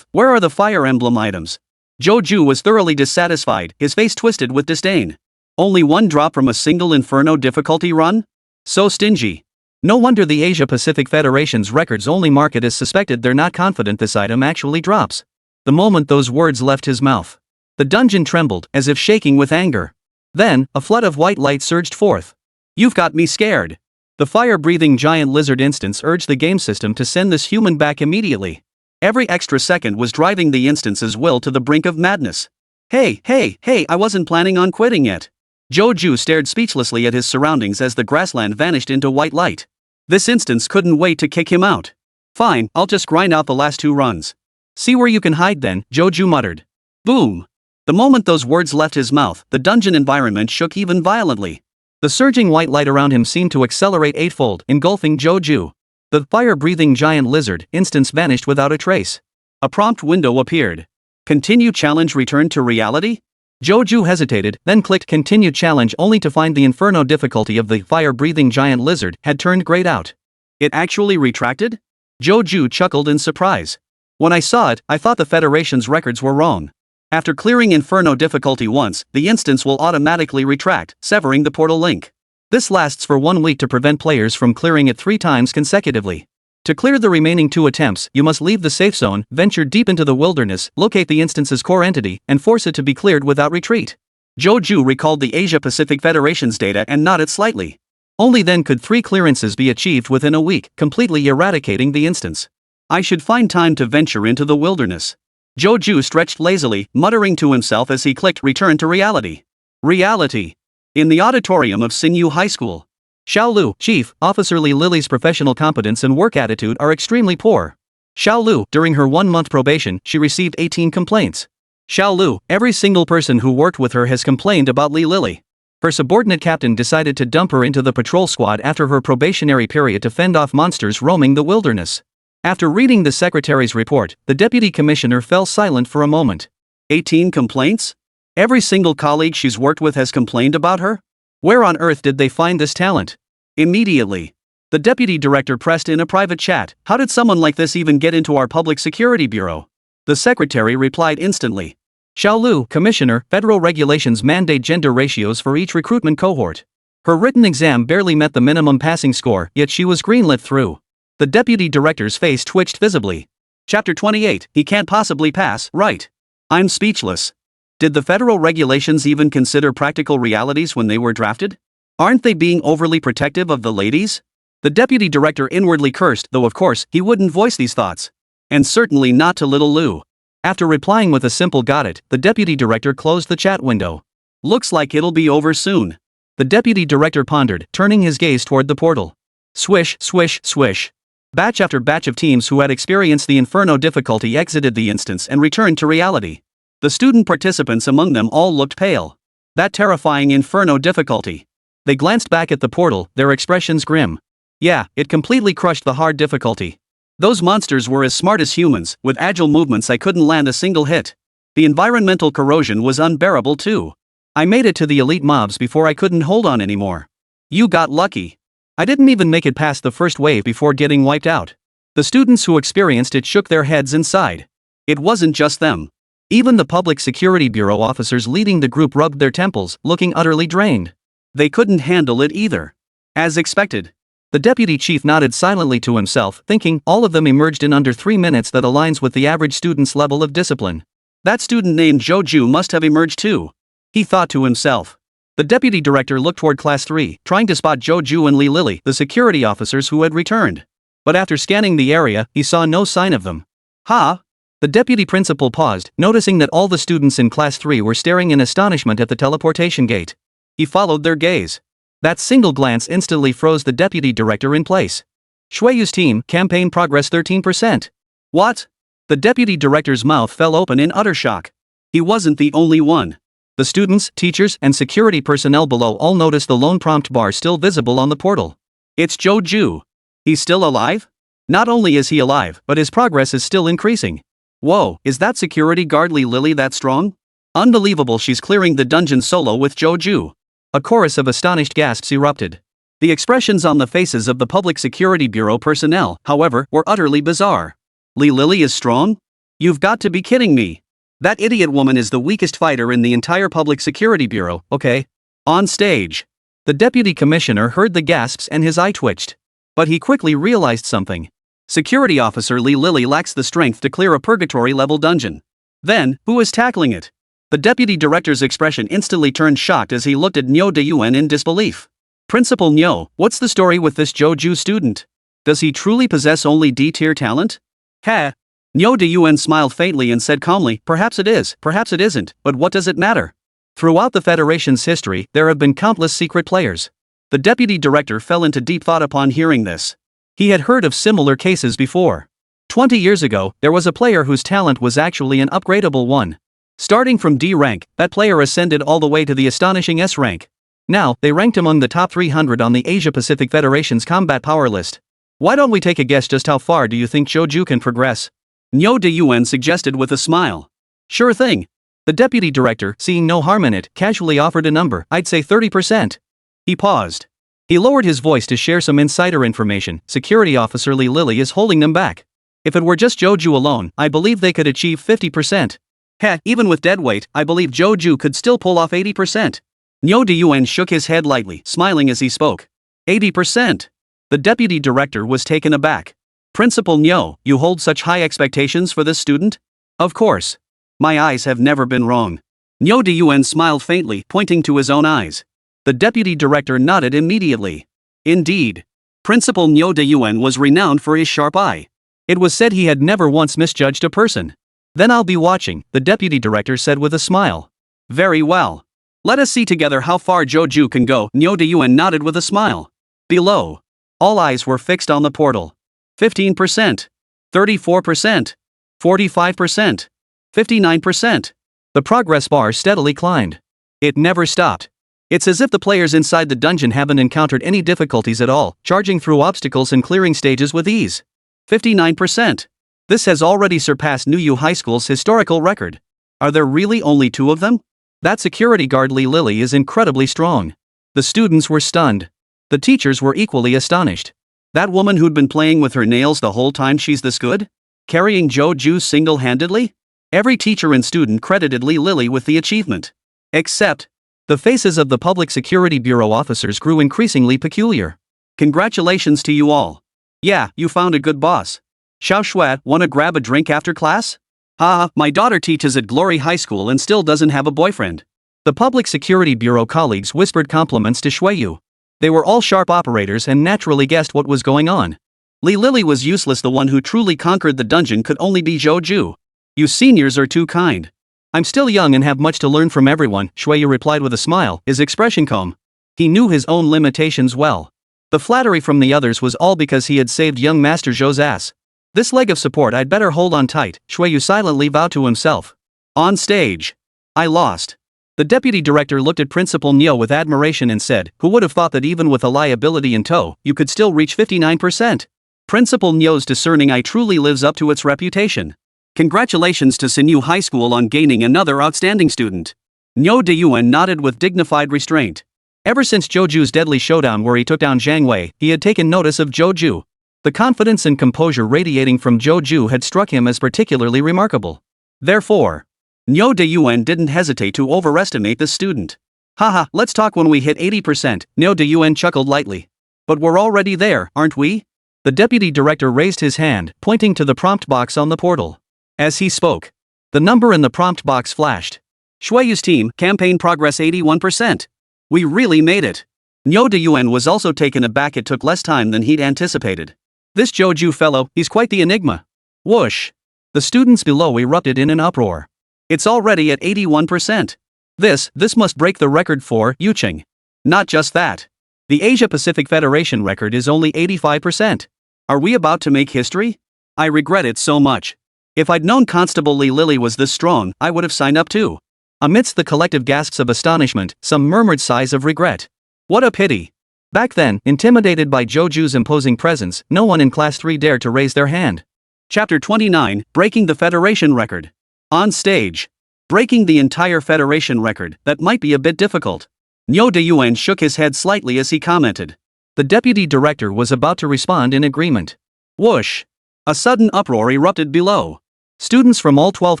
Where are the Fire Emblem items? Joju was thoroughly dissatisfied, his face twisted with disdain. Only one drop from a single Inferno difficulty run? So stingy. No wonder the Asia-Pacific Federation's records only mark it as suspected. They're not confident this item actually drops. The moment those words left his mouth, the dungeon trembled, as if shaking with anger. Then, a flood of white light surged forth. You've got me scared. The fire-breathing giant lizard instance urged the game system to send this human back immediately. Every extra second was driving the instance's will to the brink of madness. Hey, I wasn't planning on quitting yet. Joju stared speechlessly at his surroundings as the grassland vanished into white light. This instance couldn't wait to kick him out. Fine, I'll just grind out the last 2 runs. See where you can hide then, Joju muttered. Boom! The moment those words left his mouth, the dungeon environment shook even violently. The surging white light around him seemed to accelerate eightfold, engulfing Joju. The fire-breathing giant lizard instance vanished without a trace. A prompt window appeared. Continue challenge returned to reality? Joju hesitated, then clicked continue challenge only to find the Inferno difficulty of the fire-breathing giant lizard had turned grayed out. It actually retracted? Joju chuckled in surprise. When I saw it, I thought the Federation's records were wrong. After clearing Inferno difficulty once, the instance will automatically retract, severing the portal link. This lasts for 1 week to prevent players from clearing it 3 times consecutively. To clear the remaining 2 attempts, you must leave the safe zone, venture deep into the wilderness, locate the instance's core entity, and force it to be cleared without retreat. Joju recalled the Asia-Pacific Federation's data and nodded slightly. Only then could 3 clearances be achieved within a week, completely eradicating the instance. I should find time to venture into the wilderness. Joju stretched lazily, muttering to himself as he clicked return to reality. Reality. In the auditorium of Xinyu High School. Xiaolu, Chief, Officer Li Lily's professional competence and work attitude are extremely poor. Xiaolu, during her 1-month probation, she received 18 complaints. Xiaolu, every single person who worked with her has complained about Li Lily. Her subordinate captain decided to dump her into the patrol squad after her probationary period to fend off monsters roaming the wilderness. After reading the secretary's report, the deputy commissioner fell silent for a moment. 18 complaints? Every single colleague she's worked with has complained about her? Where on earth did they find this talent? Immediately, the deputy director pressed in a private chat. How did someone like this even get into our public security bureau? The secretary replied instantly. Xiaolu, Commissioner, federal regulations mandate gender ratios for each recruitment cohort. Her written exam barely met the minimum passing score, yet she was greenlit through. The deputy director's face twitched visibly. Chapter 28, he can't possibly pass, right? I'm speechless. Did the federal regulations even consider practical realities when they were drafted? Aren't they being overly protective of the ladies? The deputy director inwardly cursed, though of course, he wouldn't voice these thoughts. And certainly not to little Lou. After replying with a simple got it, the deputy director closed the chat window. Looks like it'll be over soon. The deputy director pondered, turning his gaze toward the portal. Swish, swish, swish. Batch after batch of teams who had experienced the Inferno difficulty exited the instance and returned to reality. The student participants among them all looked pale. That terrifying Inferno difficulty. They glanced back at the portal, their expressions grim. Yeah, it completely crushed the hard difficulty. Those monsters were as smart as humans, with agile movements I couldn't land a single hit. The environmental corrosion was unbearable too. I made it to the elite mobs before I couldn't hold on anymore. You got lucky. I didn't even make it past the first wave before getting wiped out. The students who experienced it shook their heads and sighed. It wasn't just them. Even the Public Security Bureau officers leading the group rubbed their temples, looking utterly drained. They couldn't handle it either. As expected. The deputy chief nodded silently to himself, thinking, all of them emerged in under 3 minutes. That aligns with the average student's level of discipline. That student named Joju must have emerged too. He thought to himself. The deputy director looked toward Class 3, trying to spot Joju and Li Lily, the security officers who had returned. But after scanning the area, he saw no sign of them. Ha! The deputy principal paused, noticing that all the students in Class 3 were staring in astonishment at the teleportation gate. He followed their gaze. That single glance instantly froze the deputy director in place. Shueyu's team, campaign progress 13%. What? The deputy director's mouth fell open in utter shock. He wasn't the only one. The students, teachers, and security personnel below all noticed the lone prompt bar still visible on the portal. It's Joju. He's still alive? Not only is he alive, but his progress is still increasing. Whoa, is that security guard Li Lily that strong? Unbelievable, she's clearing the dungeon solo with Joju. A chorus of astonished gasps erupted. The expressions on the faces of the Public Security Bureau personnel, however, were utterly bizarre. Li Lily is strong? You've got to be kidding me. That idiot woman is the weakest fighter in the entire Public Security Bureau, okay? On stage. The deputy commissioner heard the gasps and his eye twitched. But he quickly realized something. Security officer Li Lily lacks the strength to clear a purgatory-level dungeon. Then, who is tackling it? The deputy director's expression instantly turned shocked as he looked at Nyo De-Yuen in disbelief. Principal Nyo, what's the story with this Joju student? Does he truly possess only D-tier talent? Heh. Nyo De-Yuen smiled faintly and said calmly, perhaps it is, perhaps it isn't, but what does it matter? Throughout the Federation's history, there have been countless secret players. The deputy director fell into deep thought upon hearing this. He had heard of similar cases before. 20 years ago, there was a player whose talent was actually an upgradable one. Starting from D rank, that player ascended all the way to the astonishing S rank. Now, they ranked among the top 300 on the Asia-Pacific Federation's combat power list. Why don't we take a guess just how far do you think Joju can progress? Nyo De-Yuen suggested with a smile. Sure thing. The deputy director, seeing no harm in it, casually offered a number. I'd say 30%. He paused. He lowered his voice to share some insider information. Security officer Li Lily is holding them back. If it were just Joju alone, I believe they could achieve 50%. Heck, even with deadweight, I believe Joju could still pull off 80%. Nyo De-Yuen shook his head lightly, smiling as he spoke. 80%. The deputy director was taken aback. Principal Nyo, you hold such high expectations for this student? Of course. My eyes have never been wrong. Nyo De-Yuen smiled faintly, pointing to his own eyes. The deputy director nodded immediately. Indeed. Principal Nyo De-Yuen was renowned for his sharp eye. It was said he had never once misjudged a person. Then I'll be watching, the deputy director said with a smile. Very well. Let us see together how far Joju can go. Nyo De-Yuen nodded with a smile. Below. All eyes were fixed on the portal. 15%. 34%. 45%. 59%. The progress bar steadily climbed. It never stopped. It's as if the players inside the dungeon haven't encountered any difficulties at all, charging through obstacles and clearing stages with ease. 59%. This has already surpassed Nuyu High School's historical record. Are there really only 2 of them? That security guard Li Lily is incredibly strong. The students were stunned. The teachers were equally astonished. That woman who'd been playing with her nails the whole time, she's this good? Carrying Joju single-handedly? Every teacher and student credited Li Lily with the achievement. Except, the faces of the Public Security Bureau officers grew increasingly peculiar. Congratulations to you all. Yeah, you found a good boss. Xiao Shui, wanna grab a drink after class? Haha, my daughter teaches at Glory High School and still doesn't have a boyfriend. The Public Security Bureau colleagues whispered compliments to Shuiyu. They were all sharp operators and naturally guessed what was going on. Li Lily was useless, the one who truly conquered the dungeon could only be Joju. You seniors are too kind. I'm still young and have much to learn from everyone, Shuiyu replied with a smile, his expression calm. He knew his own limitations well. The flattery from the others was all because he had saved young Master Zhou's ass. This leg of support I'd better hold on tight, Shuiyu silently vowed to himself. On stage. I lost. The deputy director looked at Principal Nyo with admiration and said, who would have thought that even with a liability in tow, you could still reach 59%? Principal Nyo's discerning eye truly lives up to its reputation. Congratulations to Sinyu High School on gaining another outstanding student. Nyo De-Yuen nodded with dignified restraint. Ever since Joju's deadly showdown where he took down Zhang Wei, he had taken notice of Joju. The confidence and composure radiating from Joju had struck him as particularly remarkable. Therefore, Nyo De-Yuen didn't hesitate to overestimate the student. Haha, let's talk when we hit 80%, Nyo De-Yuen chuckled lightly. But we're already there, aren't we? The deputy director raised his hand, pointing to the prompt box on the portal. As he spoke, the number in the prompt box flashed. Shuiyu's team, campaign progress 81%. We really made it. Nyo De-Yuen was also taken aback. It took less time than he'd anticipated. This Joju fellow, he's quite the enigma. Whoosh! The students below erupted in an uproar. It's already at 81%. This must break the record for Yucheng. Not just that. The Asia-Pacific Federation record is only 85%. Are we about to make history? I regret it so much. If I'd known Constable Lee Lily was this strong, I would have signed up too. Amidst the collective gasps of astonishment, some murmured sighs of regret. What a pity. Back then, intimidated by Joju's imposing presence, no one in Class 3 dared to raise their hand. Chapter 29, Breaking the Federation Record. On stage. Breaking the entire Federation record, that might be a bit difficult. Nyo De-Yuan shook his head slightly as he commented. The deputy director was about to respond in agreement. Whoosh! A sudden uproar erupted below. Students from all 12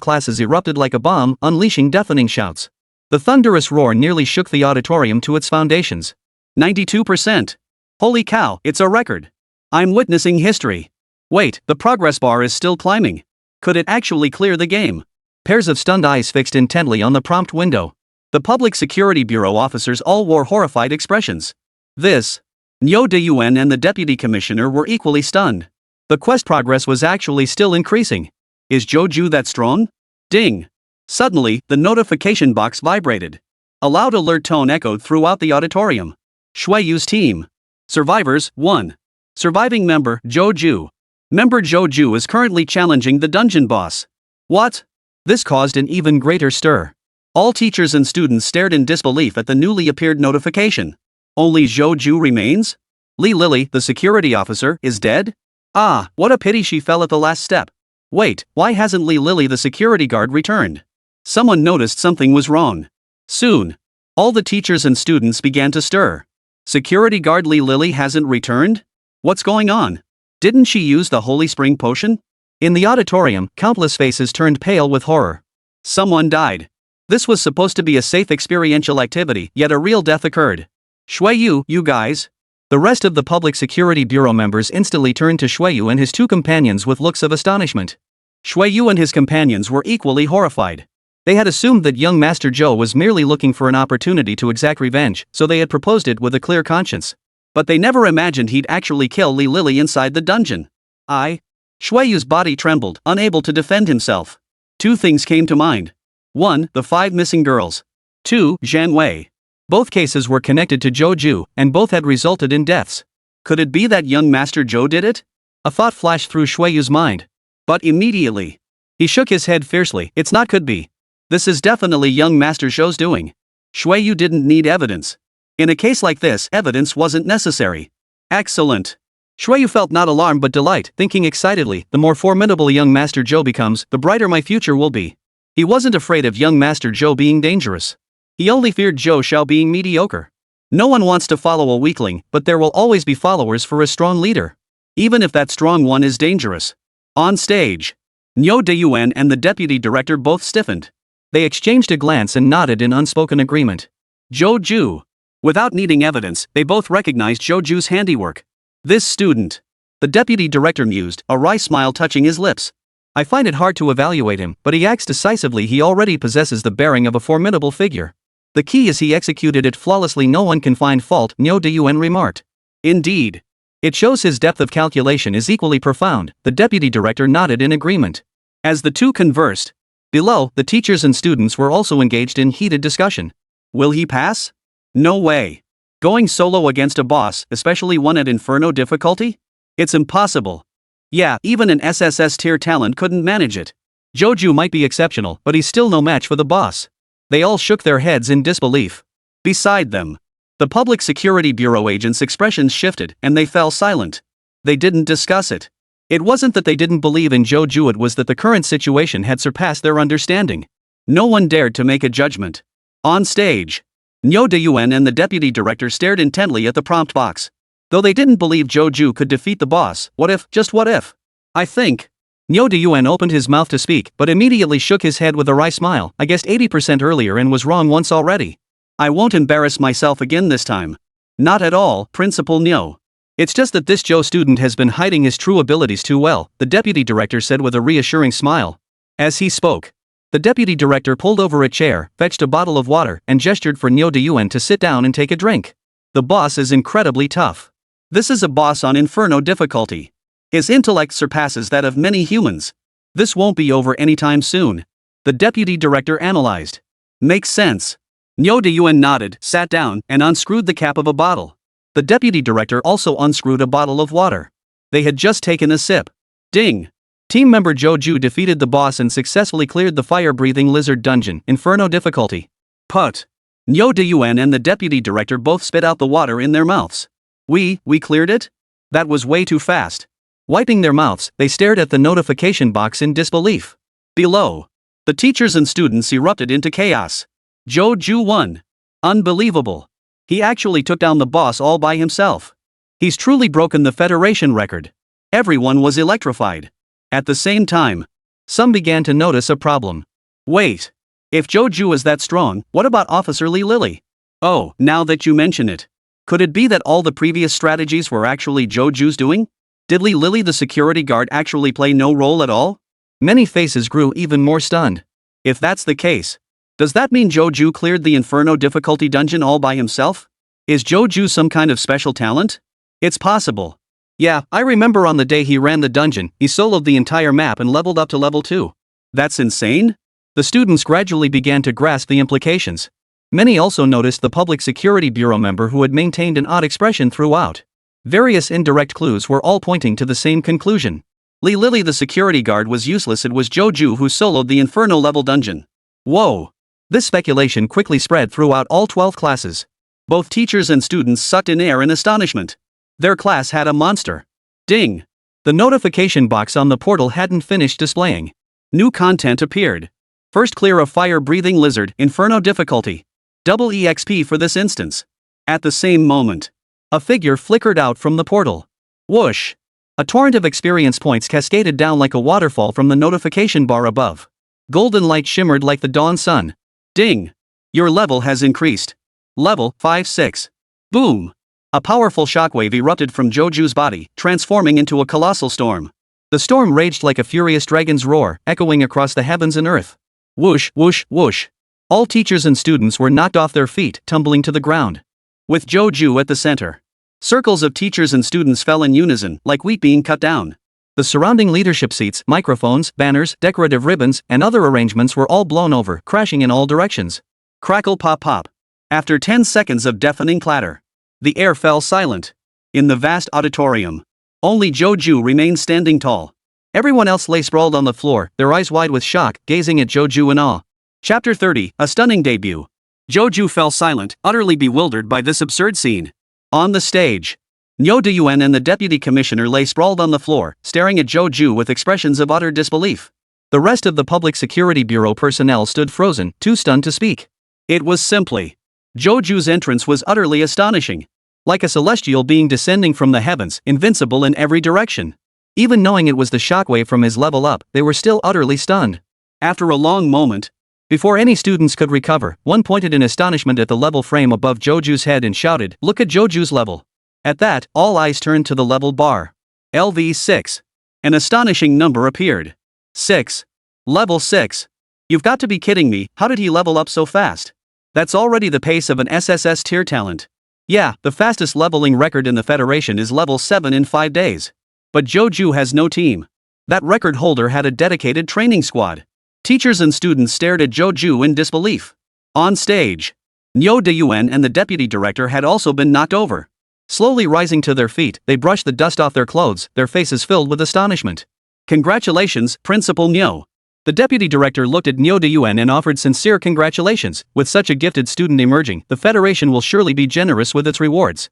classes erupted like a bomb, unleashing deafening shouts. The thunderous roar nearly shook the auditorium to its foundations. 92%. Holy cow, it's a record. I'm witnessing history. Wait, the progress bar is still climbing. Could it actually clear the game? Pairs of stunned eyes fixed intently on the prompt window. The Public Security Bureau officers all wore horrified expressions. Nyo De-Yuan and the deputy commissioner were equally stunned. The quest progress was actually still increasing. Is Joju that strong? Ding! Suddenly, the notification box vibrated. A loud alert tone echoed throughout the auditorium. Shueyu's team. Survivors, 1. Surviving member, Joju. Member Joju is currently challenging the dungeon boss. What? This caused an even greater stir. All teachers and students stared in disbelief at the newly appeared notification. Only Joju remains? Lee Lily, the security officer, is dead? Ah, what a pity she fell at the last step. Wait, why hasn't Lee Lily the security guard returned? Someone noticed something was wrong. Soon, all the teachers and students began to stir. Security guard Lee Lily hasn't returned? What's going on? Didn't she use the Holy Spring potion? In the auditorium, countless faces turned pale with horror. Someone died. This was supposed to be a safe experiential activity, yet a real death occurred. Shueyu, you guys? The rest of the Public Security Bureau members instantly turned to Shueyu and his two companions with looks of astonishment. Shueyu and his companions were equally horrified. They had assumed that young Master Zhou was merely looking for an opportunity to exact revenge, so they had proposed it with a clear conscience. But they never imagined he'd actually kill Lee Lily inside the dungeon. Shueyu's body trembled, unable to defend himself. Two things came to mind. 1. The 5 missing girls. 2. Zhan Wei. Both cases were connected to Joju, and both had resulted in deaths. Could it be that young Master Zhou did it? A thought flashed through Shueyu's mind. But immediately, he shook his head fiercely. It's not could be. This is definitely young Master Zhou's doing. Shueyu didn't need evidence. In a case like this, evidence wasn't necessary. Excellent. Shueyu felt not alarm but delight, thinking excitedly, the more formidable young Master Zhou becomes, the brighter my future will be. He wasn't afraid of young Master Zhou being dangerous. He only feared Zhou Xiao being mediocre. No one wants to follow a weakling, but there will always be followers for a strong leader. Even if that strong one is dangerous. On stage, Nyo De-Yuan and the deputy director both stiffened. They exchanged a glance and nodded in unspoken agreement. Joju. Without needing evidence, they both recognized Joju's handiwork. This student. The deputy director mused, a wry smile touching his lips. I find it hard to evaluate him, but he acts decisively. He already possesses the bearing of a formidable figure. The key is he executed it flawlessly. No one can find fault, Nyo De-Yuan remarked. Indeed. It shows his depth of calculation is equally profound. The deputy director nodded in agreement. As the two conversed, below, the teachers and students were also engaged in heated discussion. Will he pass? No way. Going solo against a boss, especially one at Inferno difficulty? It's impossible. Yeah, even an SSS tier talent couldn't manage it. Joju might be exceptional, but he's still no match for the boss. They all shook their heads in disbelief. Beside them, the Public Security Bureau agents' expressions shifted, and they fell silent. They didn't discuss it. It wasn't that they didn't believe in Joju, it was that the current situation had surpassed their understanding. No one dared to make a judgment. On stage, Nyo De-Yuan and the deputy director stared intently at the prompt box. Though they didn't believe Joju could defeat the boss, what if, just what if? I think. Nyo De-Yuan opened his mouth to speak, but immediately shook his head with a wry smile. I guessed 80% earlier and was wrong once already. I won't embarrass myself again this time. Not at all, Principal Nyo. It's just that this Zhou student has been hiding his true abilities too well, the deputy director said with a reassuring smile. As he spoke, the deputy director pulled over a chair, fetched a bottle of water, and gestured for Nyo De-Yuan to sit down and take a drink. The boss is incredibly tough. This is a boss on Inferno difficulty. His intellect surpasses that of many humans. This won't be over anytime soon. The deputy director analyzed. Makes sense. Nyo De-Yuan nodded, sat down, and unscrewed the cap of a bottle. The deputy director also unscrewed a bottle of water. They had just taken a sip. Ding! Team member Joju defeated the boss and successfully cleared the fire-breathing lizard dungeon, Inferno difficulty. Put. Nyo Deyuan and the deputy director both spit out the water in their mouths. We cleared it? That was way too fast. Wiping their mouths, they stared at the notification box in disbelief. Below, the teachers and students erupted into chaos. Joju won. Unbelievable. He actually took down the boss all by himself. He's truly broken the Federation record. Everyone was electrified. At the same time, some began to notice a problem. Wait. If Joju is that strong, what about Officer Li Lily? Oh, now that you mention it. Could it be that all the previous strategies were actually Joju's doing? Did Li Lily the security guard actually play no role at all? Many faces grew even more stunned. If that's the case, does that mean Joju cleared the Inferno difficulty dungeon all by himself? Is Joju some kind of special talent? It's possible. Yeah, I remember on the day he ran the dungeon, he soloed the entire map and leveled up to level 2. That's insane? The students gradually began to grasp the implications. Many also noticed the Public Security Bureau member who had maintained an odd expression throughout. Various indirect clues were all pointing to the same conclusion. Li Lily the security guard was useless, it was Joju who soloed the Inferno level dungeon. Whoa! This speculation quickly spread throughout all 12 classes. Both teachers and students sucked in air in astonishment. Their class had a monster. Ding! The notification box on the portal hadn't finished displaying. New content appeared. First clear a fire-breathing lizard, Inferno difficulty. Double EXP for this instance. At the same moment, a figure flickered out from the portal. Whoosh! A torrent of experience points cascaded down like a waterfall from the notification bar above. Golden light shimmered like the dawn sun. Ding! Your level has increased. Level 5-6. Boom! A powerful shockwave erupted from Joju's body, transforming into a colossal storm. The storm raged like a furious dragon's roar, echoing across the heavens and earth. Whoosh, whoosh, whoosh. All teachers and students were knocked off their feet, tumbling to the ground. With Joju at the center, circles of teachers and students fell in unison, like wheat being cut down. The surrounding leadership seats, microphones, banners, decorative ribbons, and other arrangements were all blown over, crashing in all directions. Crackle pop pop. After 10 seconds of deafening clatter, the air fell silent. In the vast auditorium, only Joju remained standing tall. Everyone else lay sprawled on the floor, their eyes wide with shock, gazing at Joju in awe. Chapter 30, a stunning debut. Joju fell silent, utterly bewildered by this absurd scene. On the stage, Nyo Deyuan and the deputy commissioner lay sprawled on the floor, staring at Joju with expressions of utter disbelief. The rest of the Public Security Bureau personnel stood frozen, too stunned to speak. It was simply. Joju's entrance was utterly astonishing. Like a celestial being descending from the heavens, invincible in every direction. Even knowing it was the shockwave from his level up, they were still utterly stunned. After a long moment, before any students could recover, one pointed in astonishment at the level frame above Joju's head and shouted, "Look at Joju's level." At that, all eyes turned to the level bar. LV6. An astonishing number appeared. 6. Level 6. You've got to be kidding me, how did he level up so fast? That's already the pace of an SSS tier talent. Yeah, the fastest leveling record in the Federation is level 7 in 5 days. But Joju has no team. That record holder had a dedicated training squad. Teachers and students stared at Joju in disbelief. On stage, Nyo Deyuan and the deputy director had also been knocked over. Slowly rising to their feet, they brushed the dust off their clothes, their faces filled with astonishment. Congratulations, Principal Nyo. The deputy director looked at Nyo Deyuan and offered sincere congratulations. With such a gifted student emerging, the Federation will surely be generous with its rewards.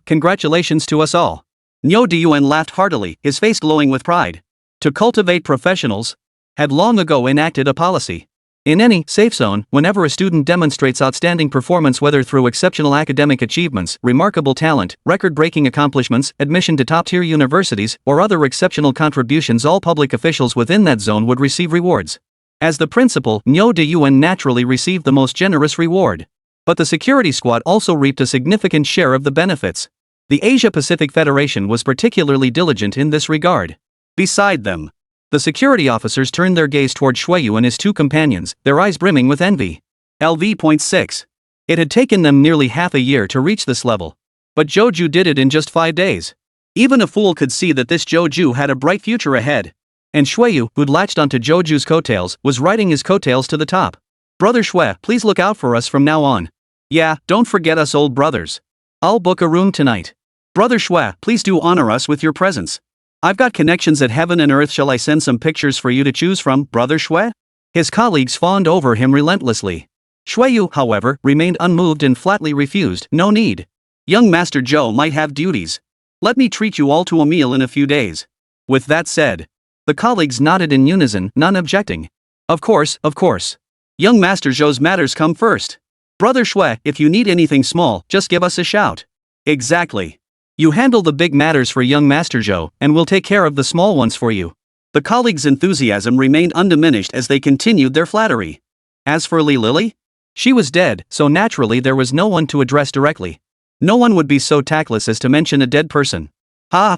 Congratulations to us all. Nyo Deyuan laughed heartily, his face glowing with pride. To cultivate professionals, had long ago enacted a policy. In any safe zone, whenever a student demonstrates outstanding performance, whether through exceptional academic achievements, remarkable talent, record-breaking accomplishments, admission to top-tier universities, or other exceptional contributions, all public officials within that zone would receive rewards. As the principal, Nyo Deyuan naturally received the most generous reward. But the security squad also reaped a significant share of the benefits. The Asia-Pacific Federation was particularly diligent in this regard. Beside them, the security officers turned their gaze toward Shueyu and his two companions, their eyes brimming with envy. LV.6. It had taken them nearly half a year to reach this level. But Joju did it in just 5 days. Even a fool could see that this Joju had a bright future ahead. And Shueyu, who'd latched onto Joju's coattails, was riding his coattails to the top. Brother Shue, please look out for us from now on. Yeah, don't forget us old brothers. I'll book a room tonight. Brother Shue, please do honor us with your presence. I've got connections at heaven and earth. Shall I send some pictures for you to choose from, brother Shui? His colleagues fawned over him relentlessly. Shuiyu, however, remained unmoved and flatly refused. No need. Young Master Zhou might have duties. Let me treat you all to a meal in a few days. With that said, the colleagues nodded in unison, none objecting. Of course, of course. Young Master Zhou's matters come first. Brother Shui, if you need anything small, just give us a shout. Exactly. You handle the big matters for young Master Zhou, and we'll take care of the small ones for you. The colleagues' enthusiasm remained undiminished as they continued their flattery. As for Li Lily? She was dead, so naturally there was no one to address directly. No one would be so tactless as to mention a dead person.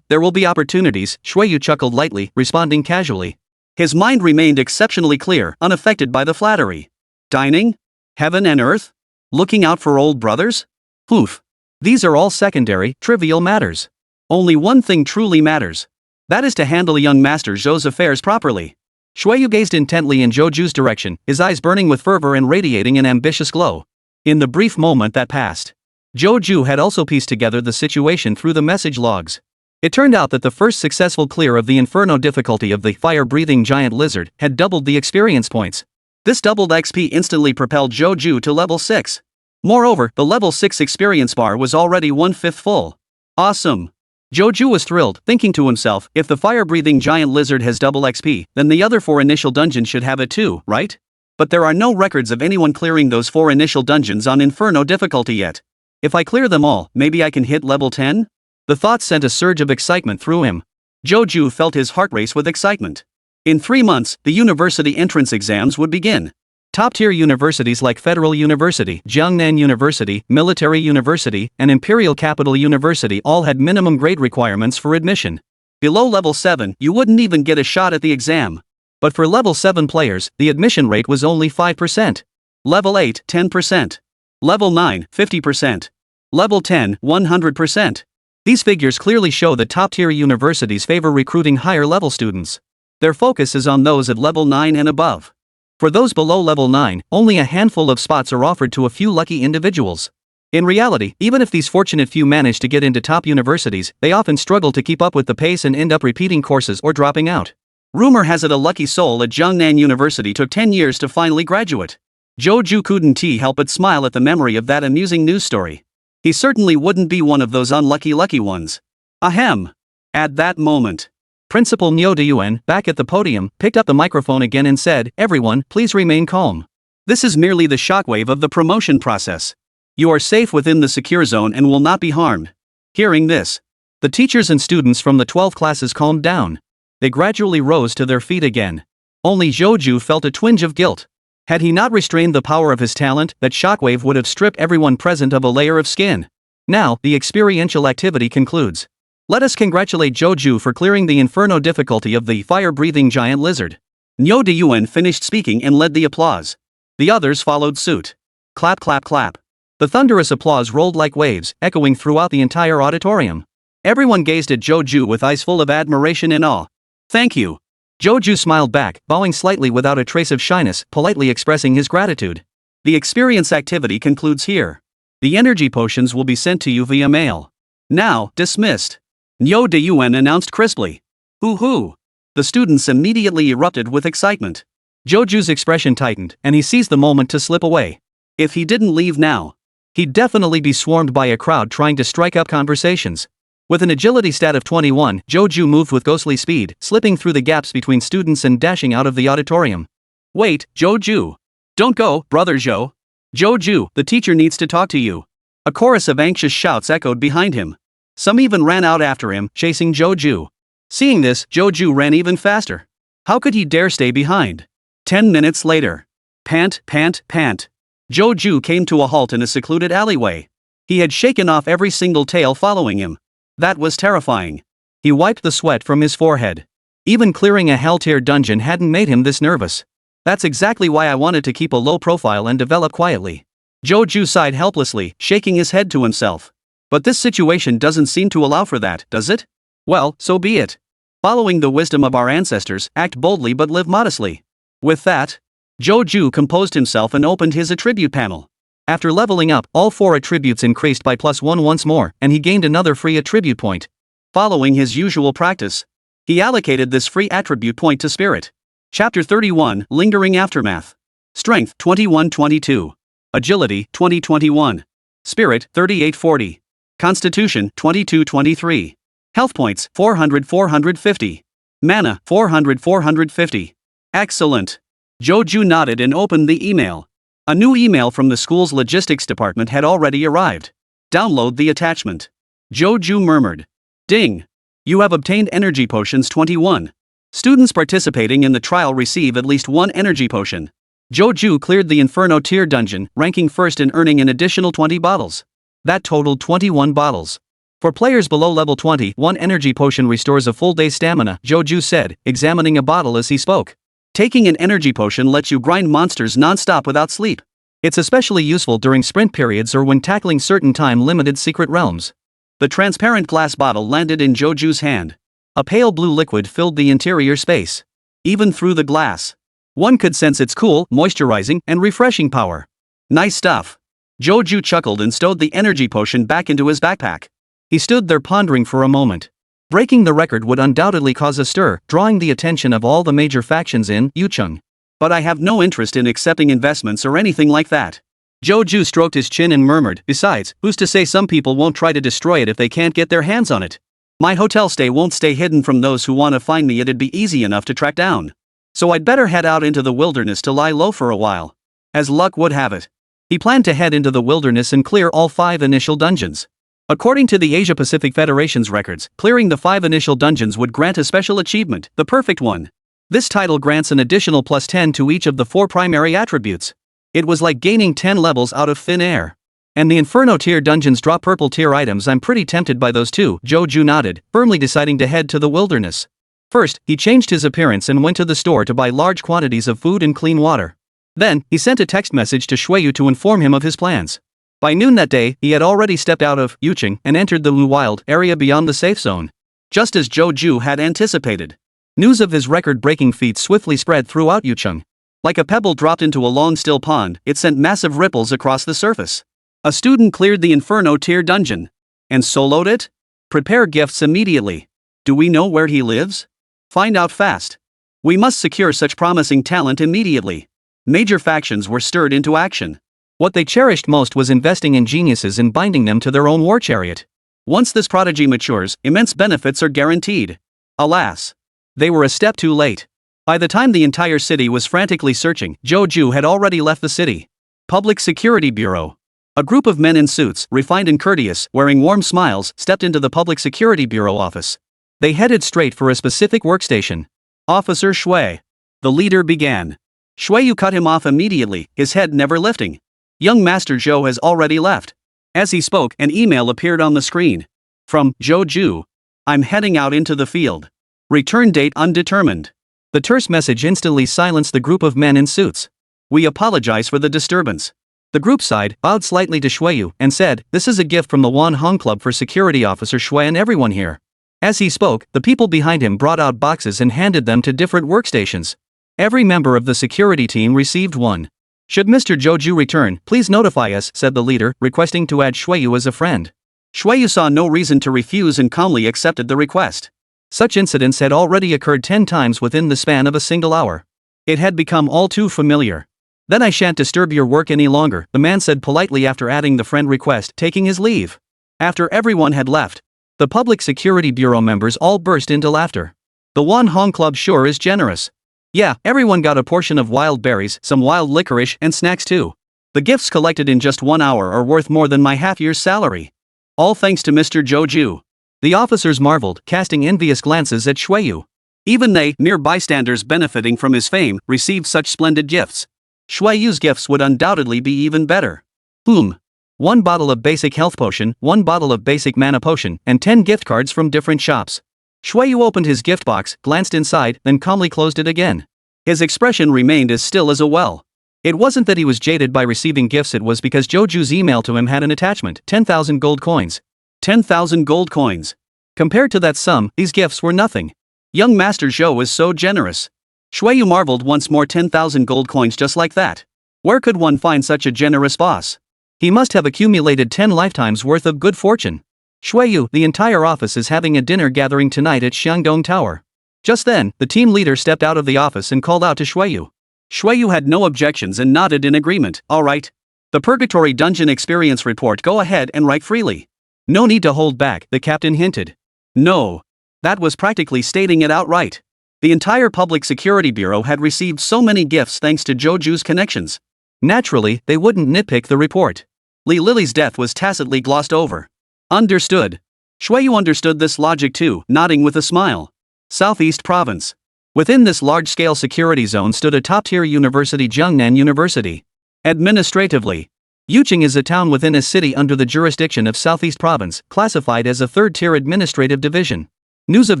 There will be opportunities, Shuiyu chuckled lightly, responding casually. His mind remained exceptionally clear, unaffected by the flattery. Dining? Heaven and earth? Looking out for old brothers? Poof. These are all secondary, trivial matters. Only one thing truly matters. That is to handle young Master Zhou's affairs properly. Shuiyu gazed intently in Zhou Ju's direction, his eyes burning with fervor and radiating an ambitious glow. In the brief moment that passed, Zhou Ju had also pieced together the situation through the message logs. It turned out that the first successful clear of the inferno difficulty of the fire-breathing giant lizard had doubled the experience points. This doubled XP instantly propelled Zhou Ju to level 6. Moreover, the level 6 experience bar was already 1/5 full. Awesome. Zhou Ju was thrilled, thinking to himself, if the fire-breathing giant lizard has double XP, then the other 4 initial dungeons should have it too, right? But there are no records of anyone clearing those 4 initial dungeons on inferno difficulty yet. If I clear them all, maybe I can hit level 10? The thought sent a surge of excitement through him. Zhou Ju felt his heart race with excitement. In 3 months, the university entrance exams would begin. Top-tier universities like Federal University, Jiangnan University, Military University, and Imperial Capital University all had minimum grade requirements for admission. Below level 7, you wouldn't even get a shot at the exam. But for level 7 players, the admission rate was only 5%. Level 8, 10%. Level 9, 50%. Level 10, 100%. These figures clearly show that top-tier universities favor recruiting higher-level students. Their focus is on those at level 9 and above. For those below level 9, only a handful of spots are offered to a few lucky individuals. In reality, even if these fortunate few manage to get into top universities, they often struggle to keep up with the pace and end up repeating courses or dropping out. Rumor has it a lucky soul at Jiangnan University took 10 years to finally graduate. Zhou Ju couldn't help but smile at the memory of that amusing news story. He certainly wouldn't be one of those unlucky lucky ones. Ahem. At that moment, Principal Niu Deyuan, back at the podium, picked up the microphone again and said, "Everyone, please remain calm. This is merely the shockwave of the promotion process. You are safe within the secure zone and will not be harmed." Hearing this, the teachers and students from the 12 classes calmed down. They gradually rose to their feet again. Only Zhou Ju felt a twinge of guilt. Had he not restrained the power of his talent, that shockwave would have stripped everyone present of a layer of skin. Now, the experiential activity concludes. Let us congratulate Zhou Ju for clearing the inferno difficulty of the fire-breathing giant lizard. Niu Deyuan finished speaking and led the applause. The others followed suit. Clap clap clap. The thunderous applause rolled like waves, echoing throughout the entire auditorium. Everyone gazed at Zhou Ju with eyes full of admiration and awe. "Thank you." Zhou Ju smiled back, bowing slightly without a trace of shyness, politely expressing his gratitude. The experience activity concludes here. The energy potions will be sent to you via mail. Now, dismissed. Niu Deyuan announced crisply. Hoo-hoo. The students immediately erupted with excitement. Zhou Ju's expression tightened, and he seized the moment to slip away. If he didn't leave now, he'd definitely be swarmed by a crowd trying to strike up conversations. With an agility stat of 21, Zhou Ju moved with ghostly speed, slipping through the gaps between students and dashing out of the auditorium. "Wait, Zhou Ju. Don't go, brother Zhou. Zhou Ju, the teacher needs to talk to you." A chorus of anxious shouts echoed behind him. Some even ran out after him, chasing Zhou Ju. Seeing this, Zhou Ju ran even faster. How could he dare stay behind? 10 minutes later. Pant, pant, pant. Zhou Ju came to a halt in a secluded alleyway. He had shaken off every single tail following him. That was terrifying. He wiped the sweat from his forehead. Even clearing a hell-tier dungeon hadn't made him this nervous. That's exactly why I wanted to keep a low profile and develop quietly. Zhou Ju sighed helplessly, shaking his head to himself. But this situation doesn't seem to allow for that, does it? Well, so be it. Following the wisdom of our ancestors, act boldly but live modestly. With that, Zhou Ju composed himself and opened his attribute panel. After leveling up, all 4 attributes increased by +1 once more, and he gained another free attribute point. Following his usual practice, He allocated this free attribute point to Spirit. Chapter 31, Lingering Aftermath. Strength 2122. Agility 2021. Spirit 3840. Constitution 2223. Health points 400-450. Mana 400-450. Excellent. Joju nodded and opened the email. A new email from the school's logistics department had already arrived. Download the attachment. Joju murmured. Ding. You have obtained energy potions 21. Students participating in the trial receive at least one energy potion. Joju cleared the Inferno tier dungeon, ranking first and earning an additional 20 bottles. That totaled 21 bottles. For players below level 20, one energy potion restores a full day's stamina, Joju said, examining a bottle as he spoke. Taking an energy potion lets you grind monsters non-stop without sleep. It's especially useful during sprint periods or when tackling certain time-limited secret realms. The transparent glass bottle landed in Joju's hand. A pale blue liquid filled the interior space. Even through the glass, one could sense its cool, moisturizing, and refreshing power. Nice stuff. Joju chuckled and stowed the energy potion back into his backpack. He stood there pondering for a moment. Breaking the record would undoubtedly cause a stir, drawing the attention of all the major factions in Yucheng. But I have no interest in accepting investments or anything like that. Joju stroked his chin and murmured, besides, who's to say some people won't try to destroy it if they can't get their hands on it? My hotel stay won't stay hidden from those who want to find me. It'd be easy enough to track down. So I'd better head out into the wilderness to lie low for a while. As luck would have it, he planned to head into the wilderness and clear all 5 initial dungeons. According to the Asia-Pacific Federation's records, clearing the 5 initial dungeons would grant a special achievement, the perfect one. This title grants an additional plus 10 to each of the 4 primary attributes. It was like gaining 10 levels out of thin air. And the Inferno tier dungeons drop purple tier items. I'm pretty tempted by those too, Joju nodded, firmly deciding to head to the wilderness. First, he changed his appearance and went to the store to buy large quantities of food and clean water. Then, he sent a text message to Shueyu to inform him of his plans. By noon that day, he had already stepped out of Yucheng and entered the Wild area beyond the safe zone. Just as Joju had anticipated. News of his record-breaking feats swiftly spread throughout Yucheng. Like a pebble dropped into a long still pond, it sent massive ripples across the surface. A student cleared the Inferno tier dungeon. And soloed it? Prepare gifts immediately. Do we know where he lives? Find out fast. We must secure such promising talent immediately. Major factions were stirred into action. What they cherished most was investing in geniuses and binding them to their own war chariot. Once this prodigy matures, immense benefits are guaranteed. Alas, they were a step too late. By the time the entire city was frantically searching, Joju had already left the city. Public Security Bureau. A group of men in suits, refined and courteous, wearing warm smiles, stepped into the Public Security Bureau office. They headed straight for a specific workstation. Officer Shui. The leader began. Shueyu cut him off immediately, his head never lifting. Young Master Zhou has already left. As he spoke, an email appeared on the screen. From Joju. I'm heading out into the field. Return date undetermined. The terse message instantly silenced the group of men in suits. We apologize for the disturbance. The group sighed, bowed slightly to Shueyu, and said, this is a gift from the Wan Hong Club for Security Officer Shui and everyone here. As he spoke, the people behind him brought out boxes and handed them to different workstations. Every member of the security team received one. Should Mr. Joju return, please notify us, said the leader, requesting to add Shueyu as a friend. Shueyu saw no reason to refuse and calmly accepted the request. Such incidents had already occurred 10 times within the span of a single hour. It had become all too familiar. Then I shan't disturb your work any longer, the man said politely after adding the friend request, taking his leave. After everyone had left, the Public Security Bureau members all burst into laughter. The Wan Hong Club sure is generous. Yeah, everyone got a portion of wild berries, some wild licorice, and snacks too. The gifts collected in just 1 hour are worth more than my half-year's salary. All thanks to Mr. Joju. The officers marveled, casting envious glances at Shueyu. Even they, mere bystanders benefiting from his fame, received such splendid gifts. Shueyu's gifts would undoubtedly be even better. 1 bottle of basic health potion, 1 bottle of basic mana potion, and 10 gift cards from different shops. Shueyu opened his gift box, glanced inside, then calmly closed it again. His expression remained as still as a well. It wasn't that he was jaded by receiving gifts, it was because Joju's email to him had an attachment, 10,000 gold coins. 10,000 gold coins. Compared to that sum, these gifts were nothing. Young Master Zhou was so generous. Shueyu marveled once more. 10,000 gold coins just like that. Where could one find such a generous boss? He must have accumulated 10 lifetimes worth of good fortune. Shueyu, the entire office is having a dinner gathering tonight at Xiangdong Tower. Just then, the team leader stepped out of the office and called out to Shuiyu. Shuiyu had no objections and nodded in agreement. All right. The Purgatory Dungeon Experience Report, go ahead and write freely. No need to hold back, the captain hinted. No. That was practically stating it outright. The entire Public Security Bureau had received so many gifts thanks to Joju's connections. Naturally, they wouldn't nitpick the report. Li Lily's death was tacitly glossed over. Understood. Shuiyu understood this logic too, nodding with a smile. Southeast Province. Within this large-scale security zone stood a top-tier university, Jiangnan University. Administratively, Yuqing is a town within a city under the jurisdiction of Southeast Province, classified as a third-tier administrative division. News of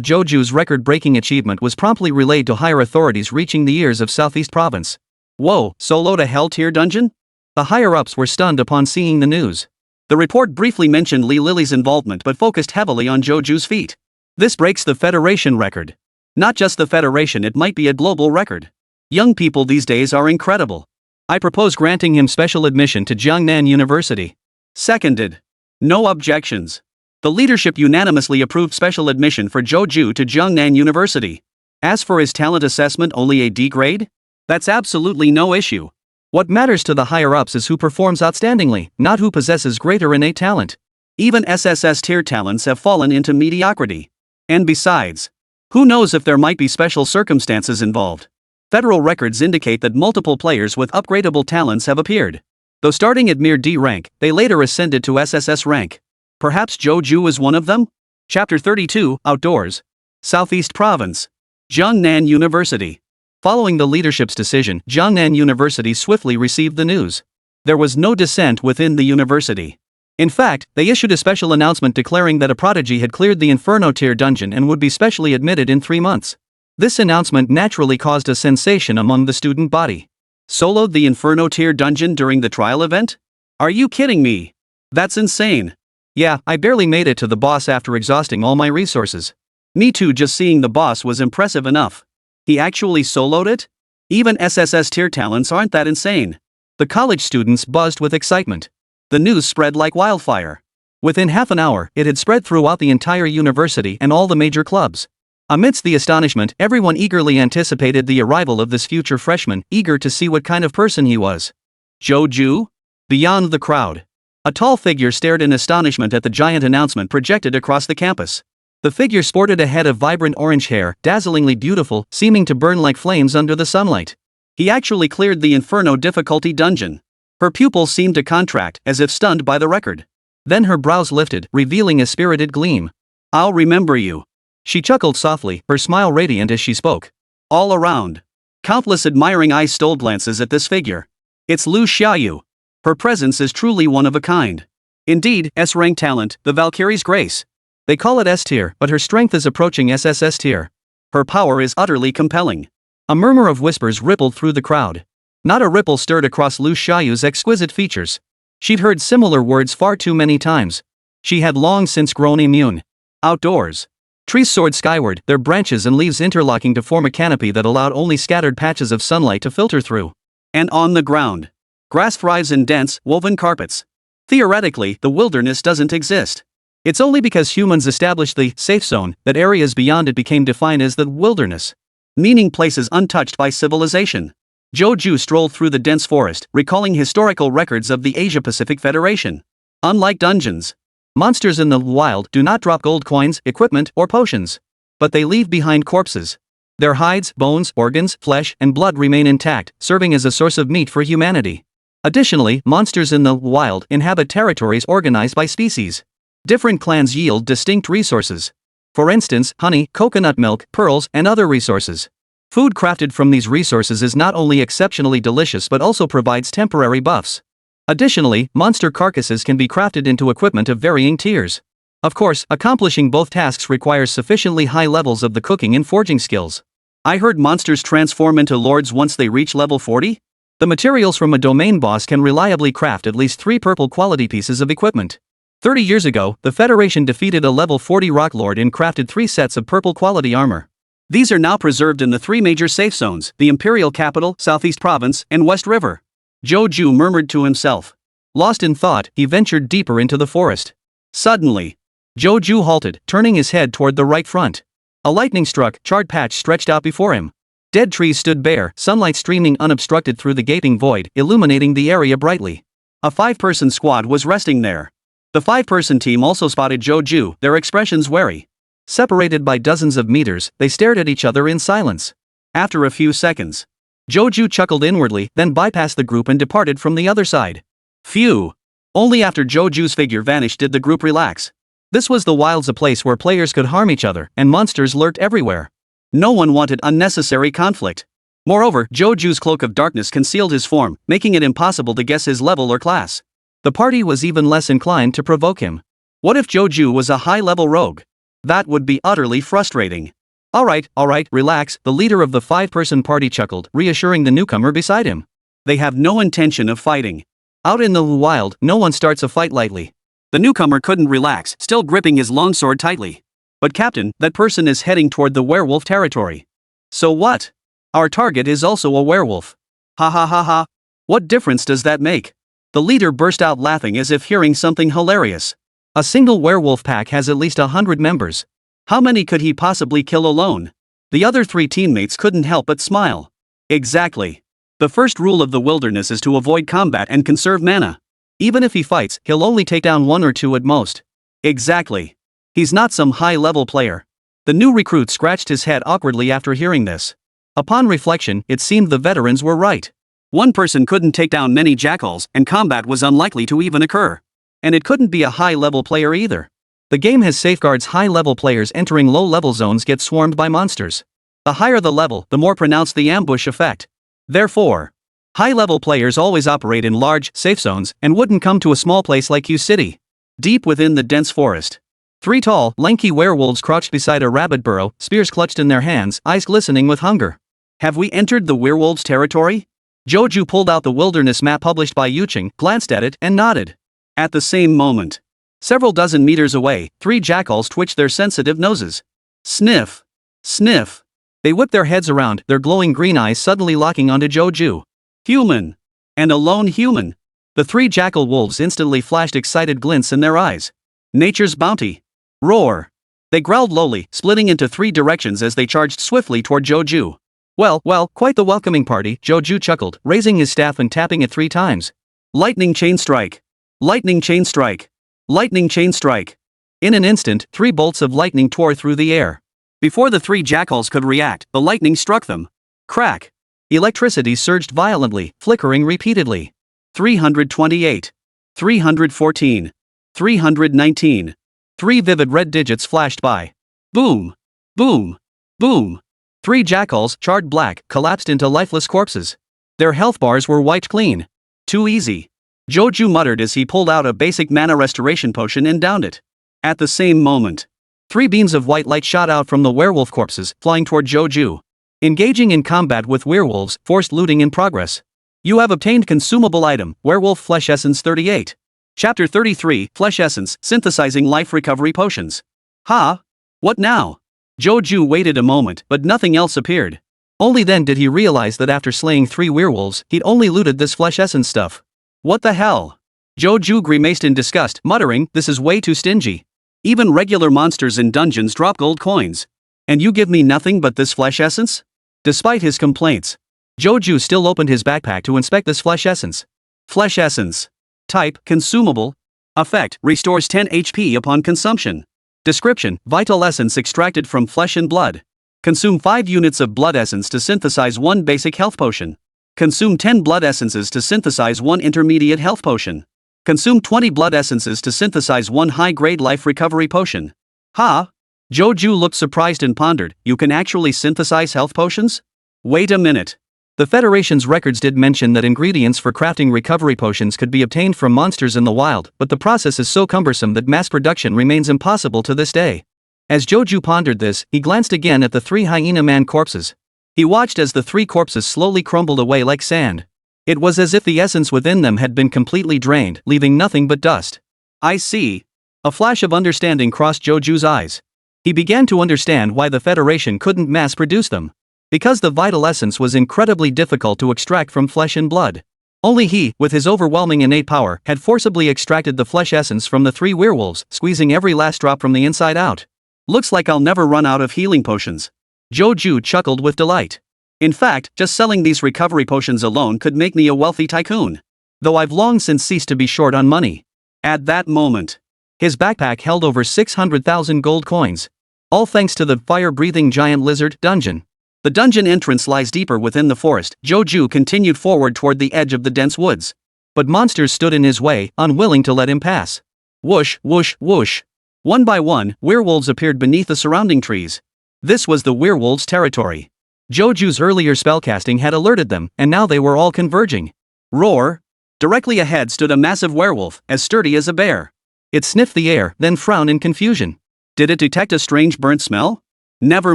Joju's record-breaking achievement was promptly relayed to higher authorities, reaching the ears of Southeast Province. Whoa, soloed a hell-tier dungeon? The higher-ups were stunned upon seeing the news. The report briefly mentioned Li Lily's involvement but focused heavily on Joju's feat. This breaks the Federation record. Not just the Federation, it might be a global record. Young people these days are incredible. I propose granting him special admission to Jiangnan University. Seconded. No objections. The leadership unanimously approved special admission for Joju to Jiangnan University. As for his talent assessment, only a D grade? That's absolutely no issue. What matters to the higher-ups is who performs outstandingly, not who possesses greater innate talent. Even SSS tier talents have fallen into mediocrity. And besides, who knows if there might be special circumstances involved. Federal records indicate that multiple players with upgradable talents have appeared. Though starting at mere D rank, they later ascended to SSS rank. Perhaps Joju is one of them? Chapter 32, Outdoors. Southeast Province. Jiangnan University. Following the leadership's decision, Jiangnan University swiftly received the news. There was no dissent within the university. In fact, they issued a special announcement declaring that a prodigy had cleared the Inferno tier dungeon and would be specially admitted in 3 months. This announcement naturally caused a sensation among the student body. Soloed the Inferno tier dungeon during the trial event? Are you kidding me? That's insane. Yeah, I barely made it to the boss after exhausting all my resources. Me too, just seeing the boss was impressive enough. He actually soloed it? Even SSS tier talents aren't that insane. The college students buzzed with excitement. The news spread like wildfire. Within half an hour, it had spread throughout the entire university and all the major clubs. Amidst the astonishment, everyone eagerly anticipated the arrival of this future freshman, eager to see what kind of person he was. Joju? Beyond the crowd. A tall figure stared in astonishment at the giant announcement projected across the campus. The figure sported a head of vibrant orange hair, dazzlingly beautiful, seeming to burn like flames under the sunlight. He actually cleared the Inferno difficulty dungeon. Her pupils seemed to contract, as if stunned by the record. Then her brows lifted, revealing a spirited gleam. I'll remember you. She chuckled softly, her smile radiant as she spoke. All around, countless admiring eyes stole glances at this figure. It's Lu Xiaoyu. Her presence is truly one of a kind. Indeed, S-rank talent, the Valkyrie's grace. They call it S-tier, but her strength is approaching SSS tier. Her power is utterly compelling. A murmur of whispers rippled through the crowd. Not a ripple stirred across Lu Xiaoyu's exquisite features. She'd heard similar words far too many times. She had long since grown immune. Outdoors. Trees soared skyward, their branches and leaves interlocking to form a canopy that allowed only scattered patches of sunlight to filter through. And on the ground, grass thrives in dense, woven carpets. Theoretically, the wilderness doesn't exist. It's only because humans established the safe zone that areas beyond it became defined as the wilderness, meaning places untouched by civilization. Joju strolled through the dense forest, recalling historical records of the Asia-Pacific Federation. Unlike dungeons, monsters in the wild do not drop gold coins, equipment, or potions. But they leave behind corpses. Their hides, bones, organs, flesh, and blood remain intact, serving as a source of meat for humanity. Additionally, monsters in the wild inhabit territories organized by species. Different clans yield distinct resources. For instance, honey, coconut milk, pearls, and other resources. Food crafted from these resources is not only exceptionally delicious but also provides temporary buffs. Additionally, monster carcasses can be crafted into equipment of varying tiers. Of course, accomplishing both tasks requires sufficiently high levels of the cooking and forging skills. I heard monsters transform into lords once they reach level 40? The materials from a domain boss can reliably craft at least 3 purple quality pieces of equipment. 30 years ago, the Federation defeated a level 40 rock lord and crafted 3 sets of purple quality armor. These are now preserved in the 3 major safe zones, the Imperial Capital, Southeast Province, and West River. Joju murmured to himself. Lost in thought, he ventured deeper into the forest. Suddenly, Joju halted, turning his head toward the right front. A lightning struck, charred patch stretched out before him. Dead trees stood bare, sunlight streaming unobstructed through the gaping void, illuminating the area brightly. A 5-person squad was resting there. The 5-person team also spotted Joju, their expressions wary. Separated by dozens of meters, they stared at each other in silence. After a few seconds, Joju chuckled inwardly, then bypassed the group and departed from the other side. Phew! Only after Joju's figure vanished did the group relax. This was the wilds, a place where players could harm each other, and monsters lurked everywhere. No one wanted unnecessary conflict. Moreover, Joju's cloak of darkness concealed his form, making it impossible to guess his level or class. The party was even less inclined to provoke him. What if Joju was a high-level rogue? That would be utterly frustrating. Alright, relax, the leader of the 5-person party chuckled, reassuring the newcomer beside him. They have no intention of fighting. Out in the wild, no one starts a fight lightly. The newcomer couldn't relax, still gripping his longsword tightly. But Captain, that person is heading toward the werewolf territory. So what? Our target is also a werewolf. Ha ha ha ha. What difference does that make? The leader burst out laughing as if hearing something hilarious. A single werewolf pack has at least 100 members. How many could he possibly kill alone? The other 3 teammates couldn't help but smile. Exactly. The first rule of the wilderness is to avoid combat and conserve mana. Even if he fights, he'll only take down 1 or 2 at most. Exactly. He's not some high-level player. The new recruit scratched his head awkwardly after hearing this. Upon reflection, it seemed the veterans were right. One person couldn't take down many jackals, and combat was unlikely to even occur. And it couldn't be a high-level player either. The game has safeguards. High-level players entering low-level zones get swarmed by monsters. The higher the level, the more pronounced the ambush effect. Therefore, high-level players always operate in large, safe zones and wouldn't come to a small place like Q City. Deep within the dense forest, 3 tall, lanky werewolves crouched beside a rabbit burrow, spears clutched in their hands, eyes glistening with hunger. Have we entered the werewolves' territory? Joju pulled out the wilderness map published by Yuching, glanced at it, and nodded. At the same moment, several dozen meters away, 3 jackals twitched their sensitive noses. Sniff! Sniff! They whipped their heads around, their glowing green eyes suddenly locking onto Joju. Human! And a lone human! The 3 jackal wolves instantly flashed excited glints in their eyes. Nature's bounty! Roar! They growled lowly, splitting into 3 directions as they charged swiftly toward Joju. Well, quite the welcoming party, Joju chuckled, raising his staff and tapping it 3 times. Lightning chain strike! Lightning chain strike! Lightning chain strike! In an instant, 3 bolts of lightning tore through the air. Before the 3 jackals could react, the lightning struck them. Crack! Electricity surged violently, flickering repeatedly. 328. 314. 319. 3 vivid red digits flashed by. Boom! Boom! Boom! 3 jackals, charred black, collapsed into lifeless corpses. Their health bars were wiped clean. Too easy. Joju muttered as he pulled out a basic mana restoration potion and downed it. At the same moment, 3 beams of white light shot out from the werewolf corpses, flying toward Joju. Engaging in combat with werewolves, forced looting in progress. You have obtained consumable item, Werewolf Flesh Essence 38. Chapter 33, Flesh Essence, Synthesizing Life Recovery Potions. Ha? What now? Joju waited a moment, but nothing else appeared. Only then did he realize that after slaying 3 werewolves, he'd only looted this Flesh Essence stuff. What the hell? Joju grimaced in disgust, muttering, this is way too stingy. Even regular monsters in dungeons drop gold coins. And you give me nothing but this Flesh Essence? Despite his complaints, Joju still opened his backpack to inspect this Flesh Essence. Flesh Essence. Type, consumable. Effect, restores 10 HP upon consumption. Description, vital essence extracted from flesh and blood. Consume 5 units of blood essence to synthesize 1 basic health potion. Consume 10 blood essences to synthesize 1 intermediate health potion. Consume 20 blood essences to synthesize 1 high-grade life recovery potion. Ha? Joju looked surprised and pondered, you can actually synthesize health potions? Wait a minute. The Federation's records did mention that ingredients for crafting recovery potions could be obtained from monsters in the wild, but the process is so cumbersome that mass production remains impossible to this day. As Joju pondered this, he glanced again at the 3 hyena man corpses. He watched as the 3 corpses slowly crumbled away like sand. It was as if the essence within them had been completely drained, leaving nothing but dust. I see. A flash of understanding crossed Joju's eyes. He began to understand why the Federation couldn't mass produce them. Because the vital essence was incredibly difficult to extract from flesh and blood. Only he, with his overwhelming innate power, had forcibly extracted the flesh essence from the 3 werewolves, squeezing every last drop from the inside out. Looks like I'll never run out of healing potions. Joju chuckled with delight. In fact, just selling these recovery potions alone could make me a wealthy tycoon. Though I've long since ceased to be short on money. At that moment, his backpack held over 600,000 gold coins. All thanks to the fire-breathing giant lizard dungeon. The dungeon entrance lies deeper within the forest. Joju continued forward toward the edge of the dense woods. But monsters stood in his way, unwilling to let him pass. Whoosh, whoosh, whoosh. One by one, werewolves appeared beneath the surrounding trees. This was the werewolves' territory. Joju's earlier spellcasting had alerted them, and now they were all converging. Roar! Directly ahead stood a massive werewolf, as sturdy as a bear. It sniffed the air, then frowned in confusion. Did it detect a strange burnt smell? Never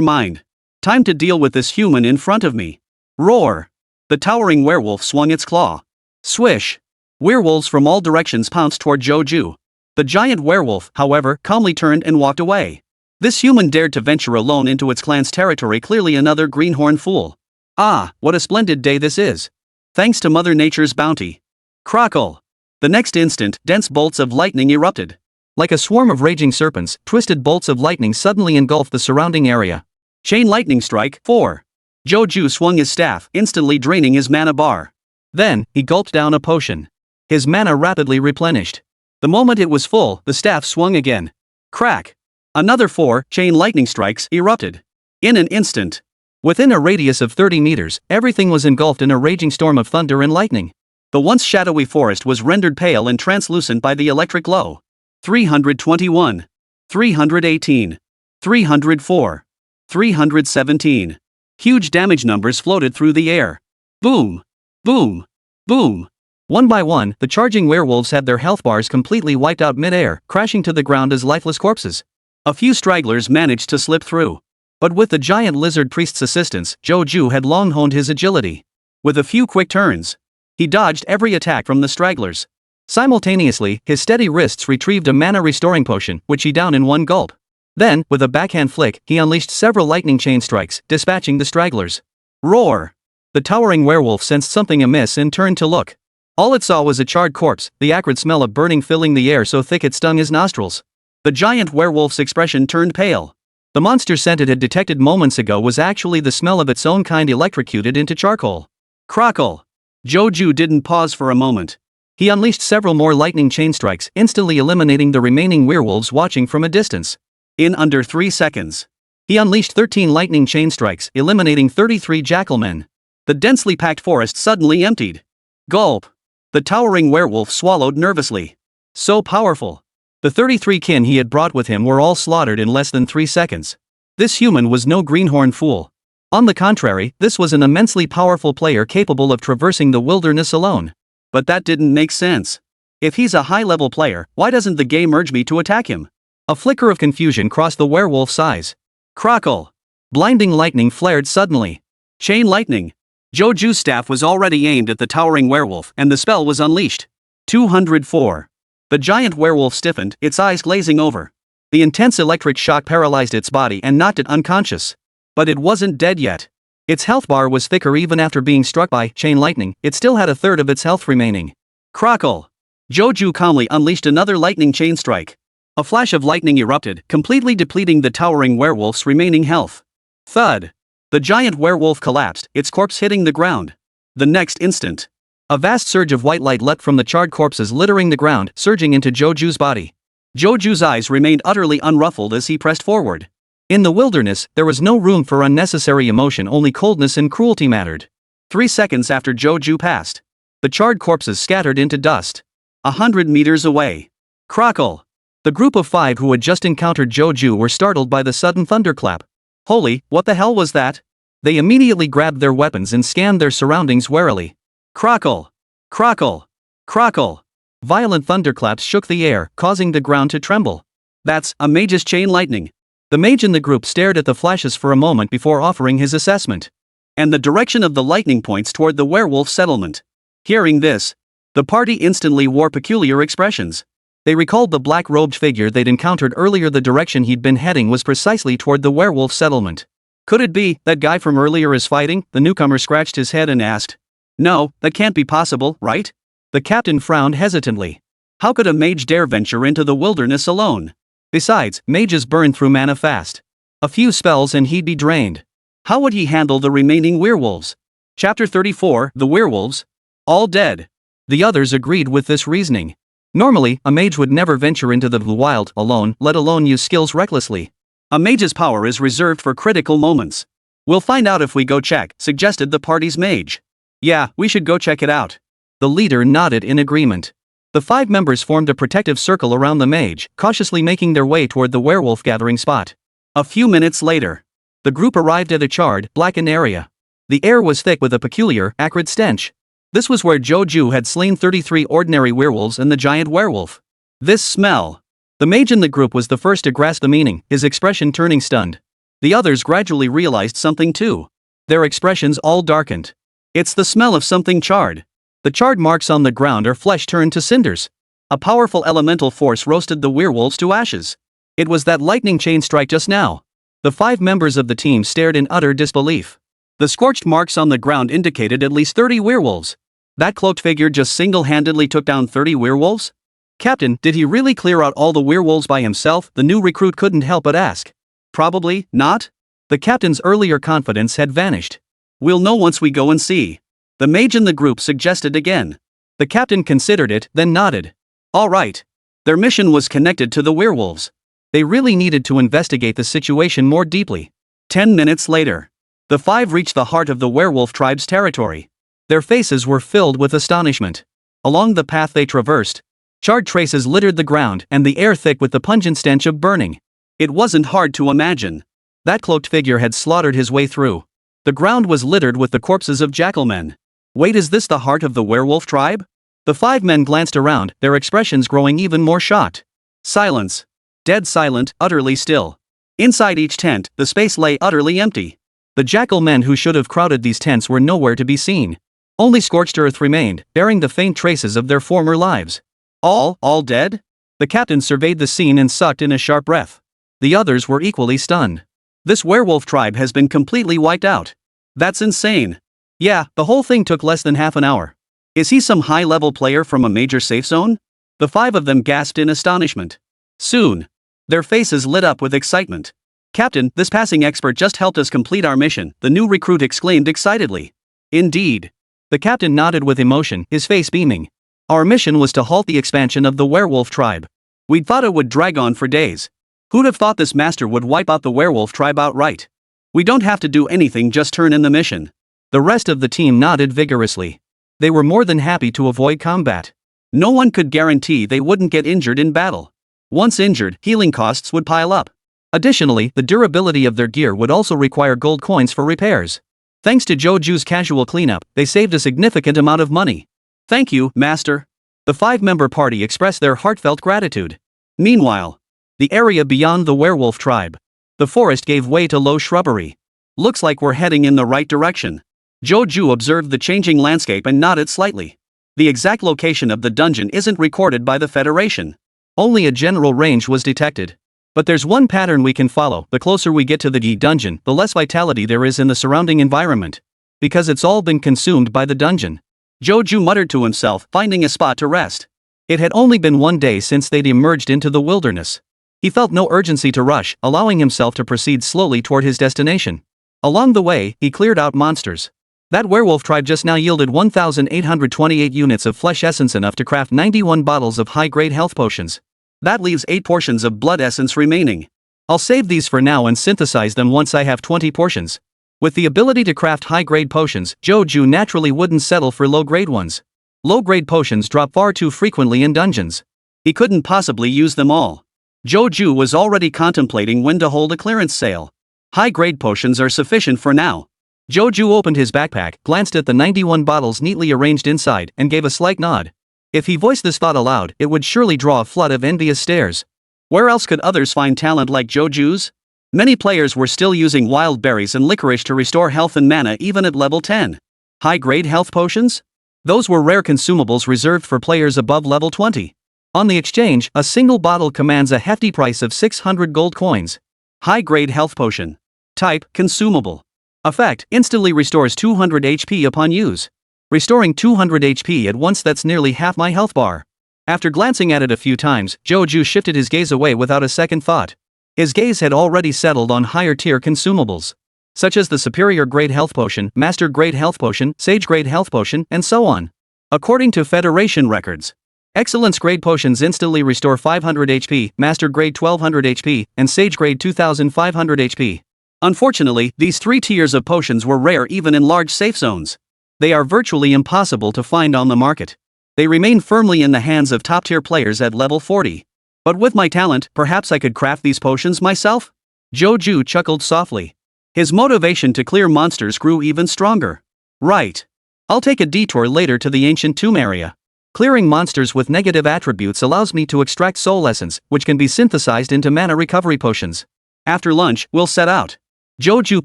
mind. Time to deal with this human in front of me. Roar! The towering werewolf swung its claw. Swish! Werewolves from all directions pounced toward Joju. The giant werewolf, however, calmly turned and walked away. This human dared to venture alone into its clan's territory, clearly another greenhorn fool. Ah, what a splendid day this is. Thanks to Mother Nature's bounty. Crackle! The next instant, dense bolts of lightning erupted. Like a swarm of raging serpents, twisted bolts of lightning suddenly engulfed the surrounding area. Chain lightning strike, 4. Joju swung his staff, instantly draining his mana bar. Then, he gulped down a potion. His mana rapidly replenished. The moment it was full, the staff swung again. Crack! Another 4 chain lightning strikes erupted. In an instant. Within a radius of 30 meters, everything was engulfed in a raging storm of thunder and lightning. The once shadowy forest was rendered pale and translucent by the electric glow. 321. 318. 304. 317. Huge damage numbers floated through the air. Boom! Boom! Boom! One by one, the charging werewolves had their health bars completely wiped out mid-air, crashing to the ground as lifeless corpses. A few stragglers managed to slip through. But with the giant lizard priest's assistance, Joju had long honed his agility. With a few quick turns, he dodged every attack from the stragglers. Simultaneously, his steady wrists retrieved a mana-restoring potion, which he downed in one gulp. Then, with a backhand flick, he unleashed several lightning chain strikes, dispatching the stragglers. Roar! The towering werewolf sensed something amiss and turned to look. All it saw was a charred corpse, the acrid smell of burning filling the air so thick it stung his nostrils. The giant werewolf's expression turned pale. The monster scent it had detected moments ago was actually the smell of its own kind electrocuted into charcoal. Crackle! Joju didn't pause for a moment. He unleashed several more lightning chain strikes, instantly eliminating the remaining werewolves watching from a distance. In under 3 seconds, he unleashed 13 lightning chain strikes, eliminating 33 jackalmen. The densely packed forest suddenly emptied. Gulp! The towering werewolf swallowed nervously. So powerful. The 33 kin he had brought with him were all slaughtered in less than 3 seconds. This human was no greenhorn fool. On the contrary, this was an immensely powerful player capable of traversing the wilderness alone. But that didn't make sense. If he's a high-level player, why doesn't the game urge me to attack him? A flicker of confusion crossed the werewolf's eyes. Crackle! Blinding lightning flared suddenly. Chain lightning. Joju's staff was already aimed at the towering werewolf, and the spell was unleashed. 204. The giant werewolf stiffened, its eyes glazing over. The intense electric shock paralyzed its body and knocked it unconscious. But it wasn't dead yet. Its health bar was thicker even after being struck by chain lightning. It still had a third of its health remaining. Crackle! Joju calmly unleashed another lightning chain strike. A flash of lightning erupted, completely depleting the towering werewolf's remaining health. Thud! The giant werewolf collapsed, its corpse hitting the ground. The next instant, a vast surge of white light leapt from the charred corpses littering the ground, surging into Joju's body. Joju's eyes remained utterly unruffled as he pressed forward. In the wilderness, there was no room for unnecessary emotion, only coldness and cruelty mattered. 3 seconds after Joju passed, the charred corpses scattered into dust. 100 meters away. Crackle! The group of 5 who had just encountered Joju were startled by the sudden thunderclap. Holy, what the hell was that? They immediately grabbed their weapons and scanned their surroundings warily. Crackle! Crackle! Crackle! Violent thunderclaps shook the air, causing the ground to tremble. That's a mage's chain lightning. The mage in the group stared at the flashes for a moment before offering his assessment. And the direction of the lightning points toward the werewolf settlement. Hearing this, the party instantly wore peculiar expressions. They recalled the black-robed figure they'd encountered earlier. The direction he'd been heading was precisely toward the werewolf settlement. Could it be that guy from earlier is fighting? The newcomer scratched his head and asked. No, that can't be possible, right? The captain frowned hesitantly. How could a mage dare venture into the wilderness alone? Besides, mages burn through mana fast. A few spells and he'd be drained. How would he handle the remaining werewolves? Chapter 34, The Werewolves. All dead. The others agreed with this reasoning. Normally, a mage would never venture into the wild alone, let alone use skills recklessly. A mage's power is reserved for critical moments. We'll find out if we go check, suggested the party's mage. Yeah, we should go check it out. The leader nodded in agreement. The 5 members formed a protective circle around the mage, cautiously making their way toward the werewolf gathering spot. A few minutes later, the group arrived at a charred, blackened area. The air was thick with a peculiar, acrid stench. This was where Joju had slain 33 ordinary werewolves and the giant werewolf. This smell. The mage in the group was the first to grasp the meaning, his expression turning stunned. The others gradually realized something too. Their expressions all darkened. It's the smell of something charred. The charred marks on the ground are flesh turned to cinders. A powerful elemental force roasted the werewolves to ashes. It was that lightning chain strike just now. The 5 members of the team stared in utter disbelief. The scorched marks on the ground indicated at least 30 werewolves. That cloaked figure just single-handedly took down 30 werewolves? Captain, did he really clear out all the werewolves by himself? The new recruit couldn't help but ask. Probably not. The captain's earlier confidence had vanished. We'll know once we go and see. The mage in the group suggested again. The captain considered it, then nodded. All right. Their mission was connected to the werewolves. They really needed to investigate the situation more deeply. 10 minutes later, the 5 reached the heart of the werewolf tribe's territory. Their faces were filled with astonishment. Along the path they traversed, charred traces littered the ground and the air thick with the pungent stench of burning. It wasn't hard to imagine. That cloaked figure had slaughtered his way through. The ground was littered with the corpses of jackalmen. Wait, is this the heart of the werewolf tribe? The 5 men glanced around, their expressions growing even more shocked. Silence. Dead silent, utterly still. Inside each tent, the space lay utterly empty. The jackal men who should have crowded these tents were nowhere to be seen. Only scorched earth remained, bearing the faint traces of their former lives. All dead? The captain surveyed the scene and sucked in a sharp breath. The others were equally stunned. This werewolf tribe has been completely wiped out. That's insane. Yeah, the whole thing took less than half an hour. Is he some high-level player from a major safe zone? The 5 of them gasped in astonishment. Soon, their faces lit up with excitement. Captain, this passing expert just helped us complete our mission, the new recruit exclaimed excitedly. Indeed. The captain nodded with emotion, his face beaming. Our mission was to halt the expansion of the werewolf tribe. We'd thought it would drag on for days. Who'd have thought this master would wipe out the werewolf tribe outright? We don't have to do anything, just turn in the mission. The rest of the team nodded vigorously. They were more than happy to avoid combat. No one could guarantee they wouldn't get injured in battle. Once injured, healing costs would pile up. Additionally, the durability of their gear would also require gold coins for repairs. Thanks to Joju's casual cleanup, they saved a significant amount of money. Thank you, Master. The 5-member party expressed their heartfelt gratitude. Meanwhile, the area beyond the werewolf tribe. The forest gave way to low shrubbery. Looks like we're heading in the right direction. Joju observed the changing landscape and nodded slightly. The exact location of the dungeon isn't recorded by the Federation. Only a general range was detected. But there's one pattern we can follow. The closer we get to the dungeon, the less vitality there is in the surrounding environment. Because it's all been consumed by the dungeon. Joju muttered to himself, finding a spot to rest. It had only been 1 day since they'd emerged into the wilderness. He felt no urgency to rush, allowing himself to proceed slowly toward his destination. Along the way, he cleared out monsters. That werewolf tribe just now yielded 1,828 units of flesh essence, enough to craft 91 bottles of high-grade health potions. That leaves 8 portions of blood essence remaining. I'll save these for now and synthesize them once I have 20 portions. With the ability to craft high-grade potions, Joju naturally wouldn't settle for low-grade ones. Low-grade potions drop far too frequently in dungeons. He couldn't possibly use them all. Joju was already contemplating when to hold a clearance sale. High-grade potions are sufficient for now. Joju opened his backpack, glanced at the 91 bottles neatly arranged inside, and gave a slight nod. If he voiced this thought aloud, it would surely draw a flood of envious stares. Where else could others find talent like Joju's? Many players were still using wild berries and licorice to restore health and mana even at level 10. High-grade health potions? Those were rare consumables reserved for players above level 20. On the exchange, a single bottle commands a hefty price of 600 gold coins. High-grade health potion. Type, consumable. Effect, instantly restores 200 HP upon use. Restoring 200 HP at once, that's nearly half my health bar. After glancing at it a few times, Joju shifted his gaze away without a second thought. His gaze had already settled on higher-tier consumables, such as the superior-grade health potion, master-grade health potion, sage-grade health potion, and so on. According to Federation records, excellence-grade potions instantly restore 500 HP, master-grade 1200 HP, and sage-grade 2500 HP. Unfortunately, these three tiers of potions were rare even in large safe zones. They are virtually impossible to find on the market. They remain firmly in the hands of top-tier players at level 40. But with my talent, perhaps I could craft these potions myself? Joju chuckled softly. His motivation to clear monsters grew even stronger. Right. I'll take a detour later to the ancient tomb area. Clearing monsters with negative attributes allows me to extract soul essence, which can be synthesized into mana recovery potions. After lunch, we'll set out. Joju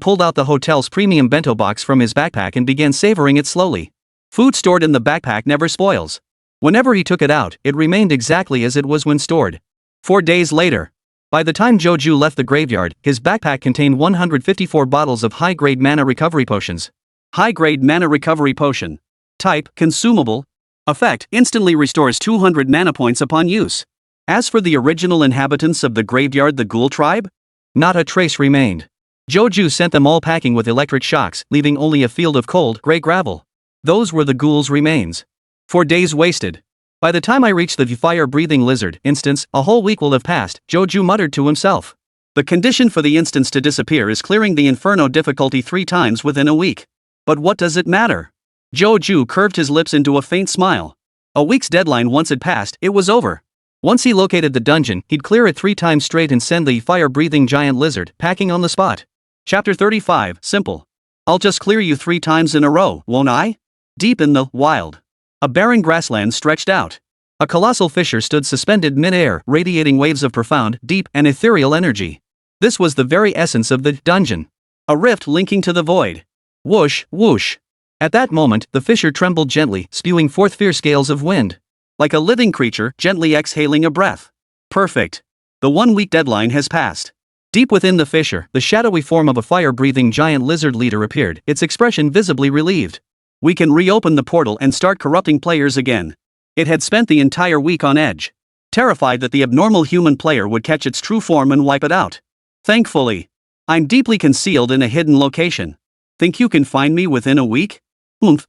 pulled out the hotel's premium bento box from his backpack and began savoring it slowly. Food stored in the backpack never spoils. Whenever he took it out, it remained exactly as it was when stored. 4 days later. By the time Joju left the graveyard, his backpack contained 154 bottles of high-grade mana recovery potions. High-grade mana recovery potion. Type, consumable. Effect, instantly restores 200 mana points upon use. As for the original inhabitants of the graveyard, the ghoul tribe, not a trace remained. Joju sent them all packing with electric shocks, leaving only a field of cold, gray gravel. Those were the ghouls' remains. 4 days wasted. By the time I reach the fire-breathing lizard instance, a whole week will have passed, Joju muttered to himself. The condition for the instance to disappear is clearing the inferno difficulty 3 times within a week. But what does it matter? Joju curved his lips into a faint smile. A week's deadline once it passed, it was over. Once he located the dungeon, he'd clear it 3 times straight and send the fire-breathing giant lizard packing on the spot. Chapter 35, Simple. I'll just clear you 3 times in a row, won't I? Deep in the wild, a barren grassland stretched out. A colossal fissure stood suspended mid-air, radiating waves of profound, deep, and ethereal energy. This was the very essence of the dungeon. A rift linking to the void. Whoosh, whoosh. At that moment, the fissure trembled gently, spewing forth fierce gales of wind. Like a living creature, gently exhaling a breath. Perfect. The 1-week deadline has passed. Deep within the fissure, the shadowy form of a fire-breathing giant lizard leader appeared, its expression visibly relieved. We can reopen the portal and start corrupting players again. It had spent the entire week on edge, terrified that the abnormal human player would catch its true form and wipe it out. Thankfully, I'm deeply concealed in a hidden location. Think you can find me within a week?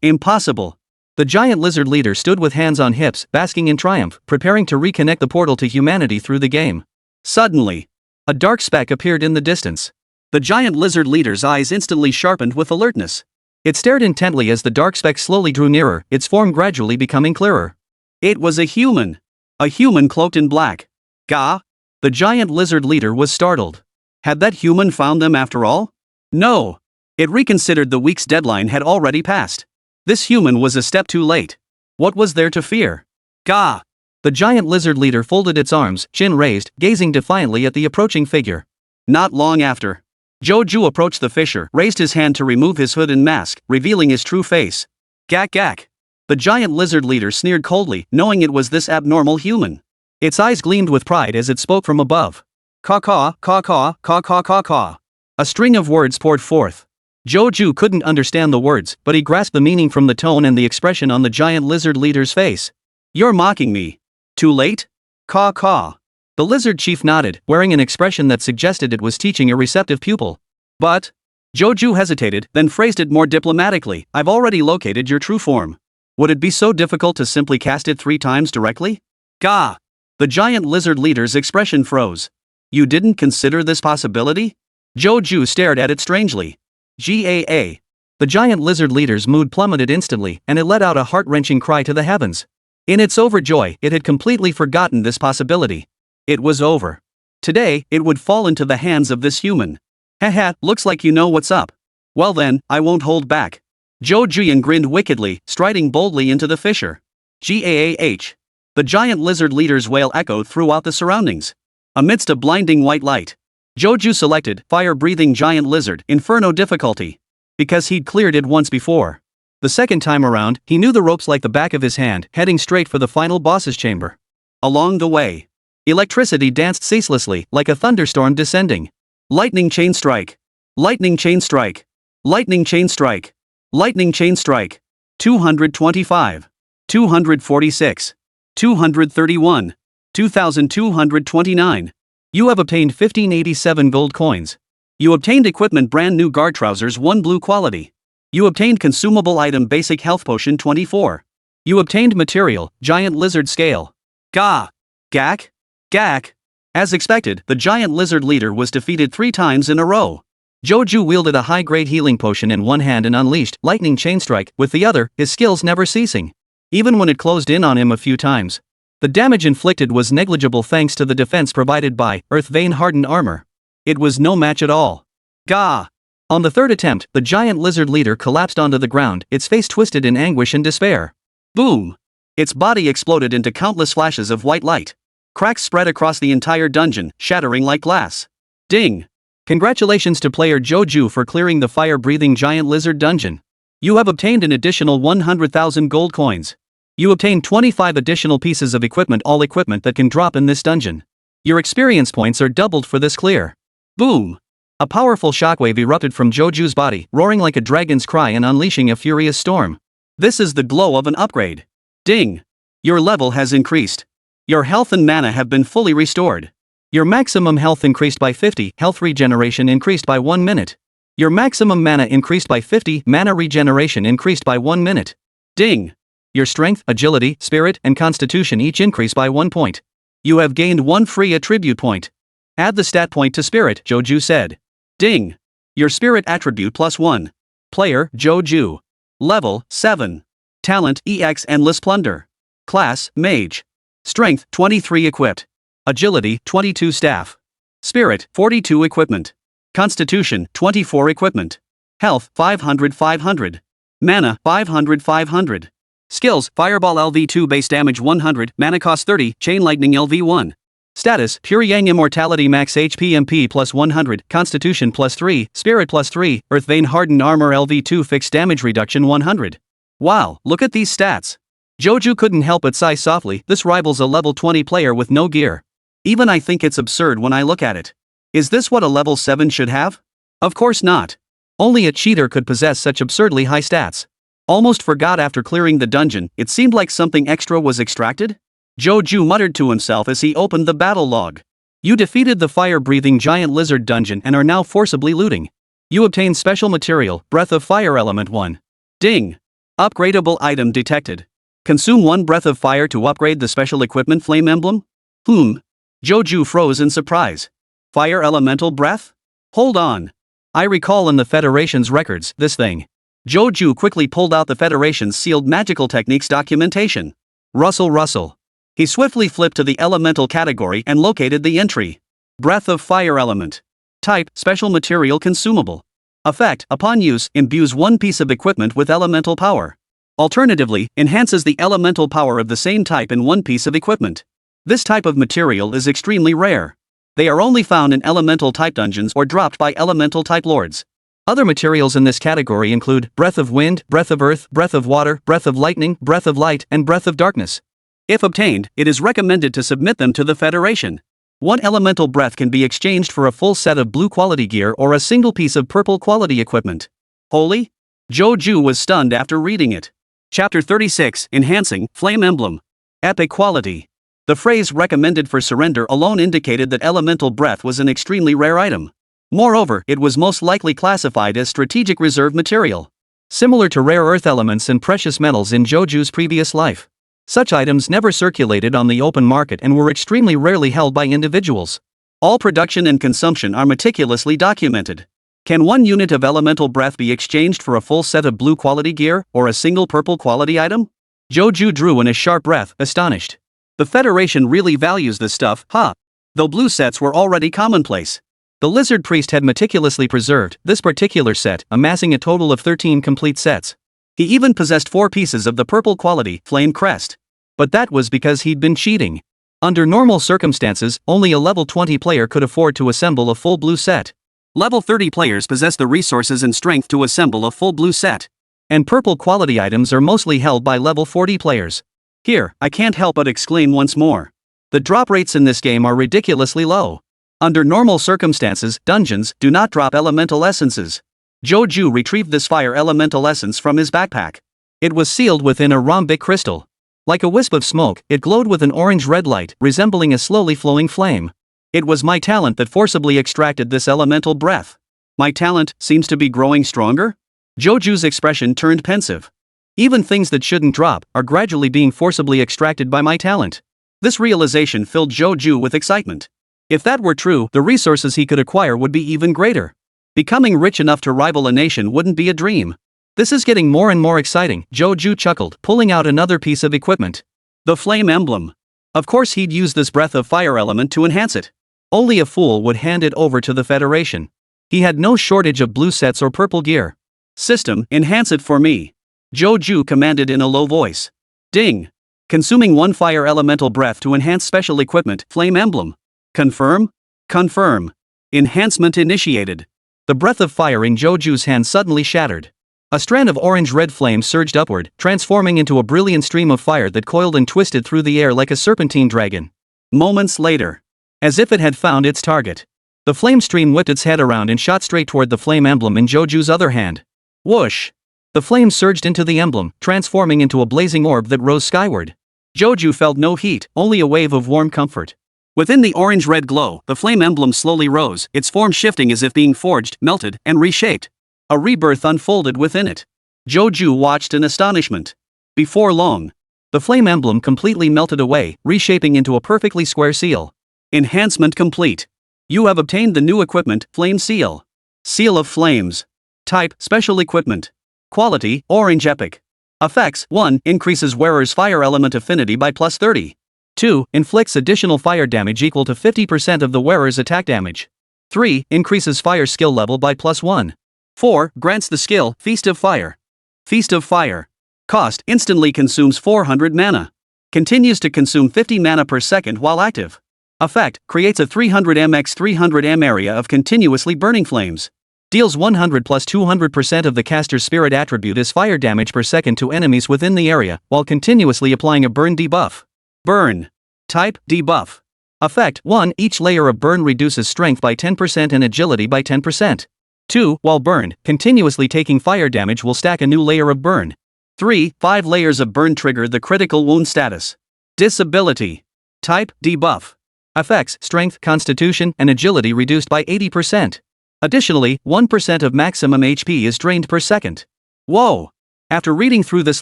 Impossible. The giant lizard leader stood with hands on hips, basking in triumph, preparing to reconnect the portal to humanity through the game. Suddenly, a dark speck appeared in the distance. The giant lizard leader's eyes instantly sharpened with alertness. It stared intently as the dark speck slowly drew nearer, its form gradually becoming clearer. It was a human. A human cloaked in black. Gah! The giant lizard leader was startled. Had that human found them after all? No. It reconsidered the week's deadline had already passed. This human was a step too late. What was there to fear? Gah! The giant lizard leader folded its arms, chin raised, gazing defiantly at the approaching figure. Not long after, Joju approached the fissure, raised his hand to remove his hood and mask, revealing his true face. Gak gak. The giant lizard leader sneered coldly, knowing it was this abnormal human. Its eyes gleamed with pride as it spoke from above. Caw-caw, caw-caw, caw-caw, caw-caw. A string of words poured forth. Joju couldn't understand the words, but he grasped the meaning from the tone and the expression on the giant lizard leader's face. You're mocking me. Too late? Caw-caw. The lizard chief nodded, wearing an expression that suggested it was teaching a receptive pupil. But, Joju hesitated, then phrased it more diplomatically, I've already located your true form. Would it be so difficult to simply cast it 3 times directly? Gah! The giant lizard leader's expression froze. You didn't consider this possibility? Joju stared at it strangely. Gaa. The giant lizard leader's mood plummeted instantly, and it let out a heart-wrenching cry to the heavens. In its overjoy, it had completely forgotten this possibility. It was over. Today, it would fall into the hands of this human. Haha, looks like you know what's up. Well then, I won't hold back. Jojuyan grinned wickedly, striding boldly into the fissure. Gaah. The giant lizard leader's wail echoed throughout the surroundings. Amidst a blinding white light, Joju selected fire-breathing giant lizard inferno difficulty. Because he'd cleared it once before. The second time around, he knew the ropes like the back of his hand, heading straight for the final boss's chamber. Along the way, electricity danced ceaselessly, like a thunderstorm descending. Lightning chain strike. Lightning chain strike. Lightning chain strike. Lightning chain strike. 225. 246. 231. 2229. You have obtained 1587 gold coins. You obtained equipment brand new guard trousers 1 blue quality. You obtained consumable item basic health potion 24. You obtained material, giant lizard scale. Gah! Gak? Gak! As expected, the giant lizard leader was defeated 3 times in a row. Joju wielded a high-grade healing potion in one hand and unleashed lightning chain strike with the other, his skills never ceasing. Even when it closed in on him a few times, the damage inflicted was negligible thanks to the defense provided by earth vein hardened armor. It was no match at all. Gah! On the third attempt, the giant lizard leader collapsed onto the ground, its face twisted in anguish and despair. Boom! Its body exploded into countless flashes of white light. Cracks spread across the entire dungeon, shattering like glass. Ding! Congratulations to player Joju for clearing the fire-breathing giant lizard dungeon. You have obtained an additional 100,000 gold coins. You obtained 25 additional pieces of equipment, all equipment that can drop in this dungeon. Your experience points are doubled for this clear. Boom! A powerful shockwave erupted from Joju's body, roaring like a dragon's cry and unleashing a furious storm. This is the glow of an upgrade. Ding! Your level has increased. Your health and mana have been fully restored. Your maximum health increased by 50, health regeneration increased by 1 minute. Your maximum mana increased by 50, mana regeneration increased by 1 minute. Ding! Your strength, agility, spirit, and constitution each increase by 1 point. You have gained 1 free attribute point. Add the stat point to spirit, Joju said. Ding! Your spirit attribute +1. Player, Joju. Level, 7. Talent, EX Endless Plunder. Class, Mage. Strength, 23 equipped. Agility, 22 staff. Spirit, 42 equipment. Constitution, 24 equipment. Health, 500. Mana, 500. Skills, Fireball LV2 base damage 100, mana cost 30, Chain Lightning LV1. Status, Pure Yang Immortality max HP MP plus 100, Constitution plus 3, Spirit plus 3, Earth Vein Hardened Armor LV2 fixed damage reduction 100. Wow, look at these stats. Joju couldn't help but sigh softly, this rivals a level 20 player with no gear. Even I think it's absurd when I look at it. Is this what a level 7 should have? Of course not. Only a cheater could possess such absurdly high stats. Almost forgot after clearing the dungeon, it seemed like something extra was extracted? Joju muttered to himself as he opened the battle log. You defeated the fire-breathing giant lizard dungeon and are now forcibly looting. You obtained special material, Breath of Fire Element 1. Ding! Upgradable item detected. Consume 1 Breath of Fire to upgrade the special equipment Flame Emblem? Joju froze in surprise. Fire Elemental Breath? Hold on. I recall in the Federation's records, this thing. Joju quickly pulled out the Federation's sealed magical techniques documentation. Rustle. He swiftly flipped to the elemental category and located the entry. Breath of Fire Element. Type, Special Material Consumable. Effect, upon use, imbues 1 piece of equipment with elemental power. Alternatively, enhances the elemental power of the same type in 1 piece of equipment. This type of material is extremely rare. They are only found in elemental type dungeons or dropped by elemental type lords. Other materials in this category include Breath of Wind, Breath of Earth, Breath of Water, Breath of Lightning, Breath of Light, and Breath of Darkness. If obtained, it is recommended to submit them to the Federation. 1 elemental breath can be exchanged for a full set of blue quality gear or a single piece of purple quality equipment. Holy? Joju was stunned after reading it. Chapter 36, Enhancing Flame Emblem. Epic Quality. The phrase recommended for surrender alone indicated that elemental breath was an extremely rare item. Moreover, it was most likely classified as strategic reserve material. Similar to rare earth elements and precious metals in Joju's previous life. Such items never circulated on the open market and were extremely rarely held by individuals. All production and consumption are meticulously documented. Can 1 unit of elemental breath be exchanged for a full set of blue quality gear, or a single purple quality item? Joju drew in a sharp breath, astonished. The Federation really values this stuff, huh? Though blue sets were already commonplace. The Lizard Priest had meticulously preserved this particular set, amassing a total of 13 complete sets. He even possessed 4 pieces of the purple quality Flame Crest. But that was because he'd been cheating. Under normal circumstances, only a level 20 player could afford to assemble a full blue set. Level 30 players possess the resources and strength to assemble a full blue set. And purple quality items are mostly held by level 40 players. Here, I can't help but exclaim once more. The drop rates in this game are ridiculously low. Under normal circumstances, dungeons do not drop elemental essences. Joju retrieved this fire elemental essence from his backpack. It was sealed within a rhombic crystal. Like a wisp of smoke, it glowed with an orange-red light, resembling a slowly flowing flame. It was my talent that forcibly extracted this elemental breath. My talent seems to be growing stronger? Joju's expression turned pensive. Even things that shouldn't drop are gradually being forcibly extracted by my talent. This realization filled Joju with excitement. If that were true, the resources he could acquire would be even greater. Becoming rich enough to rival a nation wouldn't be a dream. This is getting more and more exciting, Joju chuckled, pulling out another piece of equipment. The flame emblem. Of course he'd use this breath of fire element to enhance it. Only a fool would hand it over to the Federation. He had no shortage of blue sets or purple gear. System, enhance it for me. Joju commanded in a low voice. Ding. Consuming 1 fire elemental breath to enhance special equipment, flame emblem. Confirm? Confirm. Enhancement initiated. The breath of fire in Joju's hand suddenly shattered. A strand of orange-red flame surged upward, transforming into a brilliant stream of fire that coiled and twisted through the air like a serpentine dragon. Moments later, as if it had found its target, the flame stream whipped its head around and shot straight toward the flame emblem in Joju's other hand. Whoosh! The flame surged into the emblem, transforming into a blazing orb that rose skyward. Joju felt no heat, only a wave of warm comfort. Within the orange-red glow, the flame emblem slowly rose, its form shifting as if being forged, melted, and reshaped. A rebirth unfolded within it. Joju watched in astonishment. Before long, the flame emblem completely melted away, reshaping into a perfectly square seal. Enhancement complete. You have obtained the new equipment, Flame Seal. Seal of Flames. Type, Special Equipment. Quality, Orange Epic. Effects, 1. Increases wearer's fire element affinity by plus 30. 2. Inflicts additional fire damage equal to 50% of the wearer's attack damage. 3. Increases fire skill level by plus 1. 4. Grants the skill, Feast of Fire. Feast of Fire. Cost, instantly consumes 400 mana. Continues to consume 50 mana per second while active. Effect, creates a 300m x 300m area of continuously burning flames. Deals 100 plus 200% of the caster's spirit attribute as fire damage per second to enemies within the area, while continuously applying a burn debuff. Burn. Type, debuff. Effect, 1. Each layer of burn reduces strength by 10% and agility by 10%. 2. While burned, continuously taking fire damage will stack a new layer of burn. 3. 5 layers of burn trigger the critical wound status. Disability. Type, debuff. Effects, strength, constitution, and agility reduced by 80%. Additionally, 1% of maximum HP is drained per second. Whoa! After reading through this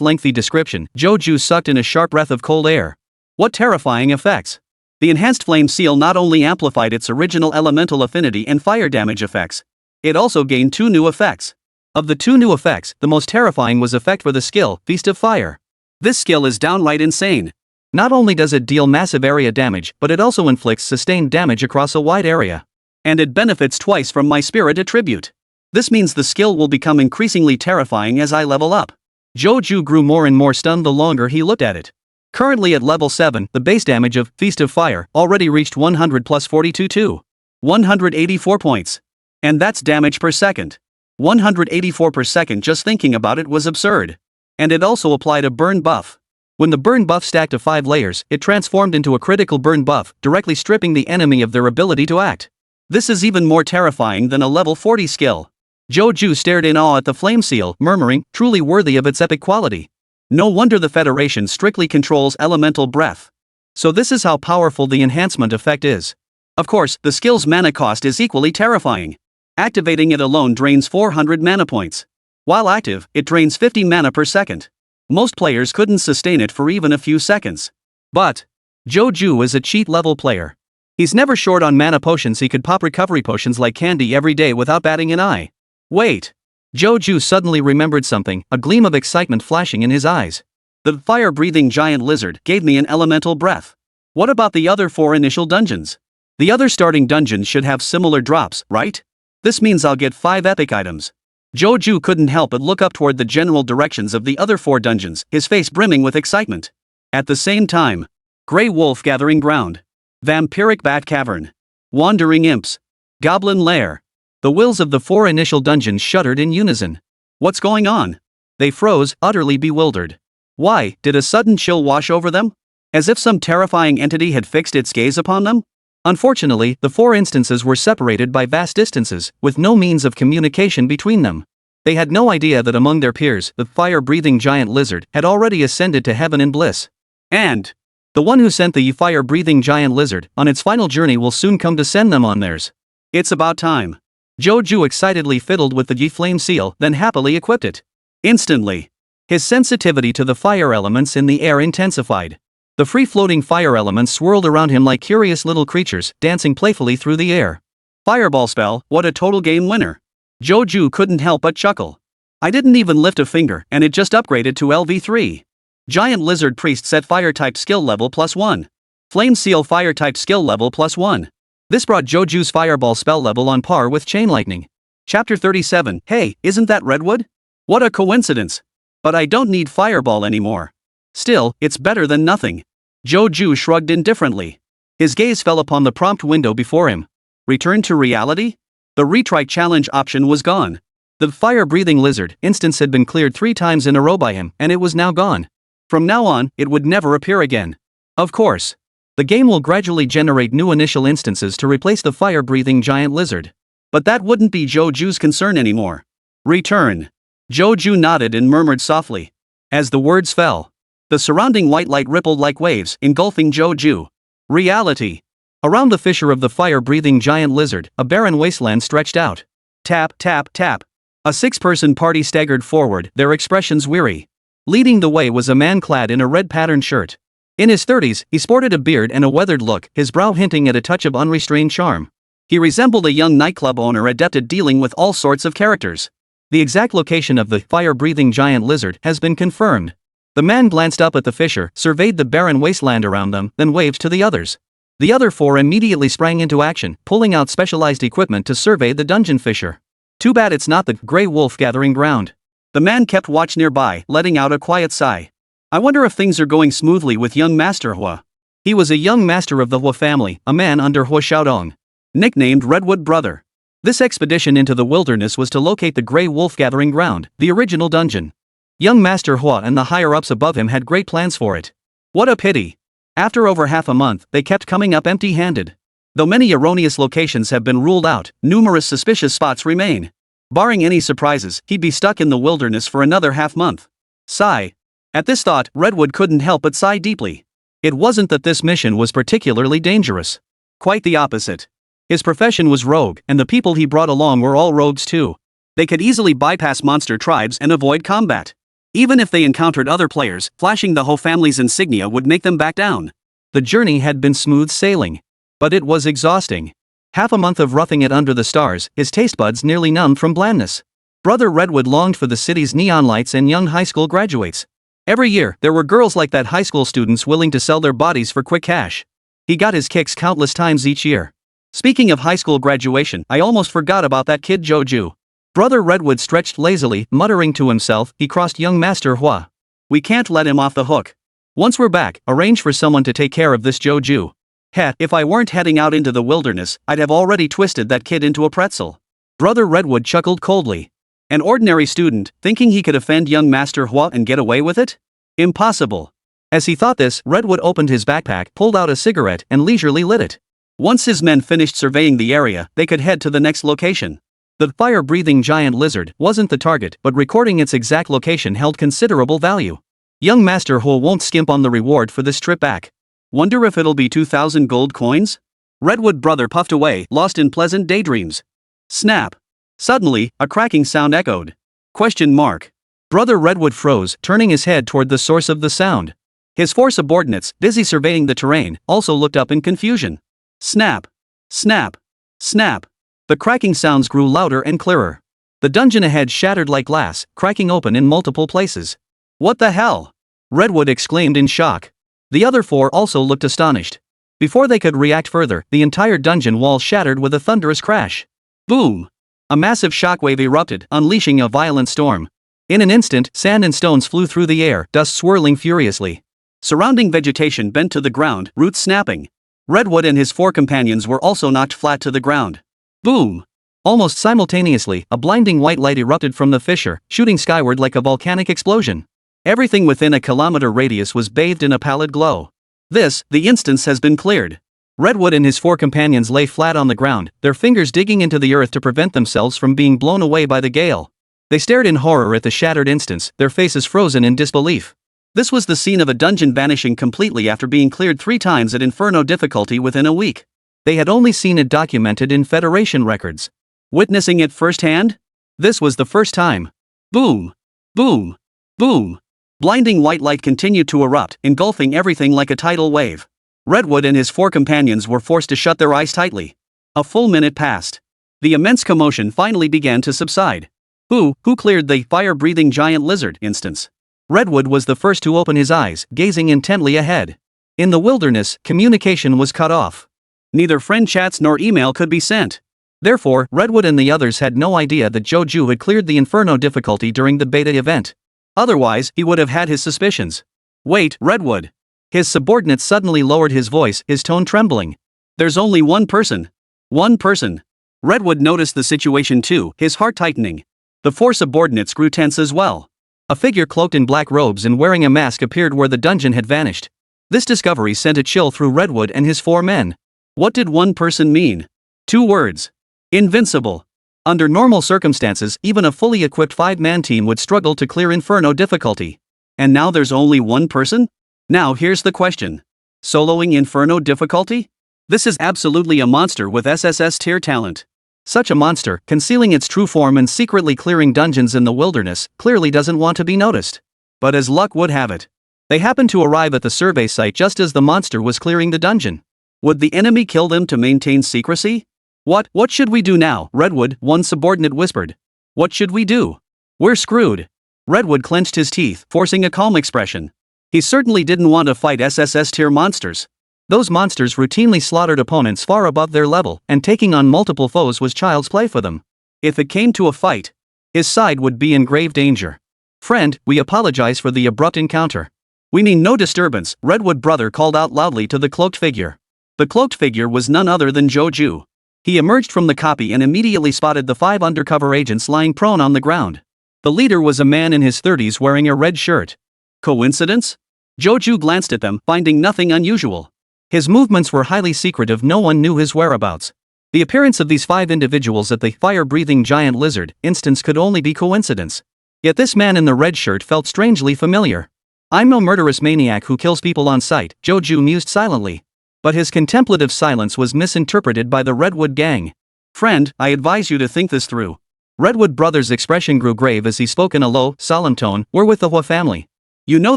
lengthy description, Joju sucked in a sharp breath of cold air. What terrifying effects! The enhanced flame seal not only amplified its original elemental affinity and fire damage effects, it also gained 2 new effects. Of the 2 new effects, the most terrifying was effect for the skill, Feast of Fire. This skill is downright insane. Not only does it deal massive area damage, but it also inflicts sustained damage across a wide area. And it benefits twice from my spirit attribute. This means the skill will become increasingly terrifying as I level up. Joju grew more and more stunned the longer he looked at it. Currently at level 7, the base damage of Feast of Fire already reached 100 plus 42 184 points. And that's damage per second. 184 per second just thinking about it was absurd. And it also applied a burn buff. When the burn buff stacked to 5 layers, it transformed into a critical burn buff, directly stripping the enemy of their ability to act. This is even more terrifying than a level 40 skill. Joju stared in awe at the flame seal, murmuring, truly worthy of its epic quality. No wonder the Federation strictly controls elemental breath. So this is how powerful the enhancement effect is. Of course, the skill's mana cost is equally terrifying. Activating it alone drains 400 mana points. While active, it drains 50 mana per second. Most players couldn't sustain it for even a few seconds. But Joju is a cheat level player. He's never short on mana potions. He could pop recovery potions like candy every day without batting an eye. Wait. Joju suddenly remembered something, a gleam of excitement flashing in his eyes. The fire-breathing giant lizard gave me an elemental breath. What about the other 4 initial dungeons? The other starting dungeons should have similar drops, right? This means I'll get 5 epic items. Joju couldn't help but look up toward the general directions of the other 4 dungeons, his face brimming with excitement. At the same time, Grey Wolf Gathering Ground, Vampiric Bat Cavern, Wandering Imps, Goblin Lair. The wills of the 4 initial dungeons shuddered in unison. What's going on? They froze, utterly bewildered. Why, did a sudden chill wash over them? As if some terrifying entity had fixed its gaze upon them? Unfortunately, the 4 instances were separated by vast distances, with no means of communication between them. They had no idea that among their peers, the fire-breathing giant lizard had already ascended to heaven in bliss. And the one who sent the fire-breathing giant lizard on its final journey will soon come to send them on theirs. It's about time. Joju excitedly fiddled with the flame seal, then happily equipped it. Instantly, his sensitivity to the fire elements in the air intensified. The free-floating fire elements swirled around him like curious little creatures, dancing playfully through the air. Fireball spell, what a total game winner. Joju couldn't help but chuckle. I didn't even lift a finger, and it just upgraded to LV3. Giant Lizard Priest set Fire-type skill level +1. Flame Seal Fire-type skill level +1. This brought Joju's Fireball spell level on par with Chain Lightning. Chapter 37. Hey, isn't that Redwood? What a coincidence. But I don't need Fireball anymore. Still, it's better than nothing. Joju shrugged indifferently. His gaze fell upon the prompt window before him. Return to reality? The retry challenge option was gone. The fire-breathing lizard instance had been cleared 3 times in a row by him, and it was now gone. From now on, it would never appear again. Of course. The game will gradually generate new initial instances to replace the fire-breathing giant lizard. But that wouldn't be Joju's concern anymore. Return. Joju nodded and murmured softly. As the words fell, the surrounding white light rippled like waves, engulfing Joju. Reality. Around the fissure of the fire-breathing giant lizard, a barren wasteland stretched out. Tap, tap, tap. A 6-person party staggered forward, their expressions weary. Leading the way was a man clad in a red patterned shirt. In his 30s, he sported a beard and a weathered look, his brow hinting at a touch of unrestrained charm. He resembled a young nightclub owner adept at dealing with all sorts of characters. The exact location of the fire-breathing giant lizard has been confirmed. The man glanced up at the fissure, surveyed the barren wasteland around them, then waved to the others. The other 4 immediately sprang into action, pulling out specialized equipment to survey the dungeon fissure. Too bad it's not the Grey Wolf gathering ground. The man kept watch nearby, letting out a quiet sigh. I wonder if things are going smoothly with young Master Hua. He was a young master of the Hua family, a man under Hua Xiaodong, nicknamed Redwood Brother. This expedition into the wilderness was to locate the Grey Wolf gathering ground, the original dungeon. Young Master Hua and the higher-ups above him had great plans for it. What a pity. After over half a month, they kept coming up empty-handed. Though many erroneous locations have been ruled out, numerous suspicious spots remain. Barring any surprises, he'd be stuck in the wilderness for another half-month. Sigh. At this thought, Redwood couldn't help but sigh deeply. It wasn't that this mission was particularly dangerous. Quite the opposite. His profession was rogue, and the people he brought along were all rogues too. They could easily bypass monster tribes and avoid combat. Even if they encountered other players, flashing the Ho family's insignia would make them back down. The journey had been smooth sailing. But it was exhausting. Half a month of roughing it under the stars, his taste buds nearly numbed from blandness. Brother Redwood longed for the city's neon lights and young high school graduates. Every year, there were girls like that, high school students willing to sell their bodies for quick cash. He got his kicks countless times each year. Speaking of high school graduation, I almost forgot about that kid Joju. Brother Redwood stretched lazily, muttering to himself. He crossed young Master Hua. We can't let him off the hook. Once we're back, arrange for someone to take care of this Joju. Heh, if I weren't heading out into the wilderness, I'd have already twisted that kid into a pretzel. Brother Redwood chuckled coldly. An ordinary student, thinking he could offend young Master Hua and get away with it? Impossible. As he thought this, Redwood opened his backpack, pulled out a cigarette, and leisurely lit it. Once his men finished surveying the area, they could head to the next location. The fire-breathing giant lizard wasn't the target, but recording its exact location held considerable value. Young Master Hua won't skimp on the reward for this trip back. Wonder if it'll be 2,000 gold coins? Redwood Brother puffed away, lost in pleasant daydreams. Snap. Suddenly, a cracking sound echoed. Question mark. Brother Redwood froze, turning his head toward the source of the sound. His 4 subordinates, busy surveying the terrain, also looked up in confusion. Snap. Snap. Snap. The cracking sounds grew louder and clearer. The dungeon ahead shattered like glass, cracking open in multiple places. What the hell? Redwood exclaimed in shock. The other 4 also looked astonished. Before they could react further, the entire dungeon wall shattered with a thunderous crash. Boom! A massive shockwave erupted, unleashing a violent storm. In an instant, sand and stones flew through the air, dust swirling furiously. Surrounding vegetation bent to the ground, roots snapping. Redwood and his 4 companions were also knocked flat to the ground. Boom! Almost simultaneously, a blinding white light erupted from the fissure, shooting skyward like a volcanic explosion. Everything within a kilometer radius was bathed in a pallid glow. The instance has been cleared. Redwood and his 4 companions lay flat on the ground, their fingers digging into the earth to prevent themselves from being blown away by the gale. They stared in horror at the shattered instance, their faces frozen in disbelief. This was the scene of a dungeon vanishing completely after being cleared 3 times at Inferno difficulty within a week. They had only seen it documented in Federation records. Witnessing it firsthand? This was the first time. Boom! Boom! Boom! Blinding white light continued to erupt, engulfing everything like a tidal wave. Redwood and his 4 companions were forced to shut their eyes tightly. A full minute passed. The immense commotion finally began to subside. Who cleared the fire-breathing giant lizard instance? Redwood was the first to open his eyes, gazing intently ahead. In the wilderness, communication was cut off. Neither friend chats nor email could be sent. Therefore, Redwood and the others had no idea that Joju had cleared the Inferno difficulty during the beta event. Otherwise, he would have had his suspicions. Wait, Redwood. His subordinate suddenly lowered his voice, his tone trembling. There's only one person. One person. Redwood noticed the situation too, his heart tightening. The 4 subordinates grew tense as well. A figure cloaked in black robes and wearing a mask appeared where the dungeon had vanished. This discovery sent a chill through Redwood and his 4 men. What did one person mean? 2 words. Invincible. Under normal circumstances, even a fully equipped 5-man team would struggle to clear Inferno difficulty. And now there's only one person? Now here's the question. Soloing Inferno difficulty? This is absolutely a monster with SSS tier talent. Such a monster, concealing its true form and secretly clearing dungeons in the wilderness, clearly doesn't want to be noticed. But as luck would have it, they happened to arrive at the survey site just as the monster was clearing the dungeon. Would the enemy kill them to maintain secrecy? What should we do now, Redwood? One subordinate whispered. What should we do? We're screwed. Redwood clenched his teeth, forcing a calm expression. He certainly didn't want to fight SSS tier monsters. Those monsters routinely slaughtered opponents far above their level, and taking on multiple foes was child's play for them. If it came to a fight, his side would be in grave danger. Friend, we apologize for the abrupt encounter. We mean no disturbance, Redwood brother called out loudly to the cloaked figure. The cloaked figure was none other than Joju. He emerged from the copy and immediately spotted the 5 undercover agents lying prone on the ground. The leader was a man in his 30s wearing a red shirt. Coincidence? Joju glanced at them, finding nothing unusual. His movements were highly secretive, no one knew his whereabouts. The appearance of these 5 individuals at the fire-breathing giant lizard instance could only be coincidence. Yet this man in the red shirt felt strangely familiar. I'm no murderous maniac who kills people on sight, Joju mused silently. But his contemplative silence was misinterpreted by the Redwood gang. Friend, I advise you to think this through. Redwood brother's expression grew grave as he spoke in a low, solemn tone. We're with the Hua family. You know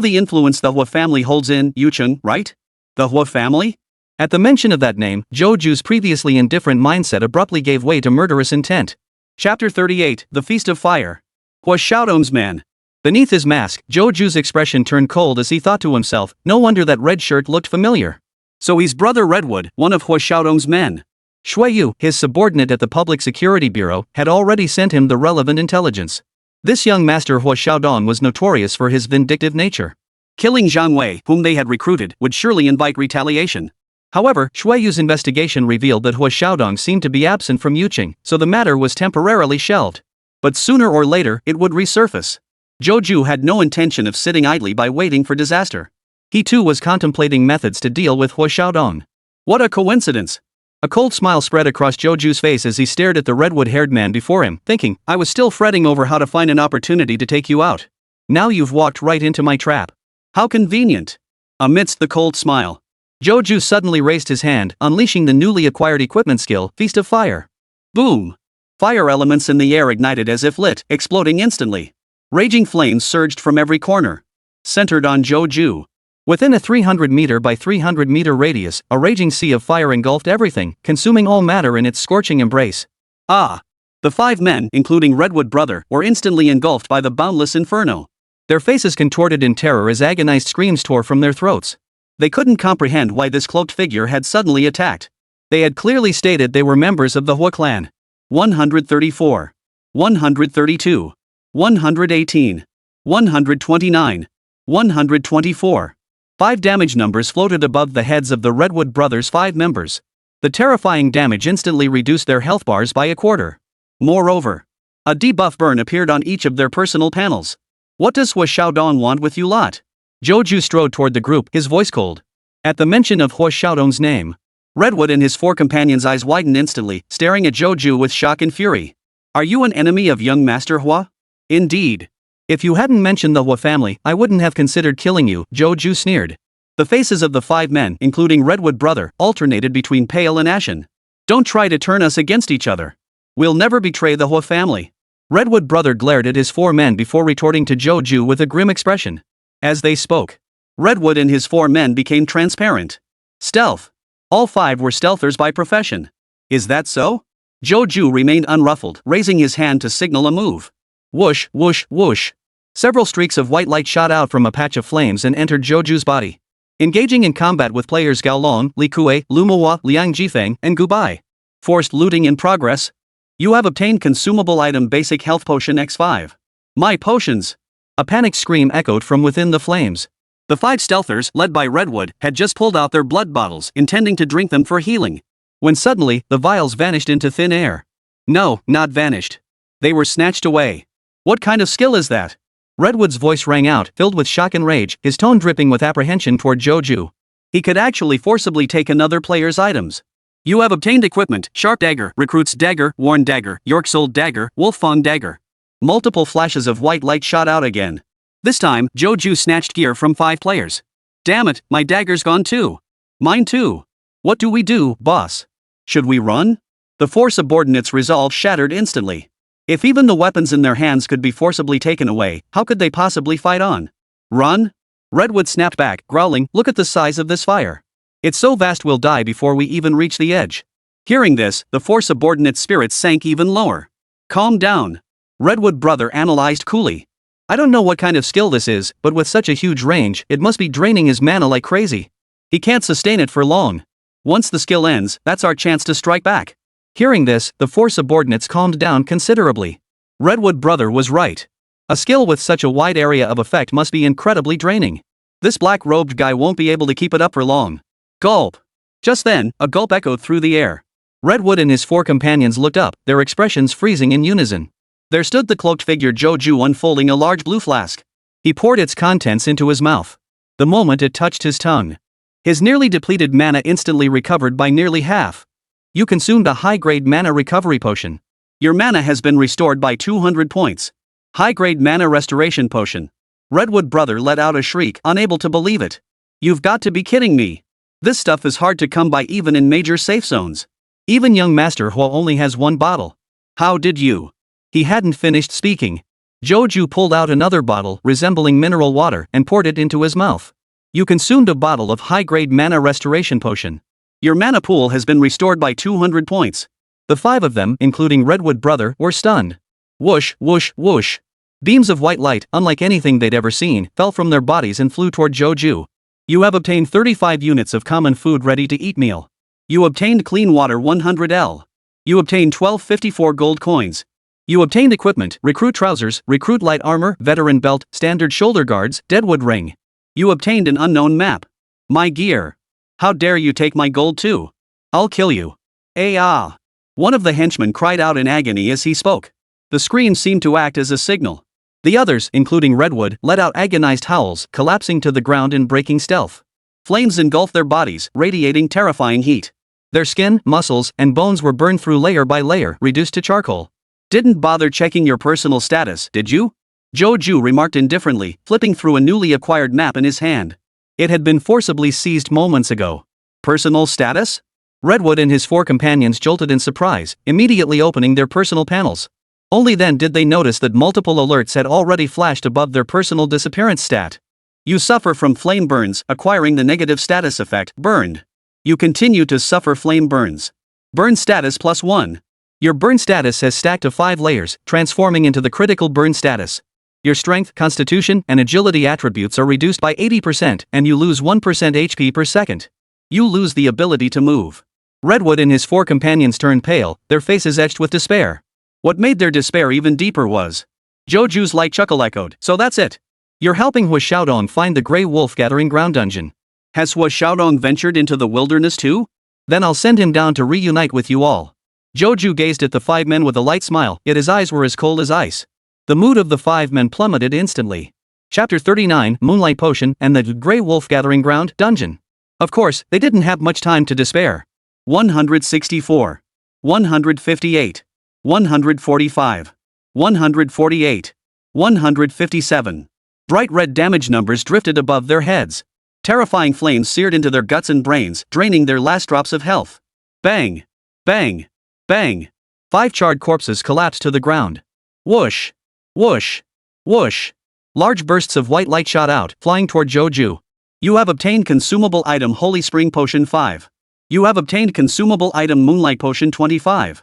the influence the Hua family holds in Yucheng, right? The Hua family? At the mention of that name, Joju's previously indifferent mindset abruptly gave way to murderous intent. Chapter 38, The Feast of Fire. Hua Xiaodong's man. Beneath his mask, Joju's expression turned cold as he thought to himself, no wonder that red shirt looked familiar. So he's brother Redwood, one of Hua Xiaodong's men. Shuiyu, his subordinate at the Public Security Bureau, had already sent him the relevant intelligence. This young master Hua Xiaodong was notorious for his vindictive nature. Killing Zhang Wei, whom they had recruited, would surely invite retaliation. However, Shuiyu's investigation revealed that Hua Xiaodong seemed to be absent from Yucheng, so the matter was temporarily shelved. But sooner or later, it would resurface. Joju had no intention of sitting idly by waiting for disaster. He too was contemplating methods to deal with Hua Xiaodong. What a coincidence! A cold smile spread across Joju's face as he stared at the redwood-haired man before him, thinking, I was still fretting over how to find an opportunity to take you out. Now you've walked right into my trap. How convenient. Amidst the cold smile, Joju suddenly raised his hand, unleashing the newly acquired equipment skill, Feast of Fire. Boom! Fire elements in the air ignited as if lit, exploding instantly. Raging flames surged from every corner. Centered on Joju. Within a 300-meter by 300-meter radius, a raging sea of fire engulfed everything, consuming all matter in its scorching embrace. Ah! The 5 men, including Redwood brother, were instantly engulfed by the boundless inferno. Their faces contorted in terror as agonized screams tore from their throats. They couldn't comprehend why this cloaked figure had suddenly attacked. They had clearly stated they were members of the Hua clan. 134. 132. 118. 129. 124. 5 damage numbers floated above the heads of the Redwood brothers' 5 members. The terrifying damage instantly reduced their health bars by a quarter. Moreover, a debuff burn appeared on each of their personal panels. What does Hua Xiaodong want with you lot? Joju strode toward the group, his voice cold. At the mention of Hua Xiaodong's name, Redwood and his 4 companions' eyes widened instantly, staring at Joju with shock and fury. Are you an enemy of young Master Hua? Indeed. If you hadn't mentioned the Hua family, I wouldn't have considered killing you, Joju sneered. The faces of the 5 men, including Redwood brother, alternated between pale and ashen. Don't try to turn us against each other. We'll never betray the Hua family. Redwood brother glared at his 4 men before retorting to Joju with a grim expression. As they spoke, Redwood and his 4 men became transparent. Stealth. All 5 were stealthers by profession. Is that so? Joju remained unruffled, raising his hand to signal a move. Whoosh, whoosh, whoosh. Several streaks of white light shot out from a patch of flames and entered Joju's body. Engaging in combat with players Gaolong, Li Kuei, Lu Mohua, Liang Jifeng, and Gubai. Forced looting in progress. You have obtained consumable item basic health potion X5. My potions! A panicked scream echoed from within the flames. The 5 stealthers, led by Redwood, had just pulled out their blood bottles, intending to drink them for healing. When suddenly, the vials vanished into thin air. No, not vanished. They were snatched away. What kind of skill is that? Redwood's voice rang out, filled with shock and rage, his tone dripping with apprehension toward Joju. He could actually forcibly take another player's items. You have obtained equipment: Sharp Dagger, Recruit's Dagger, Worn Dagger, York-Souled Dagger, Wolf-Fang Dagger. Multiple flashes of white light shot out again. This time, Joju snatched gear from 5 players. Damn it, my dagger's gone too. Mine too. What do we do, boss? Should we run? The 4 subordinates' resolve shattered instantly. If even the weapons in their hands could be forcibly taken away, how could they possibly fight on? Run? Redwood snapped back, growling, look at the size of this fire. It's so vast we'll die before we even reach the edge. Hearing this, the 4 subordinates' spirits sank even lower. Calm down. Redwood brother analyzed coolly. I don't know what kind of skill this is, but with such a huge range, it must be draining his mana like crazy. He can't sustain it for long. Once the skill ends, that's our chance to strike back. Hearing this, the 4 subordinates calmed down considerably. Redwood brother was right. A skill with such a wide area of effect must be incredibly draining. This black-robed guy won't be able to keep it up for long. Gulp. Just then, a gulp echoed through the air. Redwood and his 4 companions looked up, their expressions freezing in unison. There stood the cloaked figure Joju unfolding a large blue flask. He poured its contents into his mouth. The moment it touched his tongue, his nearly depleted mana instantly recovered by nearly half. You consumed a high-grade mana recovery potion. Your mana has been restored by 200 points. High-grade mana restoration potion. Redwood brother let out a shriek, unable to believe it. You've got to be kidding me. This stuff is hard to come by even in major safe zones. Even young Master Hua only has 1 bottle. How did you? He hadn't finished speaking. Joju pulled out another bottle resembling mineral water and poured it into his mouth. You consumed a bottle of high-grade mana restoration potion. Your mana pool has been restored by 200 points. The 5 of them, including Redwood brother, were stunned. Whoosh, whoosh, whoosh. Beams of white light, unlike anything they'd ever seen, fell from their bodies and flew toward Joju. You have obtained 35 units of common food ready-to-eat meal. You obtained clean water 100L. You obtained 1254 gold coins. You obtained equipment: Recruit trousers, Recruit light armor, Veteran belt, Standard shoulder guards, Deadwood ring. You obtained an unknown map. My gear. How dare you take my gold too? I'll kill you. Ah! One of the henchmen cried out in agony as he spoke. The scream seemed to act as a signal. The others, including Redwood, let out agonized howls, collapsing to the ground in breaking stealth. Flames engulfed their bodies, radiating terrifying heat. Their skin, muscles, and bones were burned through layer by layer, reduced to charcoal. Didn't bother checking your personal status, did you? Joju remarked indifferently, flipping through a newly acquired map in his hand. It had been forcibly seized moments ago. Personal status? Redwood and his 4 companions jolted in surprise, immediately opening their personal panels. Only then did they notice that multiple alerts had already flashed above their personal disappearance stat. You suffer from flame burns, acquiring the negative status effect, burned. You continue to suffer flame burns. Burn status +1. Your burn status has stacked to 5 layers, transforming into the critical burn status. Your strength, constitution, and agility attributes are reduced by 80%, and you lose 1% HP per second. You lose the ability to move. Redwood and his 4 companions turned pale, their faces etched with despair. What made their despair even deeper was Joju's light chuckle echoed. So that's it. You're helping Hua Xiaodong find the Grey Wolf Gathering Ground dungeon. Has Hua Xiaodong ventured into the wilderness too? Then I'll send him down to reunite with you all. Joju gazed at the 5 men with a light smile, yet his eyes were as cold as ice. The mood of the 5 men plummeted instantly. Chapter 39, Moonlight Potion and the Grey Wolf Gathering Ground dungeon. Of course, they didn't have much time to despair. 164. 158. 145. 148. 157. Bright red damage numbers drifted above their heads. Terrifying flames seared into their guts and brains, draining their last drops of health. Bang! Bang! Bang! 5 charred corpses collapsed to the ground. Whoosh! Whoosh! Whoosh! Large bursts of white light shot out, flying toward Joju. You have obtained consumable item Holy Spring Potion 5. You have obtained consumable item Moonlight Potion 25.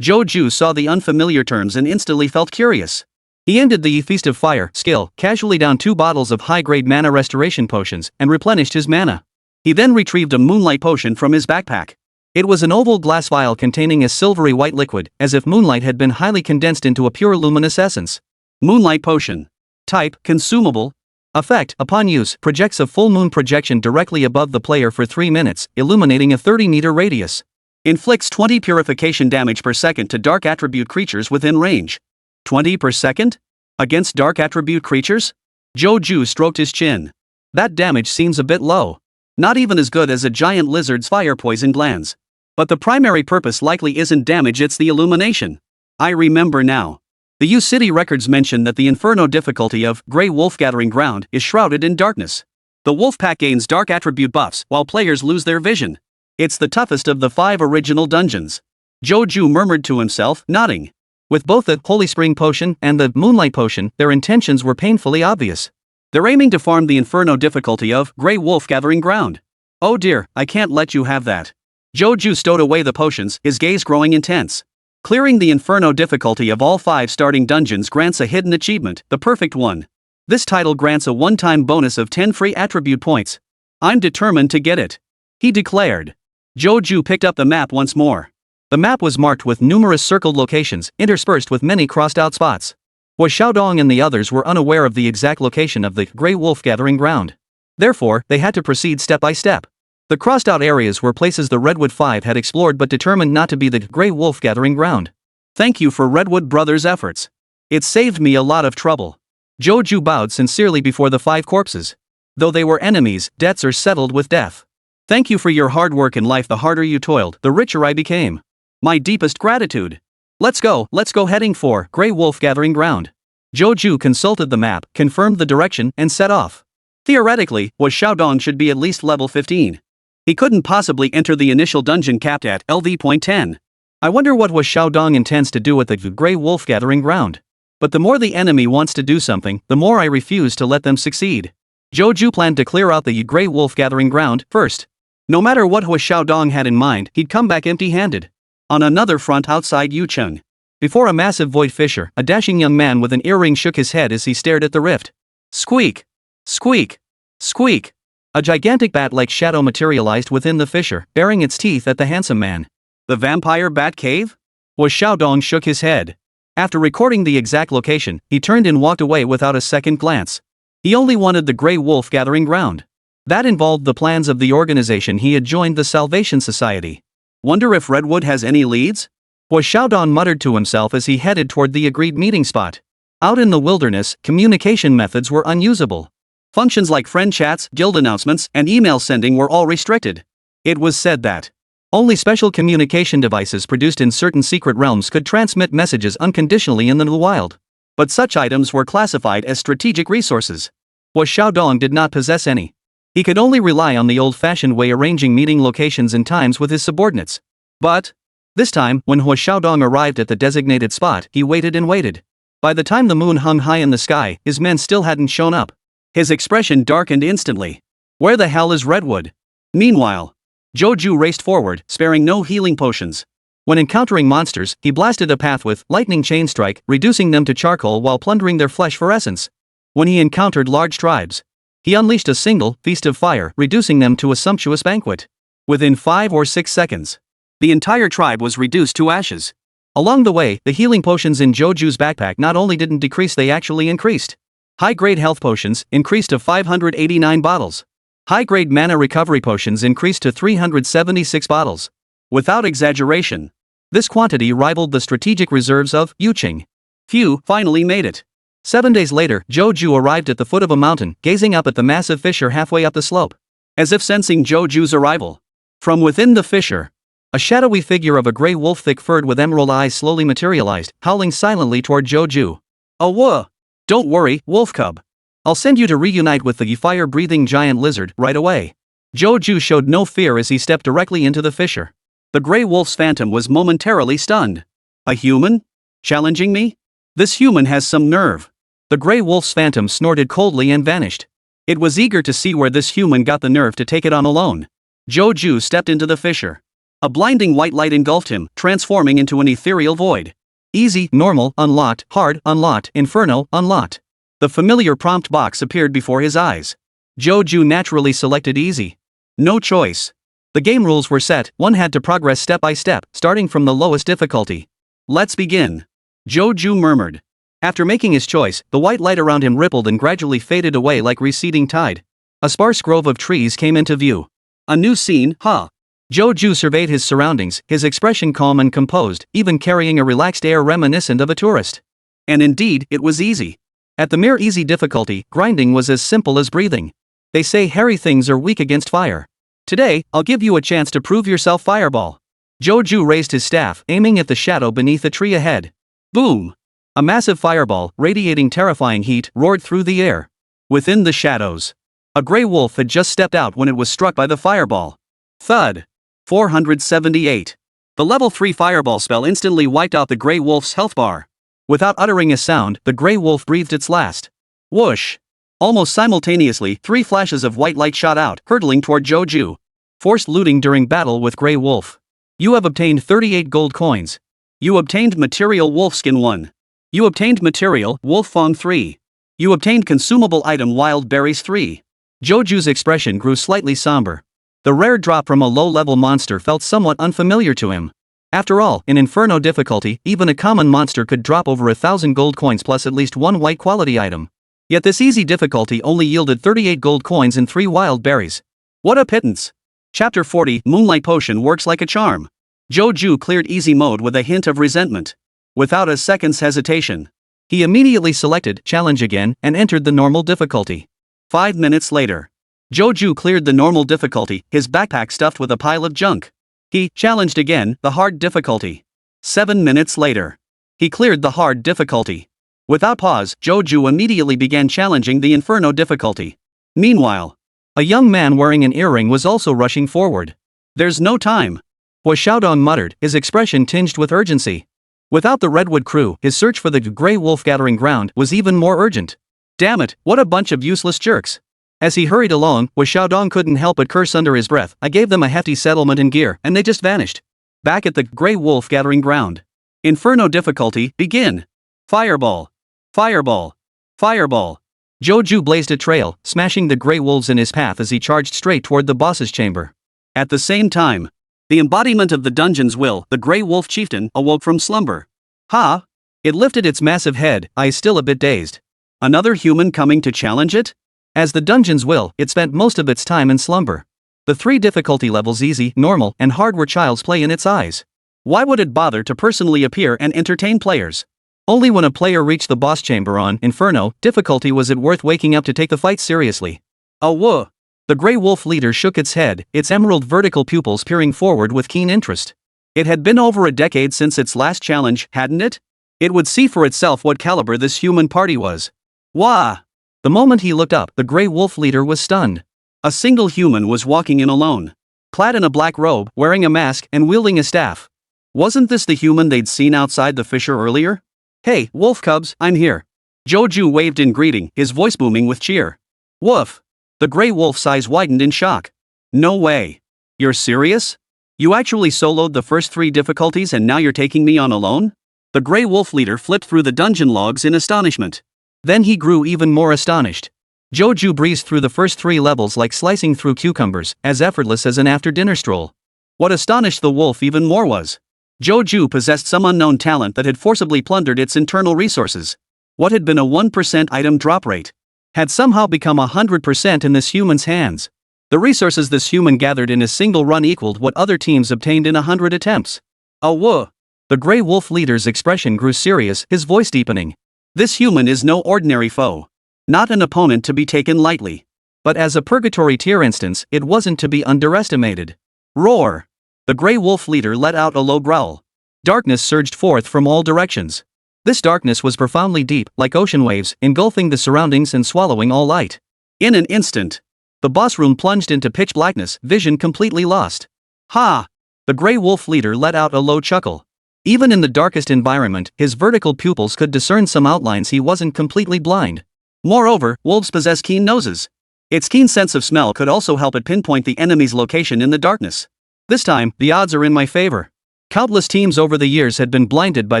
Joju saw the unfamiliar terms and instantly felt curious. He ended the Feast of Fire skill, casually downed 2 bottles of high-grade mana restoration potions, and replenished his mana. He then retrieved a Moonlight Potion from his backpack. It was an oval glass vial containing a silvery white liquid, as if moonlight had been highly condensed into a pure luminous essence. Moonlight Potion. Type, consumable. Effect, upon use, projects a full moon projection directly above the player for 3 minutes, illuminating a 30-meter radius. Inflicts 20 purification damage per second to dark attribute creatures within range. 20 per second? Against dark attribute creatures? Joju stroked his chin. That damage seems a bit low. Not even as good as a giant lizard's fire poison glands. But the primary purpose likely isn't damage, it's the illumination. I remember now. The U-City records mention that the Inferno difficulty of Grey Wolf Gathering Ground is shrouded in darkness. The wolf pack gains dark attribute buffs while players lose their vision. It's the toughest of the 5 original dungeons. Joju murmured to himself, nodding. With both the Holy Spring Potion and the Moonlight Potion, their intentions were painfully obvious. They're aiming to farm the Inferno difficulty of Grey Wolf Gathering Ground. Oh dear, I can't let you have that. Joju stowed away the potions, his gaze growing intense. Clearing the Inferno difficulty of all 5 starting dungeons grants a hidden achievement, the perfect one. This title grants a one-time bonus of 10 free attribute points. I'm determined to get it. He declared. Joju picked up the map once more. The map was marked with numerous circled locations, interspersed with many crossed-out spots. Xiaodong and the others were unaware of the exact location of the Grey Wolf Gathering Ground. Therefore, they had to proceed step by step. The crossed-out areas were places the Redwood Five had explored but determined not to be the Grey Wolf Gathering Ground. Thank you for Redwood Brothers' efforts. It saved me a lot of trouble. Joju bowed sincerely before the 5 corpses. Though they were enemies, debts are settled with death. Thank you for your hard work in life. The harder you toiled, the richer I became. My deepest gratitude. Let's go heading for Grey Wolf Gathering Ground. Joju consulted the map, confirmed the direction, and set off. Theoretically, Xiaodong should be at least level 15. He couldn't possibly enter the initial dungeon capped at LV.10. I wonder what Xiaodong intends to do at the Grey Wolf Gathering Ground. But the more the enemy wants to do something, the more I refuse to let them succeed. Joju planned to clear out the Grey Wolf Gathering Ground first. No matter what Xiaodong had in mind, he'd come back empty-handed. On another front outside Yucheng. Before a massive void fissure, a dashing young man with an earring shook his head as he stared at the rift. Squeak! Squeak! Squeak! A gigantic bat-like shadow materialized within the fissure, baring its teeth at the handsome man. The vampire bat cave? Xiaodong shook his head. After recording the exact location, he turned and walked away without a second glance. He only wanted the Grey Wolf Gathering Ground. That involved the plans of the organization he had joined, the Salvation Society. Wonder if Redwood has any leads? Xiaodong muttered to himself as he headed toward the agreed meeting spot. Out in the wilderness, communication methods were unusable. Functions like friend chats, guild announcements, and email sending were all restricted. It was said that only special communication devices produced in certain secret realms could transmit messages unconditionally in the wild. But such items were classified as strategic resources. Xiaodong did not possess any. He could only rely on the old-fashioned way, arranging meeting locations and times with his subordinates. But this time, when Xiaodong arrived at the designated spot, he waited and waited. By the time the moon hung high in the sky, his men still hadn't shown up. His expression darkened instantly. Where the hell is Redwood? Meanwhile, Joju raced forward, sparing no healing potions. When encountering monsters, he blasted a path with lightning chain strike, reducing them to charcoal while plundering their flesh for essence. When he encountered large tribes, he unleashed a single feast of fire, reducing them to a sumptuous banquet. Within 5 or 6 seconds, the entire tribe was reduced to ashes. Along the way, the healing potions in Joju's backpack not only didn't decrease, they actually increased. High-grade health potions increased to 589 bottles. High-grade mana recovery potions increased to 376 bottles. Without exaggeration, this quantity rivaled the strategic reserves of Yucheng. Few finally made it. 7 days later, Joju arrived at the foot of a mountain, gazing up at the massive fissure halfway up the slope. As if sensing Joju's arrival, from within the fissure, a shadowy figure of a gray wolf thick-furred with emerald eyes slowly materialized, howling silently toward Joju. Oh whoa! Don't worry, wolf cub. I'll send you to reunite with the fire-breathing giant lizard right away. Joju showed no fear as he stepped directly into the fissure. The gray wolf's phantom was momentarily stunned. A human? Challenging me? This human has some nerve. The gray wolf's phantom snorted coldly and vanished. It was eager to see where this human got the nerve to take it on alone. Joju stepped into the fissure. A blinding white light engulfed him, transforming into an ethereal void. Easy, normal, unlocked, hard, unlocked, inferno, unlocked. The familiar prompt box appeared before his eyes. Joju naturally selected easy. No choice. The game rules were set, one had to progress step by step, starting from the lowest difficulty. Let's begin. Joju murmured. After making his choice, the white light around him rippled and gradually faded away like receding tide. A sparse grove of trees came into view. A new scene, huh? Joju surveyed his surroundings, his expression calm and composed, even carrying a relaxed air reminiscent of a tourist. And indeed, it was easy. At the mere easy difficulty, grinding was as simple as breathing. They say hairy things are weak against fire. Today, I'll give you a chance to prove yourself, fireball. Joju raised his staff, aiming at the shadow beneath a tree ahead. Boom! A massive fireball, radiating terrifying heat, roared through the air. Within the shadows, a gray wolf had just stepped out when it was struck by the fireball. Thud! 478. The level 3 fireball spell instantly wiped out the gray wolf's health bar. Without uttering a sound, the gray wolf breathed its last. Whoosh! Almost simultaneously, 3 flashes of white light shot out, hurtling toward Joju. Forced looting during battle with Gray Wolf. You have obtained 38 gold coins. You obtained material Wolfskin 1. You obtained material Wolf Fong 3. You obtained consumable item Wild Berries 3. Joju's expression grew slightly somber. The rare drop from a low-level monster felt somewhat unfamiliar to him. After all, in Inferno difficulty, even a common monster could drop over 1,000 gold coins plus at least 1 white quality item. Yet this easy difficulty only yielded 38 gold coins and 3 wild berries. What a pittance! Chapter 40 Moonlight Potion works like a charm. Joju cleared easy mode with a hint of resentment. Without a second's hesitation, he immediately selected Challenge again and entered the normal difficulty. 5 minutes later, Joju cleared the normal difficulty, his backpack stuffed with a pile of junk. He challenged again, the hard difficulty. 7 minutes later, he cleared the hard difficulty. Without pause, Joju immediately began challenging the Inferno difficulty. Meanwhile, a young man wearing an earring was also rushing forward. There's no time. Hua Xiaodong muttered, his expression tinged with urgency. Without the Redwood crew, his search for the Grey Wolf gathering ground was even more urgent. Damn it, what a bunch of useless jerks. As he hurried along, Hua Xiaodong couldn't help but curse under his breath. I gave them a hefty settlement and gear, and they just vanished. Back at the Grey Wolf gathering ground. Inferno difficulty, begin. Fireball. Fireball. Fireball. Joju blazed a trail, smashing the Grey Wolves in his path as he charged straight toward the boss's chamber. At the same time, the embodiment of the dungeon's will, the Grey Wolf chieftain, awoke from slumber. Ha! It lifted its massive head, eyes still a bit dazed. Another human coming to challenge it? As the dungeon's will, it spent most of its time in slumber. The 3 difficulty levels easy, normal, and hard were child's play in its eyes. Why would it bother to personally appear and entertain players? Only when a player reached the boss chamber on Inferno difficulty was it worth waking up to take the fight seriously. Oh whoa! The Grey Wolf leader shook its head, its emerald vertical pupils peering forward with keen interest. It had been over a decade since its last challenge, hadn't it? It would see for itself what caliber this human party was. Wah! The moment he looked up, the Grey Wolf leader was stunned. A single human was walking in alone. Clad in a black robe, wearing a mask, and wielding a staff. Wasn't this the human they'd seen outside the fissure earlier? Hey, wolf cubs, I'm here. Joju waved in greeting, his voice booming with cheer. Woof! The Grey Wolf's eyes widened in shock. No way. You're serious? You actually soloed the first 3 difficulties and now you're taking me on alone? The Grey Wolf leader flipped through the dungeon logs in astonishment. Then he grew even more astonished. Joju breezed through the first 3 levels like slicing through cucumbers, as effortless as an after-dinner stroll. What astonished the wolf even more was, Joju possessed some unknown talent that had forcibly plundered its internal resources. What had been a 1% item drop rate had somehow become 100% in this human's hands. The resources this human gathered in a single run equaled what other teams obtained in 100 attempts. Oh whoa! The Grey Wolf leader's expression grew serious, his voice deepening. This human is no ordinary foe. Not an opponent to be taken lightly. But as a purgatory tier instance, it wasn't to be underestimated. Roar! The Grey Wolf leader let out a low growl. Darkness surged forth from all directions. This darkness was profoundly deep, like ocean waves, engulfing the surroundings and swallowing all light. In an instant, the boss room plunged into pitch blackness, vision completely lost. Ha! The Grey Wolf leader let out a low chuckle. Even in the darkest environment, his vertical pupils could discern some outlines. He wasn't completely blind. Moreover, wolves possess keen noses. Its keen sense of smell could also help it pinpoint the enemy's location in the darkness. This time, the odds are in my favor. Countless teams over the years had been blinded by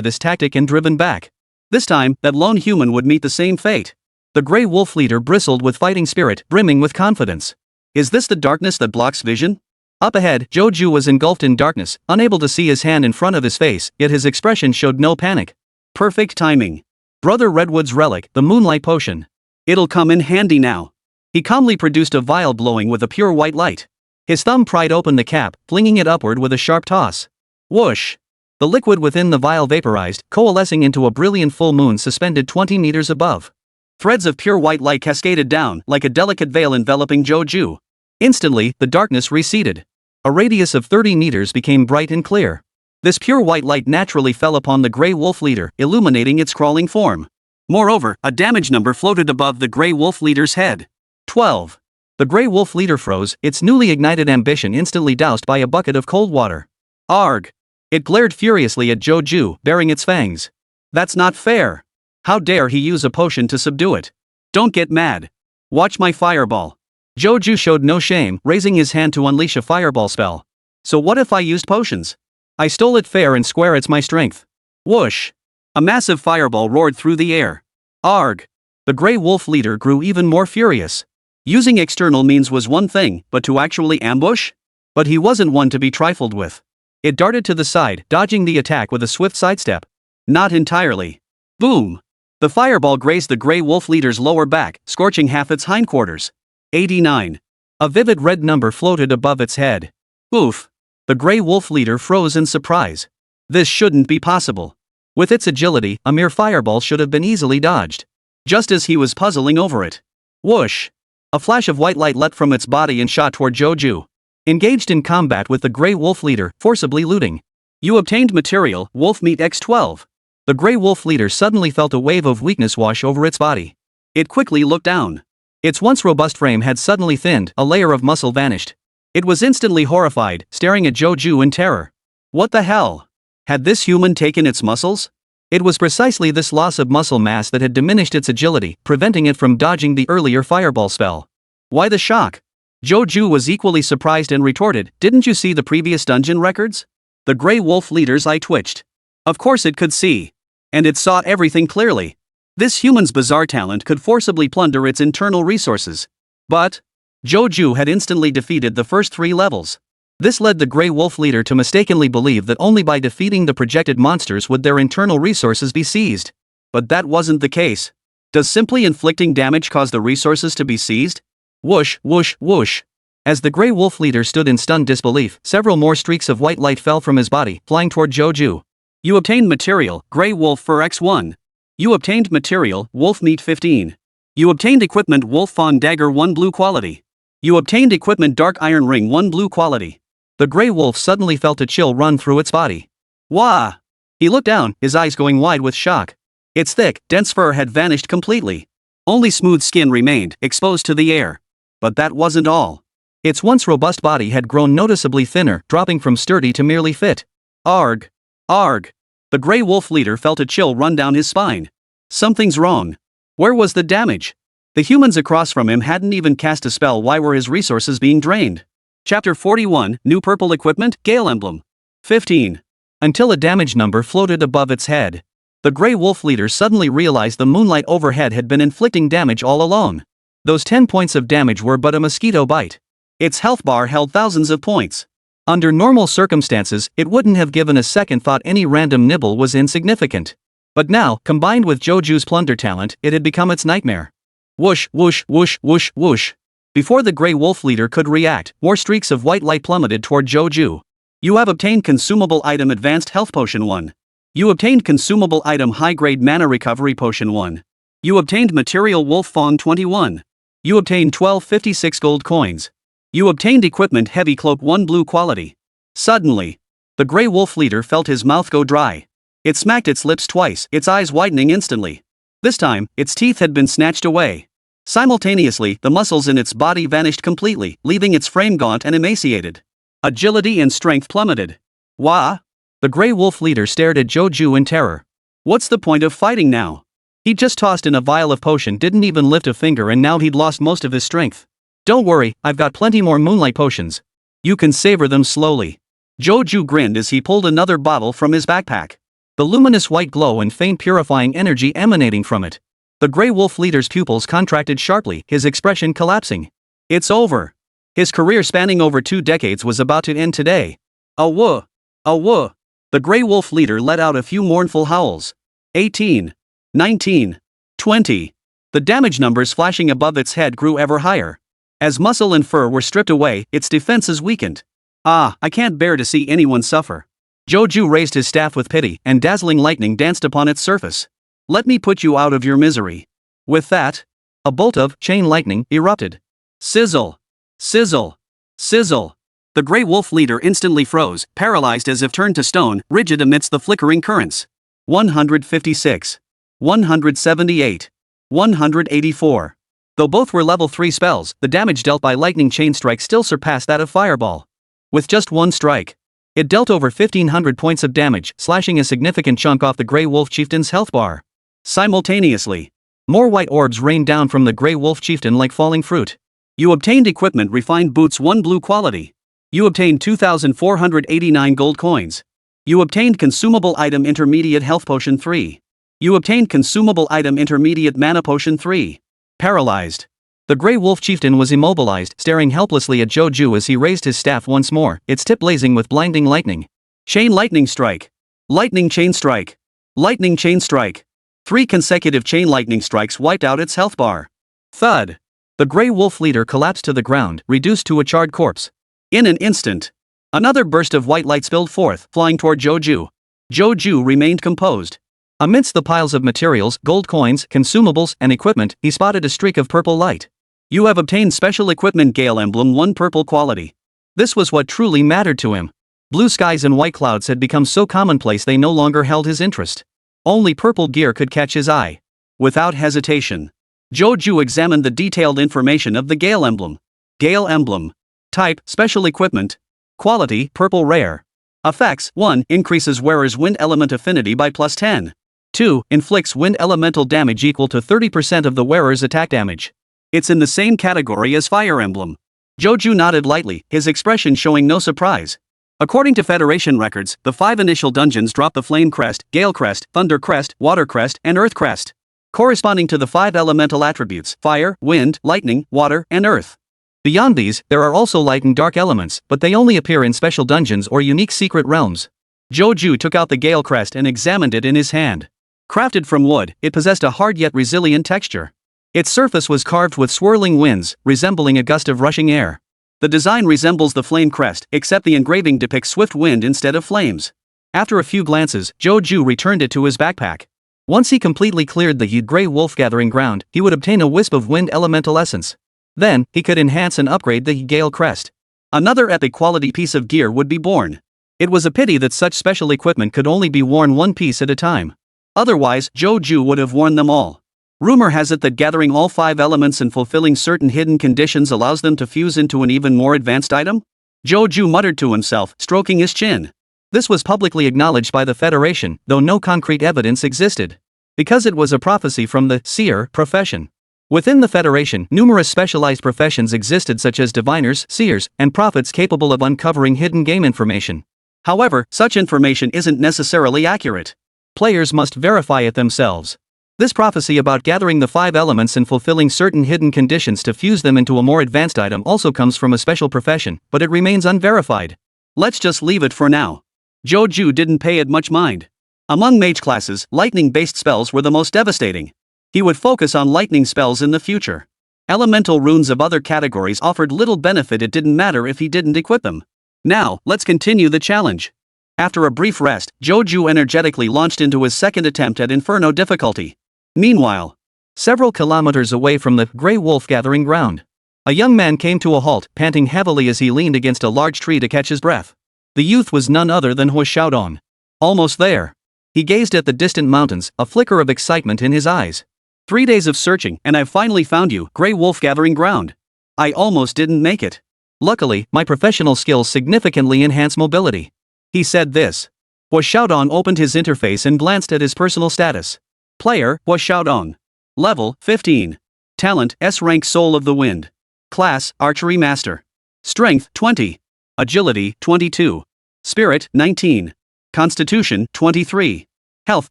this tactic and driven back. This time, that lone human would meet the same fate. The Grey Wolf leader bristled with fighting spirit, brimming with confidence. Is this the darkness that blocks vision? Up ahead, Joju was engulfed in darkness, unable to see his hand in front of his face, yet his expression showed no panic. Perfect timing. Brother Redwood's relic, the moonlight potion. It'll come in handy now. He calmly produced a vial glowing with a pure white light. His thumb pried open the cap, flinging it upward with a sharp toss. Whoosh! The liquid within the vial vaporized, coalescing into a brilliant full moon suspended 20 meters above. Threads of pure white light cascaded down, like a delicate veil enveloping Joju. Instantly, the darkness receded. A radius of 30 meters became bright and clear. This pure white light naturally fell upon the Grey Wolf leader, illuminating its crawling form. Moreover, a damage number floated above the Grey Wolf leader's head. 12. The Grey Wolf leader froze, its newly ignited ambition instantly doused by a bucket of cold water. Arg! It glared furiously at Joju, baring its fangs. That's not fair. How dare he use a potion to subdue it? Don't get mad. Watch my fireball. Joju showed no shame, raising his hand to unleash a fireball spell. So what if I used potions? I stole it fair and square, it's my strength. Whoosh! A massive fireball roared through the air. Arg! The Grey Wolf leader grew even more furious. Using external means was one thing, but to actually ambush? But he wasn't one to be trifled with. It darted to the side, dodging the attack with a swift sidestep. Not entirely. Boom! The fireball grazed the Grey Wolf leader's lower back, scorching half its hindquarters. 89. A vivid red number floated above its head. Oof! The Grey Wolf leader froze in surprise. This shouldn't be possible. With its agility, a mere fireball should have been easily dodged. Just as he was puzzling over it. Whoosh! A flash of white light leapt from its body and shot toward Joju. Engaged in combat with the Grey Wolf leader, forcibly looting. You obtained material, Wolf Meat X12. The Grey Wolf leader suddenly felt a wave of weakness wash over its body. It quickly looked down. Its once robust frame had suddenly thinned, a layer of muscle vanished. It was instantly horrified, staring at Joju in terror. What the hell? Had this human taken its muscles? It was precisely this loss of muscle mass that had diminished its agility, preventing it from dodging the earlier fireball spell. Why the shock? Joju was equally surprised and retorted, didn't you see the previous dungeon records? The Grey Wolf leader's eye twitched. Of course it could see. And it saw everything clearly. This human's bizarre talent could forcibly plunder its internal resources. But Joju had instantly defeated the first 3 levels. This led the Grey Wolf leader to mistakenly believe that only by defeating the projected monsters would their internal resources be seized. But that wasn't the case. Does simply inflicting damage cause the resources to be seized? Whoosh, whoosh, whoosh. As the Grey Wolf leader stood in stunned disbelief, several more streaks of white light fell from his body, flying toward Joju. You obtained material, Grey Wolf Fur X1. You obtained material, Wolf Meat 15. You obtained equipment, Wolf Fawn Dagger 1 blue quality. You obtained equipment, Dark Iron Ring 1 blue quality. The Grey Wolf suddenly felt a chill run through its body. Wah! He looked down, his eyes going wide with shock. Its thick, dense fur had vanished completely. Only smooth skin remained, exposed to the air. But that wasn't all. Its once robust body had grown noticeably thinner, dropping from sturdy to merely fit. Arg! Arg! The Grey Wolf leader felt a chill run down his spine. Something's wrong. Where was the damage? The humans across from him hadn't even cast a spell. Why were his resources being drained? Chapter 41, New Purple Equipment, Gale Emblem. 15. Until a damage number floated above its head. The Grey Wolf leader suddenly realized the moonlight overhead had been inflicting damage all along. Those 10 points of damage were but a mosquito bite. Its health bar held thousands of points. Under normal circumstances, it wouldn't have given a second thought. Any random nibble was insignificant. But now, combined with Joju's plunder talent, it had become its nightmare. Whoosh, whoosh, whoosh, whoosh, whoosh. Before the Grey Wolf leader could react, more streaks of white light plummeted toward Joju. You have obtained consumable item Advanced Health Potion 1. You obtained consumable item High-Grade Mana Recovery Potion 1. You obtained material Wolf Fawn 21. You obtained 1256 gold coins. You obtained equipment Heavy Cloak 1 blue quality. Suddenly, the Grey Wolf leader felt his mouth go dry. It smacked its lips twice, its eyes widening instantly. This time, its teeth had been snatched away. Simultaneously, the muscles in its body vanished completely, leaving its frame gaunt and emaciated. Agility and strength plummeted. Wah! The Grey Wolf leader stared at Joju in terror. What's the point of fighting now? He'd just tossed in a vial of potion, didn't even lift a finger, and now he'd lost most of his strength. Don't worry, I've got plenty more moonlight potions. You can savor them slowly. Joju grinned as he pulled another bottle from his backpack. The luminous white glow and faint purifying energy emanating from it. The Grey Wolf leader's pupils contracted sharply, his expression collapsing. It's over. His career spanning over 2 decades was about to end today. Awwah! Awwah! The Grey Wolf leader let out a few mournful howls. 18. 19. 20. The damage numbers flashing above its head grew ever higher. As muscle and fur were stripped away, its defenses weakened. Ah, I can't bear to see anyone suffer. Joju raised his staff with pity, and dazzling lightning danced upon its surface. Let me put you out of your misery. With that, a bolt of chain lightning erupted. Sizzle! Sizzle! Sizzle! The Grey Wolf leader instantly froze, paralyzed as if turned to stone, rigid amidst the flickering currents. 156. 178. 184. Though both were level 3 spells, the damage dealt by lightning chain strike still surpassed that of fireball. With just one strike, it dealt over 1,500 points of damage, slashing a significant chunk off the Grey Wolf chieftain's health bar. Simultaneously, more white orbs rained down from the Grey Wolf chieftain like falling fruit. You obtained equipment refined boots 1 blue quality. You obtained 2,489 gold coins. You obtained consumable item intermediate health potion 3. You obtained consumable item intermediate mana potion 3. Paralyzed. The Grey Wolf chieftain was immobilized, staring helplessly at Joju as he raised his staff once more, its tip blazing with blinding lightning. Chain lightning strike. Lightning chain strike. Lightning chain strike. 3 consecutive chain lightning strikes wiped out its health bar. Thud. The Grey Wolf leader collapsed to the ground, reduced to a charred corpse. In an instant, another burst of white light spilled forth, flying toward Joju. Joju remained composed. Amidst the piles of materials, gold coins, consumables, and equipment, he spotted a streak of purple light. You have obtained special equipment Gale Emblem 1 purple quality. This was what truly mattered to him. Blue skies and white clouds had become so commonplace they no longer held his interest. Only purple gear could catch his eye. Without hesitation, Joju examined the detailed information of the Gale Emblem. Gale Emblem. Type, special equipment. Quality, purple rare. Effects, 1. Increases wearer's wind element affinity by +10. 2. Inflicts wind elemental damage equal to 30% of the wearer's attack damage. It's in the same category as Fire Emblem. Joju nodded lightly, his expression showing no surprise. According to Federation records, the 5 initial dungeons drop the Flame Crest, Gale Crest, Thunder Crest, Water Crest, and Earth Crest, corresponding to the 5 elemental attributes: fire, wind, lightning, water, and earth. Beyond these, there are also light and dark elements, but they only appear in special dungeons or unique secret realms. Joju took out the Gale Crest and examined it in his hand. Crafted from wood, it possessed a hard yet resilient texture. Its surface was carved with swirling winds, resembling a gust of rushing air. The design resembles the Flame Crest, except the engraving depicts swift wind instead of flames. After a few glances, Joju returned it to his backpack. Once he completely cleared the Grey Wolf gathering ground, he would obtain a wisp of wind elemental essence. Then, he could enhance and upgrade the Gale Crest. Another epic quality piece of gear would be born. It was a pity that such special equipment could only be worn one piece at a time. Otherwise, Joju would have worn them all. Rumor has it that gathering all 5 elements and fulfilling certain hidden conditions allows them to fuse into an even more advanced item? Joju muttered to himself, stroking his chin. This was publicly acknowledged by the Federation, though no concrete evidence existed. Because it was a prophecy from the seer profession. Within the Federation, numerous specialized professions existed such as diviners, seers, and prophets capable of uncovering hidden game information. However, such information isn't necessarily accurate. Players must verify it themselves. This prophecy about gathering the 5 elements and fulfilling certain hidden conditions to fuse them into a more advanced item also comes from a special profession, but it remains unverified. Let's just leave it for now. Joju didn't pay it much mind. Among mage classes, lightning-based spells were the most devastating. He would focus on lightning spells in the future. Elemental runes of other categories offered little benefit, it didn't matter if he didn't equip them. Now, let's continue the challenge. After a brief rest, Joju energetically launched into his second attempt at Inferno difficulty. Meanwhile, several kilometers away from the Grey Wolf gathering ground, a young man came to a halt, panting heavily as he leaned against a large tree to catch his breath. The youth was none other than Hua Xiaodong. Almost there. He gazed at the distant mountains, a flicker of excitement in his eyes. 3 days of searching and I've finally found you, Grey Wolf Gathering Ground. I almost didn't make it. Luckily, my professional skills significantly enhance mobility. He said this. Hua Xiaodong opened his interface and glanced at his personal status. Player, Hua Xiaodong. Level, 15. Talent, S-rank Soul of the Wind. Class, Archery Master. Strength, 20. Agility, 22. Spirit, 19. Constitution, 23. Health,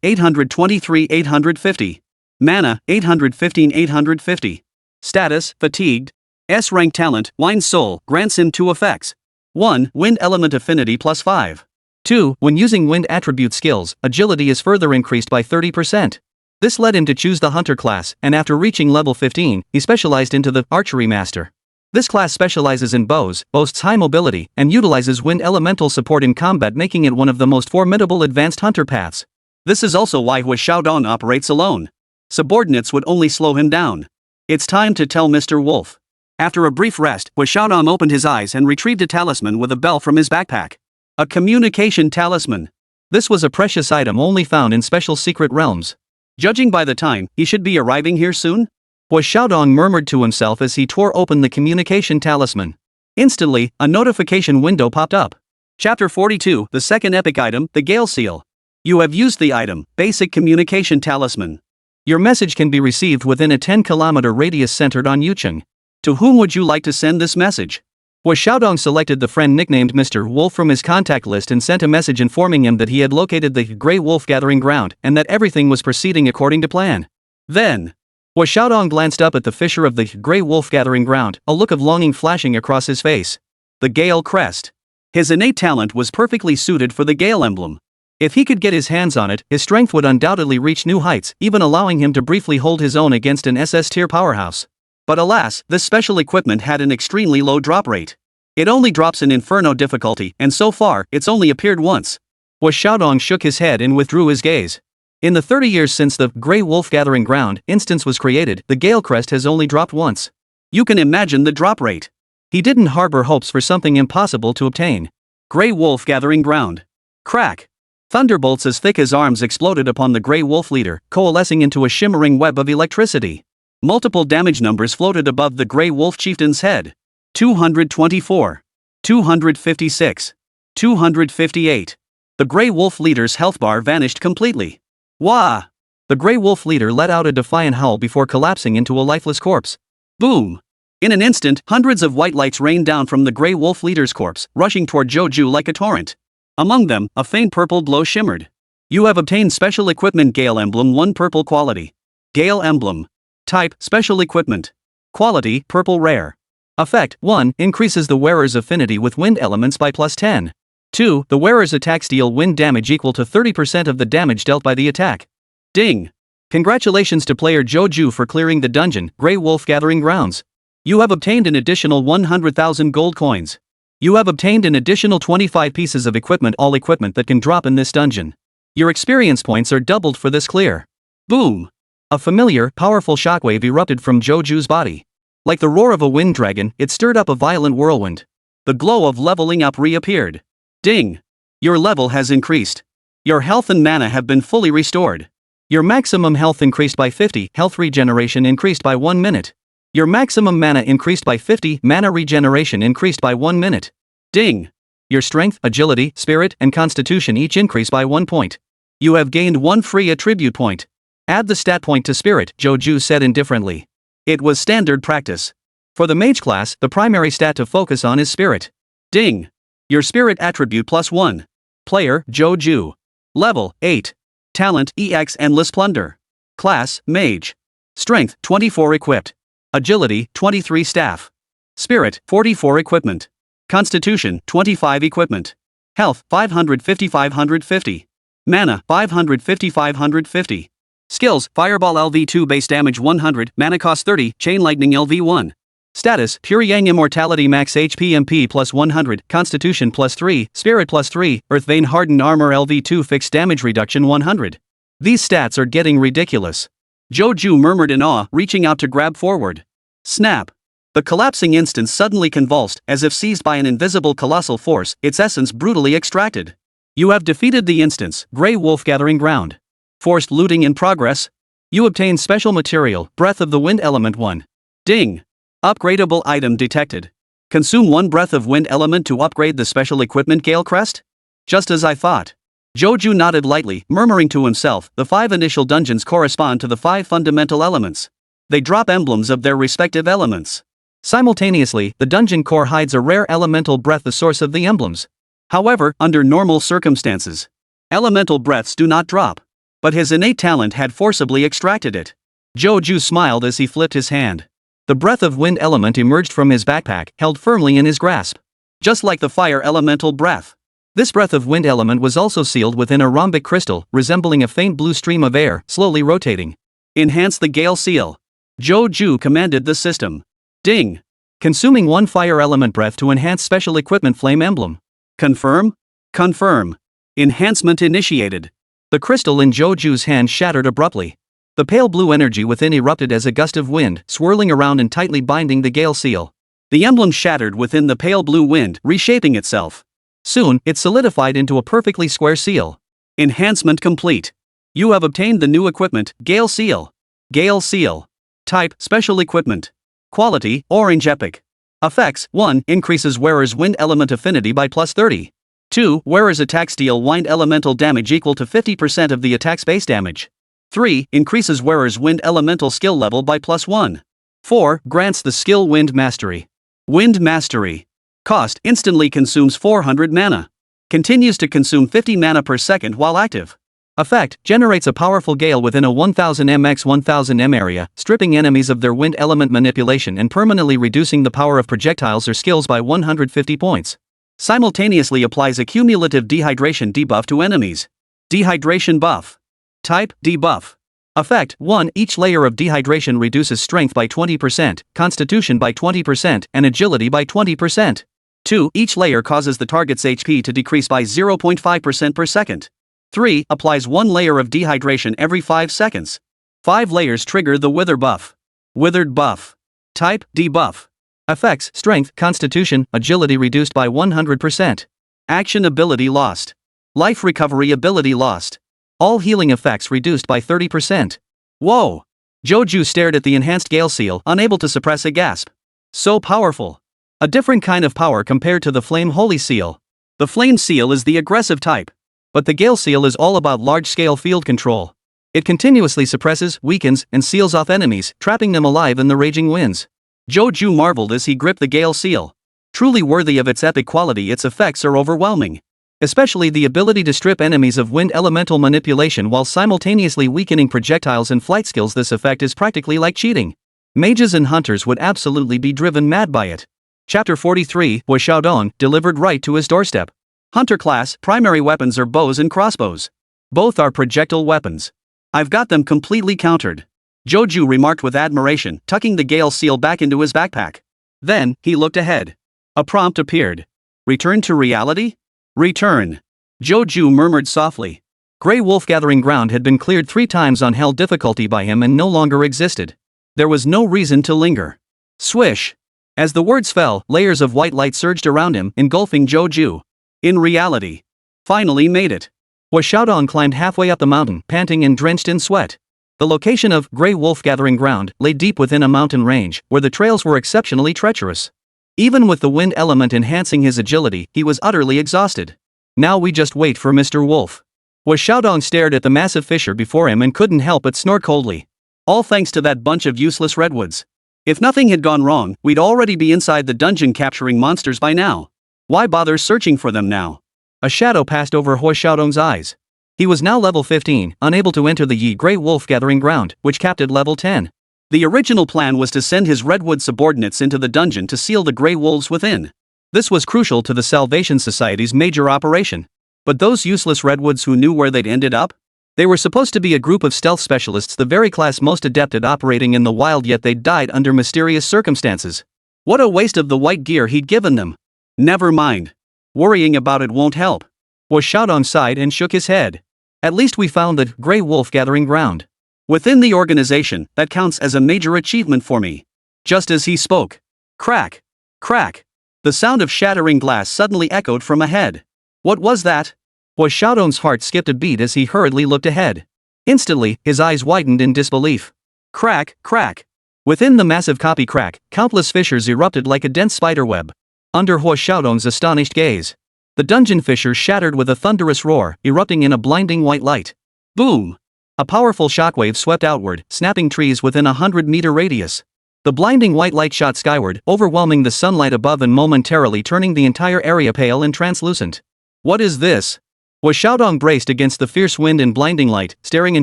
823-850. Mana, 815-850. Status, Fatigued. S-rank talent, Wine Soul, grants him 2 effects. 1. Wind element affinity plus 5. 2. When using wind attribute skills, agility is further increased by 30%. This led him to choose the Hunter class, and after reaching level 15, he specialized into the Archery Master. This class specializes in bows, boasts high mobility, and utilizes wind elemental support in combat, making it one of the most formidable advanced hunter paths. This is also why Hua Xiaodong operates alone. Subordinates would only slow him down. It's time to tell Mr. Wolf. After a brief rest, Hua Xiaodong opened his eyes and retrieved a talisman with a bell from his backpack. A communication talisman. This was a precious item only found in special secret realms. Judging by the time, he should be arriving here soon? Hua Xiaodong murmured to himself as he tore open the communication talisman. Instantly, a notification window popped up. Chapter 42, the second epic item, the Gale Seal. You have used the item, Basic Communication Talisman. Your message can be received within a 10-kilometer radius centered on Yucheng. To whom would you like to send this message? Hua Xiaodong selected the friend nicknamed Mr. Wolf from his contact list and sent a message informing him that he had located the Grey Wolf Gathering Ground and that everything was proceeding according to plan. Then, Hua Xiaodong glanced up at the fissure of the Grey Wolf Gathering Ground, a look of longing flashing across his face. The Gale Crest. His innate talent was perfectly suited for the Gale emblem. If he could get his hands on it, his strength would undoubtedly reach new heights, even allowing him to briefly hold his own against an SS-tier powerhouse. But alas, this special equipment had an extremely low drop rate. It only drops in Inferno difficulty, and so far, it's only appeared once. Hua Xiaodong shook his head and withdrew his gaze. In the 30 years since the Grey Wolf Gathering Ground instance was created, the Gale Crest has only dropped once. You can imagine the drop rate. He didn't harbor hopes for something impossible to obtain. Grey Wolf Gathering Ground. Crack. Thunderbolts as thick as arms exploded upon the Grey Wolf leader, coalescing into a shimmering web of electricity. Multiple damage numbers floated above the Grey Wolf chieftain's head. 224. 256. 258. The Grey Wolf leader's health bar vanished completely. Wah! The Grey Wolf leader let out a defiant howl before collapsing into a lifeless corpse. Boom! In an instant, hundreds of white lights rained down from the Grey Wolf leader's corpse, rushing toward Joju like a torrent. Among them, a faint purple glow shimmered. You have obtained Special Equipment Gale Emblem 1 Purple Quality. Gale Emblem. Type, Special Equipment. Quality, Purple Rare. Effect, 1. Increases the wearer's affinity with wind elements by +10. 2. The wearer's attacks deal wind damage equal to 30% of the damage dealt by the attack. Ding! Congratulations to player Joju for clearing the dungeon, Grey Wolf Gathering Grounds. You have obtained an additional 100,000 gold coins. You have obtained an additional 25 pieces of equipment, all equipment that can drop in this dungeon. Your experience points are doubled for this clear. Boom! A familiar, powerful shockwave erupted from Joju's body. Like the roar of a wind dragon, it stirred up a violent whirlwind. The glow of leveling up reappeared. Ding! Your level has increased. Your health and mana have been fully restored. Your maximum health increased by 50, health regeneration increased by 1 minute. Your maximum mana increased by 50, mana regeneration increased by 1 minute. Ding! Your strength, agility, spirit, and constitution each increase by 1 point. You have gained 1 free attribute point. Add the stat point to spirit, Joju said indifferently. It was standard practice. For the mage class, the primary stat to focus on is spirit. Ding! Your spirit attribute +1. Player, Joju. Level, 8. Talent, EX Endless Plunder. Class, Mage. Strength, 24 equipped. Agility, 23 staff. Spirit, 44 equipment. Constitution, 25 equipment. Health, 550-550. Mana, 550-550. Skills, Fireball LV2 base damage 100, mana cost 30, Chain Lightning LV1. Status, Pure Yang Immortality max HP MP +100, Constitution +3, Spirit +3, Earth Vein Hardened Armor LV2 fixed damage reduction 100. These stats are getting ridiculous. Joju murmured in awe, reaching out to grab forward. Snap! The collapsing instance suddenly convulsed, as if seized by an invisible colossal force, its essence brutally extracted. You have defeated the instance, Grey Wolf Gathering Ground. Forced looting in progress. You obtain special material, Breath of the Wind Element 1. Ding! Upgradable item detected. Consume 1 Breath of Wind Element to upgrade the special equipment Gale Crest? Just as I thought. Joju nodded lightly, murmuring to himself, the 5 initial dungeons correspond to the 5 fundamental elements. They drop emblems of their respective elements. Simultaneously, the dungeon core hides a rare elemental breath, the source of the emblems. However, under normal circumstances, elemental breaths do not drop. But his innate talent had forcibly extracted it. Joju smiled as he flipped his hand. The Breath of Wind element emerged from his backpack, held firmly in his grasp. Just like the fire elemental breath. This Breath of Wind element was also sealed within a rhombic crystal, resembling a faint blue stream of air, slowly rotating. Enhance the Gale Seal. Joju commanded the system. Ding! Consuming 1 fire element breath to enhance special equipment flame emblem. Confirm? Confirm. Enhancement initiated. The crystal in Joju's hand shattered abruptly. The pale blue energy within erupted as a gust of wind, swirling around and tightly binding the Gale Seal. The emblem shattered within the pale blue wind, reshaping itself. Soon, it solidified into a perfectly square seal. Enhancement complete. You have obtained the new equipment, Gale Seal. Gale Seal. Type, Special Equipment. Quality, Orange Epic. Effects, 1. Increases wearer's wind element affinity by plus 30. 2. Wearer's attacks deal wind elemental damage equal to 50% of the attack's base damage. 3. Increases wearer's wind elemental skill level by plus 1. 4. Grants the skill Wind Mastery. Wind Mastery. Cost, instantly consumes 400 mana. Continues to consume 50 mana per second while active. Effect, generates a powerful gale within a 1000 mx 1000 m area, stripping enemies of their wind element manipulation and permanently reducing the power of projectiles or skills by 150 points. Simultaneously applies a cumulative dehydration debuff to enemies. Dehydration buff. Type, debuff. Effect, 1. Each layer of dehydration reduces strength by 20%, constitution by 20%, and agility by 20%. 2. Each layer causes the target's HP to decrease by 0.5% per second. 3. Applies 1 layer of dehydration every 5 seconds. 5 layers trigger the Wither buff. Withered buff. Type, debuff. Effects, strength, constitution, agility reduced by 100%. Action ability lost. Life recovery ability lost. All healing effects reduced by 30%. Whoa! Joju stared at the enhanced Gale Seal, unable to suppress a gasp. So powerful. A different kind of power compared to the Flame Holy Seal. The Flame Seal is the aggressive type. But the Gale Seal is all about large-scale field control. It continuously suppresses, weakens, and seals off enemies, trapping them alive in the raging winds. Joju marveled as he gripped the Gale Seal. Truly worthy of its epic quality, its effects are overwhelming. Especially the ability to strip enemies of wind elemental manipulation while simultaneously weakening projectiles and flight skills. This effect is practically like cheating. Mages and hunters would absolutely be driven mad by it. Chapter 43, was Xiaodong, delivered right to his doorstep. Hunter class, primary weapons are bows and crossbows. Both are projectile weapons. I've got them completely countered. Joju remarked with admiration, tucking the Gale Seal back into his backpack. Then, he looked ahead. A prompt appeared. Return to reality? Return. Joju murmured softly. Grey Wolf Gathering Ground had been cleared 3 times on hell difficulty by him and no longer existed. There was no reason to linger. Swish. As the words fell, layers of white light surged around him, engulfing Joju. In reality. Finally made it. Xiaodong climbed halfway up the mountain, panting and drenched in sweat. The location of Grey Wolf Gathering Ground lay deep within a mountain range, where the trails were exceptionally treacherous. Even with the wind element enhancing his agility, he was utterly exhausted. Now we just wait for Mr. Wolf. Xiaodong stared at the massive fissure before him and couldn't help but snort coldly. All thanks to that bunch of useless redwoods. If nothing had gone wrong, we'd already be inside the dungeon capturing monsters by now. Why bother searching for them now? A shadow passed over Xiaodong's eyes. He was now level 15, unable to enter the Yi Grey Wolf Gathering Ground, which capped at level 10. The original plan was to send his redwood subordinates into the dungeon to seal the Grey Wolves within. This was crucial to the Salvation Society's major operation. But those useless redwoods, who knew where they'd ended up? They were supposed to be a group of stealth specialists, the very class most adept at operating in the wild, yet they'd died under mysterious circumstances. What a waste of the white gear he'd given them. Never mind. Worrying about it won't help. Xiaodong sighed and shook his head. At least we found the Grey Wolf Gathering Ground. Within the organization, that counts as a major achievement for me. Just as he spoke. Crack. Crack. The sound of shattering glass suddenly echoed from ahead. What was that? Hua Xiaodong's heart skipped a beat as he hurriedly looked ahead. Instantly, his eyes widened in disbelief. Crack, crack. Within the massive copy crack, countless fissures erupted like a dense spiderweb. Under Hua Xiaodong's astonished gaze, the dungeon fissures shattered with a thunderous roar, erupting in a blinding white light. Boom! A powerful shockwave swept outward, snapping trees within a 100-meter radius. The blinding white light shot skyward, overwhelming the sunlight above and momentarily turning the entire area pale and translucent. What is this? Hua Xiaodong braced against the fierce wind and blinding light, staring in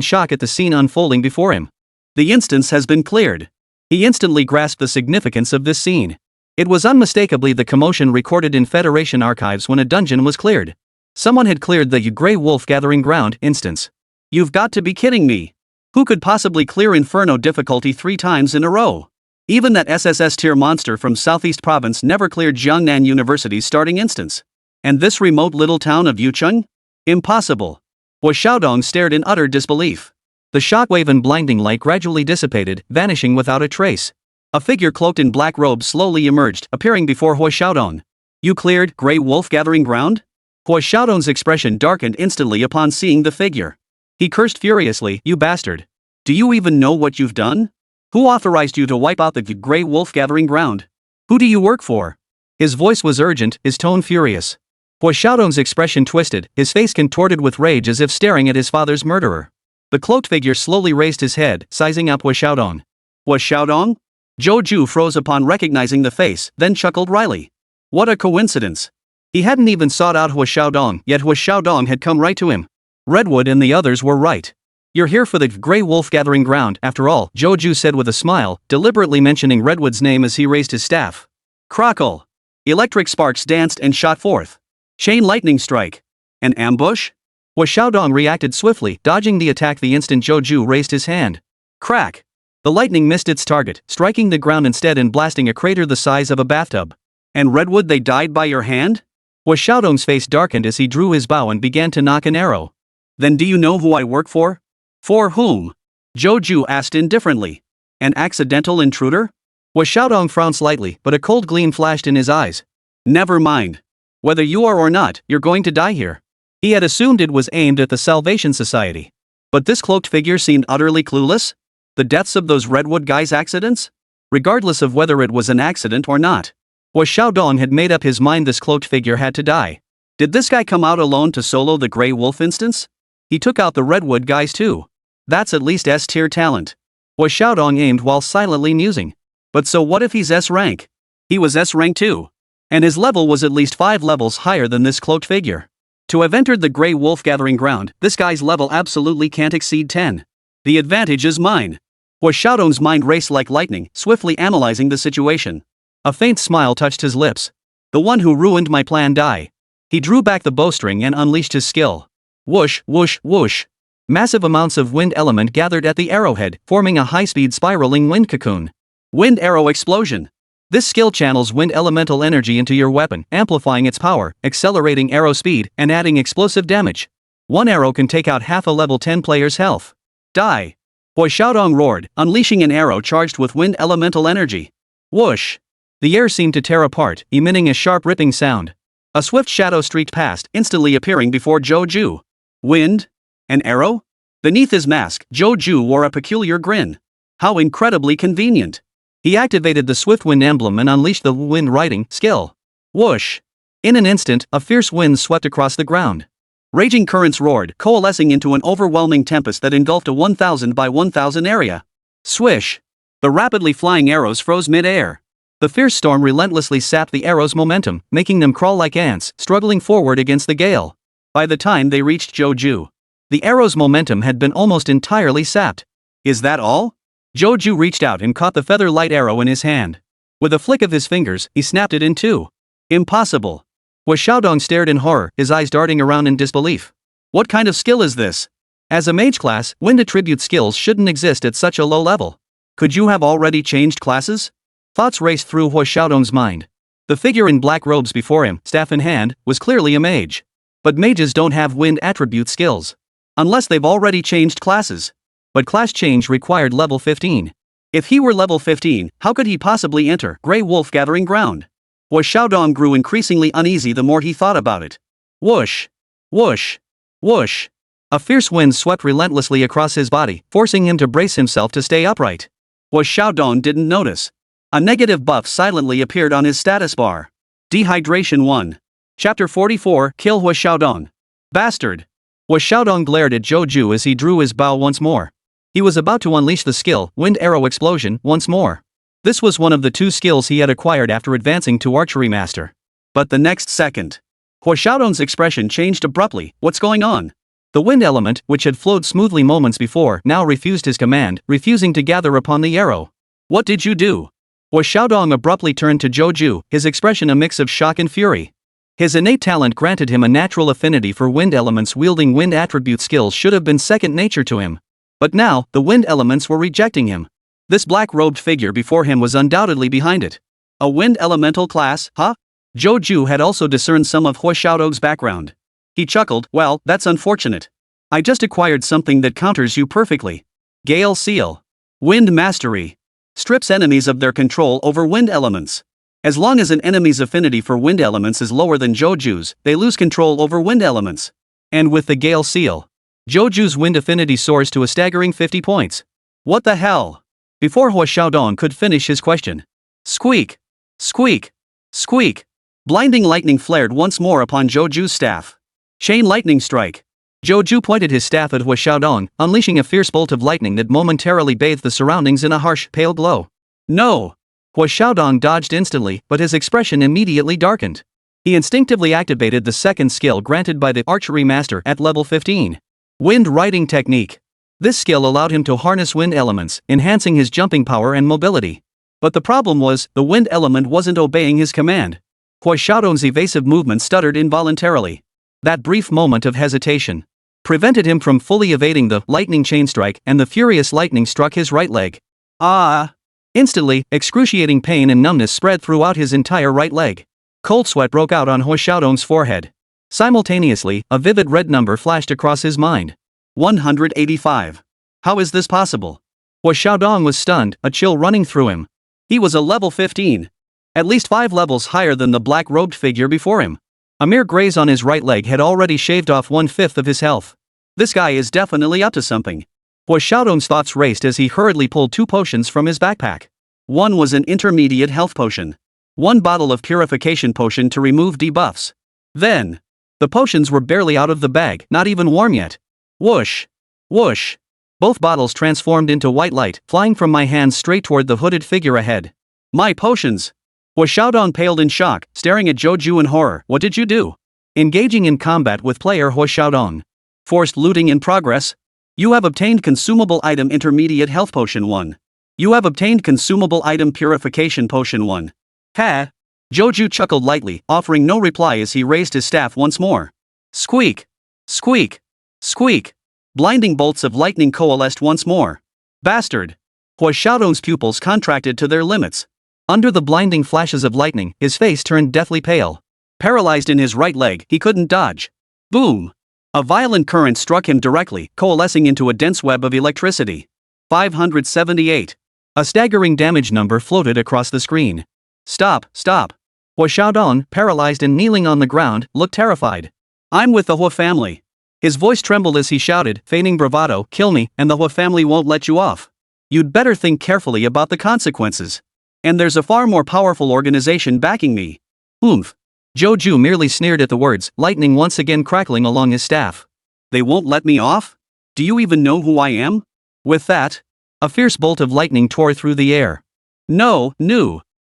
shock at the scene unfolding before him. The instance has been cleared. He instantly grasped the significance of this scene. It was unmistakably the commotion recorded in Federation archives when a dungeon was cleared. Someone had cleared the Grey Wolf Gathering Ground instance. You've got to be kidding me. Who could possibly clear Inferno difficulty 3 times in a row? Even that SSS tier monster from Southeast Province never cleared Jiangnan University's starting instance. And this remote little town of Yucheng? Impossible. Hua Xiaodong stared in utter disbelief. The shockwave and blinding light gradually dissipated, vanishing without a trace. A figure cloaked in black robes slowly emerged, appearing before Hua Xiaodong. You cleared Grey Wolf Gathering Ground? Hua Xiaodong's expression darkened instantly upon seeing the figure. He cursed furiously, you bastard. Do you even know what you've done? Who authorized you to wipe out the Grey Wolf Gathering Ground? Who do you work for? His voice was urgent, his tone furious. Hua Xiaodong's expression twisted, his face contorted with rage as if staring at his father's murderer. The cloaked figure slowly raised his head, sizing up Hua Xiaodong. Hua Xiaodong? Zhou Ju froze upon recognizing the face, then chuckled wryly. What a coincidence. He hadn't even sought out Hua Xiaodong, yet Hua Xiaodong had come right to him. Redwood and the others were right. You're here for the Grey Wolf Gathering Ground, after all, Zhou Ju said with a smile, deliberately mentioning Redwood's name as he raised his staff. Crackle! Electric sparks danced and shot forth. Chain lightning strike. An ambush? Hua Xiaodong reacted swiftly, dodging the attack the instant Zhou Ju raised his hand. Crack! The lightning missed its target, striking the ground instead and blasting a crater the size of a bathtub. And Redwood, they died by your hand? Hua Xiaodong's face darkened as he drew his bow and began to knock an arrow. Then do you know who I work for? For whom? Zhou Ju asked indifferently. An accidental intruder? Hua Xiaodong frowned slightly, but a cold gleam flashed in his eyes. Never mind. Whether you are or not, you're going to die here. He had assumed it was aimed at the Salvation Society. But this cloaked figure seemed utterly clueless? The deaths of those Redwood guys accidents? Regardless of whether it was an accident or not. Hua Xiaodong had made up his mind this cloaked figure had to die. Did this guy come out alone to solo the Grey Wolf instance? He took out the Redwood guys too. That's at least S-tier talent. Hua Xiaodong aimed while silently musing. But so what if he's S-rank? He was S-rank too. And his level was at least 5 levels higher than this cloaked figure. To have entered the Grey Wolf Gathering Ground, this guy's level absolutely can't exceed 10. The advantage is mine. Hua Xiaodong's mind raced like lightning, swiftly analyzing the situation. A faint smile touched his lips. The one who ruined my plan die. He drew back the bowstring and unleashed his skill. Whoosh, whoosh, whoosh. Massive amounts of wind element gathered at the arrowhead, forming a high-speed spiraling wind cocoon. Wind arrow explosion. This skill channels wind elemental energy into your weapon, amplifying its power, accelerating arrow speed, and adding explosive damage. One arrow can take out half a level 10 player's health. Die! Hua Xiaodong roared, unleashing an arrow charged with wind elemental energy. Whoosh! The air seemed to tear apart, emitting a sharp ripping sound. A swift shadow streaked past, instantly appearing before Zhou Ju. Wind? An arrow? Beneath his mask, Zhou Ju wore a peculiar grin. How incredibly convenient. He activated the Swift Wind emblem and unleashed the wind riding skill. Whoosh! In an instant, a fierce wind swept across the ground. Raging currents roared, coalescing into an overwhelming tempest that engulfed a 1,000 by 1,000 area. Swish! The rapidly flying arrows froze mid-air. The fierce storm relentlessly sapped the arrows' momentum, making them crawl like ants, struggling forward against the gale. By the time they reached Zhou Ju, the arrow's momentum had been almost entirely sapped. Is that all? Zhou Ju reached out and caught the feather-light arrow in his hand. With a flick of his fingers, he snapped it in two. Impossible. Hua Xiaodong stared in horror, his eyes darting around in disbelief. What kind of skill is this? As a mage class, wind attribute skills shouldn't exist at such a low level. Could you have already changed classes? Thoughts raced through Hua Xiaodong's mind. The figure in black robes before him, staff in hand, was clearly a mage. But mages don't have wind attribute skills. Unless they've already changed classes. But class change required level 15. If he were level 15, how could he possibly enter Grey Wolf Gathering Ground? Hua Xiaodong grew increasingly uneasy the more he thought about it. Whoosh! Whoosh! Whoosh! A fierce wind swept relentlessly across his body, forcing him to brace himself to stay upright. Hua Xiaodong didn't notice. A negative buff silently appeared on his status bar. Dehydration 1. Chapter 44, Kill Hua Xiaodong. Bastard! Hua Xiaodong glared at Zhou Ju as he drew his bow once more. He was about to unleash the skill, Wind Arrow Explosion, once more. This was one of the 2 skills he had acquired after advancing to Archery Master. But the next second, Hua Xiaodong's expression changed abruptly. What's going on? The wind element, which had flowed smoothly moments before, now refused his command, refusing to gather upon the arrow. What did you do? Hua Xiaodong abruptly turned to Zhou Ju, his expression a mix of shock and fury. His innate talent granted him a natural affinity for wind elements. Wielding wind attribute skills should have been second nature to him. But now, the wind elements were rejecting him. This black-robed figure before him was undoubtedly behind it. A wind elemental class, huh? Zhou Ju had also discerned some of Hua Xiaodong's background. He chuckled, well, that's unfortunate. I just acquired something that counters you perfectly. Gale Seal. Wind Mastery. Strips enemies of their control over wind elements. As long as an enemy's affinity for wind elements is lower than Zhou Ju's, they lose control over wind elements. And with the Gale Seal, Zhou Ju's wind affinity soars to a staggering 50 points. What the hell? Before Hua Xiaodong could finish his question. Squeak! Squeak! Squeak! Blinding lightning flared once more upon Zhou Ju's staff. Chain Lightning Strike. Zhou Ju pointed his staff at Hua Xiaodong, unleashing a fierce bolt of lightning that momentarily bathed the surroundings in a harsh, pale glow. No! Hua Xiaodong dodged instantly, but his expression immediately darkened. He instinctively activated the second skill granted by the Archery Master at level 15. Wind Riding Technique. This skill allowed him to harness wind elements, enhancing his jumping power and mobility. But the problem was, the wind element wasn't obeying his command. Hua Xiaodong's evasive movement stuttered involuntarily. That brief moment of hesitation prevented him from fully evading the lightning chain strike, and the furious lightning struck his right leg. Ah! Instantly, excruciating pain and numbness spread throughout his entire right leg. Cold sweat broke out on Hua Xiaodong's forehead. Simultaneously, a vivid red number flashed across his mind. 185. How is this possible? Hua Xiaodong was stunned, a chill running through him. He was a level 15. At least 5 levels higher than the black-robed figure before him. A mere graze on his right leg had already shaved off 1/5 of his health. This guy is definitely up to something. Hua Xiaodong's thoughts raced as he hurriedly pulled 2 potions from his backpack. One was an intermediate health potion. 1 bottle of purification potion to remove debuffs. Then, the potions were barely out of the bag, not even warm yet. Whoosh! Whoosh! Both bottles transformed into white light, flying from my hands straight toward the hooded figure ahead. My potions! Hua Xiaodong paled in shock, staring at Zhou Ju in horror. What did you do? Engaging in combat with player Hua Xiaodong. Forced looting in progress? You have obtained consumable item intermediate health potion 1. You have obtained consumable item purification potion 1. Ha! Zhou Ju chuckled lightly, offering no reply as he raised his staff once more. Squeak! Squeak! Squeak! Blinding bolts of lightning coalesced once more. Bastard! Hua Xiaodong's pupils contracted to their limits. Under the blinding flashes of lightning, his face turned deathly pale. Paralyzed in his right leg, he couldn't dodge. Boom! A violent current struck him directly, coalescing into a dense web of electricity. 578. A staggering damage number floated across the screen. Stop, stop. Hua Xiaodong, paralyzed and kneeling on the ground, looked terrified. I'm with the Hua family. His voice trembled as he shouted, feigning bravado, kill me, and the Hua family won't let you off. You'd better think carefully about the consequences. And there's a far more powerful organization backing me. Oomph. Zhou Ju merely sneered at the words, lightning once again crackling along his staff. They won't let me off? Do you even know who I am? With that, a fierce bolt of lightning tore through the air. No.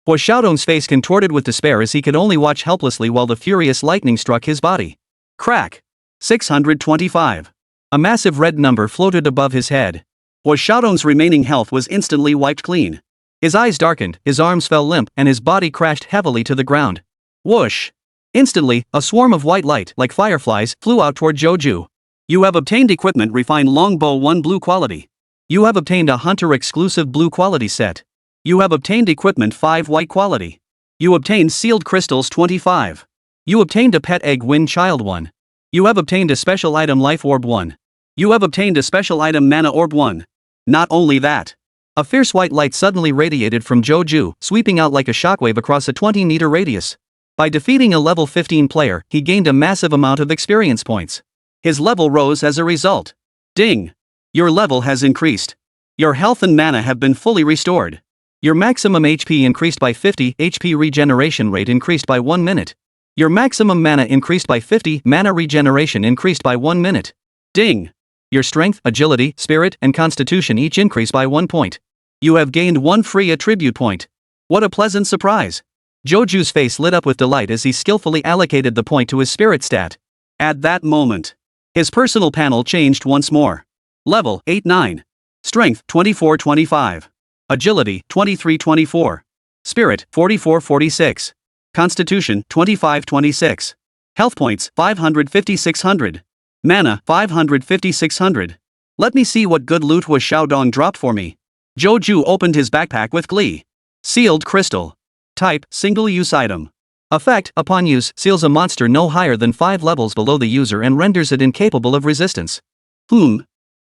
Hua Xiaodong's face contorted with despair as he could only watch helplessly while the furious lightning struck his body. Crack. 625. A massive red number floated above his head. Hua Xiaodong's remaining health was instantly wiped clean. His eyes darkened, his arms fell limp, and his body crashed heavily to the ground. Whoosh! Instantly, a swarm of white light, like fireflies, flew out toward Zhou Ju. You have obtained equipment refined longbow 1 blue quality. You have obtained a hunter-exclusive blue quality set. You have obtained equipment 5 white quality. You obtained sealed crystals 25. You obtained a pet egg wind child 1. You have obtained a special item life orb 1. You have obtained a special item mana orb 1. Not only that. A fierce white light suddenly radiated from Zhou Ju, sweeping out like a shockwave across a 20-meter radius. By defeating a level 15 player, he gained a massive amount of experience points. His level rose as a result. Ding! Your level has increased. Your health and mana have been fully restored. Your maximum HP increased by 50, HP regeneration rate increased by 1 minute. Your maximum mana increased by 50, mana regeneration increased by 1 minute. Ding! Your strength, agility, spirit, and constitution each increase by 1 point. You have gained 1 free attribute point. What a pleasant surprise! Joju's face lit up with delight as he skillfully allocated the point to his spirit stat. At that moment, his personal panel changed once more. Level 89. Strength 24-25. Agility 23-24. Spirit 44-46. Constitution 25-26. Health points 550-600. Mana 550-600. Let me see what good loot was Xiaodong dropped for me. Joju opened his backpack with glee. Sealed crystal. Type, single-use item. Effect, upon use, seals a monster no higher than 5 levels below the user and renders it incapable of resistance.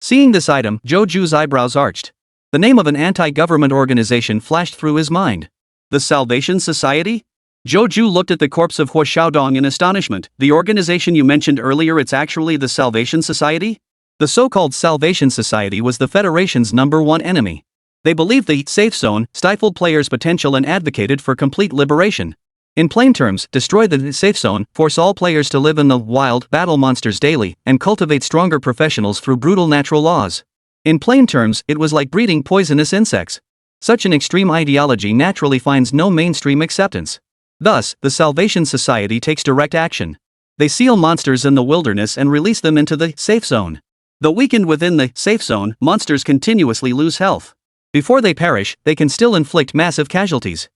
Seeing this item, Joju's eyebrows arched. The name of an anti-government organization flashed through his mind. The Salvation Society? Joju looked at the corpse of Huo Xiaodong in astonishment. The organization you mentioned earlier, it's actually the Salvation Society? The so-called Salvation Society was the Federation's #1 enemy. They believed the safe zone stifled players' potential and advocated for complete liberation. In plain terms, destroy the safe zone, force all players to live in the wild, battle monsters daily, and cultivate stronger professionals through brutal natural laws. In plain terms, it was like breeding poisonous insects. Such an extreme ideology naturally finds no mainstream acceptance. Thus, the Salvation Society takes direct action. They seal monsters in the wilderness and release them into the safe zone. Though weakened within the safe zone, monsters continuously lose health. Before they perish, they can still inflict massive casualties.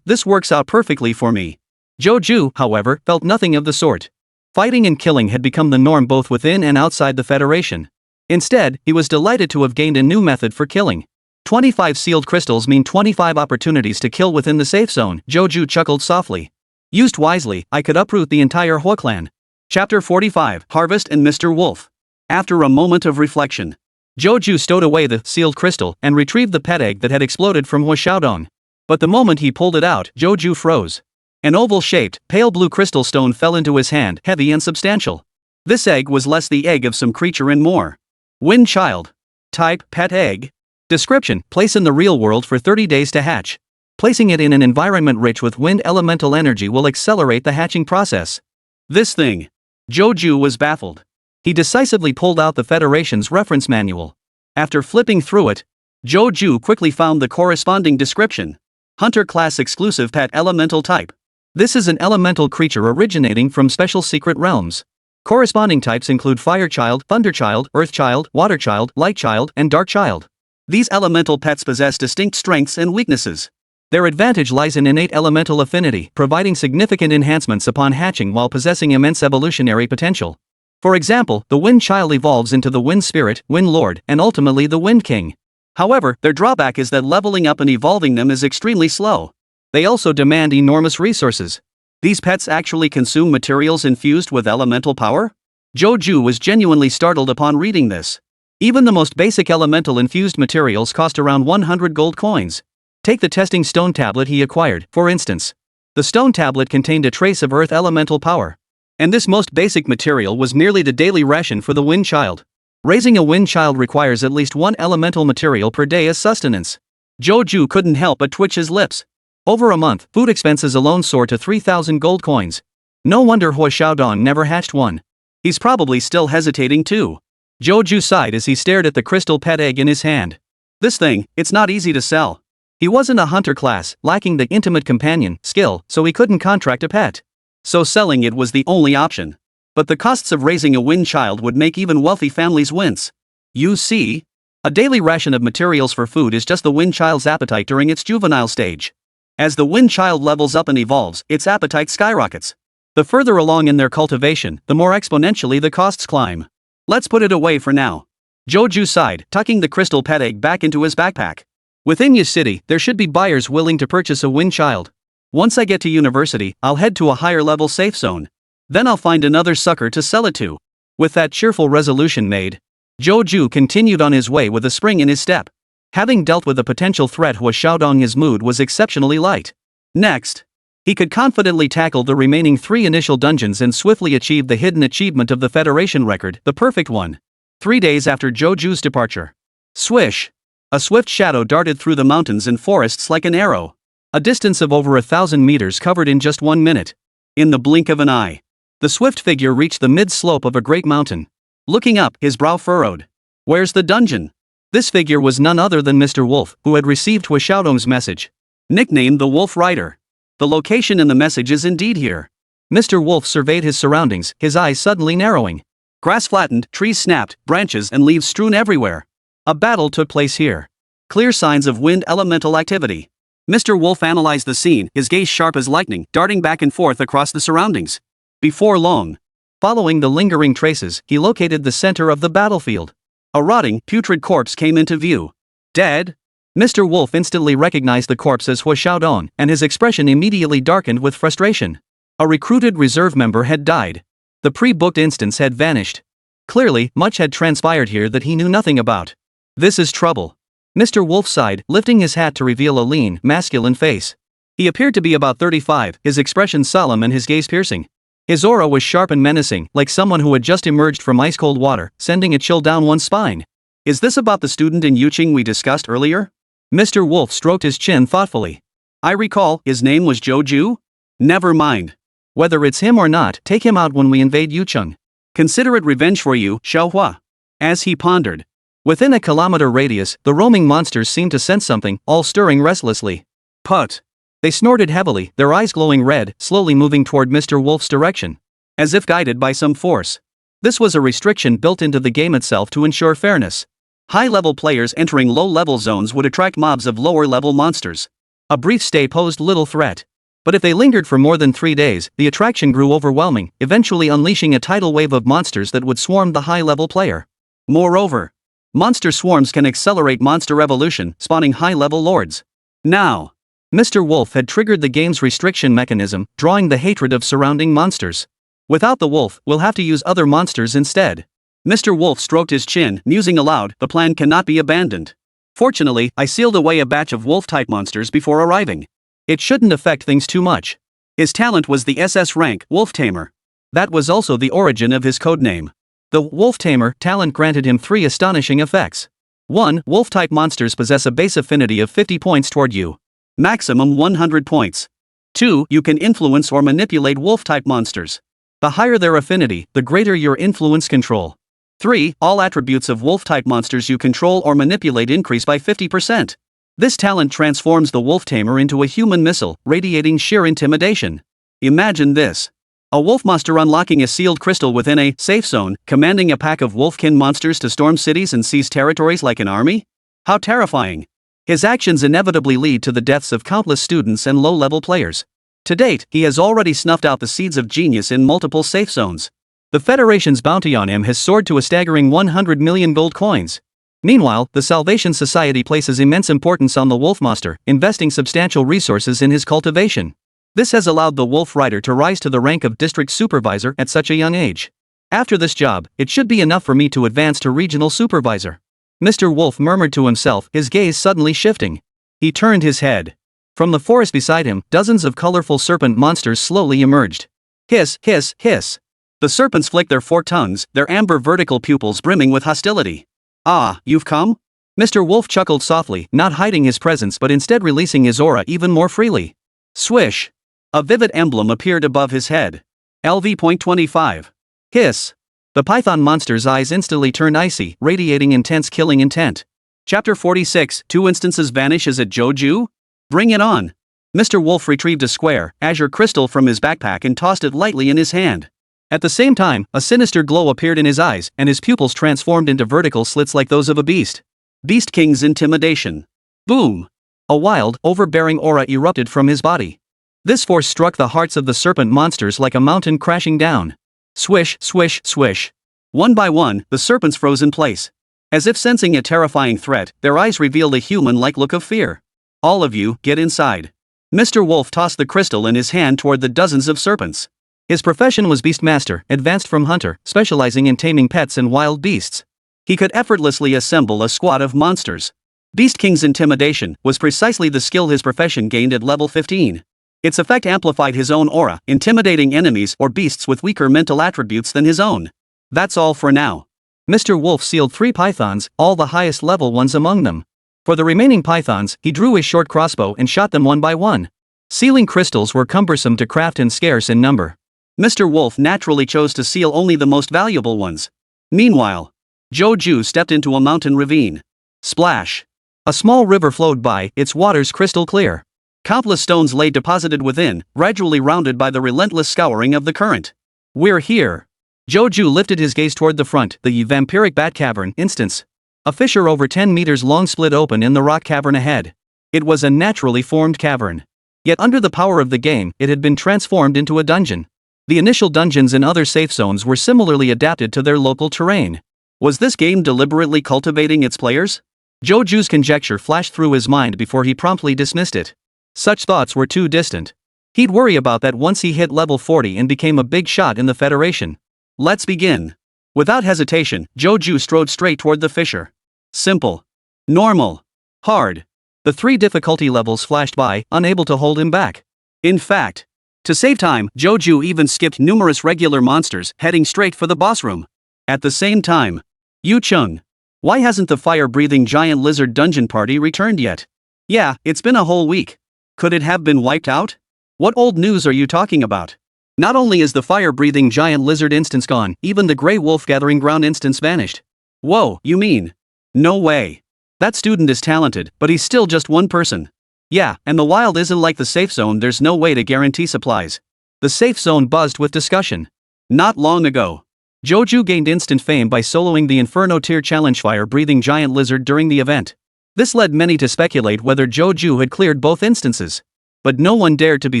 This works out perfectly for me. Joju, however, felt nothing of the sort. Fighting and killing had become the norm both within and outside the Federation. Instead, he was delighted to have gained a new method for killing. 25 sealed crystals mean 25 opportunities to kill within the safe zone, Joju chuckled softly. Used wisely, I could uproot the entire Huo clan. Chapter 45, Harvest and Mr. Wolf. After a moment of reflection, Joju stowed away the sealed crystal and retrieved the pet egg that had exploded from Huo Xiaodong. But the moment he pulled it out, Joju froze. An oval-shaped, pale blue crystal stone fell into his hand, heavy and substantial. This egg was less the egg of some creature and more. Wind child. Type, pet egg. Description, place in the real world for 30 days to hatch. Placing it in an environment rich with wind elemental energy will accelerate the hatching process. This thing. Joju was baffled. He decisively pulled out the Federation's reference manual. After flipping through it, Joju quickly found the corresponding description. Hunter class exclusive pet elemental type. This is an elemental creature originating from special secret realms. Corresponding types include Fire Child, Thunder Child, Earth Child, Water Child, Light Child, and Dark Child. These elemental pets possess distinct strengths and weaknesses. Their advantage lies in innate elemental affinity, providing significant enhancements upon hatching while possessing immense evolutionary potential. For example, the Wind Child evolves into the Wind Spirit, Wind Lord, and ultimately the Wind King. However, their drawback is that leveling up and evolving them is extremely slow. They also demand enormous resources. These pets actually consume materials infused with elemental power? Joju was genuinely startled upon reading this. Even the most basic elemental infused materials cost around 100 gold coins. Take the testing stone tablet he acquired, for instance. The stone tablet contained a trace of earth elemental power. And this most basic material was merely the daily ration for the Wind Child. Raising a Wind Child requires at least 1 elemental material per day as sustenance. Joju couldn't help but twitch his lips. Over a month, food expenses alone soar to 3,000 gold coins. No wonder Huo Xiaodong never hatched one. He's probably still hesitating too. Joju sighed as he stared at the crystal pet egg in his hand. This thing, it's not easy to sell. He wasn't a hunter class, lacking the intimate companion skill, so he couldn't contract a pet. So selling it was the only option. But the costs of raising a Wind Child would make even wealthy families wince. You see? A daily ration of materials for food is just the Wind Child's appetite during its juvenile stage. As the Wind Child levels up and evolves, its appetite skyrockets. The further along in their cultivation, the more exponentially the costs climb. Let's put it away for now. Joju sighed, tucking the crystal pet egg back into his backpack. Within Yi City, there should be buyers willing to purchase a Wind Child. Once I get to university, I'll head to a higher level safe zone. Then I'll find another sucker to sell it to. With that cheerful resolution made, Joju continued on his way with a spring in his step. Having dealt with the potential threat Huo Xiaodong, his mood was exceptionally light. Next, He could confidently tackle the remaining 3 initial dungeons and swiftly achieve the hidden achievement of the Federation record, the perfect one. 3 days after Joju's departure. Swish! A swift shadow darted through the mountains and forests like an arrow. A distance of over 1,000 meters covered in just 1 minute. In the blink of an eye, the swift figure reached the mid-slope of a great mountain. Looking up, his brow furrowed. Where's the dungeon? This figure was none other than Mr. Wolf, who had received Hua Xiaodong's message. Nicknamed the Wolf Rider. The location in the message is indeed here. Mr. Wolf surveyed his surroundings, his eyes suddenly narrowing. Grass flattened, trees snapped, branches and leaves strewn everywhere. A battle took place here. Clear signs of wind elemental activity. Mr. Wolf analyzed the scene, his gaze sharp as lightning, darting back and forth across the surroundings. Before long, following the lingering traces, he located the center of the battlefield. A rotting, putrid corpse came into view. Dead? Mr. Wolf instantly recognized the corpse as Hua Xiaodong, and his expression immediately darkened with frustration. A recruited reserve member had died. The pre-booked instance had vanished. Clearly, much had transpired here that he knew nothing about. This is trouble. Mr. Wolf sighed, lifting his hat to reveal a lean, masculine face. He appeared to be about 35, his expression solemn and his gaze piercing. His aura was sharp and menacing, like someone who had just emerged from ice-cold water, sending a chill down one's spine. Is this about the student in Yuqing we discussed earlier? Mr. Wolf stroked his chin thoughtfully. I recall, his name was Joju? Never mind. Whether it's him or not, take him out when we invade Yucheng. Consider it revenge for you, Xiaohua. As he pondered. Within a kilometer radius, the roaming monsters seemed to sense something, all stirring restlessly. Put. They snorted heavily, their eyes glowing red, slowly moving toward Mr. Wolf's direction. As if guided by some force. This was a restriction built into the game itself to ensure fairness. High-level players entering low-level zones would attract mobs of lower-level monsters. A brief stay posed little threat. But if they lingered for more than 3 days, the attraction grew overwhelming, eventually unleashing a tidal wave of monsters that would swarm the high-level player. Moreover, monster swarms can accelerate monster evolution, spawning high-level lords. Now, Mr. Wolf had triggered the game's restriction mechanism, drawing the hatred of surrounding monsters. Without the wolf, we'll have to use other monsters instead. Mr. Wolf stroked his chin, musing aloud, the plan cannot be abandoned. Fortunately, I sealed away a batch of wolf-type monsters before arriving. It shouldn't affect things too much. His talent was the SS rank, Wolf Tamer. That was also the origin of his codename. The Wolf Tamer talent granted him 3 astonishing effects. 1. Wolf-type monsters possess a base affinity of 50 points toward you. Maximum 100 points. 2. You can influence or manipulate wolf-type monsters. The higher their affinity, the greater your influence control. 3. All attributes of wolf-type monsters you control or manipulate increase by 50%. This talent transforms the Wolf Tamer into a human missile, radiating sheer intimidation. Imagine this. A wolf monster unlocking a sealed crystal within a safe zone, commanding a pack of wolfkin monsters to storm cities and seize territories like an army? How terrifying. His actions inevitably lead to the deaths of countless students and low-level players. To date, he has already snuffed out the seeds of genius in multiple safe zones. The Federation's bounty on him has soared to a staggering 100 million gold coins. Meanwhile, the Salvation Society places immense importance on the wolf monster, investing substantial resources in his cultivation. This has allowed the Wolf Rider to rise to the rank of district supervisor at such a young age. After this job, it should be enough for me to advance to regional supervisor. Mr. Wolf murmured to himself, his gaze suddenly shifting. He turned his head. From the forest beside him, dozens of colorful serpent monsters slowly emerged. Hiss, hiss, hiss. The serpents flicked their forked tongues, their amber vertical pupils brimming with hostility. Ah, you've come? Mr. Wolf chuckled softly, not hiding his presence but instead releasing his aura even more freely. Swish. A vivid emblem appeared above his head. LV.25. Hiss. The python monster's eyes instantly turned icy, radiating intense killing intent. Chapter 46, 2 instances vanish. Is it Joju? Bring it on. Mr. Wolf retrieved a square, azure crystal from his backpack and tossed it lightly in his hand. At the same time, a sinister glow appeared in his eyes, and his pupils transformed into vertical slits like those of a beast. Beast King's intimidation. Boom! A wild, overbearing aura erupted from his body. This force struck the hearts of the serpent monsters like a mountain crashing down. Swish, swish, swish. One by one, the serpents froze in place. As if sensing a terrifying threat, their eyes revealed a human-like look of fear. All of you, get inside. Mr. Wolf tossed the crystal in his hand toward the dozens of serpents. His profession was Beastmaster, advanced from hunter, specializing in taming pets and wild beasts. He could effortlessly assemble a squad of monsters. Beast King's intimidation was precisely the skill his profession gained at level 15. Its effect amplified his own aura, intimidating enemies or beasts with weaker mental attributes than his own. That's all for now. Mr. Wolf sealed 3 pythons, all the highest level ones among them. For the remaining pythons, he drew his short crossbow and shot them one by one. Sealing crystals were cumbersome to craft and scarce in number. Mr. Wolf naturally chose to seal only the most valuable ones. Meanwhile, Joju stepped into a mountain ravine. Splash! A small river flowed by, its waters crystal clear. Countless stones lay deposited within, gradually rounded by the relentless scouring of the current. We're here. Joju lifted his gaze toward the front, the vampiric bat cavern instance. A fissure over 10 meters long split open in the rock cavern ahead. It was a naturally formed cavern. Yet under the power of the game, it had been transformed into a dungeon. The initial dungeons in other safe zones were similarly adapted to their local terrain. Was this game deliberately cultivating its players? Joju's conjecture flashed through his mind before he promptly dismissed it. Such thoughts were too distant. He'd worry about that once he hit level 40 and became a big shot in the Federation. Let's begin. Without hesitation, Joju strode straight toward the fissure. Simple. Normal. Hard. The 3 difficulty levels flashed by, unable to hold him back. In fact, to save time, Joju even skipped numerous regular monsters, heading straight for the boss room. At the same time, Yu Chung. Why hasn't the fire-breathing giant lizard dungeon party returned yet? Yeah, it's been a whole week. Could it have been wiped out? What old news are you talking about? Not only is the fire-breathing giant lizard instance gone, even the Grey Wolf Gathering Ground instance vanished. Whoa, you mean? No way. That student is talented, but he's still just one person. Yeah, and the wild isn't like the safe zone, there's no way to guarantee supplies. The safe zone buzzed with discussion. Not long ago, Joju gained instant fame by soloing the Inferno tier challenge fire-breathing giant lizard during the event. This led many to speculate whether Joju had cleared both instances. But no one dared to be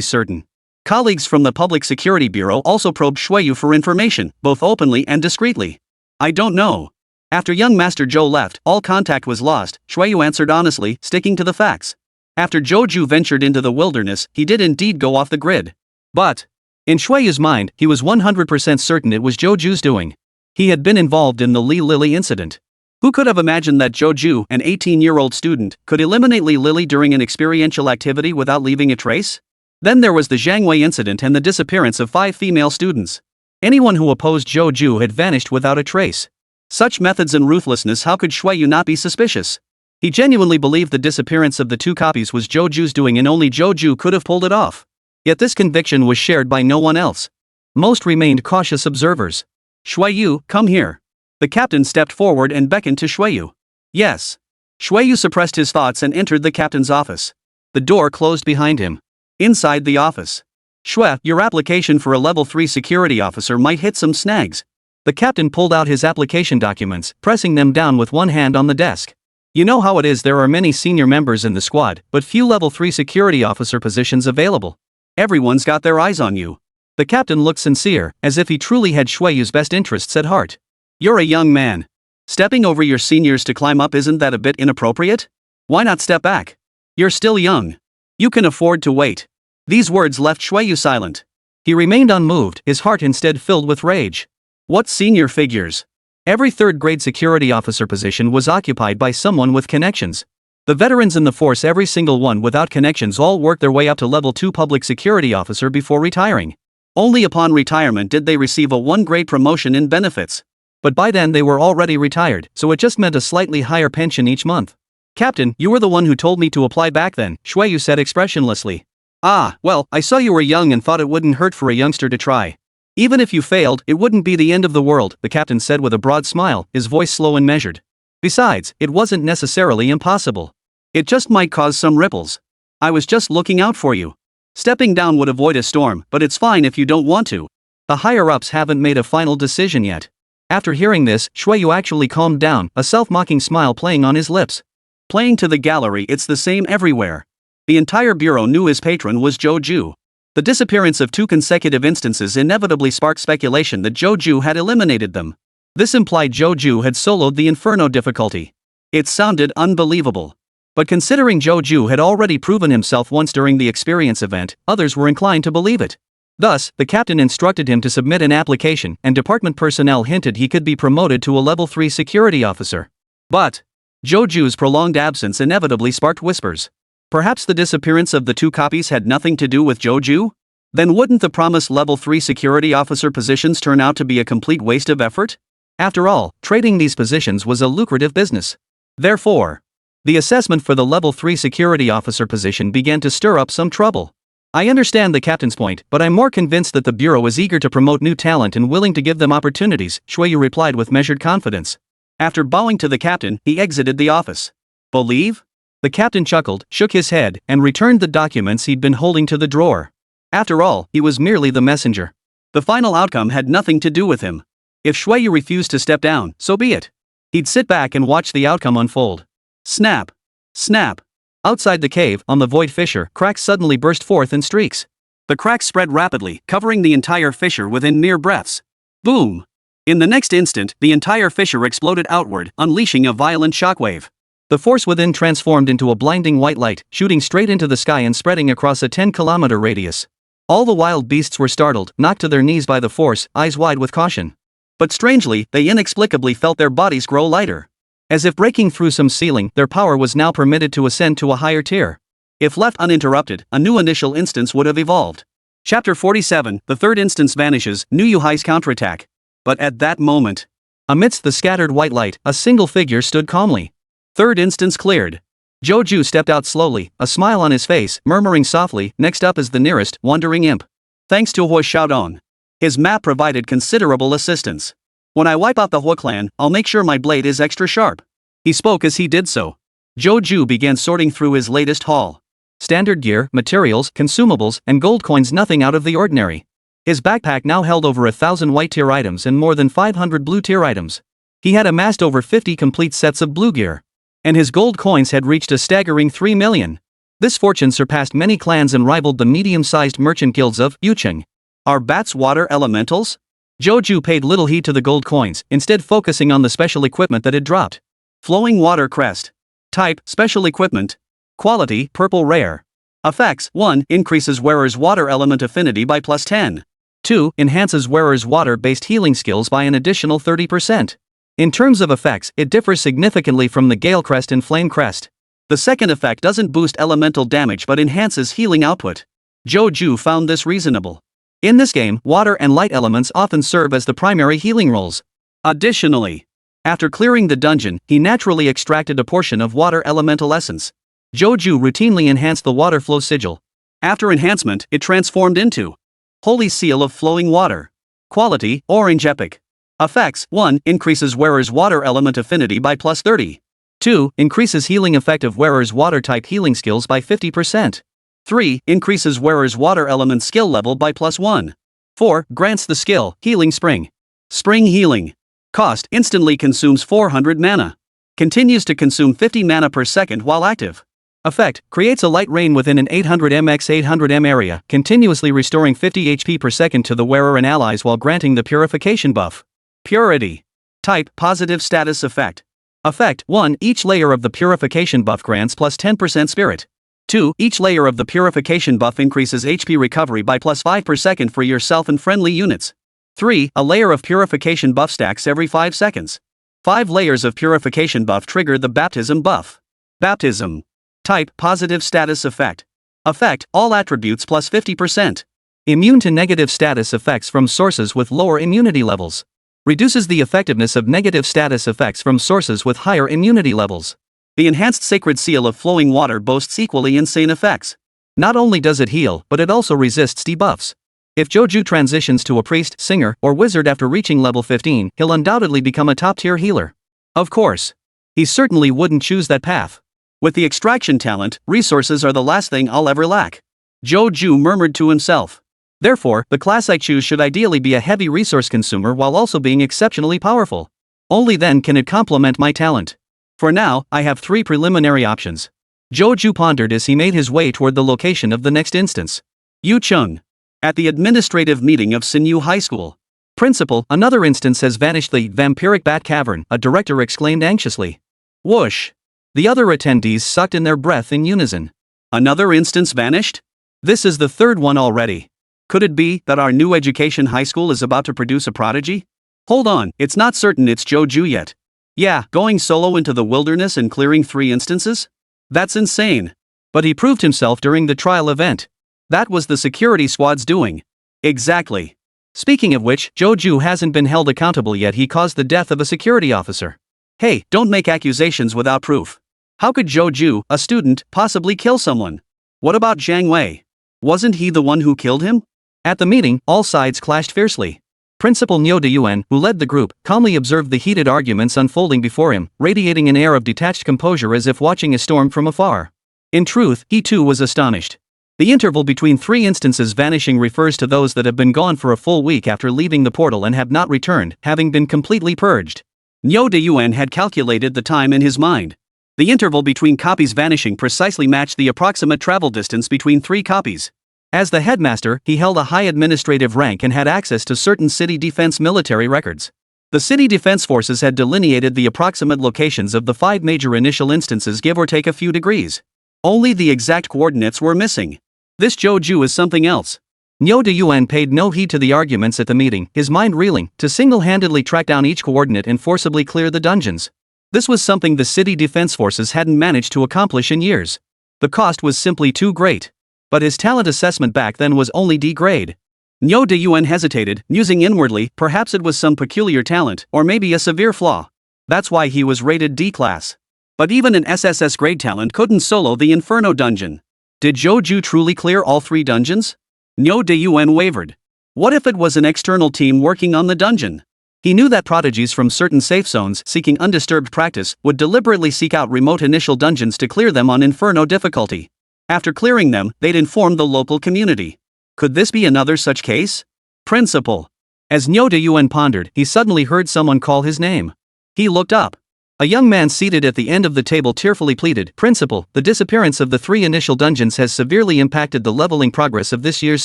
certain. Colleagues from the Public Security Bureau also probed Shueyu for information, both openly and discreetly. I don't know. After young Master Zhou left, all contact was lost, Shueyu answered honestly, sticking to the facts. After Joju ventured into the wilderness, he did indeed go off the grid. But, in Shueyu's mind, he was 100% certain it was Joju's doing. He had been involved in the Li Lily incident. Who could have imagined that Joju, an 18-year-old student, could eliminate Li Lily during an experiential activity without leaving a trace? Then there was the Zhangwei incident and the disappearance of 5 female students. Anyone who opposed Joju had vanished without a trace. Such methods and ruthlessness, how could Shueyu not be suspicious? He genuinely believed the disappearance of the 2 copies was Joju's doing and only Joju could have pulled it off. Yet this conviction was shared by no one else. Most remained cautious observers. Shueyu, come here. The captain stepped forward and beckoned to Shueyu. Yes. Shueyu suppressed his thoughts and entered the captain's office. The door closed behind him. Inside the office. Shui, your application for a level 3 security officer might hit some snags. The captain pulled out his application documents, pressing them down with one hand on the desk. You know how it is, there are many senior members in the squad, but few level 3 security officer positions available. Everyone's got their eyes on you. The captain looked sincere, as if he truly had Shueyu's best interests at heart. You're a young man. Stepping over your seniors to climb up, isn't that a bit inappropriate? Why not step back? You're still young. You can afford to wait. These words left Shueyu silent. He remained unmoved, his heart instead filled with rage. What senior figures? Every 3rd grade security officer position was occupied by someone with connections. The veterans in the force, every single one without connections, all worked their way up to level 2 public security officer before retiring. Only upon retirement did they receive a 1-grade promotion in benefits. But by then they were already retired, so it just meant a slightly higher pension each month. Captain, you were the one who told me to apply back then, Shueyu said expressionlessly. Ah, well, I saw you were young and thought it wouldn't hurt for a youngster to try. Even if you failed, it wouldn't be the end of the world, the captain said with a broad smile, his voice slow and measured. Besides, it wasn't necessarily impossible. It just might cause some ripples. I was just looking out for you. Stepping down would avoid a storm, but it's fine if you don't want to. The higher-ups haven't made a final decision yet. After hearing this, Shueyu actually calmed down, a self-mocking smile playing on his lips. Playing to the gallery, it's the same everywhere. The entire bureau knew his patron was Joju. The disappearance of 2 consecutive instances inevitably sparked speculation that Joju had eliminated them. This implied Joju had soloed the Inferno difficulty. It sounded unbelievable. But considering Joju had already proven himself once during the experience event, others were inclined to believe it. Thus, the captain instructed him to submit an application, and department personnel hinted he could be promoted to a level 3 security officer. But Joju's prolonged absence inevitably sparked whispers. Perhaps the disappearance of the 2 copies had nothing to do with Joju? Then wouldn't the promised level 3 security officer positions turn out to be a complete waste of effort? After all, trading these positions was a lucrative business. Therefore, the assessment for the level 3 security officer position began to stir up some trouble. I understand the captain's point, but I'm more convinced that the bureau is eager to promote new talent and willing to give them opportunities, Shuiyu replied with measured confidence. After bowing to the captain, he exited the office. Believe? The captain chuckled, shook his head, and returned the documents he'd been holding to the drawer. After all, he was merely the messenger. The final outcome had nothing to do with him. If Shuiyu refused to step down, so be it. He'd sit back and watch the outcome unfold. Snap! Snap! Outside the cave, on the void fissure, cracks suddenly burst forth in streaks. The cracks spread rapidly, covering the entire fissure within mere breaths. Boom! In the next instant, the entire fissure exploded outward, unleashing a violent shockwave. The force within transformed into a blinding white light, shooting straight into the sky and spreading across a 10-kilometer radius. All the wild beasts were startled, knocked to their knees by the force, eyes wide with caution. But strangely, they inexplicably felt their bodies grow lighter. As if breaking through some ceiling, their power was now permitted to ascend to a higher tier. If left uninterrupted, a new initial instance would have evolved. Chapter 47, the third instance vanishes, New Yuhai's counterattack. But at that moment, amidst the scattered white light, a single figure stood calmly. Third instance cleared. Joju stepped out slowly, a smile on his face, murmuring softly, next up is the nearest, wandering imp. Thanks to Hua Xiaodong. His map provided considerable assistance. When I wipe out the Hua clan, I'll make sure my blade is extra sharp. He spoke as he did so. Joju began sorting through his latest haul. Standard gear, materials, consumables, and gold coins, nothing out of the ordinary. His backpack now held over 1,000 white tier items and more than 500 blue tier items. He had amassed over 50 complete sets of blue gear. And his gold coins had reached a staggering 3 million. This fortune surpassed many clans and rivaled the medium-sized merchant guilds of Yucheng. Are bats water elementals? Joju paid little heed to the gold coins, instead focusing on the special equipment that had dropped. Flowing water crest. Type, special equipment. Quality, purple rare. Effects, 1. Increases wearer's water element affinity by plus 10. 2. Enhances wearer's water-based healing skills by an additional 30%. In terms of effects, it differs significantly from the Gale Crest and Flame Crest. The second effect doesn't boost elemental damage but enhances healing output. Joju found this reasonable. In this game, water and light elements often serve as the primary healing roles. Additionally, after clearing the dungeon, he naturally extracted a portion of water elemental essence. Joju routinely enhanced the water flow sigil. After enhancement, it transformed into Holy Seal of Flowing Water. Quality, Orange Epic. Effects, 1. Increases wearer's water element affinity by plus 30. 2. Increases healing effect of wearer's water-type healing skills by 50%. 3. Increases wearer's water element skill level by plus 1. 4. Grants the skill, Healing Spring. Spring Healing. Cost, instantly consumes 400 mana. Continues to consume 50 mana per second while active. Effect, creates a light rain within an 800m x 800m area, continuously restoring 50 HP per second to the wearer and allies while granting the purification buff. Purity. Type, positive status effect. Effect, 1. Each layer of the purification buff grants plus 10% spirit. 2. Each layer of the purification buff increases HP recovery by plus 5 per second for yourself and friendly units. 3. A layer of purification buff stacks every 5 seconds. 5 layers of purification buff trigger the baptism buff. Baptism. Type, positive status effect. Effect, all attributes plus 50%. Immune to negative status effects from sources with lower immunity levels. Reduces the effectiveness of negative status effects from sources with higher immunity levels. The enhanced Sacred Seal of Flowing Water boasts equally insane effects. Not only does it heal, but it also resists debuffs. If Joju transitions to a priest, singer, or wizard after reaching level 15, he'll undoubtedly become a top-tier healer. Of course, he certainly wouldn't choose that path. With the extraction talent, resources are the last thing I'll ever lack. Joju murmured to himself. Therefore, the class I choose should ideally be a heavy resource consumer while also being exceptionally powerful. Only then can it complement my talent. For now, I have 3 preliminary options. Joju pondered as he made his way toward the location of the next instance. Yucheng. At the administrative meeting of Sinyu High School. Principal, another instance has vanished. The vampiric bat cavern, a director exclaimed anxiously. Whoosh. The other attendees sucked in their breath in unison. Another instance vanished? This is the third one already. Could it be that our new education high school is about to produce a prodigy? Hold on, it's not certain it's Joju yet. Yeah, going solo into the wilderness and clearing 3 instances? That's insane. But he proved himself during the trial event. That was the security squad's doing. Exactly. Speaking of which, Joju hasn't been held accountable yet. He caused the death of a security officer. Hey, don't make accusations without proof. How could Joju, a student, possibly kill someone? What about Zhang Wei? Wasn't he the one who killed him? At the meeting, all sides clashed fiercely. Principal Niu Deyuan, who led the group, calmly observed the heated arguments unfolding before him, radiating an air of detached composure as if watching a storm from afar. In truth, he too was astonished. The interval between 3 instances vanishing refers to those that have been gone for a full week after leaving the portal and have not returned, having been completely purged. Niu Deyuan had calculated the time in his mind. The interval between copies vanishing precisely matched the approximate travel distance between 3 copies. As the headmaster, he held a high administrative rank and had access to certain city defense military records. The city defense forces had delineated the approximate locations of the 5 major initial instances, give or take a few degrees. Only the exact coordinates were missing. This Joju is something else. Niu Deyuan paid no heed to the arguments at the meeting, his mind reeling, to single-handedly track down each coordinate and forcibly clear the dungeons. This was something the city defense forces hadn't managed to accomplish in years. The cost was simply too great. But his talent assessment back then was only D grade. Niu Deyuan hesitated, musing inwardly, perhaps it was some peculiar talent, or maybe a severe flaw. That's why he was rated D class. But even an SSS grade talent couldn't solo the Inferno dungeon. Did Joju truly clear all 3 dungeons? Niu Deyuan wavered. What if it was an external team working on the dungeon? He knew that prodigies from certain safe zones seeking undisturbed practice would deliberately seek out remote initial dungeons to clear them on Inferno difficulty. After clearing them, they'd inform the local community. Could this be another such case? Principal. As Niu Deyuan pondered, he suddenly heard someone call his name. He looked up. A young man seated at the end of the table tearfully pleaded, "Principal, the disappearance of the 3 initial dungeons has severely impacted the leveling progress of this year's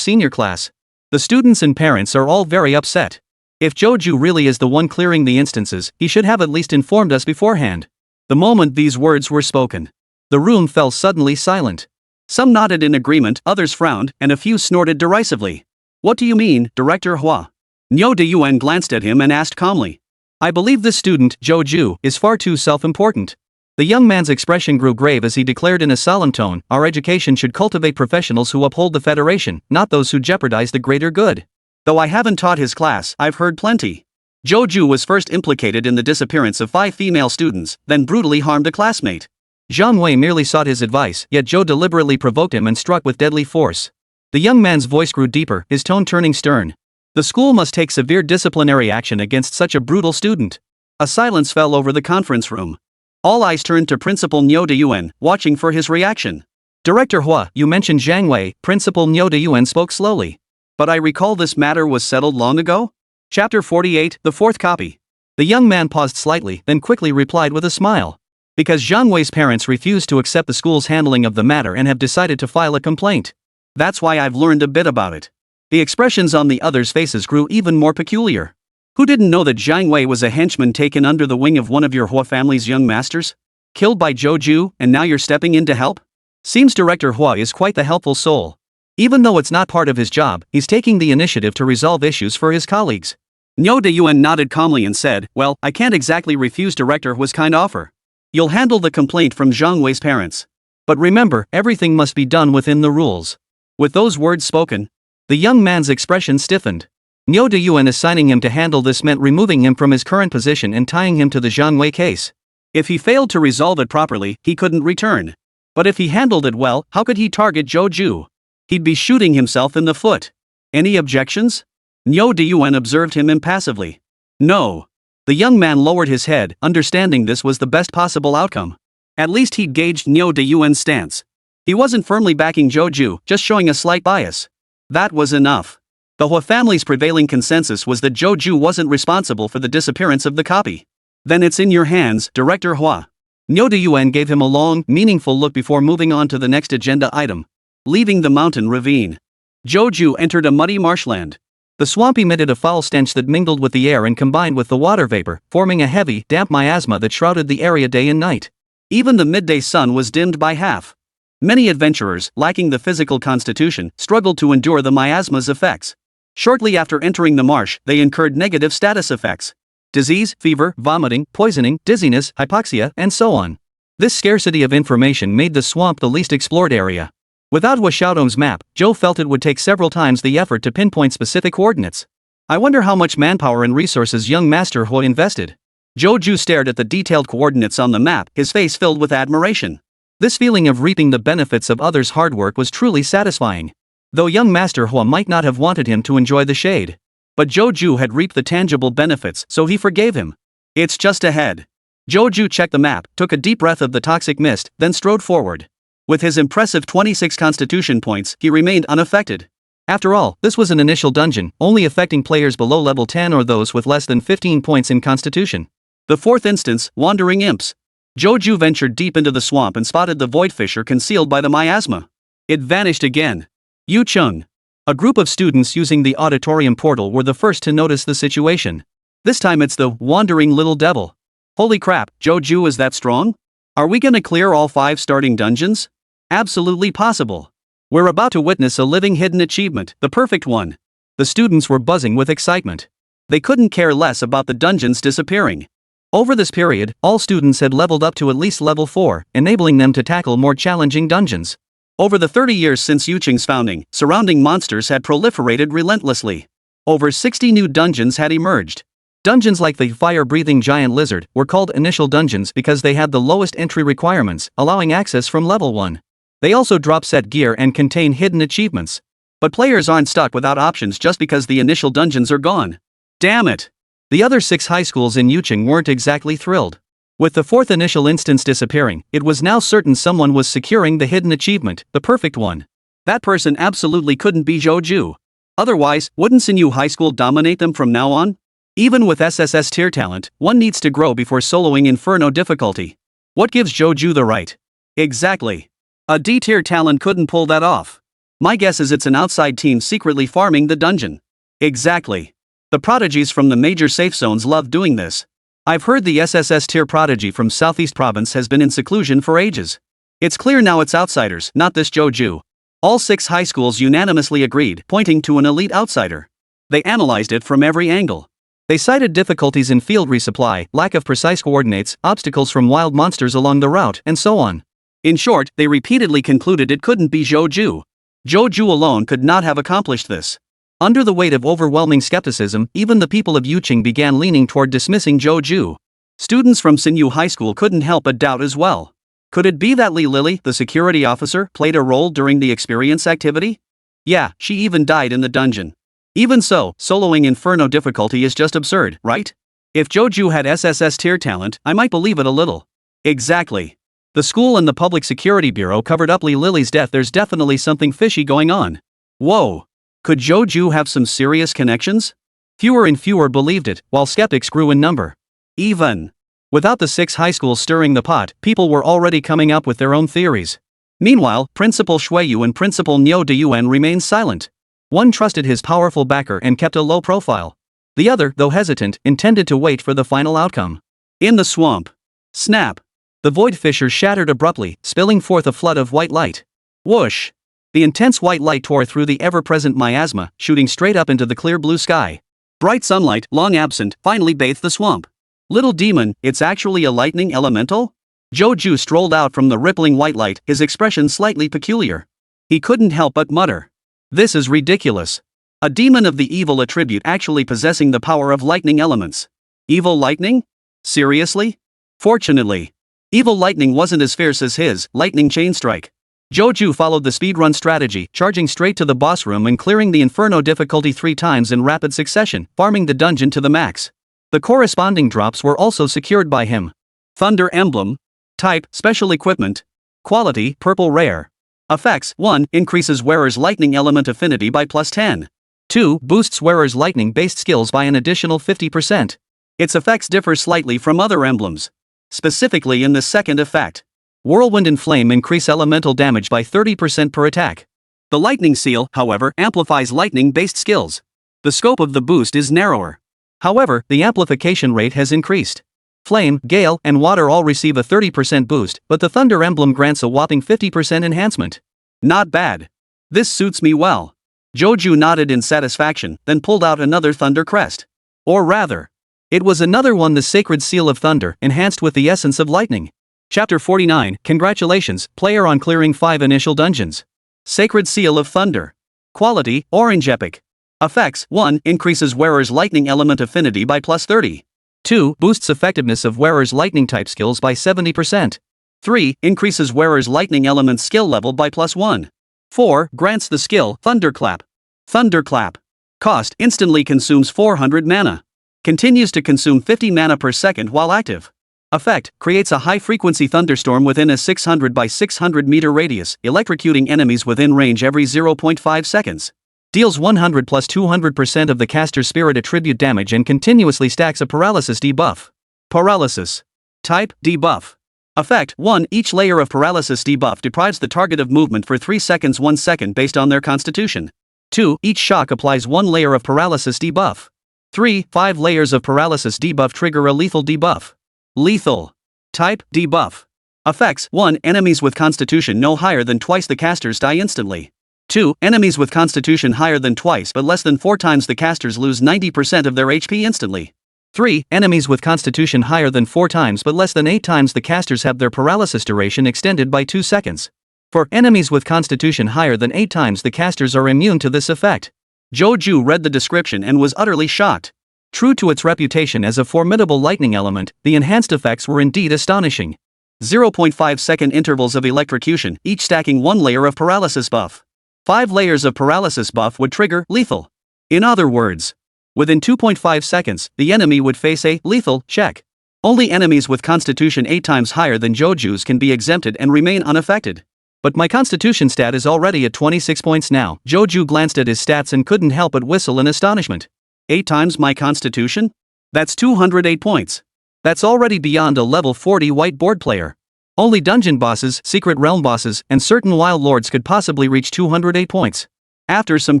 senior class. The students and parents are all very upset. If Joju really is the one clearing the instances, he should have at least informed us beforehand." The moment these words were spoken, the room fell suddenly silent. Some nodded in agreement, others frowned, and a few snorted derisively. "What do you mean, Director Hua?" Niu Deyuan glanced at him and asked calmly. "I believe this student, Joju, is far too self-important." The young man's expression grew grave as he declared in a solemn tone, "Our education should cultivate professionals who uphold the Federation, not those who jeopardize the greater good. Though I haven't taught his class, I've heard plenty. Joju was first implicated in the disappearance of 5 female students, then brutally harmed a classmate. Zhang Wei merely sought his advice, yet Zhou deliberately provoked him and struck with deadly force." The young man's voice grew deeper, his tone turning stern. "The school must take severe disciplinary action against such a brutal student." A silence fell over the conference room. All eyes turned to Principal Niu Deyuan, watching for his reaction. "Director Hua, you mentioned Zhang Wei," Principal Niu Deyuan spoke slowly. "But I recall this matter was settled long ago?" Chapter 48, the 4th copy. The young man paused slightly, then quickly replied with a smile. "Because Zhang Wei's parents refused to accept the school's handling of the matter and have decided to file a complaint. That's why I've learned a bit about it." The expressions on the others' faces grew even more peculiar. "Who didn't know that Zhang Wei was a henchman taken under the wing of one of your Hua family's young masters? Killed by Joju, and now you're stepping in to help? Seems Director Hua is quite the helpful soul. Even though it's not part of his job, he's taking the initiative to resolve issues for his colleagues." Niu Deyuan nodded calmly and said, "Well, I can't exactly refuse Director Hua's kind offer. You'll handle the complaint from Zhang Wei's parents. But remember, everything must be done within the rules." With those words spoken, the young man's expression stiffened. Niu Deyuan assigning him to handle this meant removing him from his current position and tying him to the Zhang Wei case. If he failed to resolve it properly, he couldn't return. But if he handled it well, how could he target Joju? He'd be shooting himself in the foot. Any objections? Niu Deyuan observed him impassively. No. The young man lowered his head, understanding this was the best possible outcome. At least he'd gauged Niu Deyuan's stance. He wasn't firmly backing Joju, just showing a slight bias. That was enough. The Hua family's prevailing consensus was that Joju wasn't responsible for the disappearance of the copy. Then it's in your hands, Director Hua. Niu Deyuan gave him a long, meaningful look before moving on to the next agenda item. Leaving the mountain ravine, Joju entered a muddy marshland. The swamp emitted a foul stench that mingled with the air and combined with the water vapor, forming a heavy, damp miasma that shrouded the area day and night. Even the midday sun was dimmed by half. Many adventurers, lacking the physical constitution, struggled to endure the miasma's effects. Shortly after entering the marsh, they incurred negative status effects. Disease, fever, vomiting, poisoning, dizziness, hypoxia, and so on. This scarcity of information made the swamp the least explored area. Without Washaodom's map, Joe felt it would take several times the effort to pinpoint specific coordinates. I wonder how much manpower and resources young Master Hua invested. Joe stared at the detailed coordinates on the map, his face filled with admiration. This feeling of reaping the benefits of others' hard work was truly satisfying. Though young Master Hua might not have wanted him to enjoy the shade. But Joe had reaped the tangible benefits, so he forgave him. It's just ahead. Joe checked the map, took a deep breath of the toxic mist, then strode forward. With his impressive 26 constitution points, he remained unaffected. After all, this was an initial dungeon, only affecting players below level 10 or those with less than 15 points in constitution. The fourth instance, Wandering Imps. Joe ventured deep into the swamp and spotted the void fissure concealed by the miasma. It vanished again. Yu Chung. A group of students using the auditorium portal were the first to notice the situation. This time it's the wandering little devil. Holy crap, Joe is that strong? Are we gonna clear all 5 starting dungeons? Absolutely possible. We're about to witness a living hidden achievement, the perfect one. The students were buzzing with excitement. They couldn't care less about the dungeons disappearing. Over this period, all students had leveled up to at least level 4, enabling them to tackle more challenging dungeons. Over the 30 years since Yucheng's founding, surrounding monsters had proliferated relentlessly. Over 60 new dungeons had emerged. Dungeons like the fire-breathing giant lizard were called initial dungeons because they had the lowest entry requirements, allowing access from level 1. They also drop set gear and contain hidden achievements. But players aren't stuck without options just because the initial dungeons are gone. Damn it! The other 6 high schools in Yucheng weren't exactly thrilled. With the 4th initial instance disappearing, it was now certain someone was securing the hidden achievement, the perfect one. That person absolutely couldn't be Joe. Otherwise, wouldn't Sinyu High School dominate them from now on? Even with SSS tier talent, one needs to grow before soloing Inferno difficulty. What gives Joe the right? Exactly. A D tier talent couldn't pull that off. My guess is it's an outside team secretly farming the dungeon. Exactly. The prodigies from the major safe zones love doing this. I've heard the SSS tier prodigy from Southeast Province has been in seclusion for ages. It's clear now it's outsiders, not this Joe. All 6 high schools unanimously agreed, pointing to an elite outsider. They analyzed it from every angle. They cited difficulties in field resupply, lack of precise coordinates, obstacles from wild monsters along the route, and so on. In short, they repeatedly concluded it couldn't be Joe. Joe alone could not have accomplished this. Under the weight of overwhelming skepticism, even the people of Yucheng began leaning toward dismissing Joe. Students from Sinyu High School couldn't help but doubt as well. Could it be that Li Lily, the security officer, played a role during the experience activity? Yeah, she even died in the dungeon. Even so, soloing Inferno difficulty is just absurd, right? If Joe had SSS tier talent, I might believe it a little. Exactly. The school and the Public Security Bureau covered up Li Lily's death. There's definitely something fishy going on. Whoa. Could Joe have some serious connections? Fewer and fewer believed it, while skeptics grew in number. Even without the 6 high schools stirring the pot, people were already coming up with their own theories. Meanwhile, Principal Shuiyu and Principal Niu Deyuan remained silent. One trusted his powerful backer and kept a low profile. The other, though hesitant, intended to wait for the final outcome. In the swamp. Snap. The void fissure shattered abruptly, spilling forth a flood of white light. Whoosh! The intense white light tore through the ever-present miasma, shooting straight up into the clear blue sky. Bright sunlight, long absent, finally bathed the swamp. Little demon, it's actually a lightning elemental? Joe strolled out from the rippling white light, his expression slightly peculiar. He couldn't help but mutter. This is ridiculous. A demon of the evil attribute actually possessing the power of lightning elements. Evil lightning? Seriously? Fortunately, evil lightning wasn't as fierce as his lightning chain strike. Joe followed the speedrun strategy, charging straight to the boss room and clearing the Inferno difficulty 3 times in rapid succession, farming the dungeon to the max. The corresponding drops were also secured by him. Thunder Emblem. Type, Special Equipment. Quality, Purple Rare. Effects, 1. Increases wearer's lightning element affinity by +10. 2. Boosts wearer's lightning-based skills by an additional 50%. Its effects differ slightly from other emblems. Specifically in the second effect. Whirlwind and Flame increase elemental damage by 30% per attack. The Lightning Seal, however, amplifies lightning-based skills. The scope of the boost is narrower. However, the amplification rate has increased. Flame, Gale, and Water all receive a 30% boost, but the Thunder Emblem grants a whopping 50% enhancement. Not bad. This suits me well. Joe nodded in satisfaction, then pulled out another Thunder Crest. Or rather, it was another one, the Sacred Seal of Thunder, enhanced with the essence of lightning. Chapter 49, Congratulations, player on clearing 5 initial dungeons. Sacred Seal of Thunder. Quality, Orange Epic. Effects, 1. Increases wearer's lightning element affinity by plus 30. 2. Boosts effectiveness of wearer's lightning type skills by 70%. 3. Increases wearer's lightning element skill level by plus 1. 4. Grants the skill, Thunderclap. Thunderclap. Cost, instantly consumes 400 mana. Continues to consume 50 mana per second while active. Effect, creates a high-frequency thunderstorm within a 600 by 600 meter radius, electrocuting enemies within range every 0.5 seconds. Deals 100 plus 200% of the caster's spirit attribute damage and continuously stacks a paralysis debuff. Paralysis. Type, debuff. Effect, 1. Each layer of paralysis debuff deprives the target of movement for 3 seconds 1 second based on their constitution. 2. Each shock applies 1 layer of paralysis debuff. 3. 5 layers of paralysis debuff trigger a lethal debuff. Lethal. Type, debuff. Effects, 1. Enemies with constitution no higher than twice the casters die instantly. 2. Enemies with constitution higher than twice but less than 4 times the casters lose 90% of their HP instantly. 3. Enemies with constitution higher than 4 times but less than 8 times the casters have their paralysis duration extended by 2 seconds. For enemies with constitution higher than 8 times the casters are immune to this effect. Joju read the description and was utterly shocked. True to its reputation as a formidable lightning element, the enhanced effects were indeed astonishing. 0.5 second intervals of electrocution, each stacking 1 layer of paralysis buff. 5 layers of paralysis buff would trigger lethal. In other words, within 2.5 seconds, the enemy would face a lethal check. Only enemies with constitution 8 times higher than Joju's can be exempted and remain unaffected. But my constitution stat is already at 26 points now. Joju glanced at his stats and couldn't help but whistle in astonishment. 8 times my constitution? That's 208 points. That's already beyond a level 40 whiteboard player. Only dungeon bosses, secret realm bosses, and certain wild lords could possibly reach 208 points. After some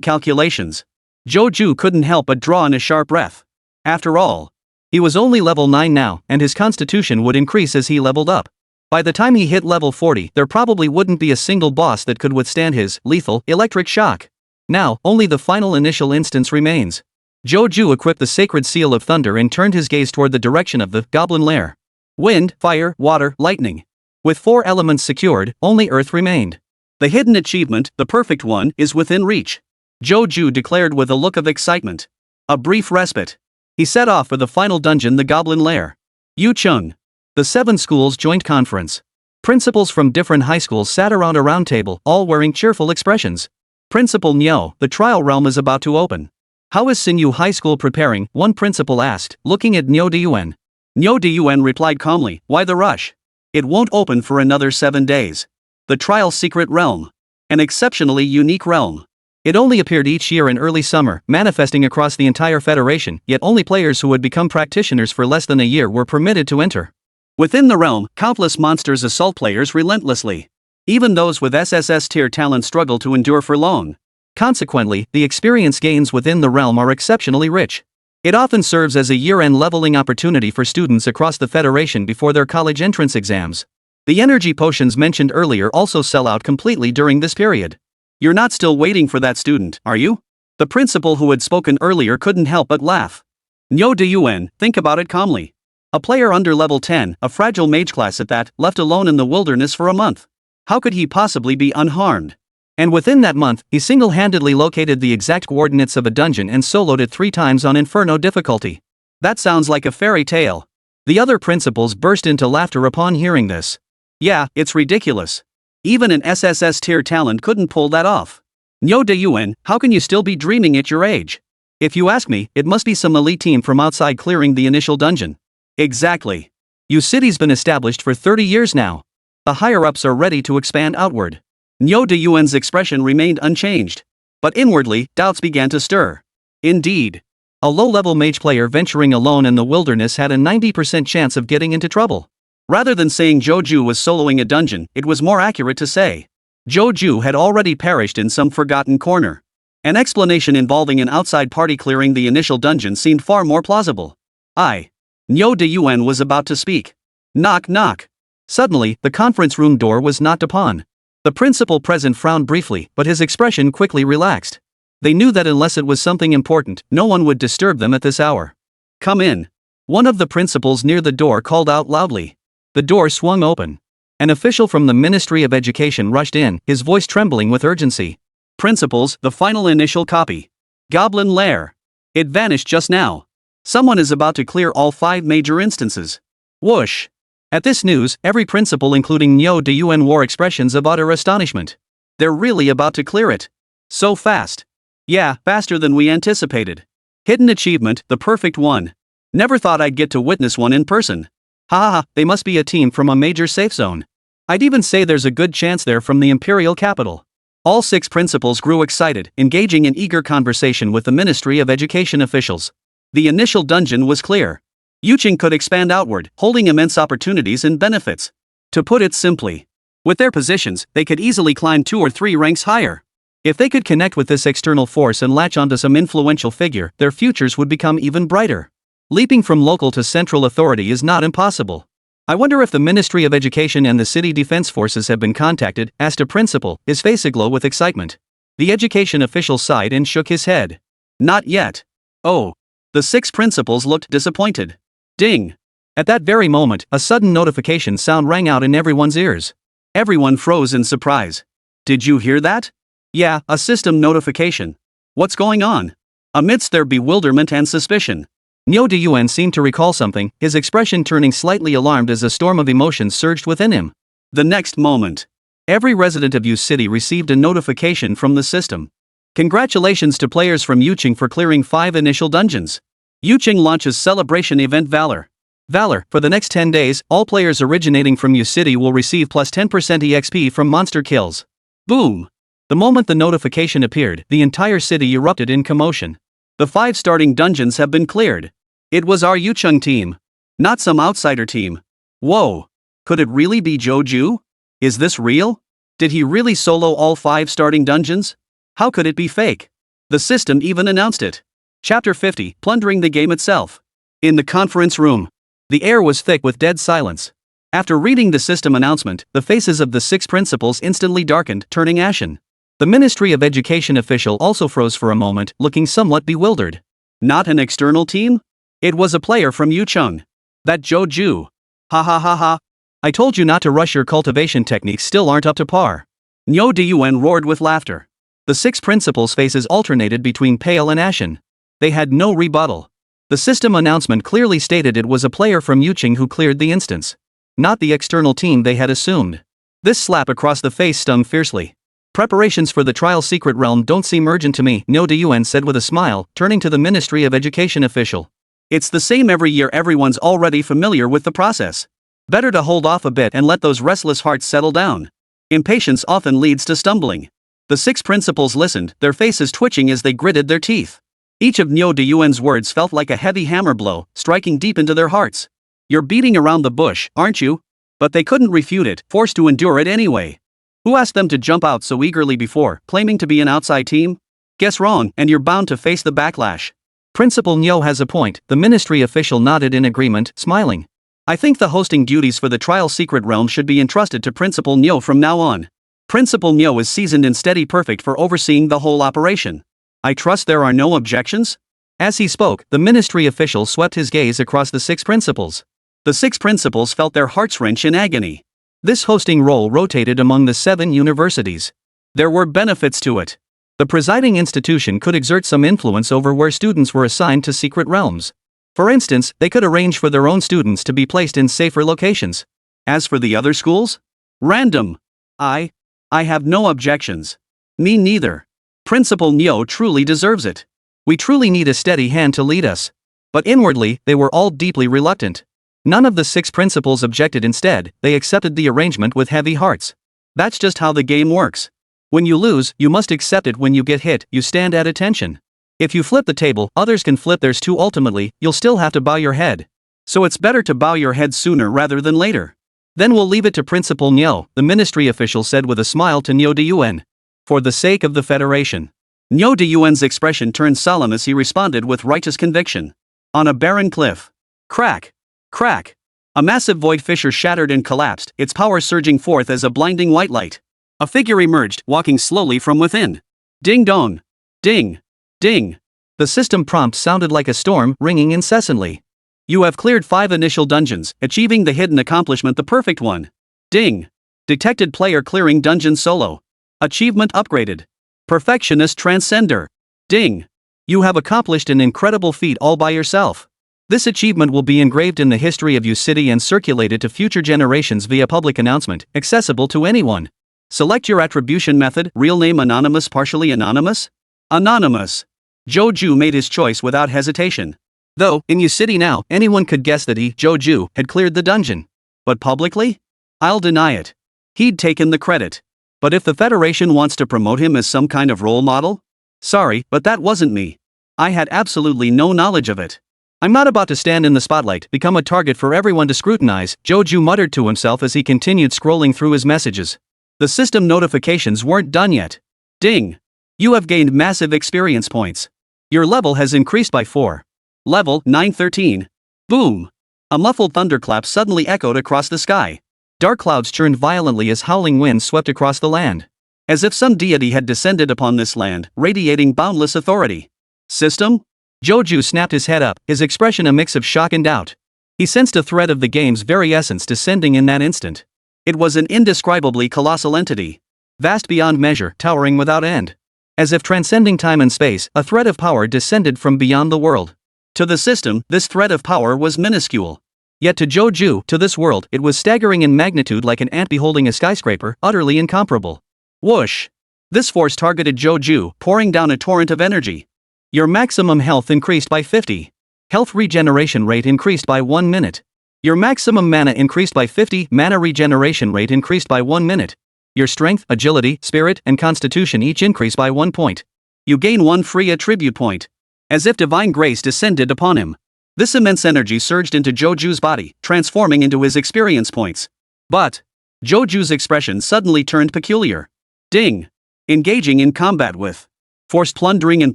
calculations, Joju couldn't help but draw in a sharp breath. After all, he was only level 9 now, and his constitution would increase as he leveled up. By the time he hit level 40, there probably wouldn't be a single boss that could withstand his lethal electric shock. Now, only the final initial instance remains. Joju equipped the Sacred Seal of Thunder and turned his gaze toward the direction of the goblin lair. Wind, fire, water, lightning. With 4 elements secured, only earth remained. The hidden achievement, the perfect one, is within reach. Joju declared with a look of excitement. A brief respite. He set off for the final dungeon, the goblin lair. Yucheng. The 7 schools joint conference. Principals from different high schools sat around a round table, all wearing cheerful expressions. Principal Nyo, the trial realm is about to open. How is Xinyu High School preparing? One principal asked, looking at Nyo Diyuan. Nyo Diyuan replied calmly, why the rush? It won't open for another 7 days. The trial secret realm. An exceptionally unique realm. It only appeared each year in early summer, manifesting across the entire federation, yet only players who had become practitioners for less than a year were permitted to enter. Within the realm, countless monsters assault players relentlessly. Even those with SSS tier talent struggle to endure for long. Consequently, the experience gains within the realm are exceptionally rich. It often serves as a year-end leveling opportunity for students across the Federation before their college entrance exams. The energy potions mentioned earlier also sell out completely during this period. You're not still waiting for that student, are you? The principal who had spoken earlier couldn't help but laugh. Nyo Diyuan, think about it calmly. A player under level 10, a fragile mage class at that, left alone in the wilderness for a month. How could he possibly be unharmed? And within that month, he single-handedly located the exact coordinates of a dungeon and soloed it 3 times on Inferno difficulty. That sounds like a fairy tale. The other principals burst into laughter upon hearing this. Yeah, it's ridiculous. Even an SSS tier talent couldn't pull that off. Nyo Diyuan, how can you still be dreaming at your age? If you ask me, it must be some elite team from outside clearing the initial dungeon. Exactly. U-City's been established for 30 years now. The higher-ups are ready to expand outward. Nyo Diyuan's expression remained unchanged. But inwardly, doubts began to stir. Indeed. A low-level mage player venturing alone in the wilderness had a 90% chance of getting into trouble. Rather than saying Joju was soloing a dungeon, it was more accurate to say Joju had already perished in some forgotten corner. An explanation involving an outside party clearing the initial dungeon seemed far more plausible. Nyo Diyuan was about to speak. Knock knock. Suddenly, the conference room door was knocked upon. The principal present frowned briefly, but his expression quickly relaxed. They knew that unless it was something important, no one would disturb them at this hour. Come in. One of the principals near the door called out loudly. The door swung open. An official from the Ministry of Education rushed in, his voice trembling with urgency. Principals, the final initial copy. Goblin Lair. It vanished just now. Someone is about to clear all 5 major instances. Whoosh. At this news, every principal including Nyo De-Yuen wore expressions of utter astonishment. They're really about to clear it. So fast. Yeah, faster than we anticipated. Hidden achievement, the perfect one. Never thought I'd get to witness one in person. Ha, they must be a team from a major safe zone. I'd even say there's a good chance they're from the imperial capital. All 6 principals grew excited, engaging in eager conversation with the Ministry of Education officials. The initial dungeon was clear. Yuching could expand outward, holding immense opportunities and benefits. To put it simply, with their positions, they could easily climb 2 or 3 ranks higher. If they could connect with this external force and latch onto some influential figure, their futures would become even brighter. Leaping from local to central authority is not impossible. I wonder if the Ministry of Education and the City Defense Forces have been contacted, asked a principal, his face aglow with excitement. The education official sighed and shook his head. Not yet. Oh. The 6 principals looked disappointed. Ding. At that very moment, a sudden notification sound rang out in everyone's ears. Everyone froze in surprise. Did you hear that? Yeah, a system notification. What's going on? Amidst their bewilderment and suspicion, Nyo De-Yuen seemed to recall something, his expression turning slightly alarmed as a storm of emotions surged within him. The next moment, every resident of Yu City received a notification from the system. Congratulations to players from Yuching for clearing 5 initial dungeons. Yuching launches celebration event Valor. Valor, for the next 10 days, all players originating from Yu City will receive plus 10% EXP from monster kills. Boom! The moment the notification appeared, the entire city erupted in commotion. The 5 starting dungeons have been cleared. It was our Yucheng team. Not some outsider team. Whoa. Could it really be Joju? Is this real? Did he really solo all 5 starting dungeons? How could it be fake? The system even announced it. Chapter 50, Plundering the game itself. In the conference room, the air was thick with dead silence. After reading the system announcement, the faces of the 6 principals instantly darkened, turning ashen. The Ministry of Education official also froze for a moment, looking somewhat bewildered. Not an external team? It was a player from Yucheng. That Joju. Ha ha ha ha. I told you not to rush, your cultivation techniques still aren't up to par. Nyo De-Yuen roared with laughter. The 6 principals' faces alternated between pale and ashen. They had no rebuttal. The system announcement clearly stated it was a player from Yuching who cleared the instance. Not the external team they had assumed. This slap across the face stung fiercely. Preparations for the trial secret realm don't seem urgent to me, Nyo De-Yuen said with a smile, turning to the Ministry of Education official. It's the same every year, everyone's already familiar with the process. Better to hold off a bit and let those restless hearts settle down. Impatience often leads to stumbling. The 6 principals listened, their faces twitching as they gritted their teeth. Each of Nyo De-Yuen's words felt like a heavy hammer blow, striking deep into their hearts. You're beating around the bush, aren't you? But they couldn't refute it, forced to endure it anyway. Who asked them to jump out so eagerly before, claiming to be an outside team? Guess wrong, and you're bound to face the backlash. Principal Nyo has a point, the ministry official nodded in agreement, smiling. I think the hosting duties for the trial secret realm should be entrusted to Principal Nyo from now on. Principal Nyo is seasoned and steady, perfect for overseeing the whole operation. I trust there are no objections? As he spoke, the ministry official swept his gaze across the 6 principals. The 6 principals felt their hearts wrench in agony. This hosting role rotated among the 7 universities. There were benefits to it. The presiding institution could exert some influence over where students were assigned to secret realms. For instance, they could arrange for their own students to be placed in safer locations. As for the other schools? Random. I have no objections. Me neither. Principal Nyo truly deserves it. We truly need a steady hand to lead us. But inwardly, they were all deeply reluctant. None of the 6 principals objected. Instead, they accepted the arrangement with heavy hearts. That's just how the game works. When you lose, you must accept it. When you get hit, you stand at attention. If you flip the table, others can flip theirs too. Ultimately, you'll still have to bow your head. So it's better to bow your head sooner rather than later. Then we'll leave it to Principal Nyo, the ministry official said with a smile to Nyo De-Yuen. For the sake of the Federation. Nyo De-Yuen's expression turned solemn as he responded with righteous conviction. On a barren cliff. Crack. Crack. A massive void fissure shattered and collapsed, its power surging forth as a blinding white light. A figure emerged, walking slowly from within. Ding dong. Ding. Ding. The system prompt sounded like a storm, ringing incessantly. You have cleared 5 initial dungeons, achieving the hidden accomplishment, the perfect one. Ding! Detected player clearing dungeon solo. Achievement upgraded. Perfectionist Transcender. Ding! You have accomplished an incredible feat all by yourself. This achievement will be engraved in the history of your city and circulated to future generations via public announcement, accessible to anyone. Select your attribution method, real name anonymous, partially anonymous? Anonymous. Joju made his choice without hesitation. Though, in your city now, anyone could guess that he, Joju, had cleared the dungeon. But publicly? I'll deny it. He'd taken the credit. But if the Federation wants to promote him as some kind of role model? Sorry, but that wasn't me. I had absolutely no knowledge of it. I'm not about to stand in the spotlight, become a target for everyone to scrutinize, Joju muttered to himself as he continued scrolling through his messages. The system notifications weren't done yet. Ding! You have gained massive experience points. Your level has increased by 4. Level 913. Boom! A muffled thunderclap suddenly echoed across the sky. Dark clouds churned violently as howling winds swept across the land. As if some deity had descended upon this land, radiating boundless authority. System? Joju snapped his head up, his expression a mix of shock and doubt. He sensed a thread of the game's very essence descending in that instant. It was an indescribably colossal entity. Vast beyond measure, towering without end. As if transcending time and space, a thread of power descended from beyond the world. To the system, this thread of power was minuscule. Yet to Joju, to this world, it was staggering in magnitude, like an ant beholding a skyscraper, utterly incomparable. Whoosh! This force targeted Joju, pouring down a torrent of energy. Your maximum health increased by 50. Health regeneration rate increased by 1 minute. Your maximum mana increased by 50. Mana regeneration rate increased by 1 minute. Your strength, agility, spirit, and constitution each increase by 1 point. You gain 1 free attribute point. As if divine grace descended upon him. This immense energy surged into Joju's body, transforming into his experience points. But Joju's expression suddenly turned peculiar. Ding! Engaging in combat with forced plundering in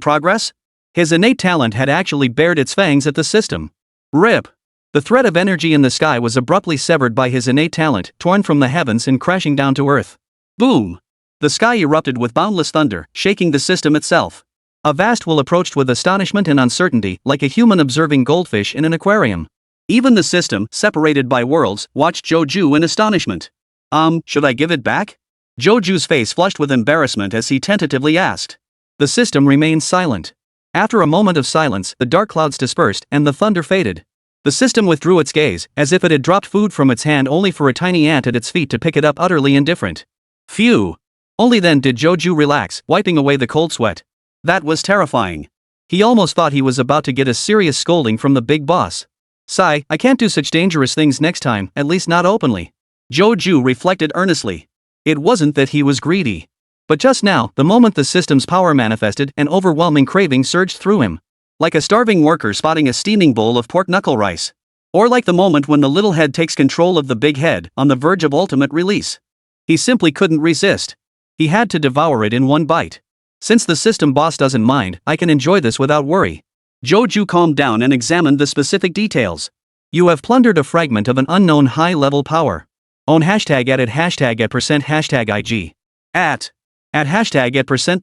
progress? His innate talent had actually bared its fangs at the system. Rip! The thread of energy in the sky was abruptly severed by his innate talent, torn from the heavens and crashing down to earth. Boom! The sky erupted with boundless thunder, shaking the system itself. A vast will approached with astonishment and uncertainty, like a human observing goldfish in an aquarium. Even the system, separated by worlds, watched Joju in astonishment. Should I give it back? Joju's face flushed with embarrassment as he tentatively asked. The system remained silent. After a moment of silence, the dark clouds dispersed and the thunder faded. The system withdrew its gaze, as if it had dropped food from its hand only for a tiny ant at its feet to pick it up, utterly indifferent. Phew! Only then did Joju relax, wiping away the cold sweat. That was terrifying. He almost thought he was about to get a serious scolding from the big boss. Sigh, I can't do such dangerous things next time, at least not openly. Joju reflected earnestly. It wasn't that he was greedy. But just now, the moment the system's power manifested, an overwhelming craving surged through him. Like a starving worker spotting a steaming bowl of pork knuckle rice. Or like the moment when the little head takes control of the big head, on the verge of ultimate release. He simply couldn't resist. He had to devour it in one bite. Since the system boss doesn't mind, I can enjoy this without worry. Joju calmed down and examined the specific details. You have plundered a fragment of an unknown high-level power. Own hashtag @at hashtag @ percent hashtag IG. At hashtag @ percent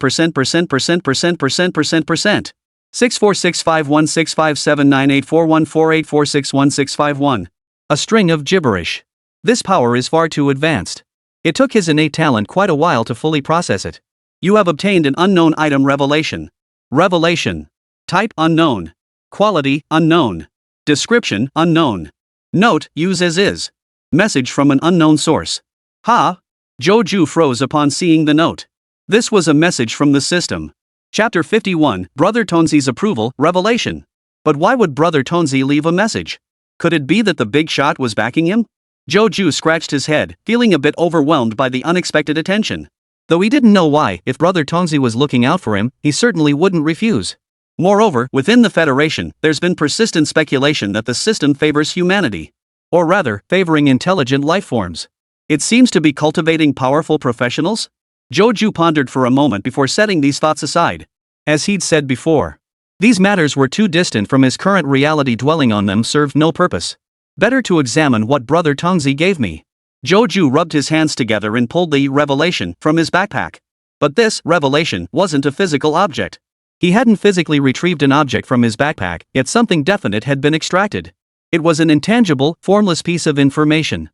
646516517984148461651. A string of gibberish. This power is far too advanced. It took his innate talent quite a while to fully process it. You have obtained an unknown item revelation. Revelation. Type unknown. Quality unknown. Description unknown. Note, use as is. Message from an unknown source. Ha! Joju froze upon seeing the note. This was a message from the system. Chapter 51, Brother Tonzi's Approval, Revelation. But why would Brother Tonzi leave a message? Could it be that the big shot was backing him? Joju scratched his head, feeling a bit overwhelmed by the unexpected attention. Though he didn't know why, if Brother Tonzi was looking out for him, he certainly wouldn't refuse. Moreover, within the Federation, there's been persistent speculation that the system favors humanity. Or rather, favoring intelligent life forms. It seems to be cultivating powerful professionals? Joju pondered for a moment before setting these thoughts aside. As he'd said before, these matters were too distant from his current reality. Dwelling on them served no purpose. Better to examine what Brother Tonzi gave me. Joju rubbed his hands together and pulled the revelation from his backpack. But this revelation wasn't a physical object. He hadn't physically retrieved an object from his backpack, yet something definite had been extracted. It was an intangible, formless piece of information.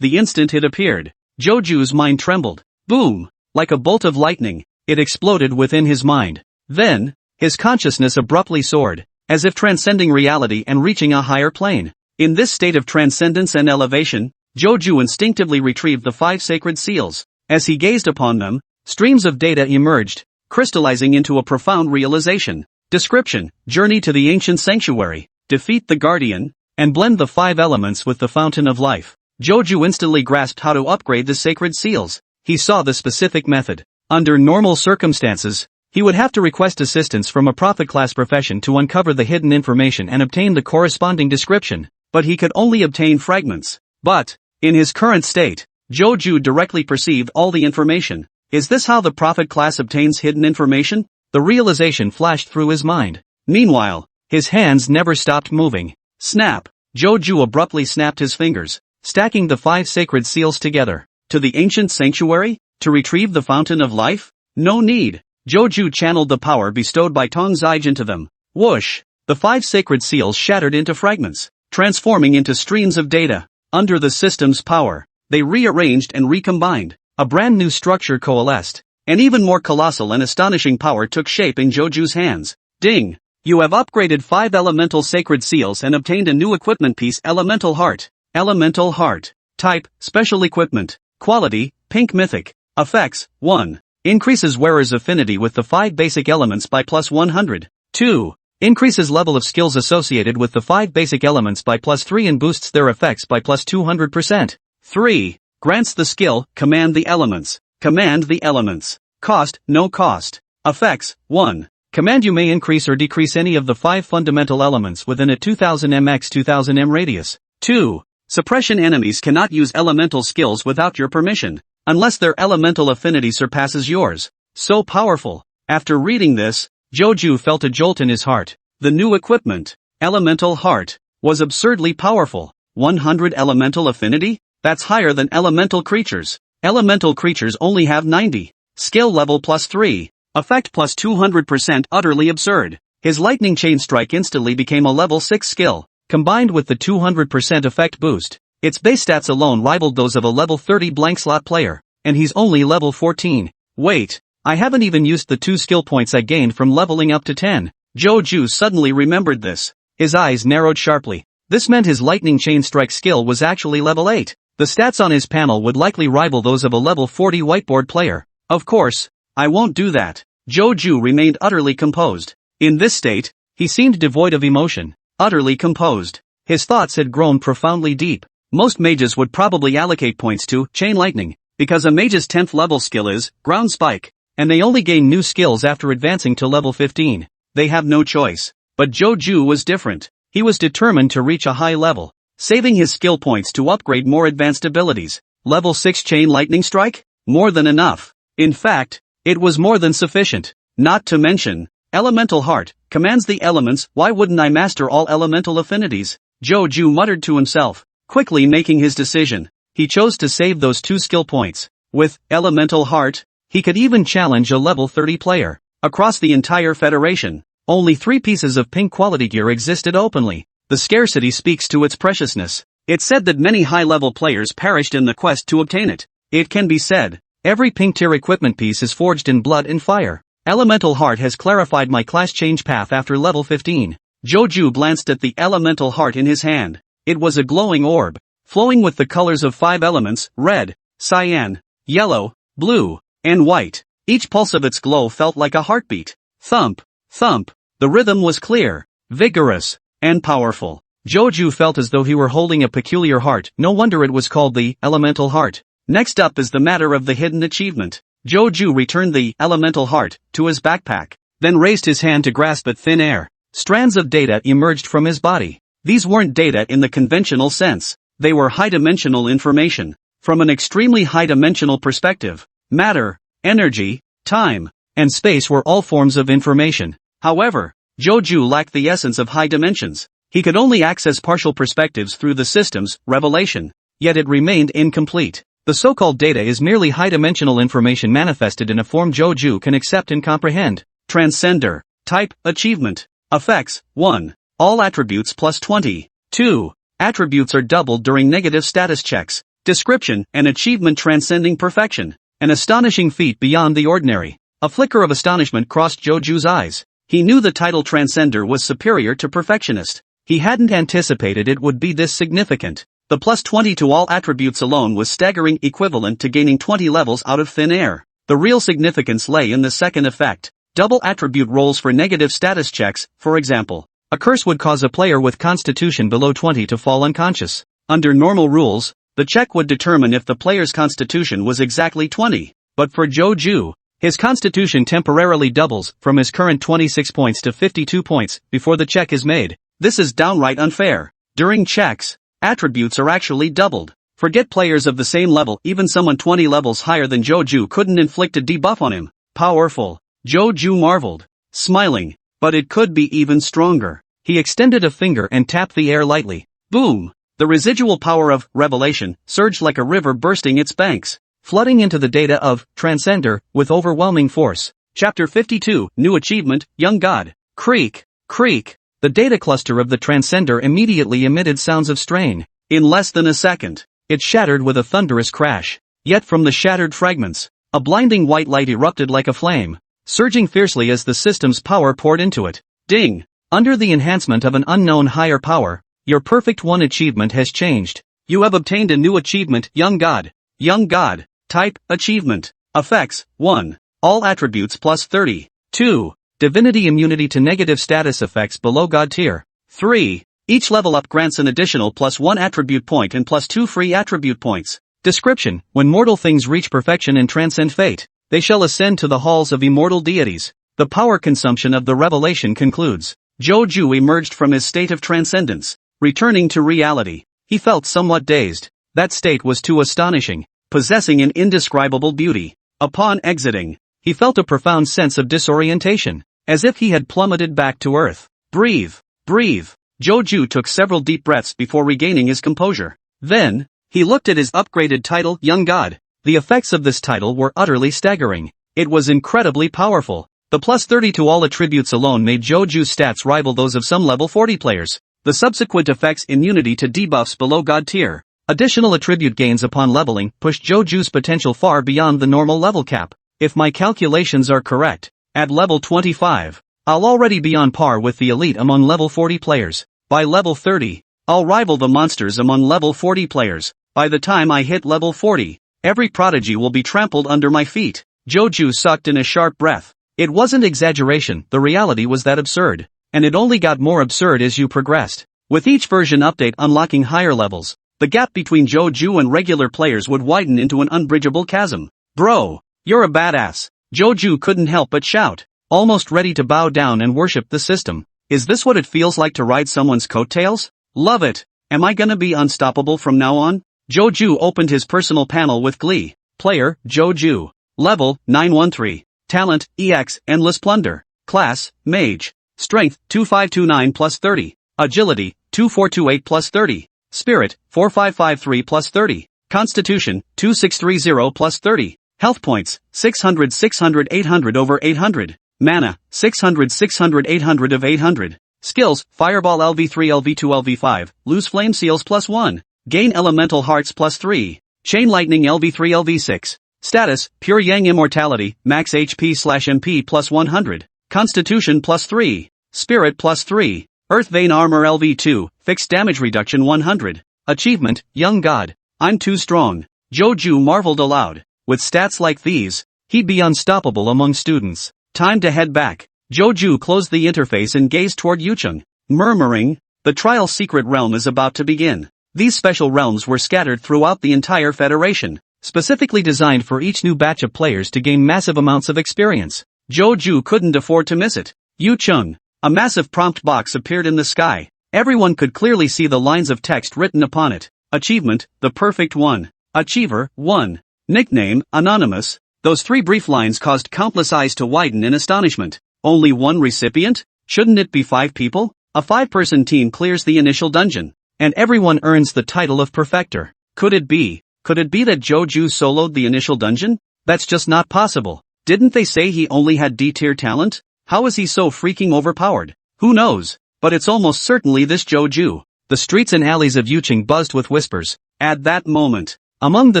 The instant it appeared, Joju's mind trembled. Boom! Like a bolt of lightning, it exploded within his mind. Then, his consciousness abruptly soared, as if transcending reality and reaching a higher plane. In this state of transcendence and elevation, Joju instinctively retrieved the 5 sacred seals. As he gazed upon them, streams of data emerged, crystallizing into a profound realization. Description: journey to the ancient sanctuary, defeat the guardian, and blend the 5 elements with the fountain of life. Joju instantly grasped how to upgrade the sacred seals. He saw the specific method. Under normal circumstances, he would have to request assistance from a prophet-class profession to uncover the hidden information and obtain the corresponding description, but he could only obtain fragments. But, in his current state, Joju directly perceived all the information. Is this how the prophet class obtains hidden information? The realization flashed through his mind. Meanwhile, his hands never stopped moving. Snap! Joju abruptly snapped his fingers, stacking the 5 sacred seals together. To the ancient sanctuary? To retrieve the fountain of life? No need. Joju channeled the power bestowed by Tongzij into them. Whoosh! The 5 sacred seals shattered into fragments, transforming into streams of data. Under the system's power, they rearranged and recombined. A brand new structure coalesced. An even more colossal and astonishing power took shape in Joju's hands. Ding! You have upgraded 5 elemental sacred seals and obtained a new equipment piece: Elemental Heart. Elemental Heart. Type: Special Equipment. Quality: Pink Mythic. Effects: 1. Increases wearer's affinity with the 5 basic elements by plus 100. 2. Increases level of skills associated with the 5 basic elements by plus 3 and boosts their effects by plus 200%. 3. Grants the skill, Command the Elements. Command the Elements. Cost: no cost. Effects: 1. Command: you may increase or decrease any of the 5 fundamental elements within a 2000 mx 2000 m radius. 2. Suppression: enemies cannot use elemental skills without your permission, unless their elemental affinity surpasses yours. So powerful. After reading this, Joju felt a jolt in his heart. The new equipment, Elemental Heart, was absurdly powerful. 100 elemental affinity? That's higher than elemental creatures. Elemental creatures only have 90. Skill level plus 3. Effect plus 200%. Utterly absurd. His lightning chain strike instantly became a level 6 skill. Combined with the 200% effect boost, its base stats alone rivaled those of a level 30 blank slot player, and he's only level 14. Wait, I haven't even used the 2 skill points I gained from leveling up to 10. Joju suddenly remembered this. His eyes narrowed sharply. This meant his lightning chain strike skill was actually level 8. The stats on his panel would likely rival those of a level 40 whiteboard player. Of course, I won't do that. Joju remained utterly composed. In this state, he seemed devoid of emotion. Utterly composed. His thoughts had grown profoundly deep. Most mages would probably allocate points to Chain Lightning, because a mage's 10th level skill is Ground Spike, and they only gain new skills after advancing to level 15. They have no choice. But Joju was different. He was determined to reach a high level, saving his skill points to upgrade more advanced abilities. Level 6 Chain Lightning Strike? More than enough. In fact, it was more than sufficient. Not to mention, Elemental Heart commands the elements. Why wouldn't I master all elemental affinities? Joju muttered to himself, quickly making his decision. He chose to save those 2 skill points. With Elemental Heart, he could even challenge a level 30 player. Across the entire Federation, only 3 pieces of pink quality gear existed openly. The scarcity speaks to its preciousness. It's said that many high-level players perished in the quest to obtain it. It can be said, every pink tier equipment piece is forged in blood and fire. Elemental Heart has clarified my class change path after level 15. Joju glanced at the Elemental Heart in his hand. It was a glowing orb, flowing with the colors of 5 elements: red, cyan, yellow, blue, and white. Each pulse of its glow felt like a heartbeat. Thump, thump. The rhythm was clear, vigorous, and powerful. Joju felt as though he were holding a peculiar heart. No wonder it was called the Elemental Heart. Next up is the matter of the hidden achievement. Joju returned the Elemental Heart to his backpack, then raised his hand to grasp at thin air. Strands of data emerged from his body. These weren't data in the conventional sense. They were high-dimensional information. From an extremely high-dimensional perspective, matter, energy, time, and space were all forms of information. However, Joju lacked the essence of high dimensions. He could only access partial perspectives through the system's revelation, yet it remained incomplete. The so-called data is merely high-dimensional information manifested in a form Joju can accept and comprehend. Transcender. Type: Achievement. Effects: 1. All attributes plus 20. 2. Attributes are doubled during negative status checks. Description: an achievement transcending perfection. An astonishing feat beyond the ordinary. A flicker of astonishment crossed Joju's eyes. He knew the title Transcender was superior to Perfectionist. He hadn't anticipated it would be this significant. The plus 20 to all attributes alone was staggering, equivalent to gaining 20 levels out of thin air. The real significance lay in the second effect. Double attribute rolls for negative status checks. For example, a curse would cause a player with constitution below 20 to fall unconscious. Under normal rules, the check would determine if the player's constitution was exactly 20. But for Joju, his constitution temporarily doubles from his current 26 points to 52 points before the check is made. This is downright unfair. During checks, attributes are actually doubled. Forget players of the same level, even someone 20 levels higher than Joju couldn't inflict a debuff on him. Powerful. Joju marveled, smiling, but it could be even stronger. He extended a finger and tapped the air lightly. Boom! The residual power of Revelation surged like a river bursting its banks, flooding into the data of Transcender with overwhelming force. Chapter 52, New Achievement, Young God. Creak, creak. The data cluster of the Transcender immediately emitted sounds of strain. In less than a second, it shattered with a thunderous crash. Yet from the shattered fragments, a blinding white light erupted like a flame, surging fiercely as the system's power poured into it. Ding! Under the enhancement of an unknown higher power, your Perfect 1 achievement has changed. You have obtained a new achievement, Young God. Young God. Type, Achievement. Effects, 1. All attributes plus 30. 2. Divinity immunity to negative status effects below God tier. 3. Each level up grants an additional plus 1 attribute point and plus 2 free attribute points. Description: when mortal things reach perfection and transcend fate, they shall ascend to the halls of immortal deities. The power consumption of the revelation concludes. Joju emerged from his state of transcendence. Returning to reality, he felt somewhat dazed. That state was too astonishing, possessing an indescribable beauty. Upon exiting, he felt a profound sense of disorientation, as if he had plummeted back to earth. Breathe, breathe. Joju took several deep breaths before regaining his composure. Then, he looked at his upgraded title, Young God. The effects of this title were utterly staggering. It was incredibly powerful. The plus 30 to all attributes alone made Joju's stats rival those of some level 40 players. The subsequent effects: immunity to debuffs below God tier. Additional attribute gains upon leveling pushed Joju's potential far beyond the normal level cap. If my calculations are correct, at level 25, I'll already be on par with the elite among level 40 players. By level 30, I'll rival the monsters among level 40 players. By the time I hit level 40, every prodigy will be trampled under my feet. Joju sucked in a sharp breath. It wasn't exaggeration, the reality was that absurd. And it only got more absurd as you progressed. With each version update unlocking higher levels, the gap between Joju and regular players would widen into an unbridgeable chasm. Bro, you're a badass. Joju couldn't help but shout, almost ready to bow down and worship the system. Is this what it feels like to ride someone's coattails? Love it. Am I gonna be unstoppable from now on? Joju opened his personal panel with glee. Player, Joju. Level, 913. Talent, EX, Endless Plunder. Class, Mage. Strength, 2529 plus 30. Agility, 2428 plus 30. Spirit, 4553 plus 30. Constitution, 2630 plus 30. Health points, 600 600 800 over 800. Mana, 600 600 800 of 800. Skills, Fireball LV3 LV2 LV5, Loose Flame Seals plus 1. Gain Elemental Hearts plus 3. Chain Lightning LV3 LV6. Status, Pure Yang Immortality, Max HP/MP plus 100. Constitution plus 3. Spirit plus 3. Earth Vein Armor LV2, Fixed Damage Reduction 100. Achievement, Young God. I'm too strong. Joju marveled aloud. With stats like these, he'd be unstoppable among students. Time to head back. Joju closed the interface and gazed toward Yucheng, murmuring, the trial secret realm is about to begin. These special realms were scattered throughout the entire Federation, specifically designed for each new batch of players to gain massive amounts of experience. Joju couldn't afford to miss it. Yucheng. A massive prompt box appeared in the sky. Everyone could clearly see the lines of text written upon it. Achievement, the Perfect 1. Achiever, 1. Nickname, Anonymous. Those 3 brief lines caused countless eyes to widen in astonishment. Only 1 recipient? Shouldn't it be 5 people? A 5-person team clears the initial dungeon, and everyone earns the title of Perfector. Could it be that Joju soloed the initial dungeon? That's just not possible. Didn't they say he only had D-tier talent? How is he so freaking overpowered? Who knows? But it's almost certainly this Joju. The streets and alleys of Yuching buzzed with whispers. At that moment, among the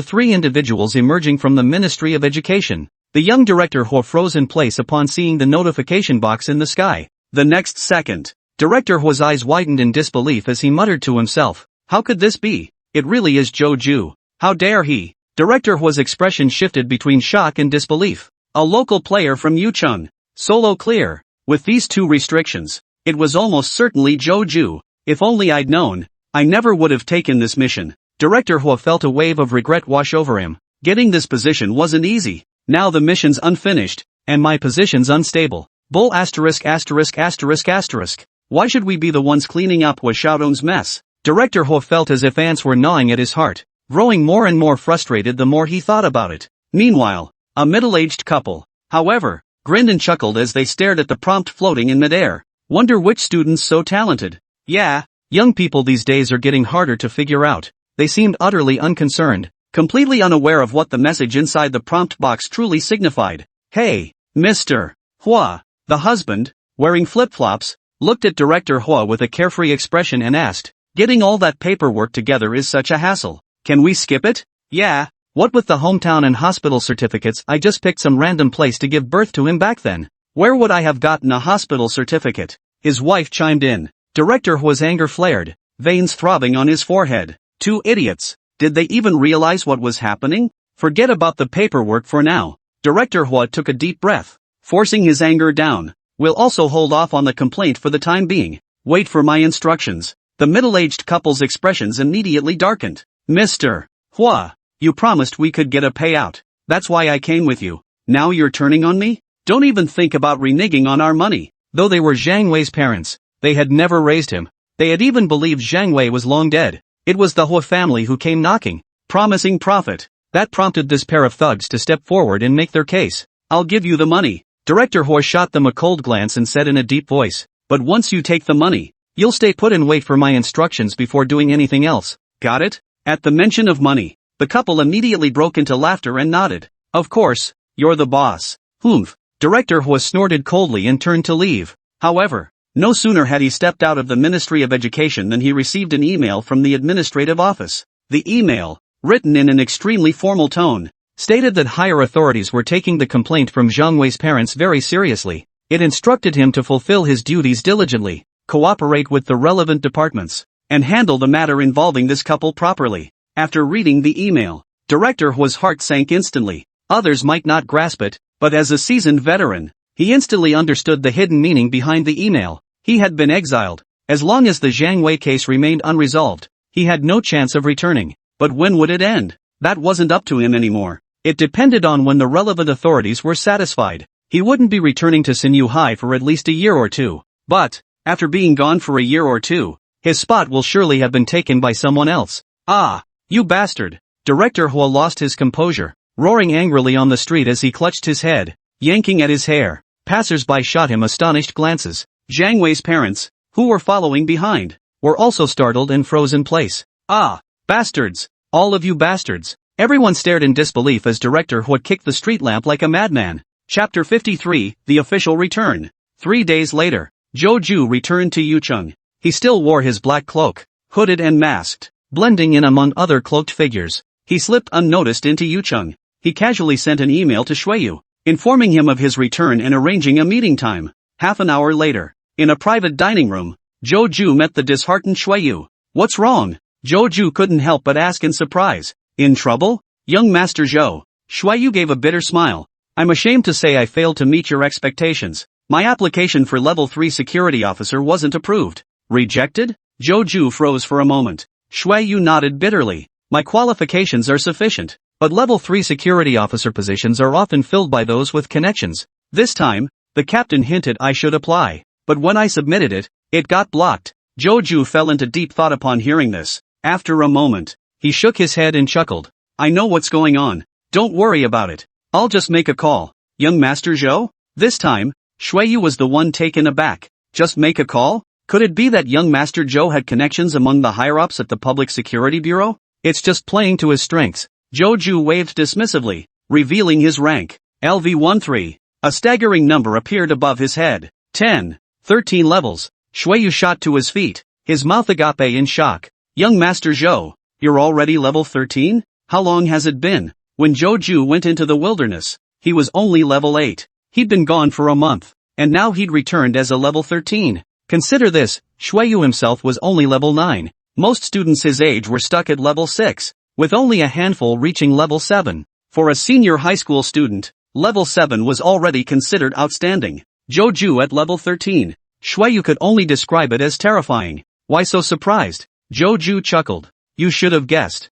three individuals emerging from the Ministry of Education, the young Director Huo froze in place upon seeing the notification box in the sky. The next second, Director Huo's eyes widened in disbelief as he muttered to himself, "How could this be? It really is Zhou Ju. How dare he?" Director Huo's expression shifted between shock and disbelief. A local player from Yucheng. Solo clear. With these two restrictions, it was almost certainly Zhou Ju. If only I'd known, I never would have taken this mission. Director Huo felt a wave of regret wash over him. Getting this position wasn't easy. Now the mission's unfinished, and my position's unstable. Bull asterisk asterisk asterisk asterisk. Why should we be the ones cleaning up Hua Xiaodong's mess? Director Huo felt as if ants were gnawing at his heart, growing more and more frustrated the more he thought about it. Meanwhile, a middle-aged couple, however, grinned and chuckled as they stared at the prompt floating in midair. Wonder which student's so talented. Yeah, young people these days are getting harder to figure out. They seemed utterly unconcerned, completely unaware of what the message inside the prompt box truly signified. Hey, Mr. Hua, the husband, wearing flip-flops, looked at Director Hua with a carefree expression and asked, "Getting all that paperwork together is such a hassle. Can we skip it?" "Yeah, what with the hometown and hospital certificates, I just picked some random place to give birth to him back then. Where would I have gotten a hospital certificate?" His wife chimed in. Director Hua's anger flared, veins throbbing on his forehead. Two idiots. Did they even realize what was happening? Forget about the paperwork for now. Director Hua took a deep breath, forcing his anger down. We'll also hold off on the complaint for the time being. Wait for my instructions. The middle-aged couple's expressions immediately darkened. Mr. Hua, you promised we could get a payout. That's why I came with you. Now you're turning on me? Don't even think about reneging on our money. Though they were Zhang Wei's parents, they had never raised him. They had even believed Zhang Wei was long dead. It was the Hua family who came knocking, promising profit. That prompted this pair of thugs to step forward and make their case. I'll give you the money. Director Hua shot them a cold glance and said in a deep voice, "But once you take the money, you'll stay put and wait for my instructions before doing anything else. Got it?" At the mention of money, the couple immediately broke into laughter and nodded. Of course, you're the boss. Humph. Director Hua snorted coldly and turned to leave. However, no sooner had he stepped out of the Ministry of Education than he received an email from the administrative office. The email, written in an extremely formal tone, stated that higher authorities were taking the complaint from Zhang Wei's parents very seriously. It instructed him to fulfill his duties diligently, cooperate with the relevant departments, and handle the matter involving this couple properly. After reading the email, Director Hua's heart sank instantly. Others might not grasp it, but as a seasoned veteran, he instantly understood the hidden meaning behind the email. He had been exiled. As long as the Zhang Wei case remained unresolved, he had no chance of returning. But when would it end? That wasn't up to him anymore. It depended on when the relevant authorities were satisfied. He wouldn't be returning to Sinyu High for at least a year or two. But, after being gone for a year or two, his spot will surely have been taken by someone else. Ah, you bastard! Director Hua lost his composure, roaring angrily on the street as he clutched his head, yanking at his hair. Passers-by shot him astonished glances. Zhang Wei's parents, who were following behind, were also startled and froze in place. Ah, bastards! All of you bastards! Everyone stared in disbelief as Director Hua kicked the street lamp like a madman. Chapter 53, The Official Return. 3 days later, Zhou Ju returned to Yucheng. He still wore his black cloak, hooded and masked, blending in among other cloaked figures. He slipped unnoticed into Yucheng. He casually sent an email to Shuiyu, informing him of his return and arranging a meeting time. Half an hour later, in a private dining room, Zhou Ju met the disheartened Shuiyu. What's wrong? Zhou Ju couldn't help but ask in surprise. In trouble? Young Master Zhou. Shuiyu gave a bitter smile. I'm ashamed to say I failed to meet your expectations. My application for level 3 security officer wasn't approved. Rejected? Zhou Ju froze for a moment. Shuiyu nodded bitterly. My qualifications are sufficient, but level 3 security officer positions are often filled by those with connections. This time, the captain hinted I should apply, but when I submitted it, it got blocked. Zhou Ju fell into deep thought upon hearing this. After a moment, he shook his head and chuckled. I know what's going on. Don't worry about it. I'll just make a call. Young Master Zhou? This time, Shuiyu was the one taken aback. Just make a call? Could it be that young Master Zhou had connections among the higher-ups at the Public Security Bureau? It's just playing to his strengths. Zhou Ju waved dismissively, revealing his rank. LV-13. A staggering number appeared above his head. 10. 13 levels. Shuiyu shot to his feet. his mouth agape in shock. Young Master Zhou, you're already level 13? How long has it been? When Zhou went into the wilderness, he was only level 8. He'd been gone for a month, and now he'd returned as a level 13. Consider this, Xueyu himself was only level 9. Most students his age were stuck at level 6, with only a handful reaching level 7. For a senior high school student, level 7 was already considered outstanding. Zhou at level 13. Xueyu could only describe it as terrifying. Why so surprised? Zhou chuckled. You should have guessed.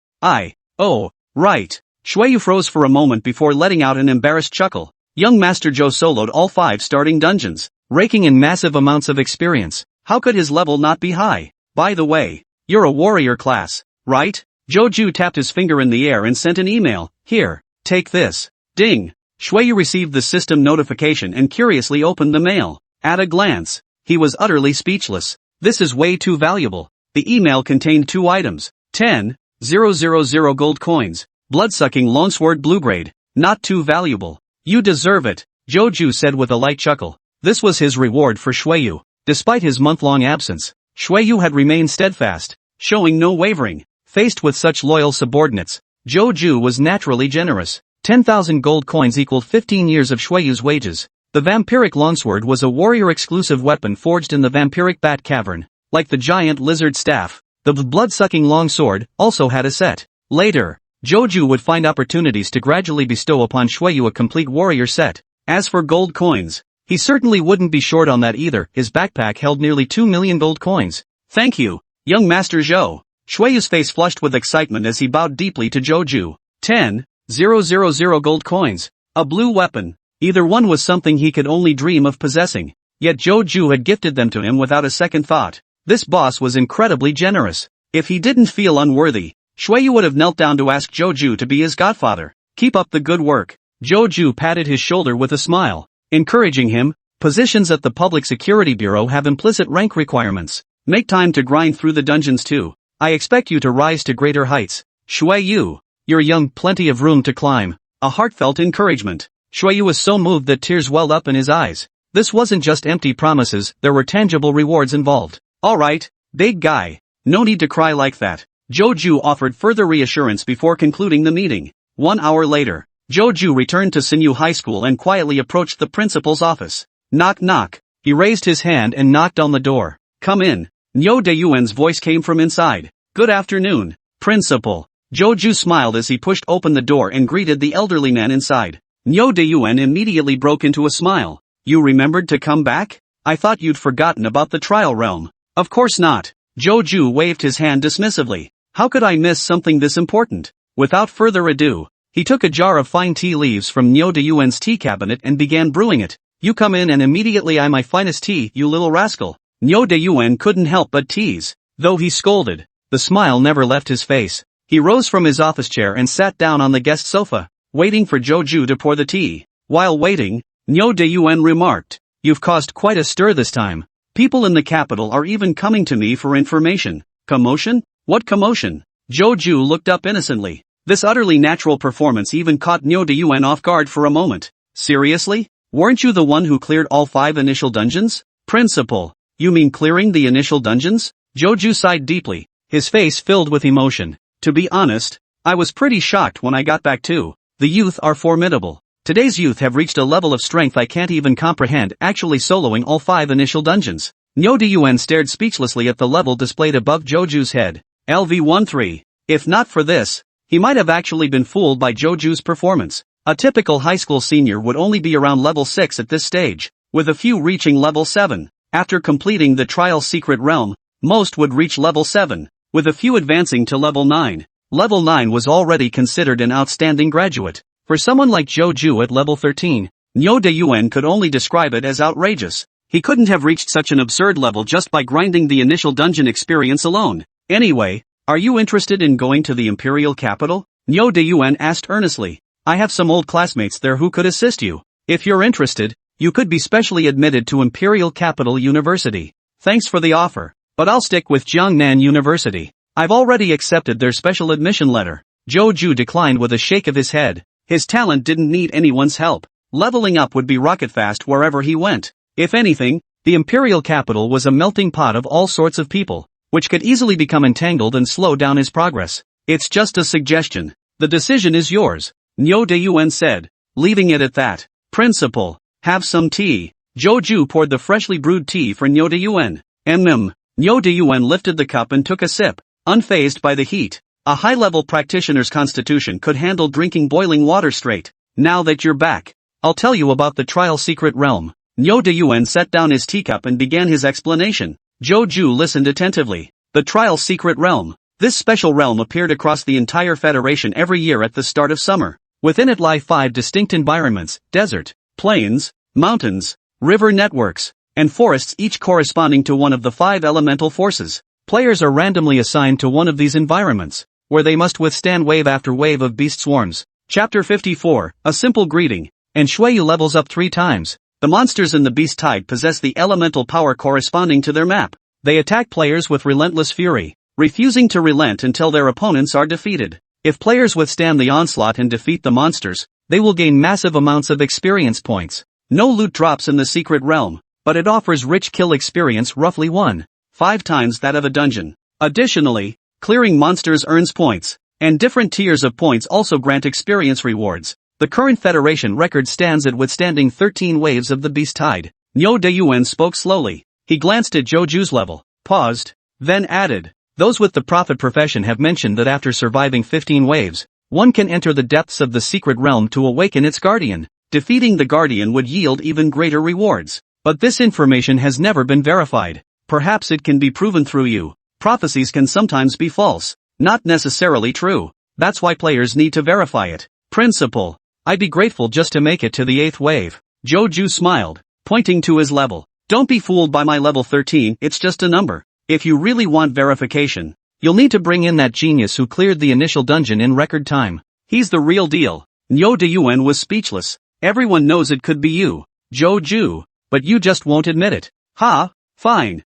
Oh, right. Xueyu froze for a moment before letting out an embarrassed chuckle. Young Master Zhou soloed all 5 starting dungeons, raking in massive amounts of experience. How could his level not be high? By the way, you're a warrior class, right? Zhou tapped his finger in the air and sent an email. Here, take this. Ding. Xueyu received the system notification and curiously opened the mail. At a glance, he was utterly speechless. This is way too valuable. The email contained 2 items. 10,000 gold coins. Blood-sucking longsword blue grade. Not too valuable. You deserve it, Zhou said with a light chuckle. This was his reward for Xueyu. Despite his month-long absence, Xueyu had remained steadfast, showing no wavering. Faced with such loyal subordinates, Zhou was naturally generous. 10,000 gold coins equaled 15 years of Xueyu's wages. The vampiric longsword was a warrior-exclusive weapon forged in the vampiric bat cavern. Like the giant lizard staff, the blood-sucking longsword also had a set. Later, Zhou would find opportunities to gradually bestow upon Xueyu a complete warrior set. As for gold coins, he certainly wouldn't be short on that either. His backpack held nearly 2 million gold coins. Thank you, young Master Zhou. Xueyu's face flushed with excitement as he bowed deeply to Zhou. 10,000 gold coins. A blue weapon. Either one was something he could only dream of possessing. Yet Zhou had gifted them to him without a second thought. This boss was incredibly generous. If he didn't feel unworthy, Xueyu would have knelt down to ask Zhou to be his godfather. Keep up the good work. Zhou patted his shoulder with a smile, encouraging him. Positions at the Public Security Bureau have implicit rank requirements. Make time to grind through the dungeons too. I expect you to rise to greater heights. Xueyu, you're young, plenty of room to climb. A heartfelt encouragement. Xueyu was so moved that tears welled up in his eyes. This wasn't just empty promises, there were tangible rewards involved. Alright, big guy. No need to cry like that. Zhou offered further reassurance before concluding the meeting. 1 hour later, Zhou returned to Sinyu High School and quietly approached the principal's office. Knock knock. He raised his hand and knocked on the door. Come in. Niu Deyuan's voice came from inside. Good afternoon, Principal. Zhou smiled as he pushed open the door and greeted the elderly man inside. Niu Deyuan immediately broke into a smile. You remembered to come back? I thought you'd forgotten about the trial realm. Of course not. Zhou waved his hand dismissively. How could I miss something this important? Without further ado, he took a jar of fine tea leaves from Niu Deyuan's tea cabinet and began brewing it. You come in and immediately eye my finest tea, you little rascal. Niu Deyuan couldn't help but tease. Though he scolded, the smile never left his face. He rose from his office chair and sat down on the guest sofa, waiting for Zhou to pour the tea. While waiting, Niu Deyuan remarked, You've caused quite a stir this time. People in the capital are even coming to me for information. Commotion? What commotion? Zhou looked up innocently. This utterly natural performance even caught Niu Deyuan off guard for a moment. Seriously? Weren't you the one who cleared all 5 initial dungeons? Principal, you mean clearing the initial dungeons? Zhou sighed deeply, his face filled with emotion. To be honest, I was pretty shocked when I got back too. The youth are formidable. Today's youth have reached a level of strength I can't even comprehend, actually soloing all 5 initial dungeons. Niu Deyuan stared speechlessly at the level displayed above Zhou's head. LV13. If not for this, he might have actually been fooled by Zhou's performance. A typical high school senior would only be around level 6 at this stage, with a few reaching level 7. After completing the trial secret realm, most would reach level 7, with a few advancing to level 9. Level 9 was already considered an outstanding graduate. For someone like Zhou at level 13, Niu Deyuan could only describe it as outrageous. He couldn't have reached such an absurd level just by grinding the initial dungeon experience alone. Anyway, are you interested in going to the imperial capital? Niu Deyuan asked earnestly. I have some old classmates there who could assist you. If you're interested, you could be specially admitted to Imperial Capital University. Thanks for the offer, but I'll stick with Jiangnan University. I've already accepted their special admission letter. Zhou declined with a shake of his head. His talent didn't need anyone's help. Leveling up would be rocket fast wherever he went. If anything, the imperial capital was a melting pot of all sorts of people. which could easily become entangled and slow down his progress. It's just a suggestion. The decision is yours, Nyo De-yuen said, leaving it at that. Principal, have some tea. Joju poured the freshly brewed tea for Nyo De-yuen. Nyo De-yuen lifted the cup and took a sip, unfazed by the heat. A high-level practitioner's constitution could handle drinking boiling water straight. Now that you're back, I'll tell you about the trial secret realm. Nyo De-yuen set down his teacup and began his explanation. Joju listened attentively. The trial secret realm. This special realm appeared across the entire Federation every year at the start of summer. Within it lie 5 distinct environments: desert, plains, mountains, river networks, and forests, each corresponding to one of the 5 elemental forces. Players are randomly assigned to one of these environments, where they must withstand wave after wave of beast swarms. Chapter 54, A Simple Greeting. And Shueyu levels up 3 times. The monsters in the beast tide possess the elemental power corresponding to their map. They attack players with relentless fury, refusing to relent until their opponents are defeated. If players withstand the onslaught and defeat the monsters, they will gain massive amounts of experience points. No loot drops in the secret realm, but it offers rich kill experience, roughly 1.5 times that of a dungeon. Additionally, clearing monsters earns points, and different tiers of points also grant experience rewards. The current Federation record stands at withstanding 13 waves of the beast tide. Nyo De-yuen spoke slowly. He glanced at Joju's level, paused, then added, those with the prophet profession have mentioned that after surviving 15 waves, one can enter the depths of the secret realm to awaken its guardian. Defeating the guardian would yield even greater rewards. But this information has never been verified. Perhaps it can be proven through you. Prophecies can sometimes be false, not necessarily true. That's why players need to verify it. Principal, I'd be grateful just to make it to the 8th wave. Joju smiled, pointing to his level. Don't be fooled by my level 13, it's just a number. If you really want verification, you'll need to bring in that genius who cleared the initial dungeon in record time. He's the real deal. Nyo De-yuen was speechless. Everyone knows it could be you, Joju, but you just won't admit it. Ha, fine.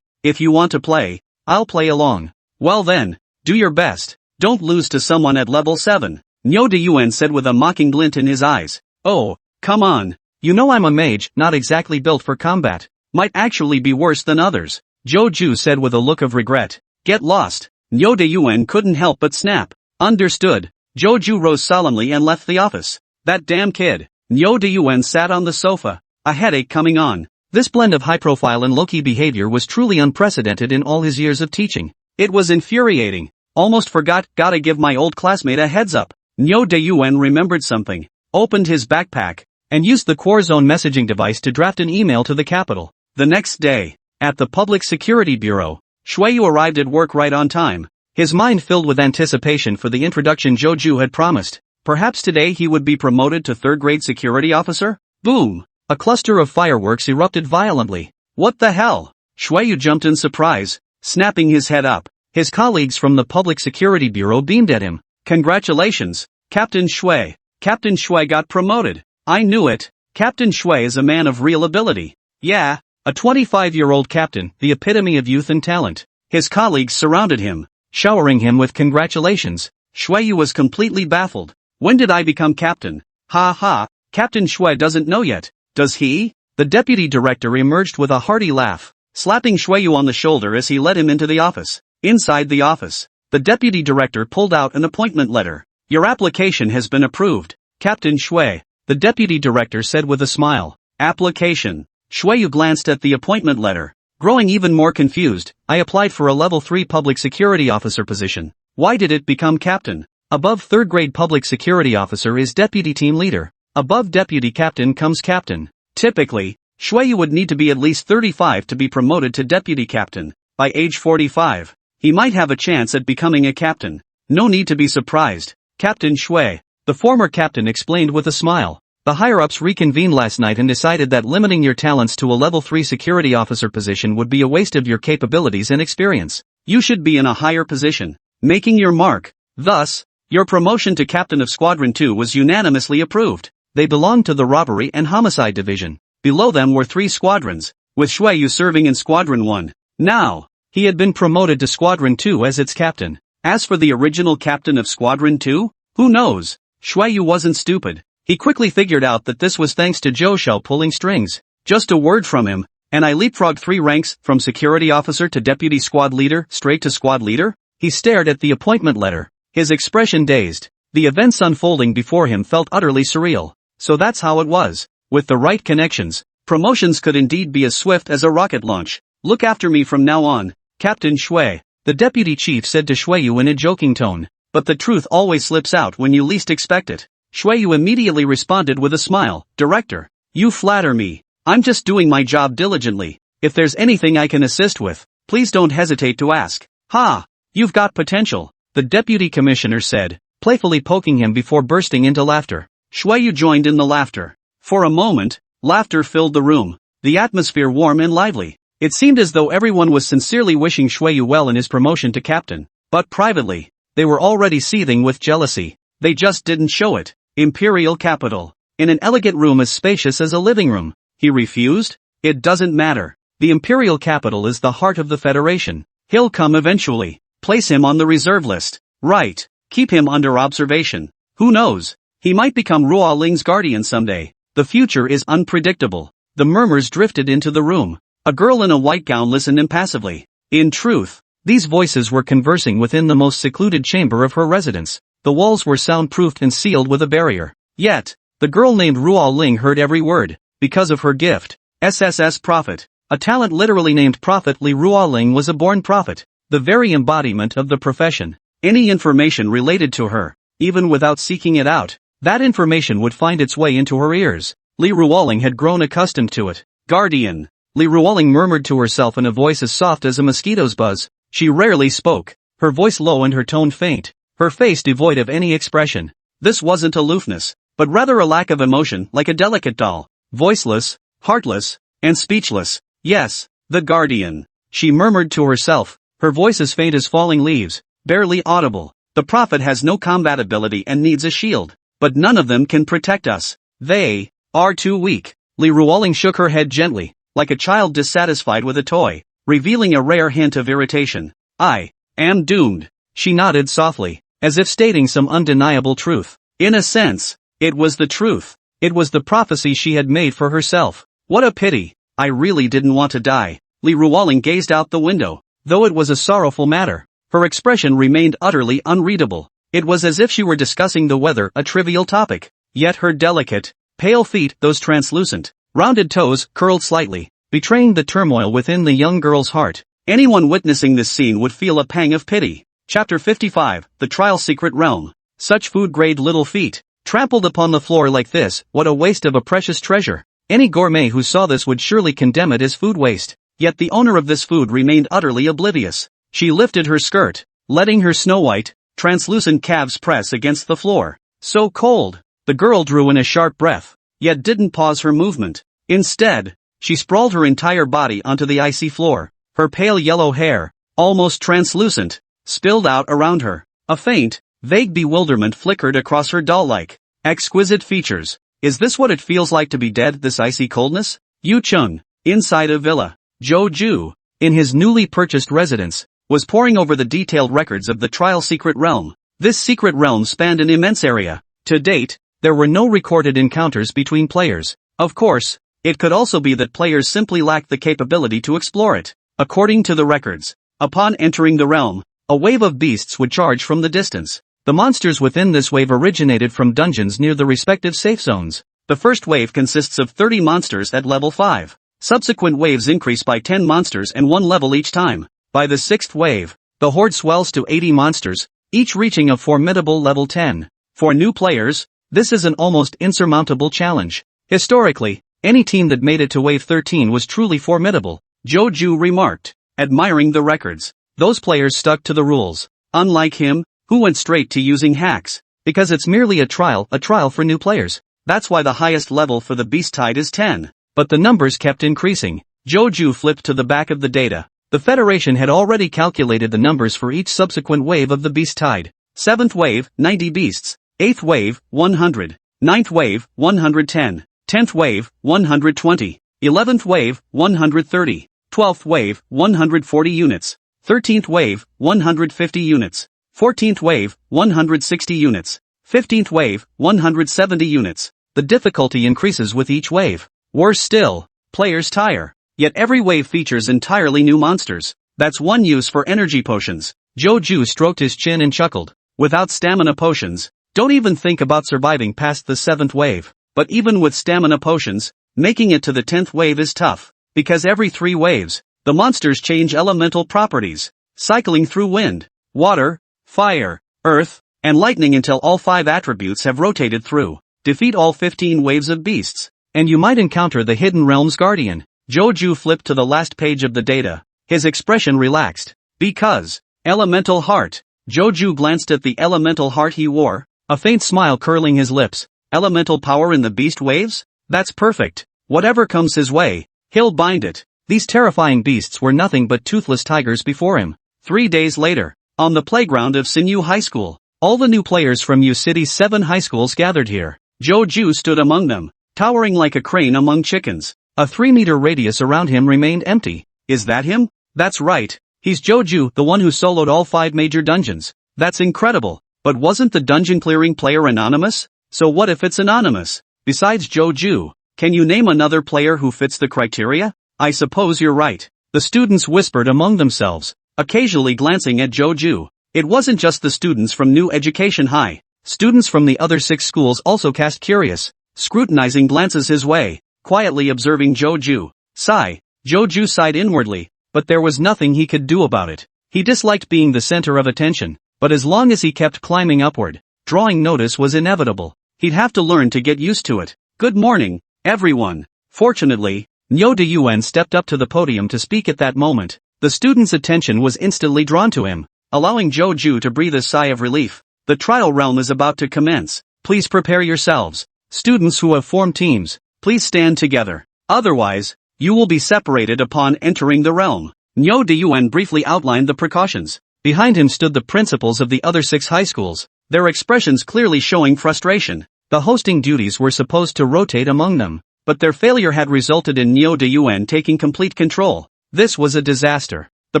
If you want to play, I'll play along. Well then, do your best. Don't lose to someone at level 7. Nyo De-yuen said with a mocking glint in his eyes. Oh, come on. You know I'm a mage, not exactly built for combat. Might actually be worse than others. Joju said with a look of regret. Get lost. Nyo De-yuen couldn't help but snap. Understood. Joju rose solemnly and left the office. That damn kid. Nyo De-yuen sat on the sofa, a headache coming on. This blend of high-profile and low-key behavior was truly unprecedented in all his years of teaching. It was infuriating. Almost forgot, gotta give my old classmate a heads up. Nyo De-yuen remembered something, opened his backpack, and used the Core Zone messaging device to draft an email to the capital. The next day, at the Public Security Bureau, Shueyu arrived at work right on time, his mind filled with anticipation for the introduction Joju had promised. Perhaps today he would be promoted to 3rd-grade security officer? Boom! A cluster of fireworks erupted violently. What the hell? Shueyu jumped in surprise, snapping his head up. His colleagues from the Public Security Bureau beamed at him. Congratulations, Captain Shui. Captain Shui got promoted. I knew it. Captain Shui is a man of real ability. Yeah, a 25-year-old captain, the epitome of youth and talent. His colleagues surrounded him, showering him with congratulations. Shueyu was completely baffled. When did I become captain? Ha ha, Captain Shui doesn't know yet, does he? The deputy director emerged with a hearty laugh, slapping Shueyu on the shoulder as he led him into the office. Inside the office, the deputy director pulled out an appointment letter. Your application has been approved, Captain Shui, the deputy director said with a smile. Application. Shueyu glanced at the appointment letter, growing even more confused. I applied for a level 3 public security officer position. Why did it become captain? Above 3rd-grade public security officer is deputy team leader. Above deputy captain comes captain. Typically, Shueyu would need to be at least 35 to be promoted to deputy captain. By age 45, he might have a chance at becoming a captain. No need to be surprised, Captain Shui, the former captain explained with a smile. The higher-ups reconvened last night and decided that limiting your talents to a level 3 security officer position would be a waste of your capabilities and experience. You should be in a higher position, making your mark. Thus, your promotion to captain of Squadron 2 was unanimously approved. They belonged to the Robbery and Homicide Division. Below them were 3 squadrons, with Shueyu serving in Squadron 1. Now, he had been promoted to Squadron 2 as its captain. As for the original captain of Squadron 2, who knows? Shueyu wasn't stupid. He quickly figured out that this was thanks to Zhou pulling strings. Just a word from him, And I leapfrogged 3 ranks, from security officer to deputy squad leader, straight to squad leader? He stared at the appointment letter, his expression dazed. The events unfolding before him felt utterly surreal. So that's how it was. With the right connections, promotions could indeed be as swift as a rocket launch. Look after me from now on, Captain Shui, the deputy chief said to Shuiyu in a joking tone. But the truth always slips out when you least expect it. Shuiyu immediately responded with a smile. Director, you flatter me. I'm just doing my job diligently. If there's anything I can assist with, please don't hesitate to ask. Ha! You've got potential, the deputy commissioner said, playfully poking him before bursting into laughter. Shuiyu joined in the laughter. For a moment, laughter filled the room, the atmosphere warm and lively. It seemed as though everyone was sincerely wishing Shuiyu well in his promotion to captain. But privately, they were already seething with jealousy. They just didn't show it. Imperial capital. In an elegant room as spacious as a living room. He refused? It doesn't matter. The imperial capital is the heart of the Federation. He'll come eventually. Place him on the reserve list. Right. Keep him under observation. Who knows? He might become Ruo Ling's guardian someday. The future is unpredictable. The murmurs drifted into the room. A girl in a white gown listened impassively. In truth, these voices were conversing within the most secluded chamber of her residence. The walls were soundproofed and sealed with a barrier. Yet, the girl named Ruo Ling heard every word. Because of her gift, SSS Prophet, a talent literally named Prophet Li Ruo Ling was a born prophet, the very embodiment of the profession. Any information related to her, even without seeking it out, that information would find its way into her ears. Li Ruoling had grown accustomed to it. Guardian. Li Ruoling murmured to herself in a voice as soft as a mosquito's buzz. She rarely spoke, her voice low and her tone faint, her face devoid of any expression. This wasn't aloofness, but rather a lack of emotion, like a delicate doll. Voiceless, heartless, and speechless. Yes, the Guardian. She murmured to herself, her voice as faint as falling leaves, barely audible. The Prophet has no combat ability and needs a shield. But none of them can protect us. They are too weak. Li Ruoling shook her head gently, like a child dissatisfied with a toy, revealing a rare hint of irritation. I am doomed. She nodded softly, as if stating some undeniable truth. In a sense, it was the truth. It was the prophecy she had made for herself. What a pity. I really didn't want to die. Li Ruoling gazed out the window, though it was a sorrowful matter. Her expression remained utterly unreadable. It was as if she were discussing the weather, a trivial topic. Yet her delicate, pale feet, those translucent, rounded toes, curled slightly, betraying the turmoil within the young girl's heart. Anyone witnessing this scene would feel a pang of pity. Chapter 55, The Trial Secret Realm. Such food-grade little feet, trampled upon the floor like this, what a waste of a precious treasure. Any gourmet who saw this would surely condemn it as food waste. Yet the owner of this food remained utterly oblivious. She lifted her skirt, letting her snow-white, translucent calves press against the floor. So cold. The girl drew in a sharp breath, yet didn't pause her movement. Instead, she sprawled her entire body onto the icy floor. Her pale yellow hair, almost translucent, spilled out around her. A faint, vague bewilderment flickered across her doll-like, exquisite features. Is this what it feels like to be dead, this icy coldness? Yu Chung, inside a villa. Zhou Ju, in his newly purchased residence, was poring over the detailed records of the Trial Secret Realm. This secret realm spanned an immense area. To date, there were no recorded encounters between players. Of course, it could also be that players simply lacked the capability to explore it. According to the records, upon entering the realm, a wave of beasts would charge from the distance. The monsters within this wave originated from dungeons near the respective safe zones. The first wave consists of 30 monsters at level 5. Subsequent waves increase by 10 monsters and 1 level each time. By the 6th wave, the horde swells to 80 monsters, each reaching a formidable level 10. For new players, this is an almost insurmountable challenge. Historically, any team that made it to wave 13 was truly formidable, Zhou Ju remarked, admiring the records. Those players stuck to the rules. Unlike him, who went straight to using hacks. Because it's merely a trial for new players. That's why the highest level for the beast tide is 10. But the numbers kept increasing. Zhou Ju flipped to the back of the data. The Federation had already calculated the numbers for each subsequent wave of the beast tide. 7th wave, 90 beasts. 8th wave, 100. 9th wave, 110. 10th wave, 120. 11th wave, 130. 12th wave, 140 units. 13th wave, 150 units. 14th wave, 160 units. 15th wave, 170 units. The difficulty increases with each wave. Worse still, players tire. yet every wave features entirely new monsters. That's one use for energy potions. Joju stroked his chin and chuckled. Without stamina potions, don't even think about surviving past the 7th wave. But even with stamina potions, making it to the 10th wave is tough, because every 3 waves, the monsters change elemental properties, cycling through wind, water, fire, earth, and lightning until all 5 attributes have rotated through. Defeat all 15 waves of beasts, and you might encounter the Hidden Realm's Guardian. Joju flipped to the last page of the data. His expression relaxed. Because, elemental heart. Joju glanced at the elemental heart he wore, a faint smile curling his lips. Elemental power in the beast waves? That's perfect. Whatever comes his way, he'll bind it. These terrifying beasts were nothing but toothless tigers before him. 3 days later, on the playground of Sinyu High School, all the new players from U City's 7 high schools gathered here. Joju stood among them, towering like a crane among chickens. A 3-meter radius around him remained empty. Is that him? That's right. He's Joju, the one who soloed all 5 major dungeons. That's incredible. But wasn't the dungeon clearing player anonymous? So what if it's anonymous? Besides Joju, can you name another player who fits the criteria? I suppose you're right. The students whispered among themselves, occasionally glancing at Joju. It wasn't just the students from New Education High. Students from the other 6 schools also cast curious, scrutinizing glances his way, quietly observing Joju. Sigh. Joju sighed inwardly, but there was nothing he could do about it. He disliked being the center of attention, but as long as he kept climbing upward, drawing notice was inevitable. He'd have to learn to get used to it. Good morning, everyone. Fortunately, Nyo De Yuen stepped up to the podium to speak at that moment. The students' attention was instantly drawn to him, allowing Joju to breathe a sigh of relief. The trial realm is about to commence. Please prepare yourselves. Students who have formed teams, please stand together. Otherwise, you will be separated upon entering the realm. Nyo De Yuen briefly outlined the precautions. Behind him stood the principals of the other 6 high schools, their expressions clearly showing frustration. The hosting duties were supposed to rotate among them, but their failure had resulted in Nyo De Yuen taking complete control. This was a disaster. The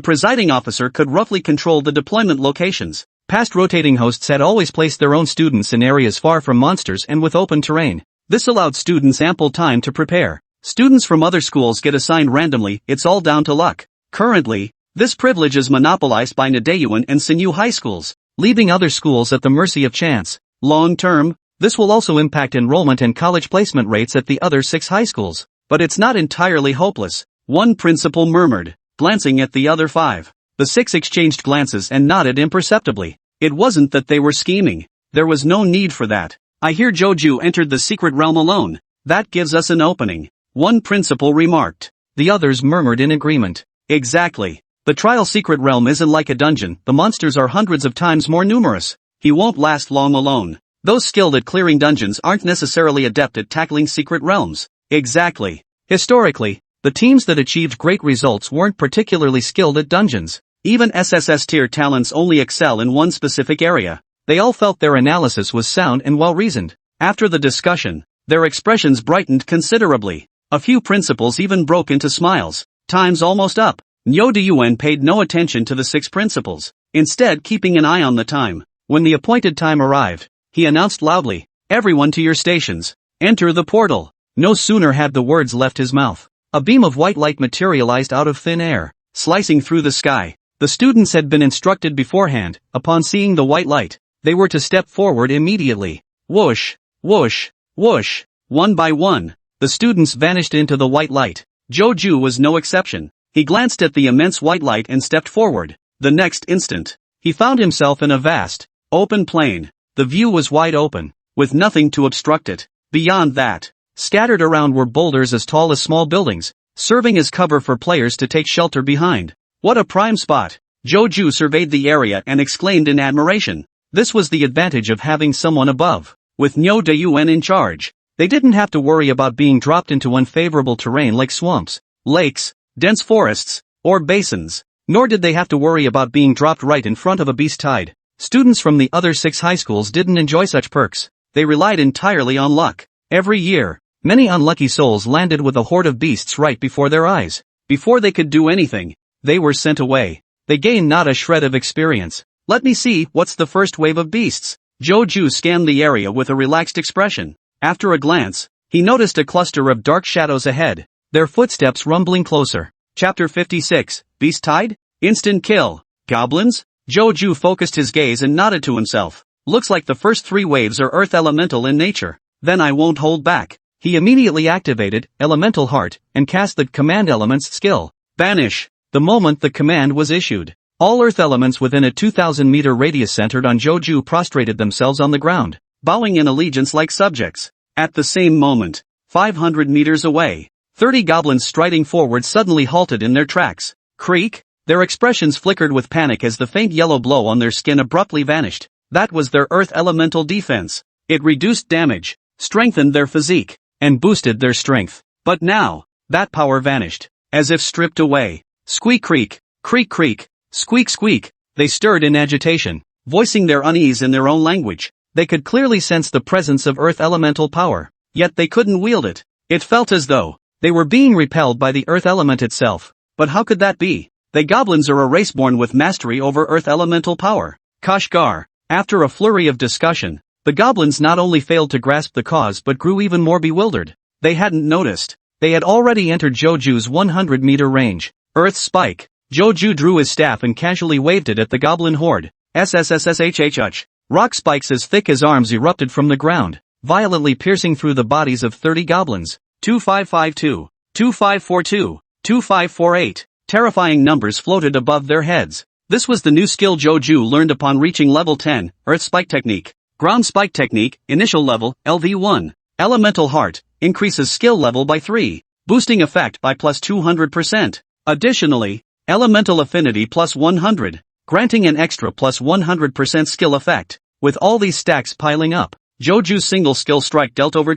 presiding officer could roughly control the deployment locations. Past rotating hosts had always placed their own students in areas far from monsters and with open terrain. This allowed students ample time to prepare. Students from other schools get assigned randomly, it's all down to luck. Currently, this privilege is monopolized by Nadeyuan and Sinyu high schools, leaving other schools at the mercy of chance. Long term, this will also impact enrollment and college placement rates at the other 6 high schools. But it's not entirely hopeless, one principal murmured, glancing at the other 5. The 6 exchanged glances and nodded imperceptibly. It wasn't that they were scheming. There was no need for that. I hear Joju entered the secret realm alone. That gives us an opening. One principal remarked. The others murmured in agreement. Exactly. The trial secret realm isn't like a dungeon. The monsters are hundreds of times more numerous. He won't last long alone. Those skilled at clearing dungeons aren't necessarily adept at tackling secret realms. Exactly. Historically, the teams that achieved great results weren't particularly skilled at dungeons. Even SSS tier talents only excel in one specific area. They all felt their analysis was sound and well-reasoned. After the discussion, their expressions brightened considerably. A few principals even broke into smiles. Time's almost up. Nyo De Yuen paid no attention to the 6 principals, instead keeping an eye on the time. When the appointed time arrived, he announced loudly, "Everyone to your stations. Enter the portal." No sooner had the words left his mouth. A beam of white light materialized out of thin air, slicing through the sky. The students had been instructed beforehand. Upon seeing the white light, they were to step forward immediately. Whoosh, whoosh, whoosh. One by one, the students vanished into the white light. Joju was no exception. He glanced at the immense white light and stepped forward. The next instant, he found himself in a vast, open plain. The view was wide open, with nothing to obstruct it. Beyond that, scattered around were boulders as tall as small buildings, serving as cover for players to take shelter behind. What a prime spot! Joju surveyed the area and exclaimed in admiration. This was the advantage of having someone above. With Nyo De Yuen in charge, they didn't have to worry about being dropped into unfavorable terrain like swamps, lakes, dense forests, or basins. Nor did they have to worry about being dropped right in front of a beast tide. Students from the other 6 high schools didn't enjoy such perks. They relied entirely on luck. Every year, many unlucky souls landed with a horde of beasts right before their eyes. Before they could do anything, they were sent away. They gained not a shred of experience. Let me see, what's the first wave of beasts? Joju scanned the area with a relaxed expression. After a glance, he noticed a cluster of dark shadows ahead. their footsteps rumbling closer. Chapter 56, Beast Tide? Instant kill. Goblins? Joju focused his gaze and nodded to himself. Looks like the first 3 waves are earth elemental in nature. Then I won't hold back. He immediately activated Elemental Heart and cast the Command Elements skill. Banish. The moment the command was issued, all earth elements within a 2,000-meter radius centered on Joju prostrated themselves on the ground, bowing in allegiance like subjects. At the same moment, 500 meters away, 30 goblins striding forward suddenly halted in their tracks. Creak! Their expressions flickered with panic as the faint yellow glow on their skin abruptly vanished. That was their earth elemental defense. It reduced damage, strengthened their physique, and boosted their strength. But now, that power vanished, as if stripped away. Squeak creak, creak creak, squeak squeak. They stirred in agitation, voicing their unease in their own language. They could clearly sense the presence of earth elemental power, yet they couldn't wield it. It felt as though they were being repelled by the earth element itself. But how could that be? The goblins are a race born with mastery over earth elemental power. Kashgar. After a flurry of discussion, the goblins not only failed to grasp the cause but grew even more bewildered. They hadn't noticed. They had already entered Joju's 100-meter range. Earth Spike. Joju drew his staff and casually waved it at the goblin horde. SSSSHHH. Rock spikes as thick as arms erupted from the ground, violently piercing through the bodies of 30 goblins. 2552, 2542, 2548. Terrifying numbers floated above their heads. This was the new skill Joju learned upon reaching level 10, Earth Spike Technique. Ground Spike Technique, initial level, LV1. Elemental Heart, increases skill level by 3, boosting effect by plus 200%. Additionally, Elemental Affinity plus 100, granting an extra plus 100% skill effect. With all these stacks piling up, Joju's single skill strike dealt over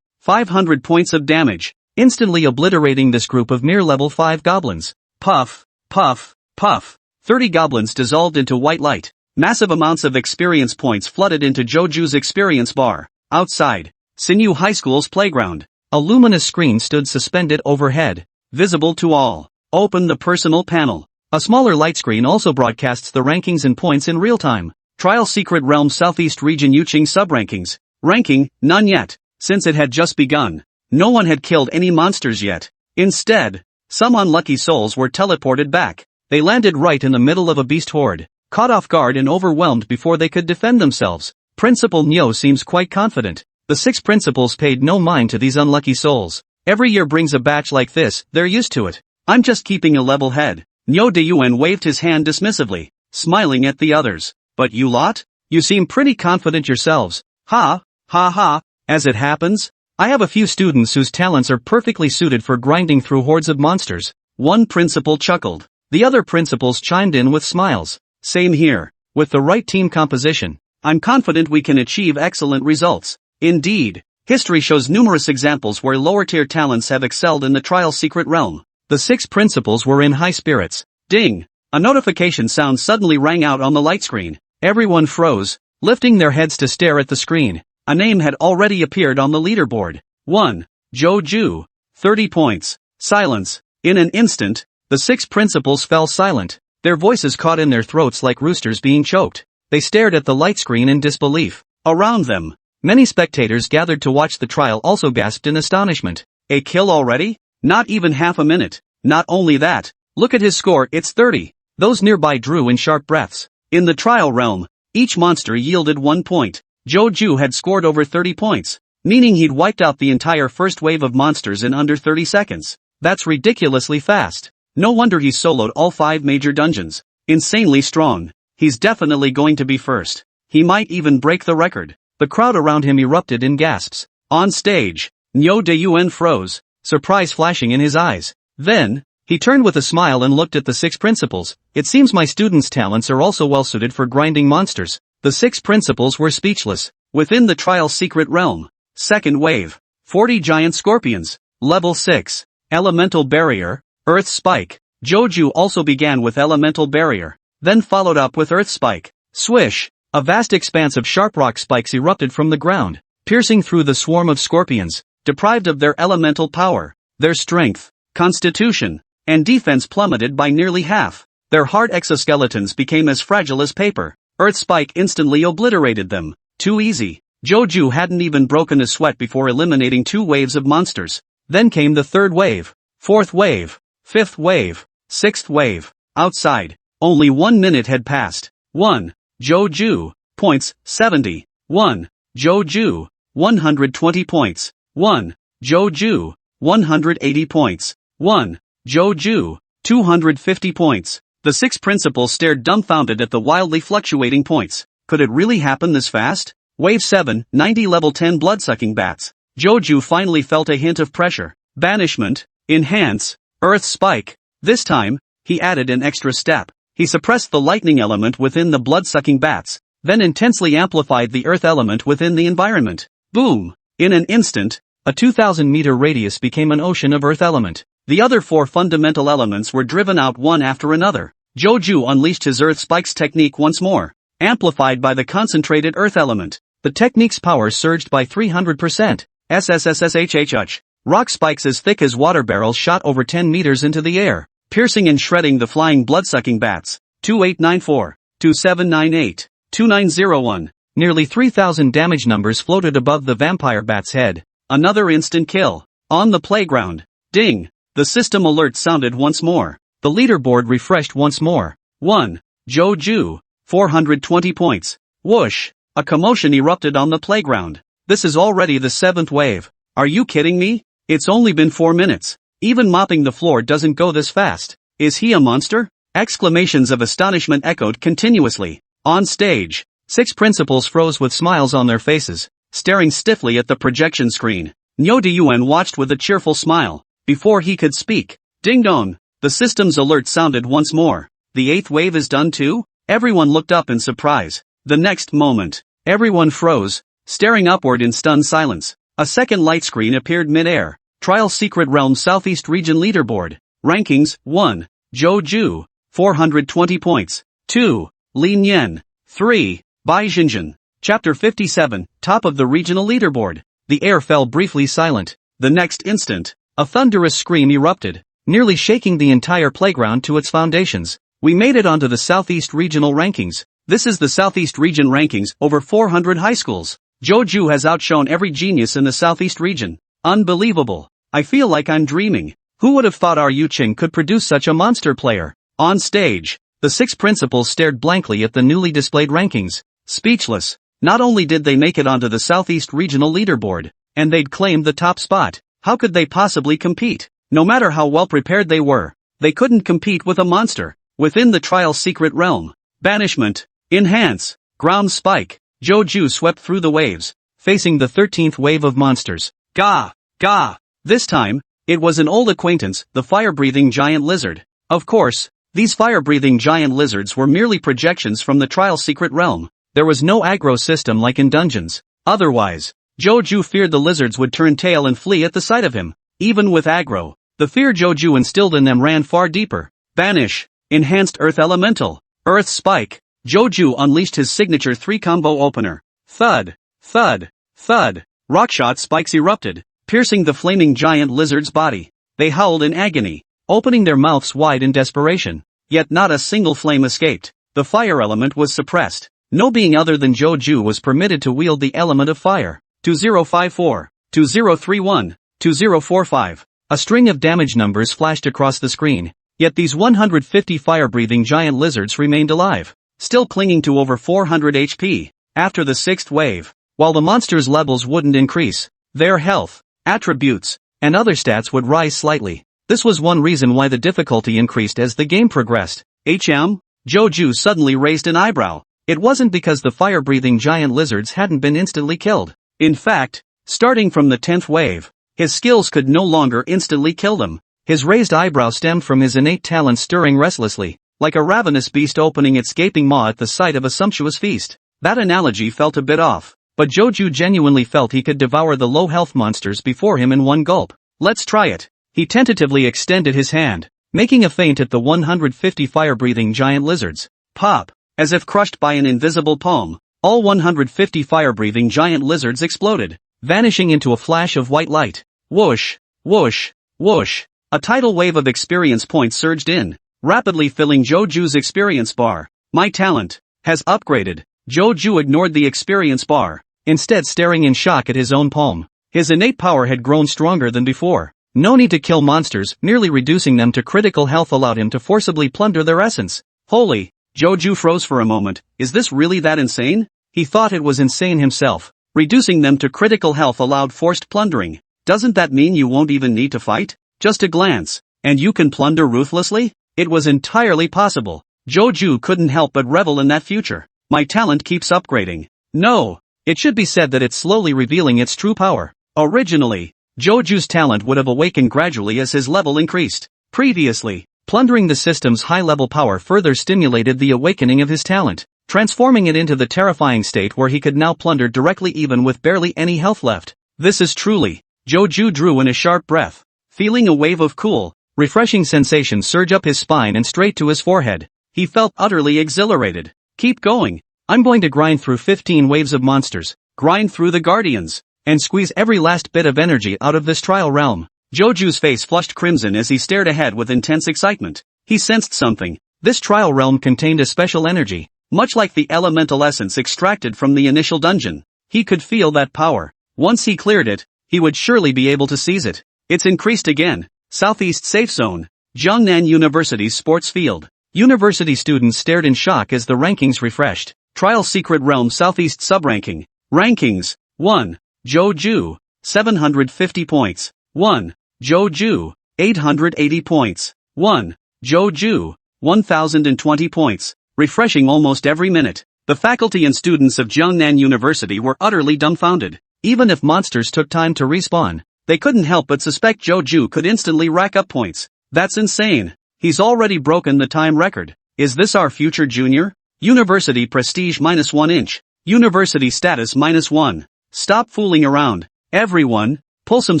500 points of damage, instantly obliterating this group of mere level 5 goblins. Puff, puff, puff. 30 goblins dissolved into white light. Massive amounts of experience points flooded into Joju's experience bar. Outside, Sinew High School's playground, a luminous screen stood suspended overhead, visible to all. Open the personal panel. A smaller light screen also broadcasts the rankings and points in real time. Trial Secret Realm Southeast Region Yuqing Sub-Rankings. Ranking, none yet, since it had just begun. No one had killed any monsters yet. Instead, some unlucky souls were teleported back. They landed right in the middle of a beast horde, caught off guard and overwhelmed before they could defend themselves. Principal Nyo seems quite confident. The 6 principals paid no mind to these unlucky souls. Every year brings a batch like this, they're used to it. I'm just keeping a level head. Nyo Deyuan waved his hand dismissively, smiling at the others. But you lot? You seem pretty confident yourselves. Ha, ha ha. As it happens, I have a few students whose talents are perfectly suited for grinding through hordes of monsters. One principal chuckled. The other principals chimed in with smiles. Same here. With the right team composition, I'm confident we can achieve excellent results. Indeed, history shows numerous examples where lower-tier talents have excelled in the Trial Secret Realm. The 6 principals were in high spirits. Ding! A notification sound suddenly rang out on the light screen. Everyone froze, lifting their heads to stare at the screen. A name had already appeared on the leaderboard. 1. Joju. 30 points. Silence. In an instant, the 6 principals fell silent, their voices caught in their throats like roosters being choked. They stared at the light screen in disbelief. Around them, many spectators gathered to watch the trial also gasped in astonishment. A kill already? Not even half a minute. Not only that, look at his score, it's 30. Those nearby drew in sharp breaths. In the trial realm, each monster yielded 1 point. Joju had scored over 30 points, meaning he'd wiped out the entire first wave of monsters in under 30 seconds. That's ridiculously fast. No wonder he soloed all 5 major dungeons. Insanely strong. He's definitely going to be first. He might even break the record. The crowd around him erupted in gasps. On stage, Nyo Deyuan froze, surprise flashing in his eyes. Then, he turned with a smile and looked at the 6 principals. It seems my students' talents are also well suited for grinding monsters. The 6 principals were speechless. Within the Trial Secret Realm, second wave, 40 giant scorpions, level 6, elemental barrier, Earth Spike. Joju also began with Elemental Barrier, then followed up with Earth Spike. Swish! A vast expanse of sharp rock spikes erupted from the ground, piercing through the swarm of scorpions, deprived of their elemental power. Their strength, constitution, and defense plummeted by nearly half. Their hard exoskeletons became as fragile as paper. Earth Spike instantly obliterated them. Too easy. Joju hadn't even broken a sweat before eliminating 2 waves of monsters. Then came the third wave. Fourth wave. Fifth wave. Sixth wave. Outside. Only 1 minute had passed. 1. Joju. Points, 70. 1. Joju. 120 points. 1. Joju. 180 points. 1. Joju. 250 points. The 6 principals stared dumbfounded at the wildly fluctuating points. Could it really happen this fast? Wave 7, 90 level 10 blood-sucking bats. Joju finally felt a hint of pressure. Banishment. Enhance. Earth spike. This time, he added an extra step. He suppressed the lightning element within the blood-sucking bats, then intensely amplified the earth element within the environment. Boom! In an instant, a 2,000-meter radius became an ocean of earth element. The other 4 fundamental elements were driven out one after another. Joju unleashed his earth spikes technique once more, amplified by the concentrated earth element. The technique's power surged by 300%. SSSSHHH. Rock spikes as thick as water barrels shot over 10 meters into the air, piercing and shredding the flying blood-sucking bats. 2894, 2798, 2901. Nearly 3,000 damage numbers floated above the vampire bat's head. Another instant kill. On the playground. Ding. The system alert sounded once more. The leaderboard refreshed once more. 1. Joju. 420 points. Whoosh. A commotion erupted on the playground. This is already the 7th wave. Are you kidding me? It's only been 4 minutes. Even mopping the floor doesn't go this fast. Is he a monster? Exclamations of astonishment echoed continuously. On stage, 6 principals froze with smiles on their faces, staring stiffly at the projection screen. Nyo Diyuan watched with a cheerful smile. Before he could speak, ding dong, the system's alert sounded once more. The 8th wave is done too? Everyone looked up in surprise. The next moment, everyone froze, staring upward in stunned silence. A second light screen appeared mid-air. Trial Secret Realm Southeast Region Leaderboard. Rankings, 1. Joju. 420 points. 2. Lin Yen. 3. Bai Xinjin. Chapter 57, top of the regional leaderboard. The air fell briefly silent. The next instant, a thunderous scream erupted, nearly shaking the entire playground to its foundations. We made it onto the Southeast Regional Rankings. This is the Southeast Region Rankings, over 400 high schools. Joju has outshone every genius in the Southeast region. Unbelievable. I feel like I'm dreaming. Who would have thought our Yuqing could produce such a monster player? On stage, the 6 principals stared blankly at the newly displayed rankings, speechless. Not only did they make it onto the Southeast Regional Leaderboard, and they'd claimed the top spot, how could they possibly compete? No matter how well prepared they were, they couldn't compete with a monster. Within the Trial Secret Realm. Banishment. Enhance. Ground spike. Joju swept through the waves, facing the 13th wave of monsters. Gah! Gah! This time, it was an old acquaintance, the fire-breathing giant lizard. Of course, these fire-breathing giant lizards were merely projections from the Trial Secret Realm. There was no aggro system like in dungeons. Otherwise, Joju feared the lizards would turn tail and flee at the sight of him. Even with aggro, the fear Joju instilled in them ran far deeper. Banish. Enhanced Earth Elemental. Earth Spike. Joju unleashed his signature 3-combo opener. Thud. Thud. Thud. Rockshot spikes erupted, piercing the flaming giant lizard's body. They howled in agony, opening their mouths wide in desperation. Yet not a single flame escaped. The fire element was suppressed. No being other than Joju was permitted to wield the element of fire. 2054, 2031, 2045. A string of damage numbers flashed across the screen. Yet these 150 fire-breathing giant lizards remained alive, still clinging to over 400 HP. After the 6th wave, while the monsters' levels wouldn't increase, their health, attributes, and other stats would rise slightly. This was one reason why the difficulty increased as the game progressed. Joju suddenly raised an eyebrow. It wasn't because the fire-breathing giant lizards hadn't been instantly killed. In fact, starting from the 10th wave, his skills could no longer instantly kill them. His raised eyebrow stemmed from his innate talent stirring restlessly, like a ravenous beast opening its gaping maw at the sight of a sumptuous feast. That analogy felt a bit off, but Joju genuinely felt he could devour the low-health monsters before him in one gulp. Let's try it. He tentatively extended his hand, making a feint at the 150 fire-breathing giant lizards. Pop! As if crushed by an invisible palm, all 150 fire-breathing giant lizards exploded, vanishing into a flash of white light. Whoosh! Whoosh! Whoosh! A tidal wave of experience points surged in, rapidly filling Joju's experience bar. My talent has upgraded. Joju ignored the experience bar, instead staring in shock at his own palm. His innate power had grown stronger than before. No need to kill monsters, merely reducing them to critical health allowed him to forcibly plunder their essence. Holy! Joju froze for a moment. Is this really that insane? He thought it was insane himself. Reducing them to critical health allowed forced plundering. Doesn't that mean you won't even need to fight? Just a glance, and you can plunder ruthlessly? It was entirely possible. Joju couldn't help but revel in that future. My talent keeps upgrading. No! It should be said that it's slowly revealing its true power. Originally, Joju's talent would have awakened gradually as his level increased. Previously, plundering the system's high-level power further stimulated the awakening of his talent, transforming it into the terrifying state where he could now plunder directly even with barely any health left. This is truly... Joju drew in a sharp breath, feeling a wave of cool, refreshing sensation surge up his spine and straight to his forehead. He felt utterly exhilarated. Keep going. I'm going to grind through 15 waves of monsters, grind through the guardians, and squeeze every last bit of energy out of this trial realm. Joju's face flushed crimson as he stared ahead with intense excitement. He sensed something. This trial realm contained a special energy, much like the elemental essence extracted from the initial dungeon. He could feel that power. Once he cleared it, he would surely be able to seize it. It's increased again. Southeast Safe Zone. Jiangnan University's sports field. University students stared in shock as the rankings refreshed. Trial Secret Realm Southeast Subranking. Rankings. 1. Joju. 750 points. 1. Joju. 880 points. 1. Joju. 1020 points. Refreshing almost every minute. The faculty and students of Jiangnan University were utterly dumbfounded. Even if monsters took time to respawn, they couldn't help but suspect Joju could instantly rack up points. That's insane. He's already broken the time record. Is this our future junior? University prestige -1 inch. University status -1. Stop fooling around. Everyone, pull some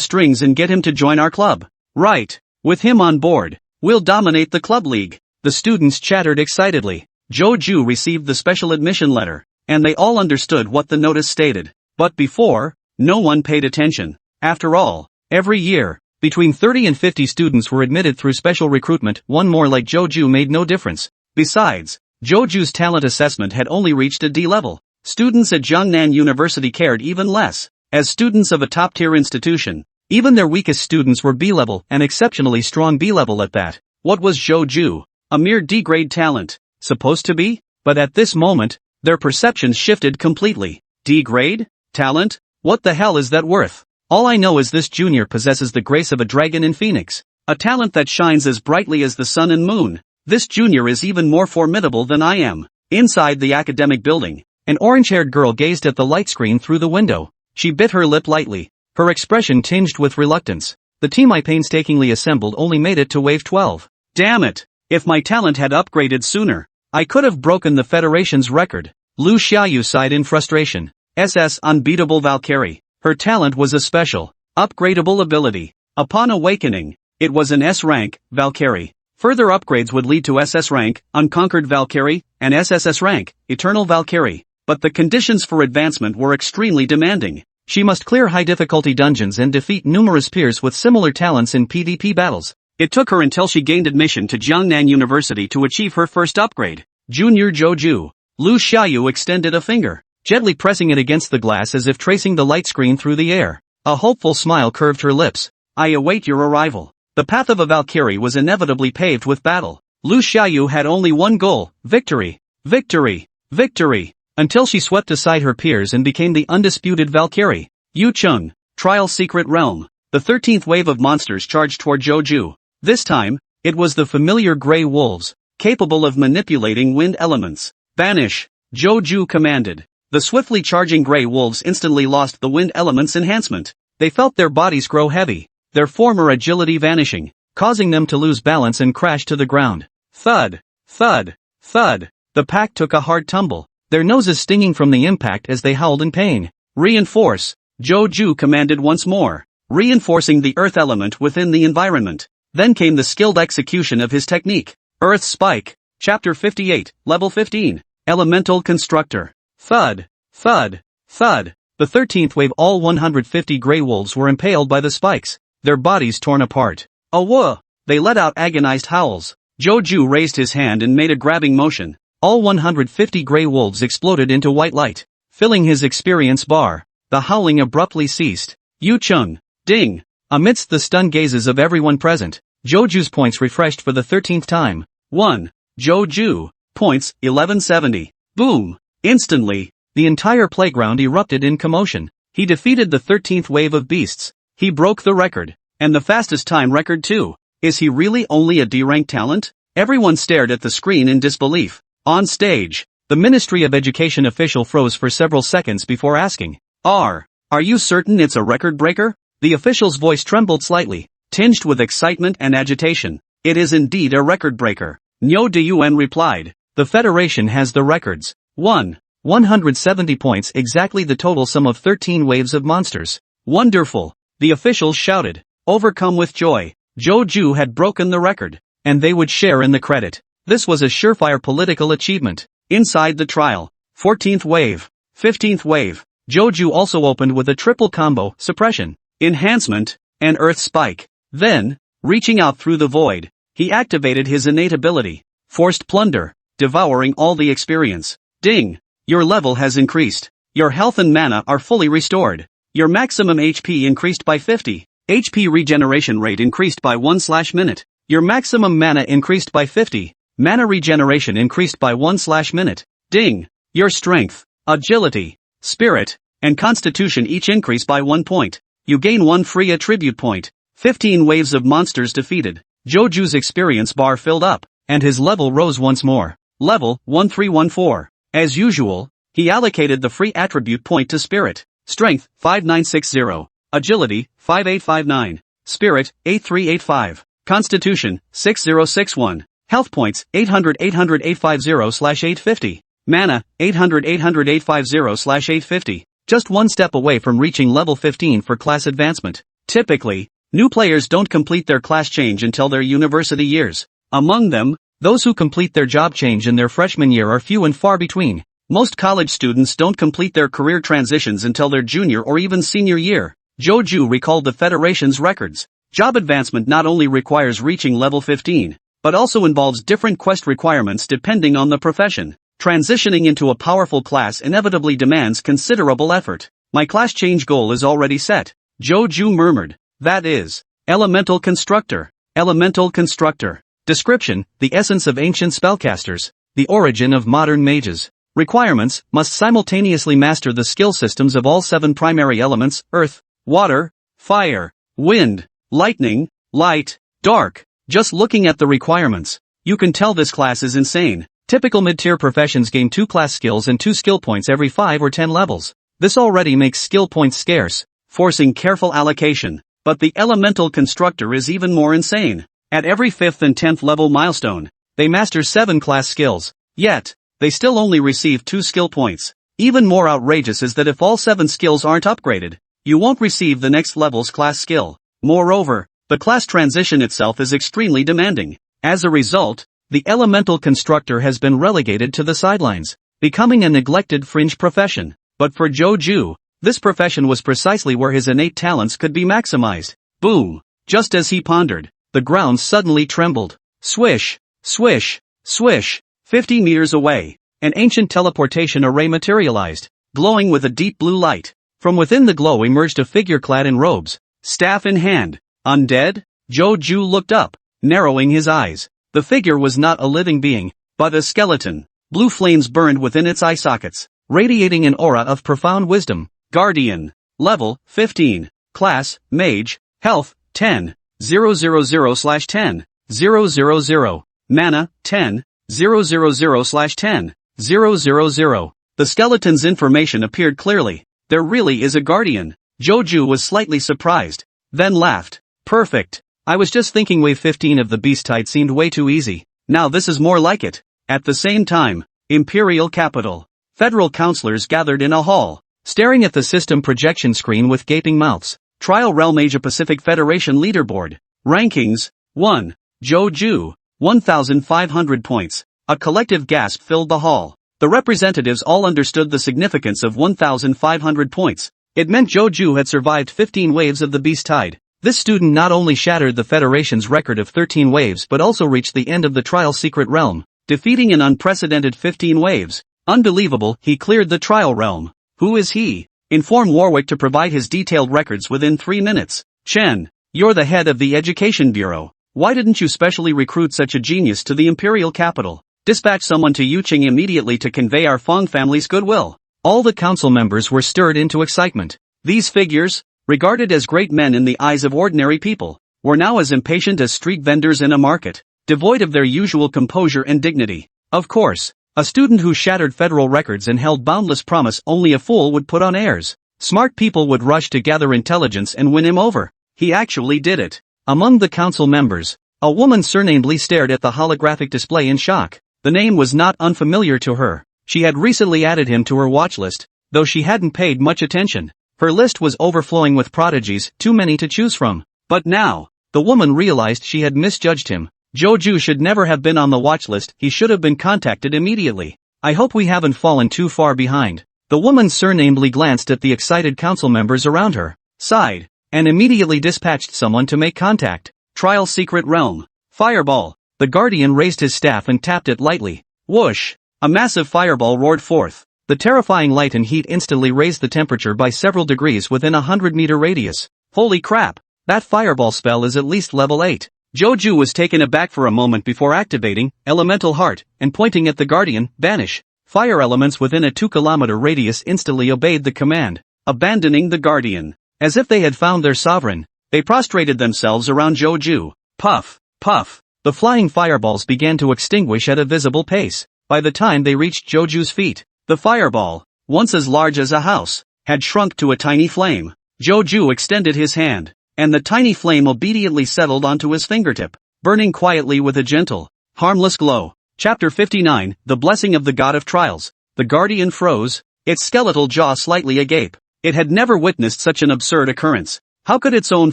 strings and get him to join our club. Right. With him on board, we'll dominate the club league. The students chattered excitedly. Joju received the special admission letter, and they all understood what the notice stated. But before, no one paid attention. After all, every year, between 30 and 50 students were admitted through special recruitment. One more like Joju made no difference. Besides, Joju's talent assessment had only reached a D level. Students at Jiangnan University cared even less. As students of a top-tier institution, even their weakest students were B level, and exceptionally strong B level at that. What was Joju? A mere D-grade talent. Supposed to be? But at this moment, their perceptions shifted completely. D-grade? Talent? What the hell is that worth? All I know is this junior possesses the grace of a dragon in Phoenix. A talent that shines as brightly as the sun and moon. This junior is even more formidable than I am. Inside the academic building, an orange-haired girl gazed at the light screen through the window. She bit her lip lightly, her expression tinged with reluctance. The team I painstakingly assembled only made it to wave 12. Damn it! If my talent had upgraded sooner, I could have broken the Federation's record. Lu Xiaoyu sighed in frustration. SS Unbeatable Valkyrie. Her talent was a special, upgradable ability. Upon awakening, it was an S rank, Valkyrie. Further upgrades would lead to SS rank, Unconquered Valkyrie, and SSS rank, Eternal Valkyrie. But the conditions for advancement were extremely demanding. She must clear high-difficulty dungeons and defeat numerous peers with similar talents in PvP battles. It took her until she gained admission to Jiangnan University to achieve her first upgrade. Junior Joju. Lu Xiaoyu extended a finger, gently pressing it against the glass as if tracing the light screen through the air. A hopeful smile curved her lips. I await your arrival. The path of a Valkyrie was inevitably paved with battle. Lu Xiaoyu had only one goal: victory. Victory. Victory. Until she swept aside her peers and became the undisputed Valkyrie. Yu Chung. Trial Secret Realm. The 13th wave of monsters charged toward Joju. This time, it was the familiar gray wolves, capable of manipulating wind elements. Banish. Joju commanded. The swiftly charging gray wolves instantly lost the wind element's enhancement. They felt their bodies grow heavy, their former agility vanishing, causing them to lose balance and crash to the ground. Thud. Thud. Thud. The pack took a hard tumble, their noses stinging from the impact as they howled in pain. Reinforce. Joju commanded once more, reinforcing the earth element within the environment. Then came the skilled execution of his technique. Earth Spike. Chapter 58, Level 15. Elemental Constructor. Thud. Thud. Thud. The 13th wave, all 150 gray wolves were impaled by the spikes, their bodies torn apart. Awah! They let out agonized howls. Joju raised his hand and made a grabbing motion. All 150 gray wolves exploded into white light, filling his experience bar. The howling abruptly ceased. Yu Chung. Ding. Amidst the stunned gazes of everyone present, Joju's points refreshed for the 13th time. 1. Joju. Points, 1170. Boom! Instantly, the entire playground erupted in commotion. He defeated the 13th wave of beasts. He broke the record. And the fastest time record too. Is he really only a D-rank talent? Everyone stared at the screen in disbelief. On stage, the Ministry of Education official froze for several seconds before asking, Are you certain it's a record breaker? The official's voice trembled slightly, tinged with excitement and agitation. It is indeed a record breaker. Nyo Dun replied. The Federation has the records. 1. 170 points, exactly the total sum of 13 waves of monsters. Wonderful! The officials shouted, overcome with joy. Joju had broken the record, and they would share in the credit. This was a surefire political achievement. Inside the trial, 14th wave, 15th wave, Joju also opened with a triple combo, suppression, enhancement, and earth spike. Then, reaching out through the void, he activated his innate ability, forced plunder, devouring all the experience. Ding! Your level has increased. Your health and mana are fully restored. Your maximum HP increased by 50. HP regeneration rate increased by 1/minute. Your maximum mana increased by 50. Mana regeneration increased by 1/minute. Ding! Your strength, agility, spirit, and constitution each increase by 1 point. You gain 1 free attribute point. 15 waves of monsters defeated. Joju's experience bar filled up, and his level rose once more. Level 1314. As usual, he allocated the free attribute point to spirit. Strength 5960. Agility 5859. Spirit 8385. Constitution 6061. Health points 800-850/850. Mana 800-850/850. Just one step away from reaching level 15 for class advancement. Typically, new players don't complete their class change until their university years. Among them, those who complete their job change in their freshman year are few and far between. Most college students don't complete their career transitions until their junior or even senior year. Joju recalled the Federation's records. Job advancement not only requires reaching level 15, but also involves different quest requirements depending on the profession. Transitioning into a powerful class inevitably demands considerable effort. My class change goal is already set, Joju murmured. That is, Elemental Constructor. Elemental Constructor. Description, the essence of ancient spellcasters, the origin of modern mages. Requirements, must simultaneously master the skill systems of all 7 primary elements, earth, water, fire, wind, lightning, light, dark. Just looking at the requirements, you can tell this class is insane. Typical mid-tier professions gain 2 class skills and 2 skill points every 5 or 10 levels. This already makes skill points scarce, forcing careful allocation. But the Elemental Constructor is even more insane. At every 5th and 10th level milestone, they master 7 class skills. Yet, they still only receive 2 skill points. Even more outrageous is that if all 7 skills aren't upgraded, you won't receive the next level's class skill. Moreover, the class transition itself is extremely demanding. As a result, the Elemental Constructor has been relegated to the sidelines, becoming a neglected fringe profession. But for Joju, this profession was precisely where his innate talents could be maximized. Boom! Just as he pondered, the ground suddenly trembled. Swish! Swish! Swish! 50 meters away, an ancient teleportation array materialized, glowing with a deep blue light. From within the glow emerged a figure clad in robes, staff in hand. Undead? Joju looked up, narrowing his eyes. The figure was not a living being, but a skeleton. Blue flames burned within its eye sockets, radiating an aura of profound wisdom. Guardian. Level 15. Class Mage. Health 10. 000/10. 000. Mana 10. 000/10. 000. The skeleton's information appeared clearly. There really is a guardian. Joju was slightly surprised, then laughed. Perfect. I was just thinking wave 15 of the beast tide seemed way too easy. Now this is more like it. At the same time, Imperial Capital. Federal counselors gathered in a hall, staring at the system projection screen with gaping mouths. Trial Realm Asia Pacific Federation Leaderboard. Rankings. 1. Joju. 1,500 points. A collective gasp filled the hall. The representatives all understood the significance of 1,500 points. It meant Joju had survived 15 waves of the beast tide. This student not only shattered the Federation's record of 13 waves but also reached the end of the trial secret realm, defeating an unprecedented 15 waves. Unbelievable, he cleared the trial realm. Who is he? Inform Warwick to provide his detailed records within 3 minutes. Chen. You're the head of the Education Bureau. Why didn't you specially recruit such a genius to the imperial capital? Dispatch someone to Yuqing immediately to convey our Feng family's goodwill. All the council members were stirred into excitement. These figures, regarded as great men in the eyes of ordinary people, were now as impatient as street vendors in a market, devoid of their usual composure and dignity. Of course, a student who shattered federal records and held boundless promise only a fool would put on airs. Smart people would rush to gather intelligence and win him over. He actually did it. Among the council members, a woman surnamed Lee stared at the holographic display in shock. The name was not unfamiliar to her. She had recently added him to her watch list, though she hadn't paid much attention. Her list was overflowing with prodigies, too many to choose from. But now, the woman realized she had misjudged him. Joju should never have been on the watch list, he should have been contacted immediately. I hope we haven't fallen too far behind. The woman surnamedly glanced at the excited council members around her, sighed, and immediately dispatched someone to make contact. Trial Secret Realm. Fireball. The Guardian raised his staff and tapped it lightly. Whoosh! A massive fireball roared forth. The terrifying light and heat instantly raised the temperature by several degrees within a 100-meter radius. Holy crap! That fireball spell is at least level 8. Joju was taken aback for a moment before activating Elemental Heart and pointing at the Guardian, Banish. Fire elements within a 2-kilometer radius instantly obeyed the command, abandoning the Guardian. As if they had found their sovereign, they prostrated themselves around Joju. Puff, puff. The flying fireballs began to extinguish at a visible pace. By the time they reached Joju's feet, the fireball, once as large as a house, had shrunk to a tiny flame. Joju extended his hand, and the tiny flame obediently settled onto his fingertip, burning quietly with a gentle, harmless glow. Chapter 59, The Blessing of the God of Trials. The Guardian froze, its skeletal jaw slightly agape. It had never witnessed such an absurd occurrence. How could its own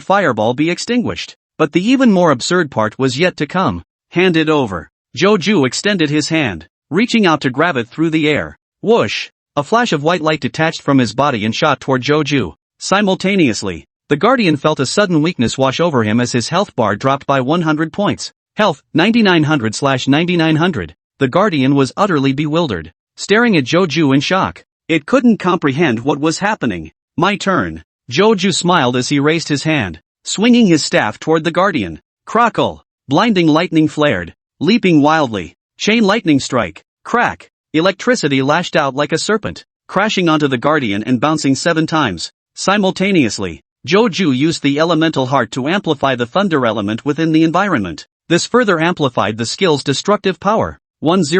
fireball be extinguished? But the even more absurd part was yet to come. Hand it over. Joju extended his hand, reaching out to grab it through the air. Whoosh! A flash of white light detached from his body and shot toward Joju. Simultaneously, the Guardian felt a sudden weakness wash over him as his health bar dropped by 100 points. Health, 9900/9900. The Guardian was utterly bewildered, staring at Joju in shock. It couldn't comprehend what was happening. My turn. Joju smiled as he raised his hand, swinging his staff toward the Guardian. Crackle! Blinding lightning flared, leaping wildly. Chain lightning strike. Crack! Electricity lashed out like a serpent, crashing onto the Guardian and bouncing 7 times. Simultaneously, Joju used the Elemental Heart to amplify the thunder element within the environment. This further amplified the skill's destructive power. 1000,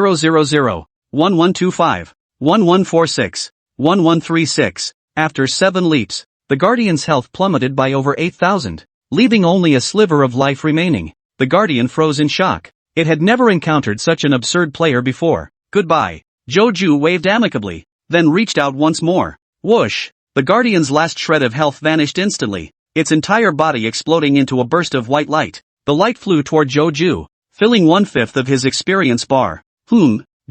1125, 1146, 1136. After 7 leaps, the Guardian's health plummeted by over 8,000, leaving only a sliver of life remaining. The Guardian froze in shock. It had never encountered such an absurd player before. Goodbye. Joju waved amicably, then reached out once more. Whoosh! The Guardian's last shred of health vanished instantly, its entire body exploding into a burst of white light. The light flew toward Joju, filling 1/5 of his experience bar.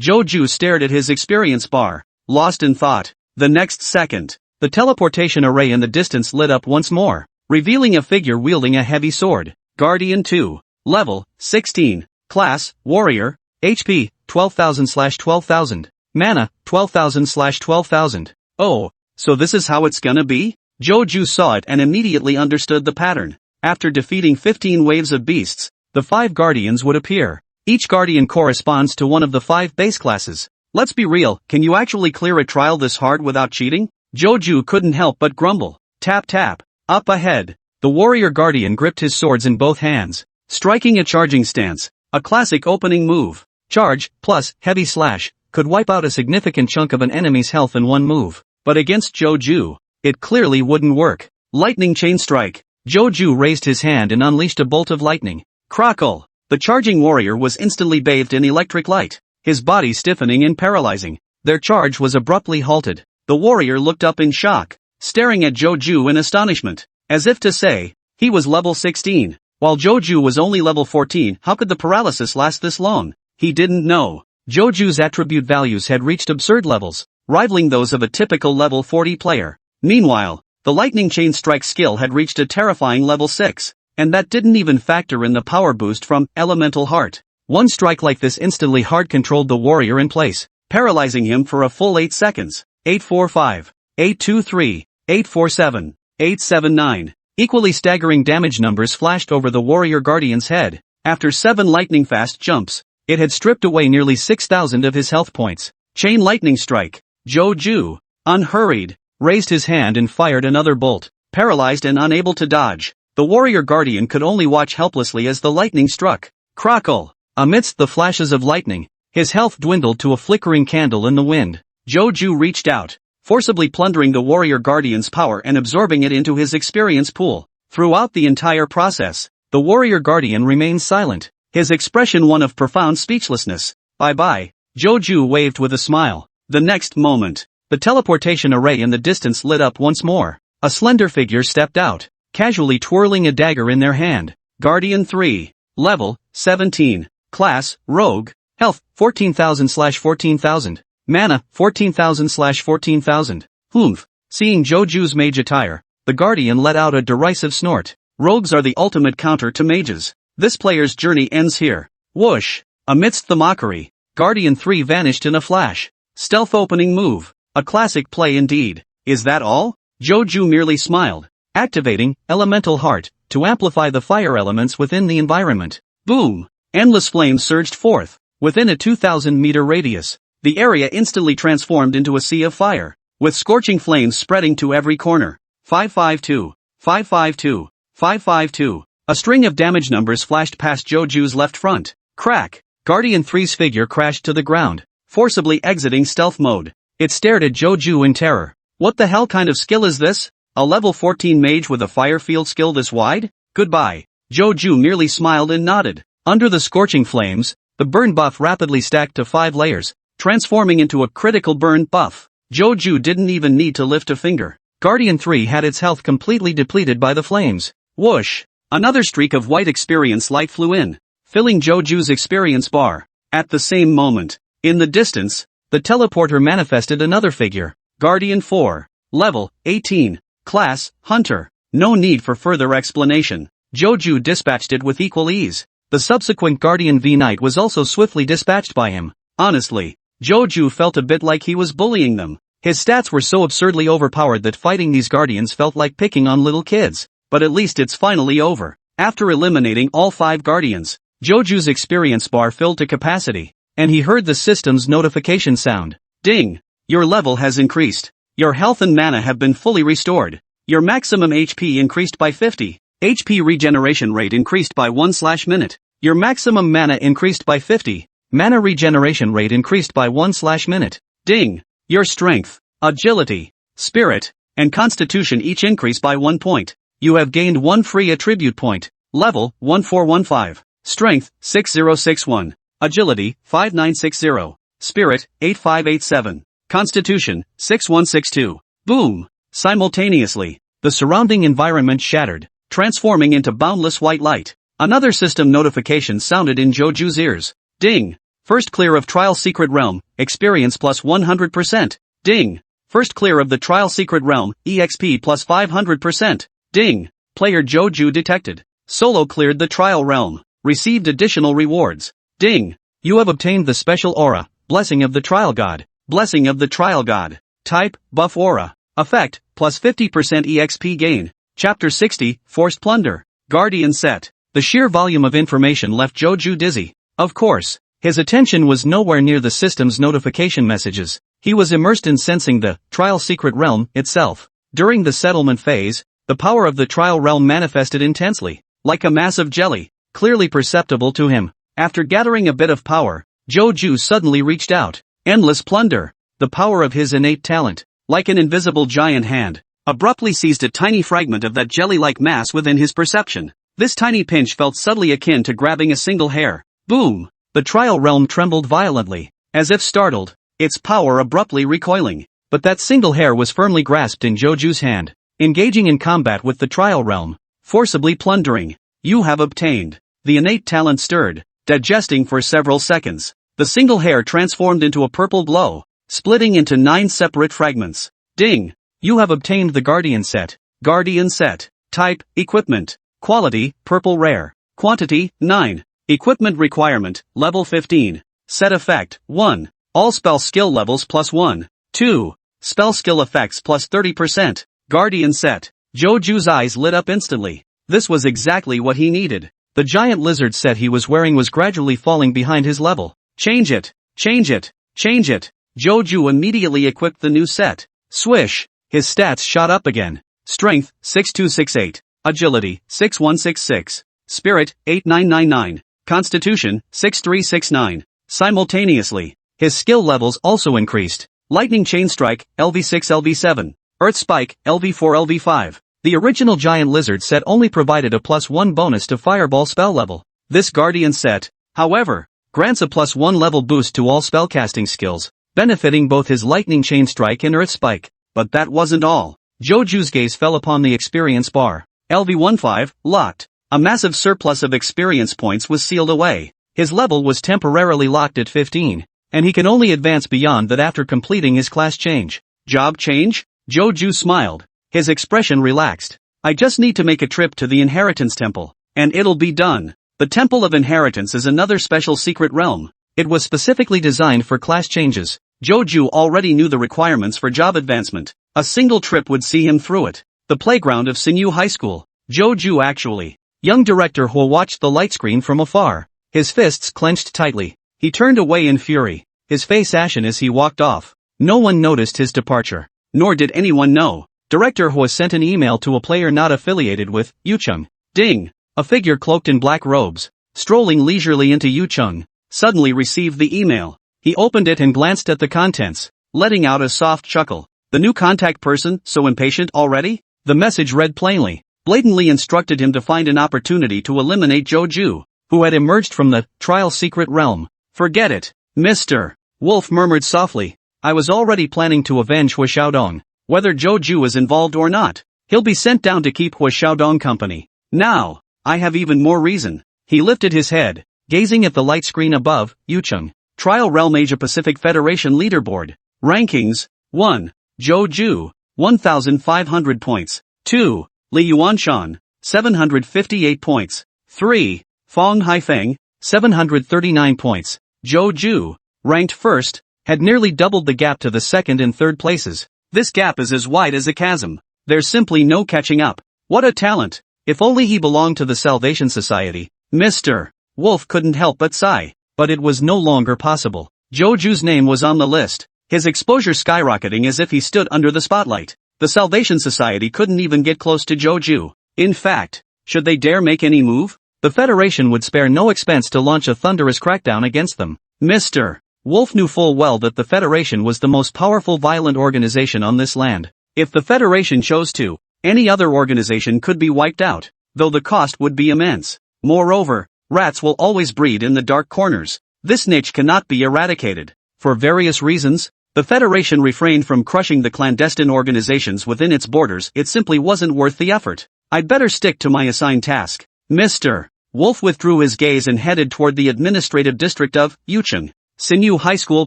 Joju stared at his experience bar, lost in thought. The next second, the teleportation array in the distance lit up once more, revealing a figure wielding a heavy sword. Guardian 2. Level, 16. Class, Warrior. HP, 12,000/12,000. Mana, 12,000/12,000. Oh, so this is how it's gonna be? Joju saw it and immediately understood the pattern. After defeating 15 waves of beasts, the 5 Guardians would appear. Each Guardian corresponds to one of the 5 base classes. Let's be real, can you actually clear a trial this hard without cheating? Joju couldn't help but grumble. Tap tap. Up ahead. The Warrior Guardian gripped his swords in both hands, striking a charging stance, a classic opening move. Charge, plus, heavy slash, could wipe out a significant chunk of an enemy's health in one move. But against Joju, it clearly wouldn't work. Lightning Chain Strike. Joju raised his hand and unleashed a bolt of lightning. Crackle! The charging warrior was instantly bathed in electric light, his body stiffening and paralyzing. Their charge was abruptly halted. The warrior looked up in shock, staring at Joju in astonishment, as if to say, he was level 16, while Joju was only level 14. How could the paralysis last this long? He didn't know. Joju's attribute values had reached absurd levels, rivaling those of a typical level 40 player. Meanwhile, the Lightning Chain Strike skill had reached a terrifying level 6, and that didn't even factor in the power boost from Elemental Heart. One strike like this instantly hard-controlled the warrior in place, paralyzing him for a full 8 seconds. 845, 823, 847, 879. Equally staggering damage numbers flashed over the warrior guardian's head. After 7 lightning-fast jumps, it had stripped away nearly 6,000 of his health points. Chain lightning strike. Joju, unhurried, raised his hand and fired another bolt. Paralyzed and unable to dodge, the warrior guardian could only watch helplessly as the lightning struck. Crackle! Amidst the flashes of lightning, his health dwindled to a flickering candle in the wind. Joju reached out, forcibly plundering the warrior guardian's power and absorbing it into his experience pool. Throughout the entire process, the warrior guardian remained silent, his expression one of profound speechlessness. Bye-bye. Joju waved with a smile. The next moment, the teleportation array in the distance lit up once more. A slender figure stepped out, casually twirling a dagger in their hand. Guardian 3. Level, 17. Class, Rogue. Health, 14,000/14,000. Mana, 14,000/14,000. Humph. Seeing Joju's mage attire, the guardian let out a derisive snort. Rogues are the ultimate counter to mages. This player's journey ends here. Whoosh. Amidst the mockery, Guardian 3 vanished in a flash. Stealth opening move. A classic play indeed. Is that all? Joju merely smiled, activating Elemental Heart to amplify the fire elements within the environment. Boom! Endless flames surged forth. Within a 2,000-meter radius, the area instantly transformed into a sea of fire, with scorching flames spreading to every corner. 552, 552, 552. A string of damage numbers flashed past Joju's left front. Crack! Guardian 3's figure crashed to the ground, forcibly exiting stealth mode. It stared at Joju in terror. What the hell kind of skill is this? A level 14 mage with a fire field skill this wide? Goodbye. Joju merely smiled and nodded. Under the scorching flames, the burn buff rapidly stacked to 5 layers, transforming into a critical burn buff. Joju didn't even need to lift a finger. Guardian 3 had its health completely depleted by the flames. Whoosh! Another streak of white experience light flew in, filling Joju's experience bar. At the same moment, in the distance, the teleporter manifested another figure. Guardian 4. Level, 18. Class, Hunter. No need for further explanation. Joju dispatched it with equal ease. The subsequent Guardian V Knight was also swiftly dispatched by him. Honestly, Joju felt a bit like he was bullying them. His stats were so absurdly overpowered that fighting these guardians felt like picking on little kids. But at least it's finally over. After eliminating all 5 guardians, Joju's experience bar filled to capacity, and he heard the system's notification sound. Ding! Your level has increased. Your health and mana have been fully restored. Your maximum HP increased by 50. HP regeneration rate increased by 1/minute. Your maximum mana increased by 50. Mana regeneration rate increased by 1/minute. Ding! Your strength, agility, spirit, and constitution each increase by 1 point. You have gained 1 free attribute point. Level, 1415. Strength, 6061. Agility, 5960. Spirit, 8587. Constitution, 6162. Boom! Simultaneously, the surrounding environment shattered, transforming into boundless white light. Another system notification sounded in Joju's ears. Ding! First clear of Trial Secret Realm, experience plus 100%. Ding! First clear of the Trial Secret Realm, EXP plus 500%. Ding! Player Joju detected. Solo cleared the Trial Realm, received additional rewards. Ding! You have obtained the special aura, Blessing of the Trial God. Blessing of the Trial God. Type, Buff Aura. Effect, plus 50% EXP gain. Chapter 60, Forced Plunder. Guardian Set. The sheer volume of information left Joju dizzy. Of course, his attention was nowhere near the system's notification messages. He was immersed in sensing the Trial Secret Realm itself. During the settlement phase, the power of the Trial Realm manifested intensely, like a mass of jelly, clearly perceptible to him. After gathering a bit of power, Joju suddenly reached out. Endless Plunder. The power of his innate talent, like an invisible giant hand, abruptly seized a tiny fragment of that jelly-like mass within his perception. This tiny pinch felt subtly akin to grabbing a single hair. Boom! The Trial Realm trembled violently, as if startled, its power abruptly recoiling. But that single hair was firmly grasped in Joju's hand, engaging in combat with the Trial Realm, forcibly plundering. You have obtained. The innate talent stirred, digesting for several seconds. The single hair transformed into a purple glow, splitting into 9 separate fragments. Ding! You have obtained the Guardian Set. Guardian Set. Type, Equipment. Quality, Purple Rare. Quantity, 9. Equipment Requirement, Level 15. Set Effect, 1. All spell skill levels plus 1. 2. Spell skill effects plus 30%. Guardian Set. Joju's eyes lit up instantly. This was exactly what he needed. The giant lizard set he was wearing was gradually falling behind his level. Change it! Change it! Change it! Joju immediately equipped the new set. Swish! His stats shot up again. Strength, 6268. Agility, 6166. Spirit, 8999. Constitution, 6369. Simultaneously, his skill levels also increased. Lightning Chain Strike, LV6 LV7. Earth Spike, LV4 LV5. The original giant lizard set only provided a +1 bonus to Fireball spell level. This Guardian set, however, grants a +1 level boost to all spellcasting skills, benefiting both his Lightning Chain Strike and Earth Spike. But that wasn't all. Joju's gaze fell upon the experience bar. LV15, locked. A massive surplus of experience points was sealed away. His level was temporarily locked at 15, and he can only advance beyond that after completing his class change. Job change? Joju smiled. His expression relaxed. I just need to make a trip to the Inheritance Temple, and it'll be done. The Temple of Inheritance is another special secret realm. It was specifically designed for class changes. Joju already knew the requirements for job advancement. A single trip would see him through it. The playground of Sinyu High School. Joju actually. Young Director Hua watched the light screen from afar. His fists clenched tightly. He turned away in fury, his face ashen as he walked off. No one noticed his departure. Nor did anyone know. Director Hua sent an email to a player not affiliated with Yucheng. Ding! A figure cloaked in black robes, strolling leisurely into Yucheng, suddenly received the email. He opened it and glanced at the contents, letting out a soft chuckle. The new contact person, so impatient already? The message read plainly, blatantly instructed him to find an opportunity to eliminate Joju, who had emerged from the trial secret realm. Forget it, Mr. Wolf murmured softly. I was already planning to avenge Hua Xiaodong. Whether Joju is involved or not, he'll be sent down to keep Hua Xiaodong company. Now, I have even more reason. He lifted his head, gazing at the light screen above. Yucheng. Trial Realm Asia Pacific Federation Leaderboard. Rankings. 1. Joju, 1,500 points. 2. Li Yuanshan, 758 points. 3. Fong Haifeng, 739 points. Joju, ranked first, had nearly doubled the gap to the second and third places. This gap is as wide as a chasm. There's simply no catching up. What a talent! If only he belonged to the Salvation Society. Mr. Wolf couldn't help but sigh. But it was no longer possible. Joju's name was on the list, his exposure skyrocketing as if he stood under the spotlight. The Salvation Society couldn't even get close to Joju. In fact, should they dare make any move, the Federation would spare no expense to launch a thunderous crackdown against them. Mr. Wolf knew full well that the Federation was the most powerful violent organization on this land. If the Federation chose to, any other organization could be wiped out, though the cost would be immense. Moreover, rats will always breed in the dark corners. This niche cannot be eradicated. For various reasons, the Federation refrained from crushing the clandestine organizations within its borders. It simply wasn't worth the effort. I'd better stick to my assigned task. Mr. Wolf withdrew his gaze and headed toward the administrative district of Yucheng. Sinyu High School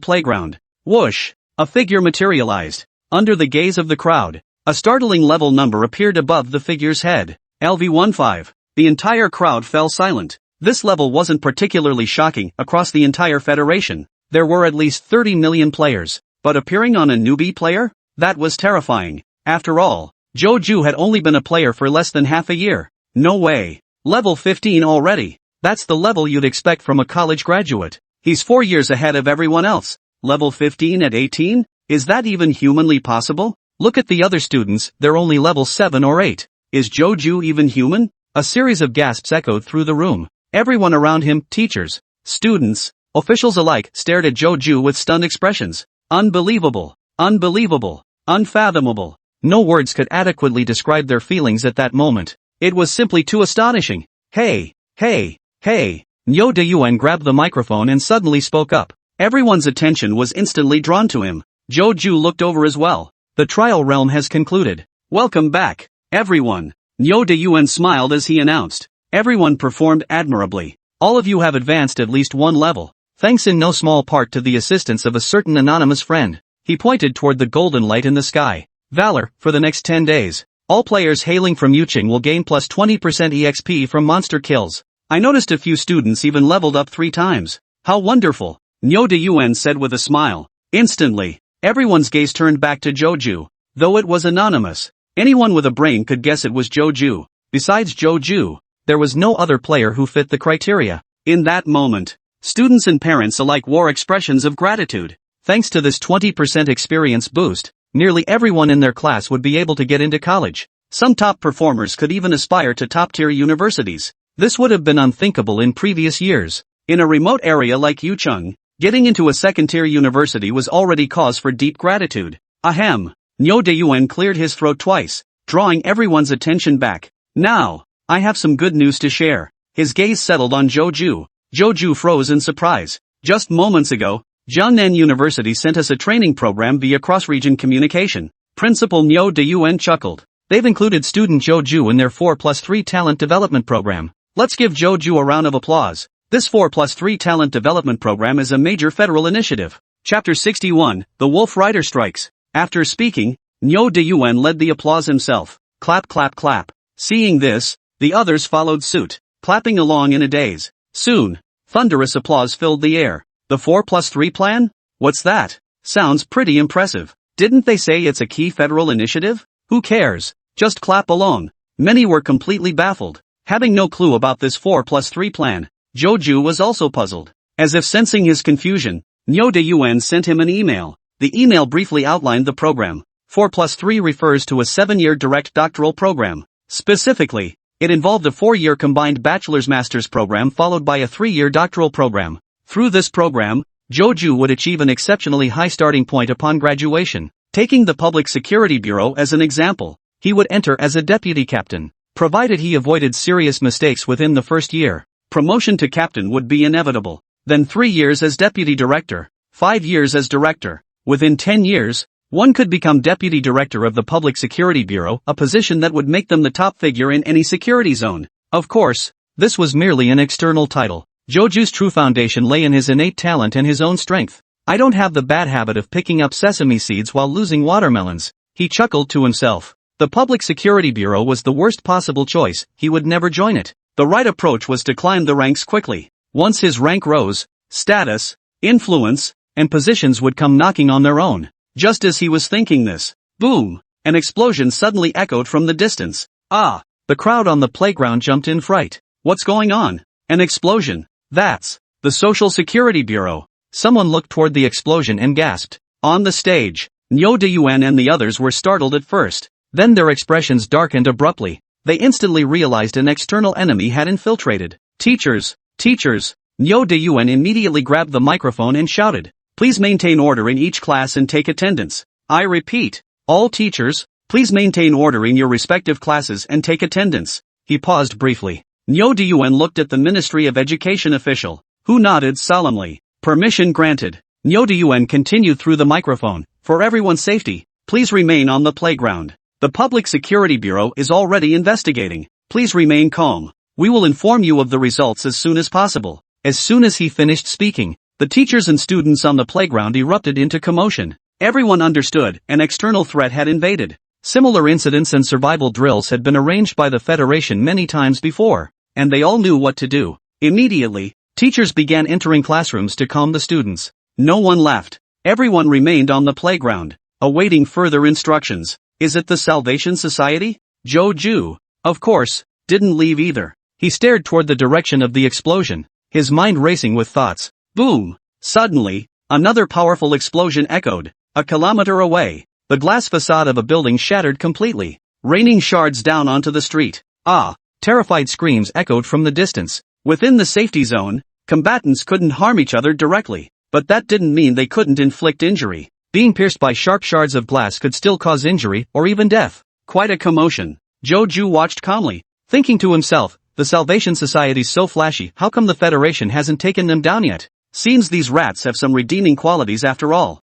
playground. Whoosh! A figure materialized. Under the gaze of the crowd, a startling level number appeared above the figure's head. LV15. The entire crowd fell silent. This level wasn't particularly shocking across the entire Federation. There were at least 30 million players, but appearing on a newbie player? That was terrifying. After all, Joju had only been a player for less than half a year. No way. Level 15 already. That's the level you'd expect from a college graduate. He's 4 years ahead of everyone else. Level 15 at 18? Is that even humanly possible? Look at the other students, they're only level 7 or 8. Is Joju even human? A series of gasps echoed through the room. Everyone around him, teachers, students, officials alike, stared at Joju with stunned expressions. Unbelievable, unbelievable, unfathomable. No words could adequately describe their feelings at that moment. It was simply too astonishing. Hey, hey, hey. Nyo Deyuan grabbed the microphone and suddenly spoke up. Everyone's attention was instantly drawn to him. Joju looked over as well. The trial realm has concluded. Welcome back, everyone. Nyo Deyuan smiled as he announced. Everyone performed admirably. All of you have advanced at least one level, thanks in no small part to the assistance of a certain anonymous friend. He pointed toward the golden light in the sky. Valor, for the next 10 days. All players hailing from Yucheng will gain plus 20% EXP from monster kills. I noticed a few students even leveled up 3 times. How wonderful, Nyo Deyuan said with a smile. Instantly, everyone's gaze turned back to Joju. Though it was anonymous, Anyone with a brain could guess it was Joju. Besides Joju, there was no other player who fit the criteria. In that moment, students and parents alike wore expressions of gratitude. Thanks to this 20% experience boost, nearly everyone in their class would be able to get into college. Some top performers could even aspire to top-tier universities. This would have been unthinkable in previous years. In a remote area like Yucheng, getting into a second-tier university was already cause for deep gratitude. Ahem. Nyo Deyuan cleared his throat twice, drawing everyone's attention back. Now, I have some good news to share. His gaze settled on Joju. Joju froze in surprise. Just moments ago, Jiangnan University sent us a training program via cross-region communication. Principal Nyo Deyuan chuckled. They've included student Joju in their 4+3 talent development program. Let's give Joju a round of applause. This 4+3 talent development program is a major federal initiative. Chapter 61, The Wolf Rider Strikes. After speaking, Nyo Deyuan led the applause himself. Clap clap clap. Seeing this, the others followed suit, clapping along in a daze. Soon, thunderous applause filled the air. The 4+3 plan? What's that? Sounds pretty impressive. Didn't they say it's a key federal initiative? Who cares? Just clap along. Many were completely baffled. Having no clue about this 4+3 plan, Joju was also puzzled. As if sensing his confusion, Nyo Deyuan sent him an email. The email briefly outlined the program. 4+3 refers to a 7-year direct doctoral program. Specifically, it involved a 4-year combined bachelor's-master's program followed by a 3-year doctoral program. Through this program, Joju would achieve an exceptionally high starting point upon graduation. Taking the Public Security Bureau as an example, he would enter as a deputy captain, provided he avoided serious mistakes within the first year. Promotion to captain would be inevitable. Then 3 years as deputy director, 5 years as director. Within 10 years, one could become deputy director of the Public Security Bureau, a position that would make them the top figure in any security zone. Of course, this was merely an external title. Joju's true foundation lay in his innate talent and his own strength. I don't have the bad habit of picking up sesame seeds while losing watermelons, he chuckled to himself. The Public Security Bureau was the worst possible choice, he would never join it. The right approach was to climb the ranks quickly. Once his rank rose, status, influence, and positions would come knocking on their own. Just as he was thinking this, boom! An explosion suddenly echoed from the distance. Ah! The crowd on the playground jumped in fright. What's going on? An explosion. That's the Social Security Bureau. Someone looked toward the explosion and gasped. On the stage, Nyo Deyuan and the others were startled at first. Then their expressions darkened abruptly. They instantly realized an external enemy had infiltrated. Teachers! Teachers! Nyo Deyuan immediately grabbed the microphone and shouted. Please maintain order in each class and take attendance. I repeat, all teachers, please maintain order in your respective classes and take attendance. He paused briefly. Nyo Deyuan looked at the Ministry of Education official, who nodded solemnly. Permission granted. Nyo Deyuan continued through the microphone. For everyone's safety, please remain on the playground. The Public Security Bureau is already investigating. Please remain calm. We will inform you of the results as soon as possible. As soon as he finished speaking, the teachers and students on the playground erupted into commotion. Everyone understood an external threat had invaded. Similar incidents and survival drills had been arranged by the Federation many times before, and they all knew what to do. Immediately, teachers began entering classrooms to calm the students. No one left. Everyone remained on the playground, awaiting further instructions. Is it the Salvation Society? Joju, of course, didn't leave either. He stared toward the direction of the explosion, his mind racing with thoughts. Boom! Suddenly, another powerful explosion echoed. A kilometer away, the glass facade of a building shattered completely, raining shards down onto the street. Ah! Terrified screams echoed from the distance. Within the safety zone, combatants couldn't harm each other directly, but that didn't mean they couldn't inflict injury. Being pierced by sharp shards of glass could still cause injury or even death. Quite a commotion. Joju watched calmly, thinking to himself, the Salvation Society's so flashy, how come the Federation hasn't taken them down yet? Seems these rats have some redeeming qualities after all.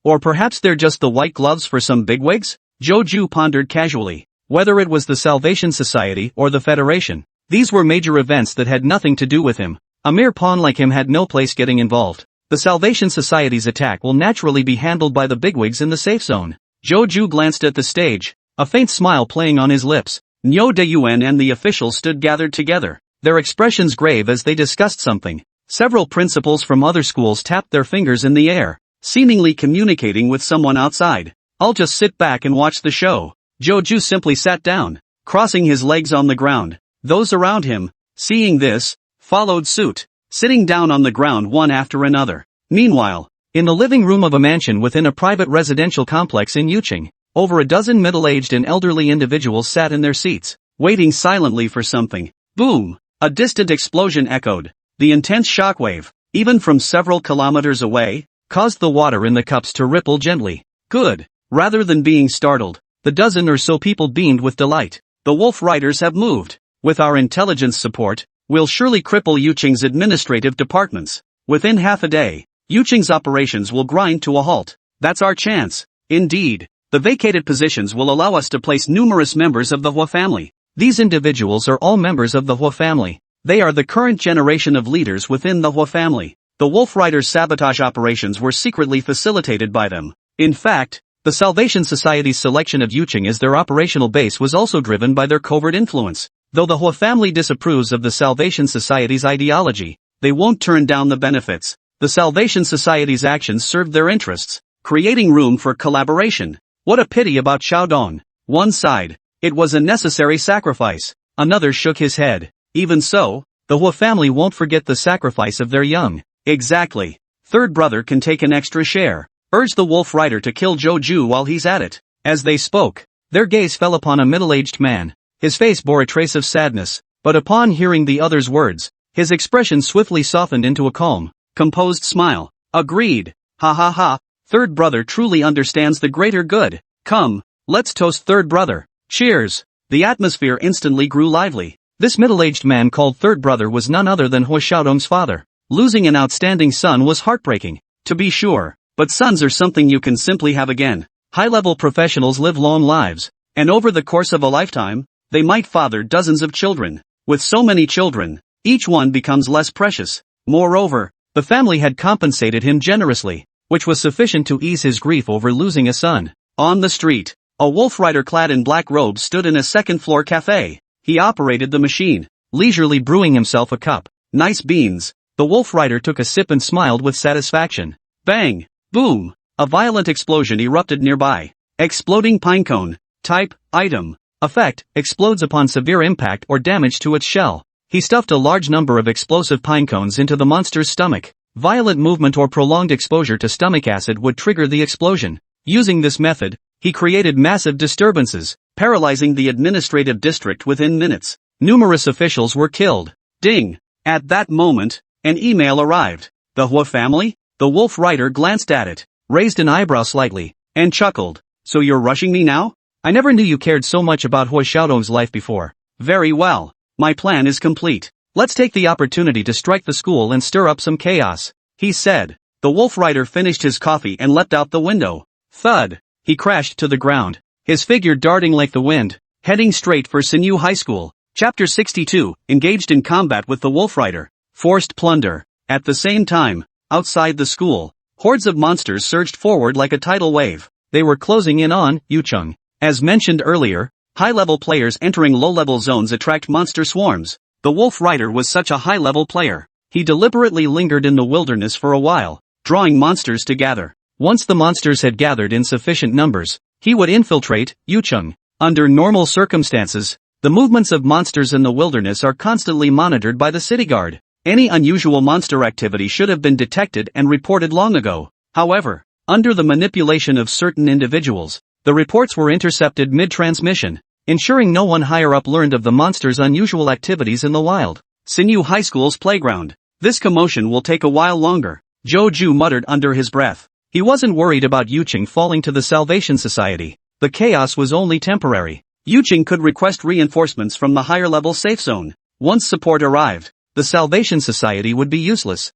Or perhaps they're just the white gloves for some bigwigs? Joju pondered casually. Whether it was the Salvation Society or the Federation, these were major events that had nothing to do with him. A mere pawn like him had no place getting involved. The Salvation Society's attack will naturally be handled by the bigwigs in the safe zone. Joju glanced at the stage, a faint smile playing on his lips. Nyo Deyuan and the officials stood gathered together, their expressions grave as they discussed something. Several principals from other schools tapped their fingers in the air, seemingly communicating with someone outside. I'll just sit back and watch the show. Joju simply sat down, crossing his legs on the ground. Those around him, seeing this, followed suit, sitting down on the ground one after another. Meanwhile, in the living room of a mansion within a private residential complex in Yuching, over a dozen middle-aged and elderly individuals sat in their seats, waiting silently for something. Boom! A distant explosion echoed. The intense shockwave, even from several kilometers away, caused the water in the cups to ripple gently. Good. Rather than being startled, the dozen or so people beamed with delight. The Wolf Riders have moved. With our intelligence support, we'll surely cripple Yuching's administrative departments. Within half a day, Yuching's operations will grind to a halt. That's our chance. Indeed, the vacated positions will allow us to place numerous members of the Hua family. These individuals are all members of the Hua family. They are the current generation of leaders within the Hua family. The Wolf Riders' sabotage operations were secretly facilitated by them. In fact, the Salvation Society's selection of Yuching as their operational base was also driven by their covert influence. Though the Hua family disapproves of the Salvation Society's ideology, they won't turn down the benefits. The Salvation Society's actions served their interests, creating room for collaboration. What a pity about Xiaodong. One sighed. It was a necessary sacrifice. Another shook his head. Even so, the Hua family won't forget the sacrifice of their young. Exactly. Third brother can take an extra share. Urge the Wolf Rider to kill Joju while he's at it. As they spoke, their gaze fell upon a middle-aged man. His face bore a trace of sadness, but upon hearing the other's words, his expression swiftly softened into a calm, composed smile. Agreed. Ha ha ha. Third brother truly understands the greater good. Come, let's toast third brother. Cheers. The atmosphere instantly grew lively. This middle-aged man called third brother was none other than Hua Xiaodong's father. Losing an outstanding son was heartbreaking, to be sure, but sons are something you can simply have again. High-level professionals live long lives, and over the course of a lifetime, they might father dozens of children. With so many children, each one becomes less precious. Moreover, the family had compensated him generously, which was sufficient to ease his grief over losing a son. On the street, a wolf rider clad in black robes stood in a second-floor cafe. He operated the machine, leisurely brewing himself a cup. Nice beans. The wolf rider took a sip and smiled with satisfaction. Bang! Boom! A violent explosion erupted nearby. Exploding pinecone. Type, item. Effect, explodes upon severe impact or damage to its shell. He stuffed a large number of explosive pinecones into the monster's stomach. Violent movement or prolonged exposure to stomach acid would trigger the explosion. Using this method, he created massive disturbances, paralyzing the administrative district within minutes. Numerous officials were killed. Ding! At that moment, an email arrived. The Hua family? The wolf rider glanced at it, raised an eyebrow slightly, and chuckled. So you're rushing me now? I never knew you cared so much about Hua Xiaodong's life before. Very well. My plan is complete. Let's take the opportunity to strike the school and stir up some chaos, he said. The wolf rider finished his coffee and leapt out the window. Thud! He crashed to the ground, his figure darting like the wind, heading straight for Sinew High School. Chapter 62, engaged in combat with the wolf rider. Forced plunder. At the same time, outside the school, hordes of monsters surged forward like a tidal wave. They were closing in on Yucheng. As mentioned earlier, high-level players entering low-level zones attract monster swarms. The wolf rider was such a high-level player. He deliberately lingered in the wilderness for a while, drawing monsters to gather. Once the monsters had gathered in sufficient numbers, he would infiltrate Yucheng. Under normal circumstances, the movements of monsters in the wilderness are constantly monitored by the city guard. Any unusual monster activity should have been detected and reported long ago. However, under the manipulation of certain individuals, the reports were intercepted mid-transmission, ensuring no one higher up learned of the monster's unusual activities in the wild. Sinew High School's playground. This commotion will take a while longer, Joju muttered under his breath. He wasn't worried about Yuching falling to the Salvation Society. The chaos was only temporary. Yuching could request reinforcements from the higher-level safe zone. Once support arrived, the Salvation Society would be useless.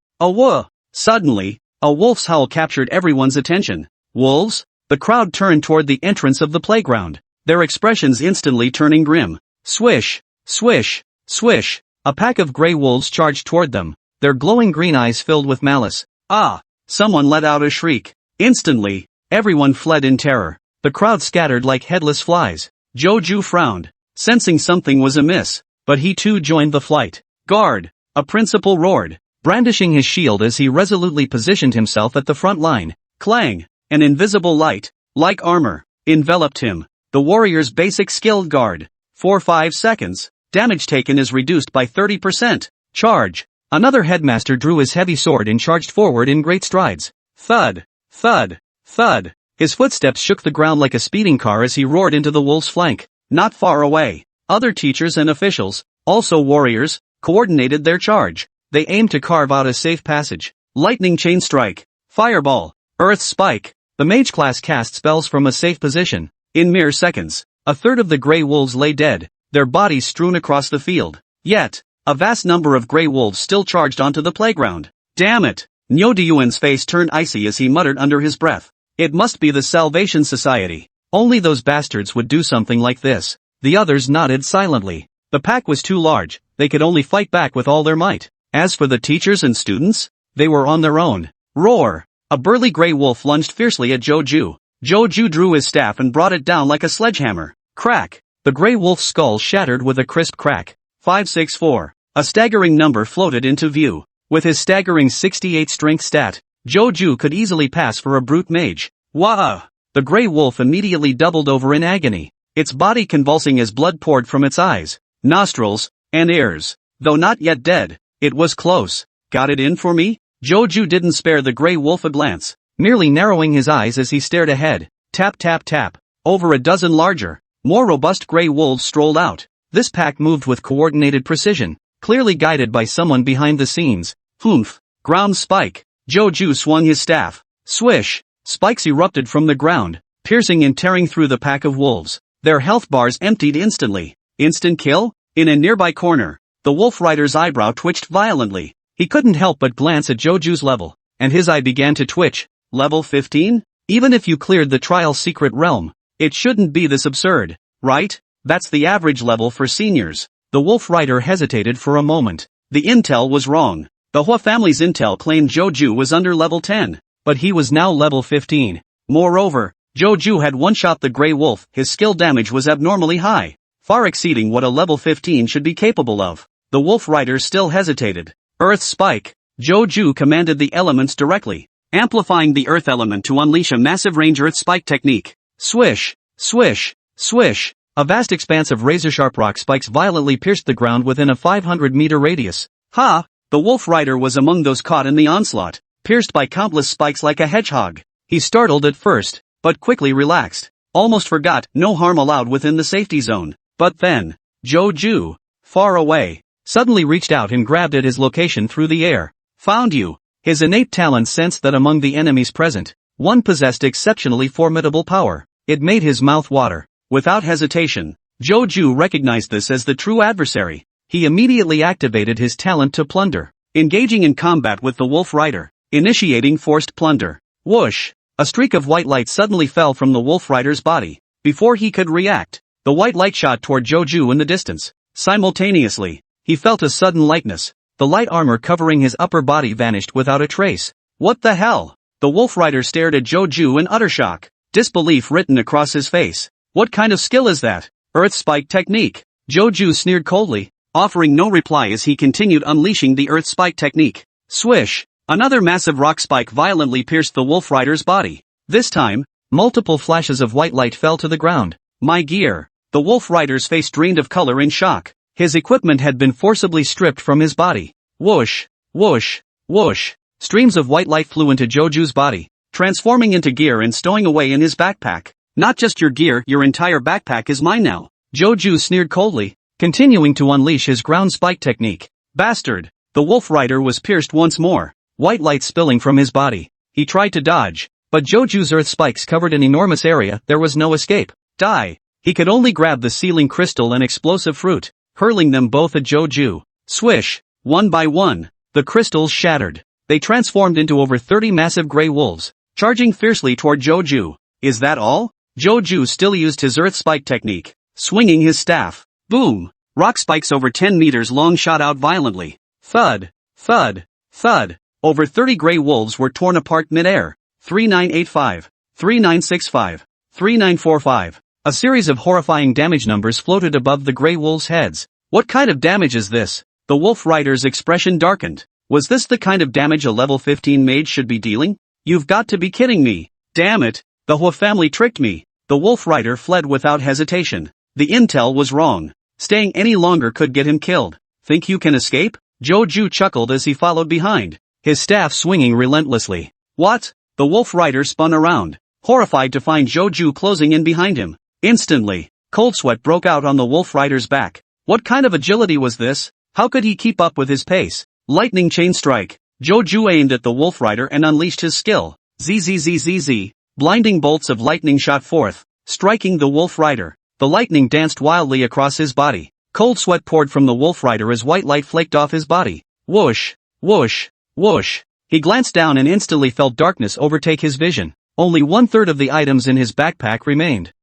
Suddenly, a wolf's howl captured everyone's attention. Wolves? The crowd turned toward the entrance of the playground, their expressions instantly turning grim. Swish, swish, swish. A pack of gray wolves charged toward them, their glowing green eyes filled with malice. Ah! Someone let out a shriek. Instantly, everyone fled in terror. The crowd scattered like headless flies. Joju frowned, sensing something was amiss, but he too joined the flight. Guard! A principal roared, brandishing his shield as he resolutely positioned himself at the front line. Clang! An invisible light, like armor, enveloped him. The The warrior's basic skill guard. 4-5 seconds. Damage taken is reduced by 30%. Charge. Another headmaster drew his heavy sword and charged forward in great strides. Thud. Thud. Thud. His footsteps shook the ground like a speeding car as he roared into the wolf's flank. Not far away, other teachers and officials, also warriors, coordinated their charge. They aimed to carve out a safe passage. Lightning chain strike. Fireball. Earth spike. The mage class cast spells from a safe position. In mere seconds, a third of the grey wolves lay dead, their bodies strewn across the field. Yet, a vast number of grey wolves still charged onto the playground. Damn it! Nyo Dyuan's face turned icy as he muttered under his breath. It must be the Salvation Society. Only those bastards would do something like this. The others nodded silently. The pack was too large, they could only fight back with all their might. As for the teachers and students, they were on their own. Roar! A burly grey wolf lunged fiercely at Joju. Joju drew his staff and brought it down like a sledgehammer. Crack! The grey wolf's skull shattered with a crisp crack. 564. A staggering number floated into view. With his staggering 68 strength stat, Joju could easily pass for a brute mage. Wah! The grey wolf immediately doubled over in agony, its body convulsing as blood poured from its eyes, nostrils, and ears. Though not yet dead, it was close. Got it in for me? Joju didn't spare the grey wolf a glance, merely narrowing his eyes as he stared ahead. Tap tap tap. Over a dozen larger, more robust grey wolves strolled out. This pack moved with coordinated precision, clearly guided by someone behind the scenes. Humph! Ground spike. Joju swung his staff. Swish! Spikes erupted from the ground, piercing and tearing through the pack of wolves. Their health bars emptied instantly. Instant kill? In a nearby corner, the wolf rider's eyebrow twitched violently. He couldn't help but glance at Joju's level, and his eye began to twitch. Level 15? Even if you cleared the trial secret realm, it shouldn't be this absurd, right? That's the average level for seniors. The wolf rider hesitated for a moment. The intel was wrong. The Hua family's intel claimed Joju was under level 10, but he was now level 15. Moreover, Joju had one-shot the grey wolf. His skill damage was abnormally high, far exceeding what a level 15 should be capable of. The wolf rider still hesitated. Earth spike. Joju commanded the elements directly, amplifying the earth element to unleash a massive range earth spike technique. Swish, swish, swish. A vast expanse of razor-sharp rock spikes violently pierced the ground within a 500-meter radius. Ha! The wolf rider was among those caught in the onslaught, pierced by countless spikes like a hedgehog. He startled at first, but quickly relaxed. Almost forgot no harm allowed within the safety zone. But then, Joju, far away, suddenly reached out and grabbed at his location through the air. Found you. His innate talent sensed that among the enemies present, one possessed exceptionally formidable power. It made his mouth water. Without hesitation, Joju recognized this as the true adversary. He immediately activated his talent to plunder, engaging in combat with the wolf rider, initiating forced plunder. Whoosh! A streak of white light suddenly fell from the wolf rider's body. Before he could react, the white light shot toward Joju in the distance. Simultaneously, he felt a sudden lightness. The light armor covering his upper body vanished without a trace. What the hell? The wolf rider stared at Joju in utter shock, disbelief written across his face. What kind of skill is that? Earth spike technique. Joju sneered coldly, offering no reply as he continued unleashing the earth spike technique. Swish! Another massive rock spike violently pierced the wolf rider's body. This time, multiple flashes of white light fell to the ground. My gear! The wolf rider's face drained of color in shock. His equipment had been forcibly stripped from his body. Whoosh! Whoosh! Whoosh! Streams of white light flew into Joju's body, transforming into gear and stowing away in his backpack. Not just your gear, your entire backpack is mine now. Joju sneered coldly, continuing to unleash his ground spike technique. Bastard! The wolf rider was pierced once more, white light spilling from his body. He tried to dodge, but Joju's earth spikes covered an enormous area. There was no escape. Die! He could only grab the sealing crystal and explosive fruit, hurling them both at Joju. Swish! One by one, the crystals shattered. They transformed into over 30 massive grey wolves, charging fiercely toward Joju. Is that all? Joju still used his earth spike technique, swinging his staff. Boom! Rock spikes over 10 meters long shot out violently. Thud! Thud! Thud! Over 30 grey wolves were torn apart mid-air. 3985, 3965, 3945. A series of horrifying damage numbers floated above the grey wolves' heads. What kind of damage is this? The wolf rider's expression darkened. Was this the kind of damage a level 15 mage should be dealing? You've got to be kidding me. Damn it, the Hua family tricked me. The Wolf Rider fled without hesitation. The intel was wrong. Staying any longer could get him killed. Think you can escape? Joju chuckled as he followed behind, his staff swinging relentlessly. What? The Wolf Rider spun around, horrified to find Joju closing in behind him. Instantly, cold sweat broke out on the Wolf Rider's back. What kind of agility was this? How could he keep up with his pace? Lightning chain strike. Joju aimed at the Wolf Rider and unleashed his skill. Zzzzz. Blinding bolts of lightning shot forth, striking the Wolf Rider. The lightning danced wildly across his body. Cold sweat poured from the Wolf Rider as white light flaked off his body. Whoosh, whoosh, whoosh. He glanced down and instantly felt darkness overtake his vision. Only 1/3 of the items in his backpack remained.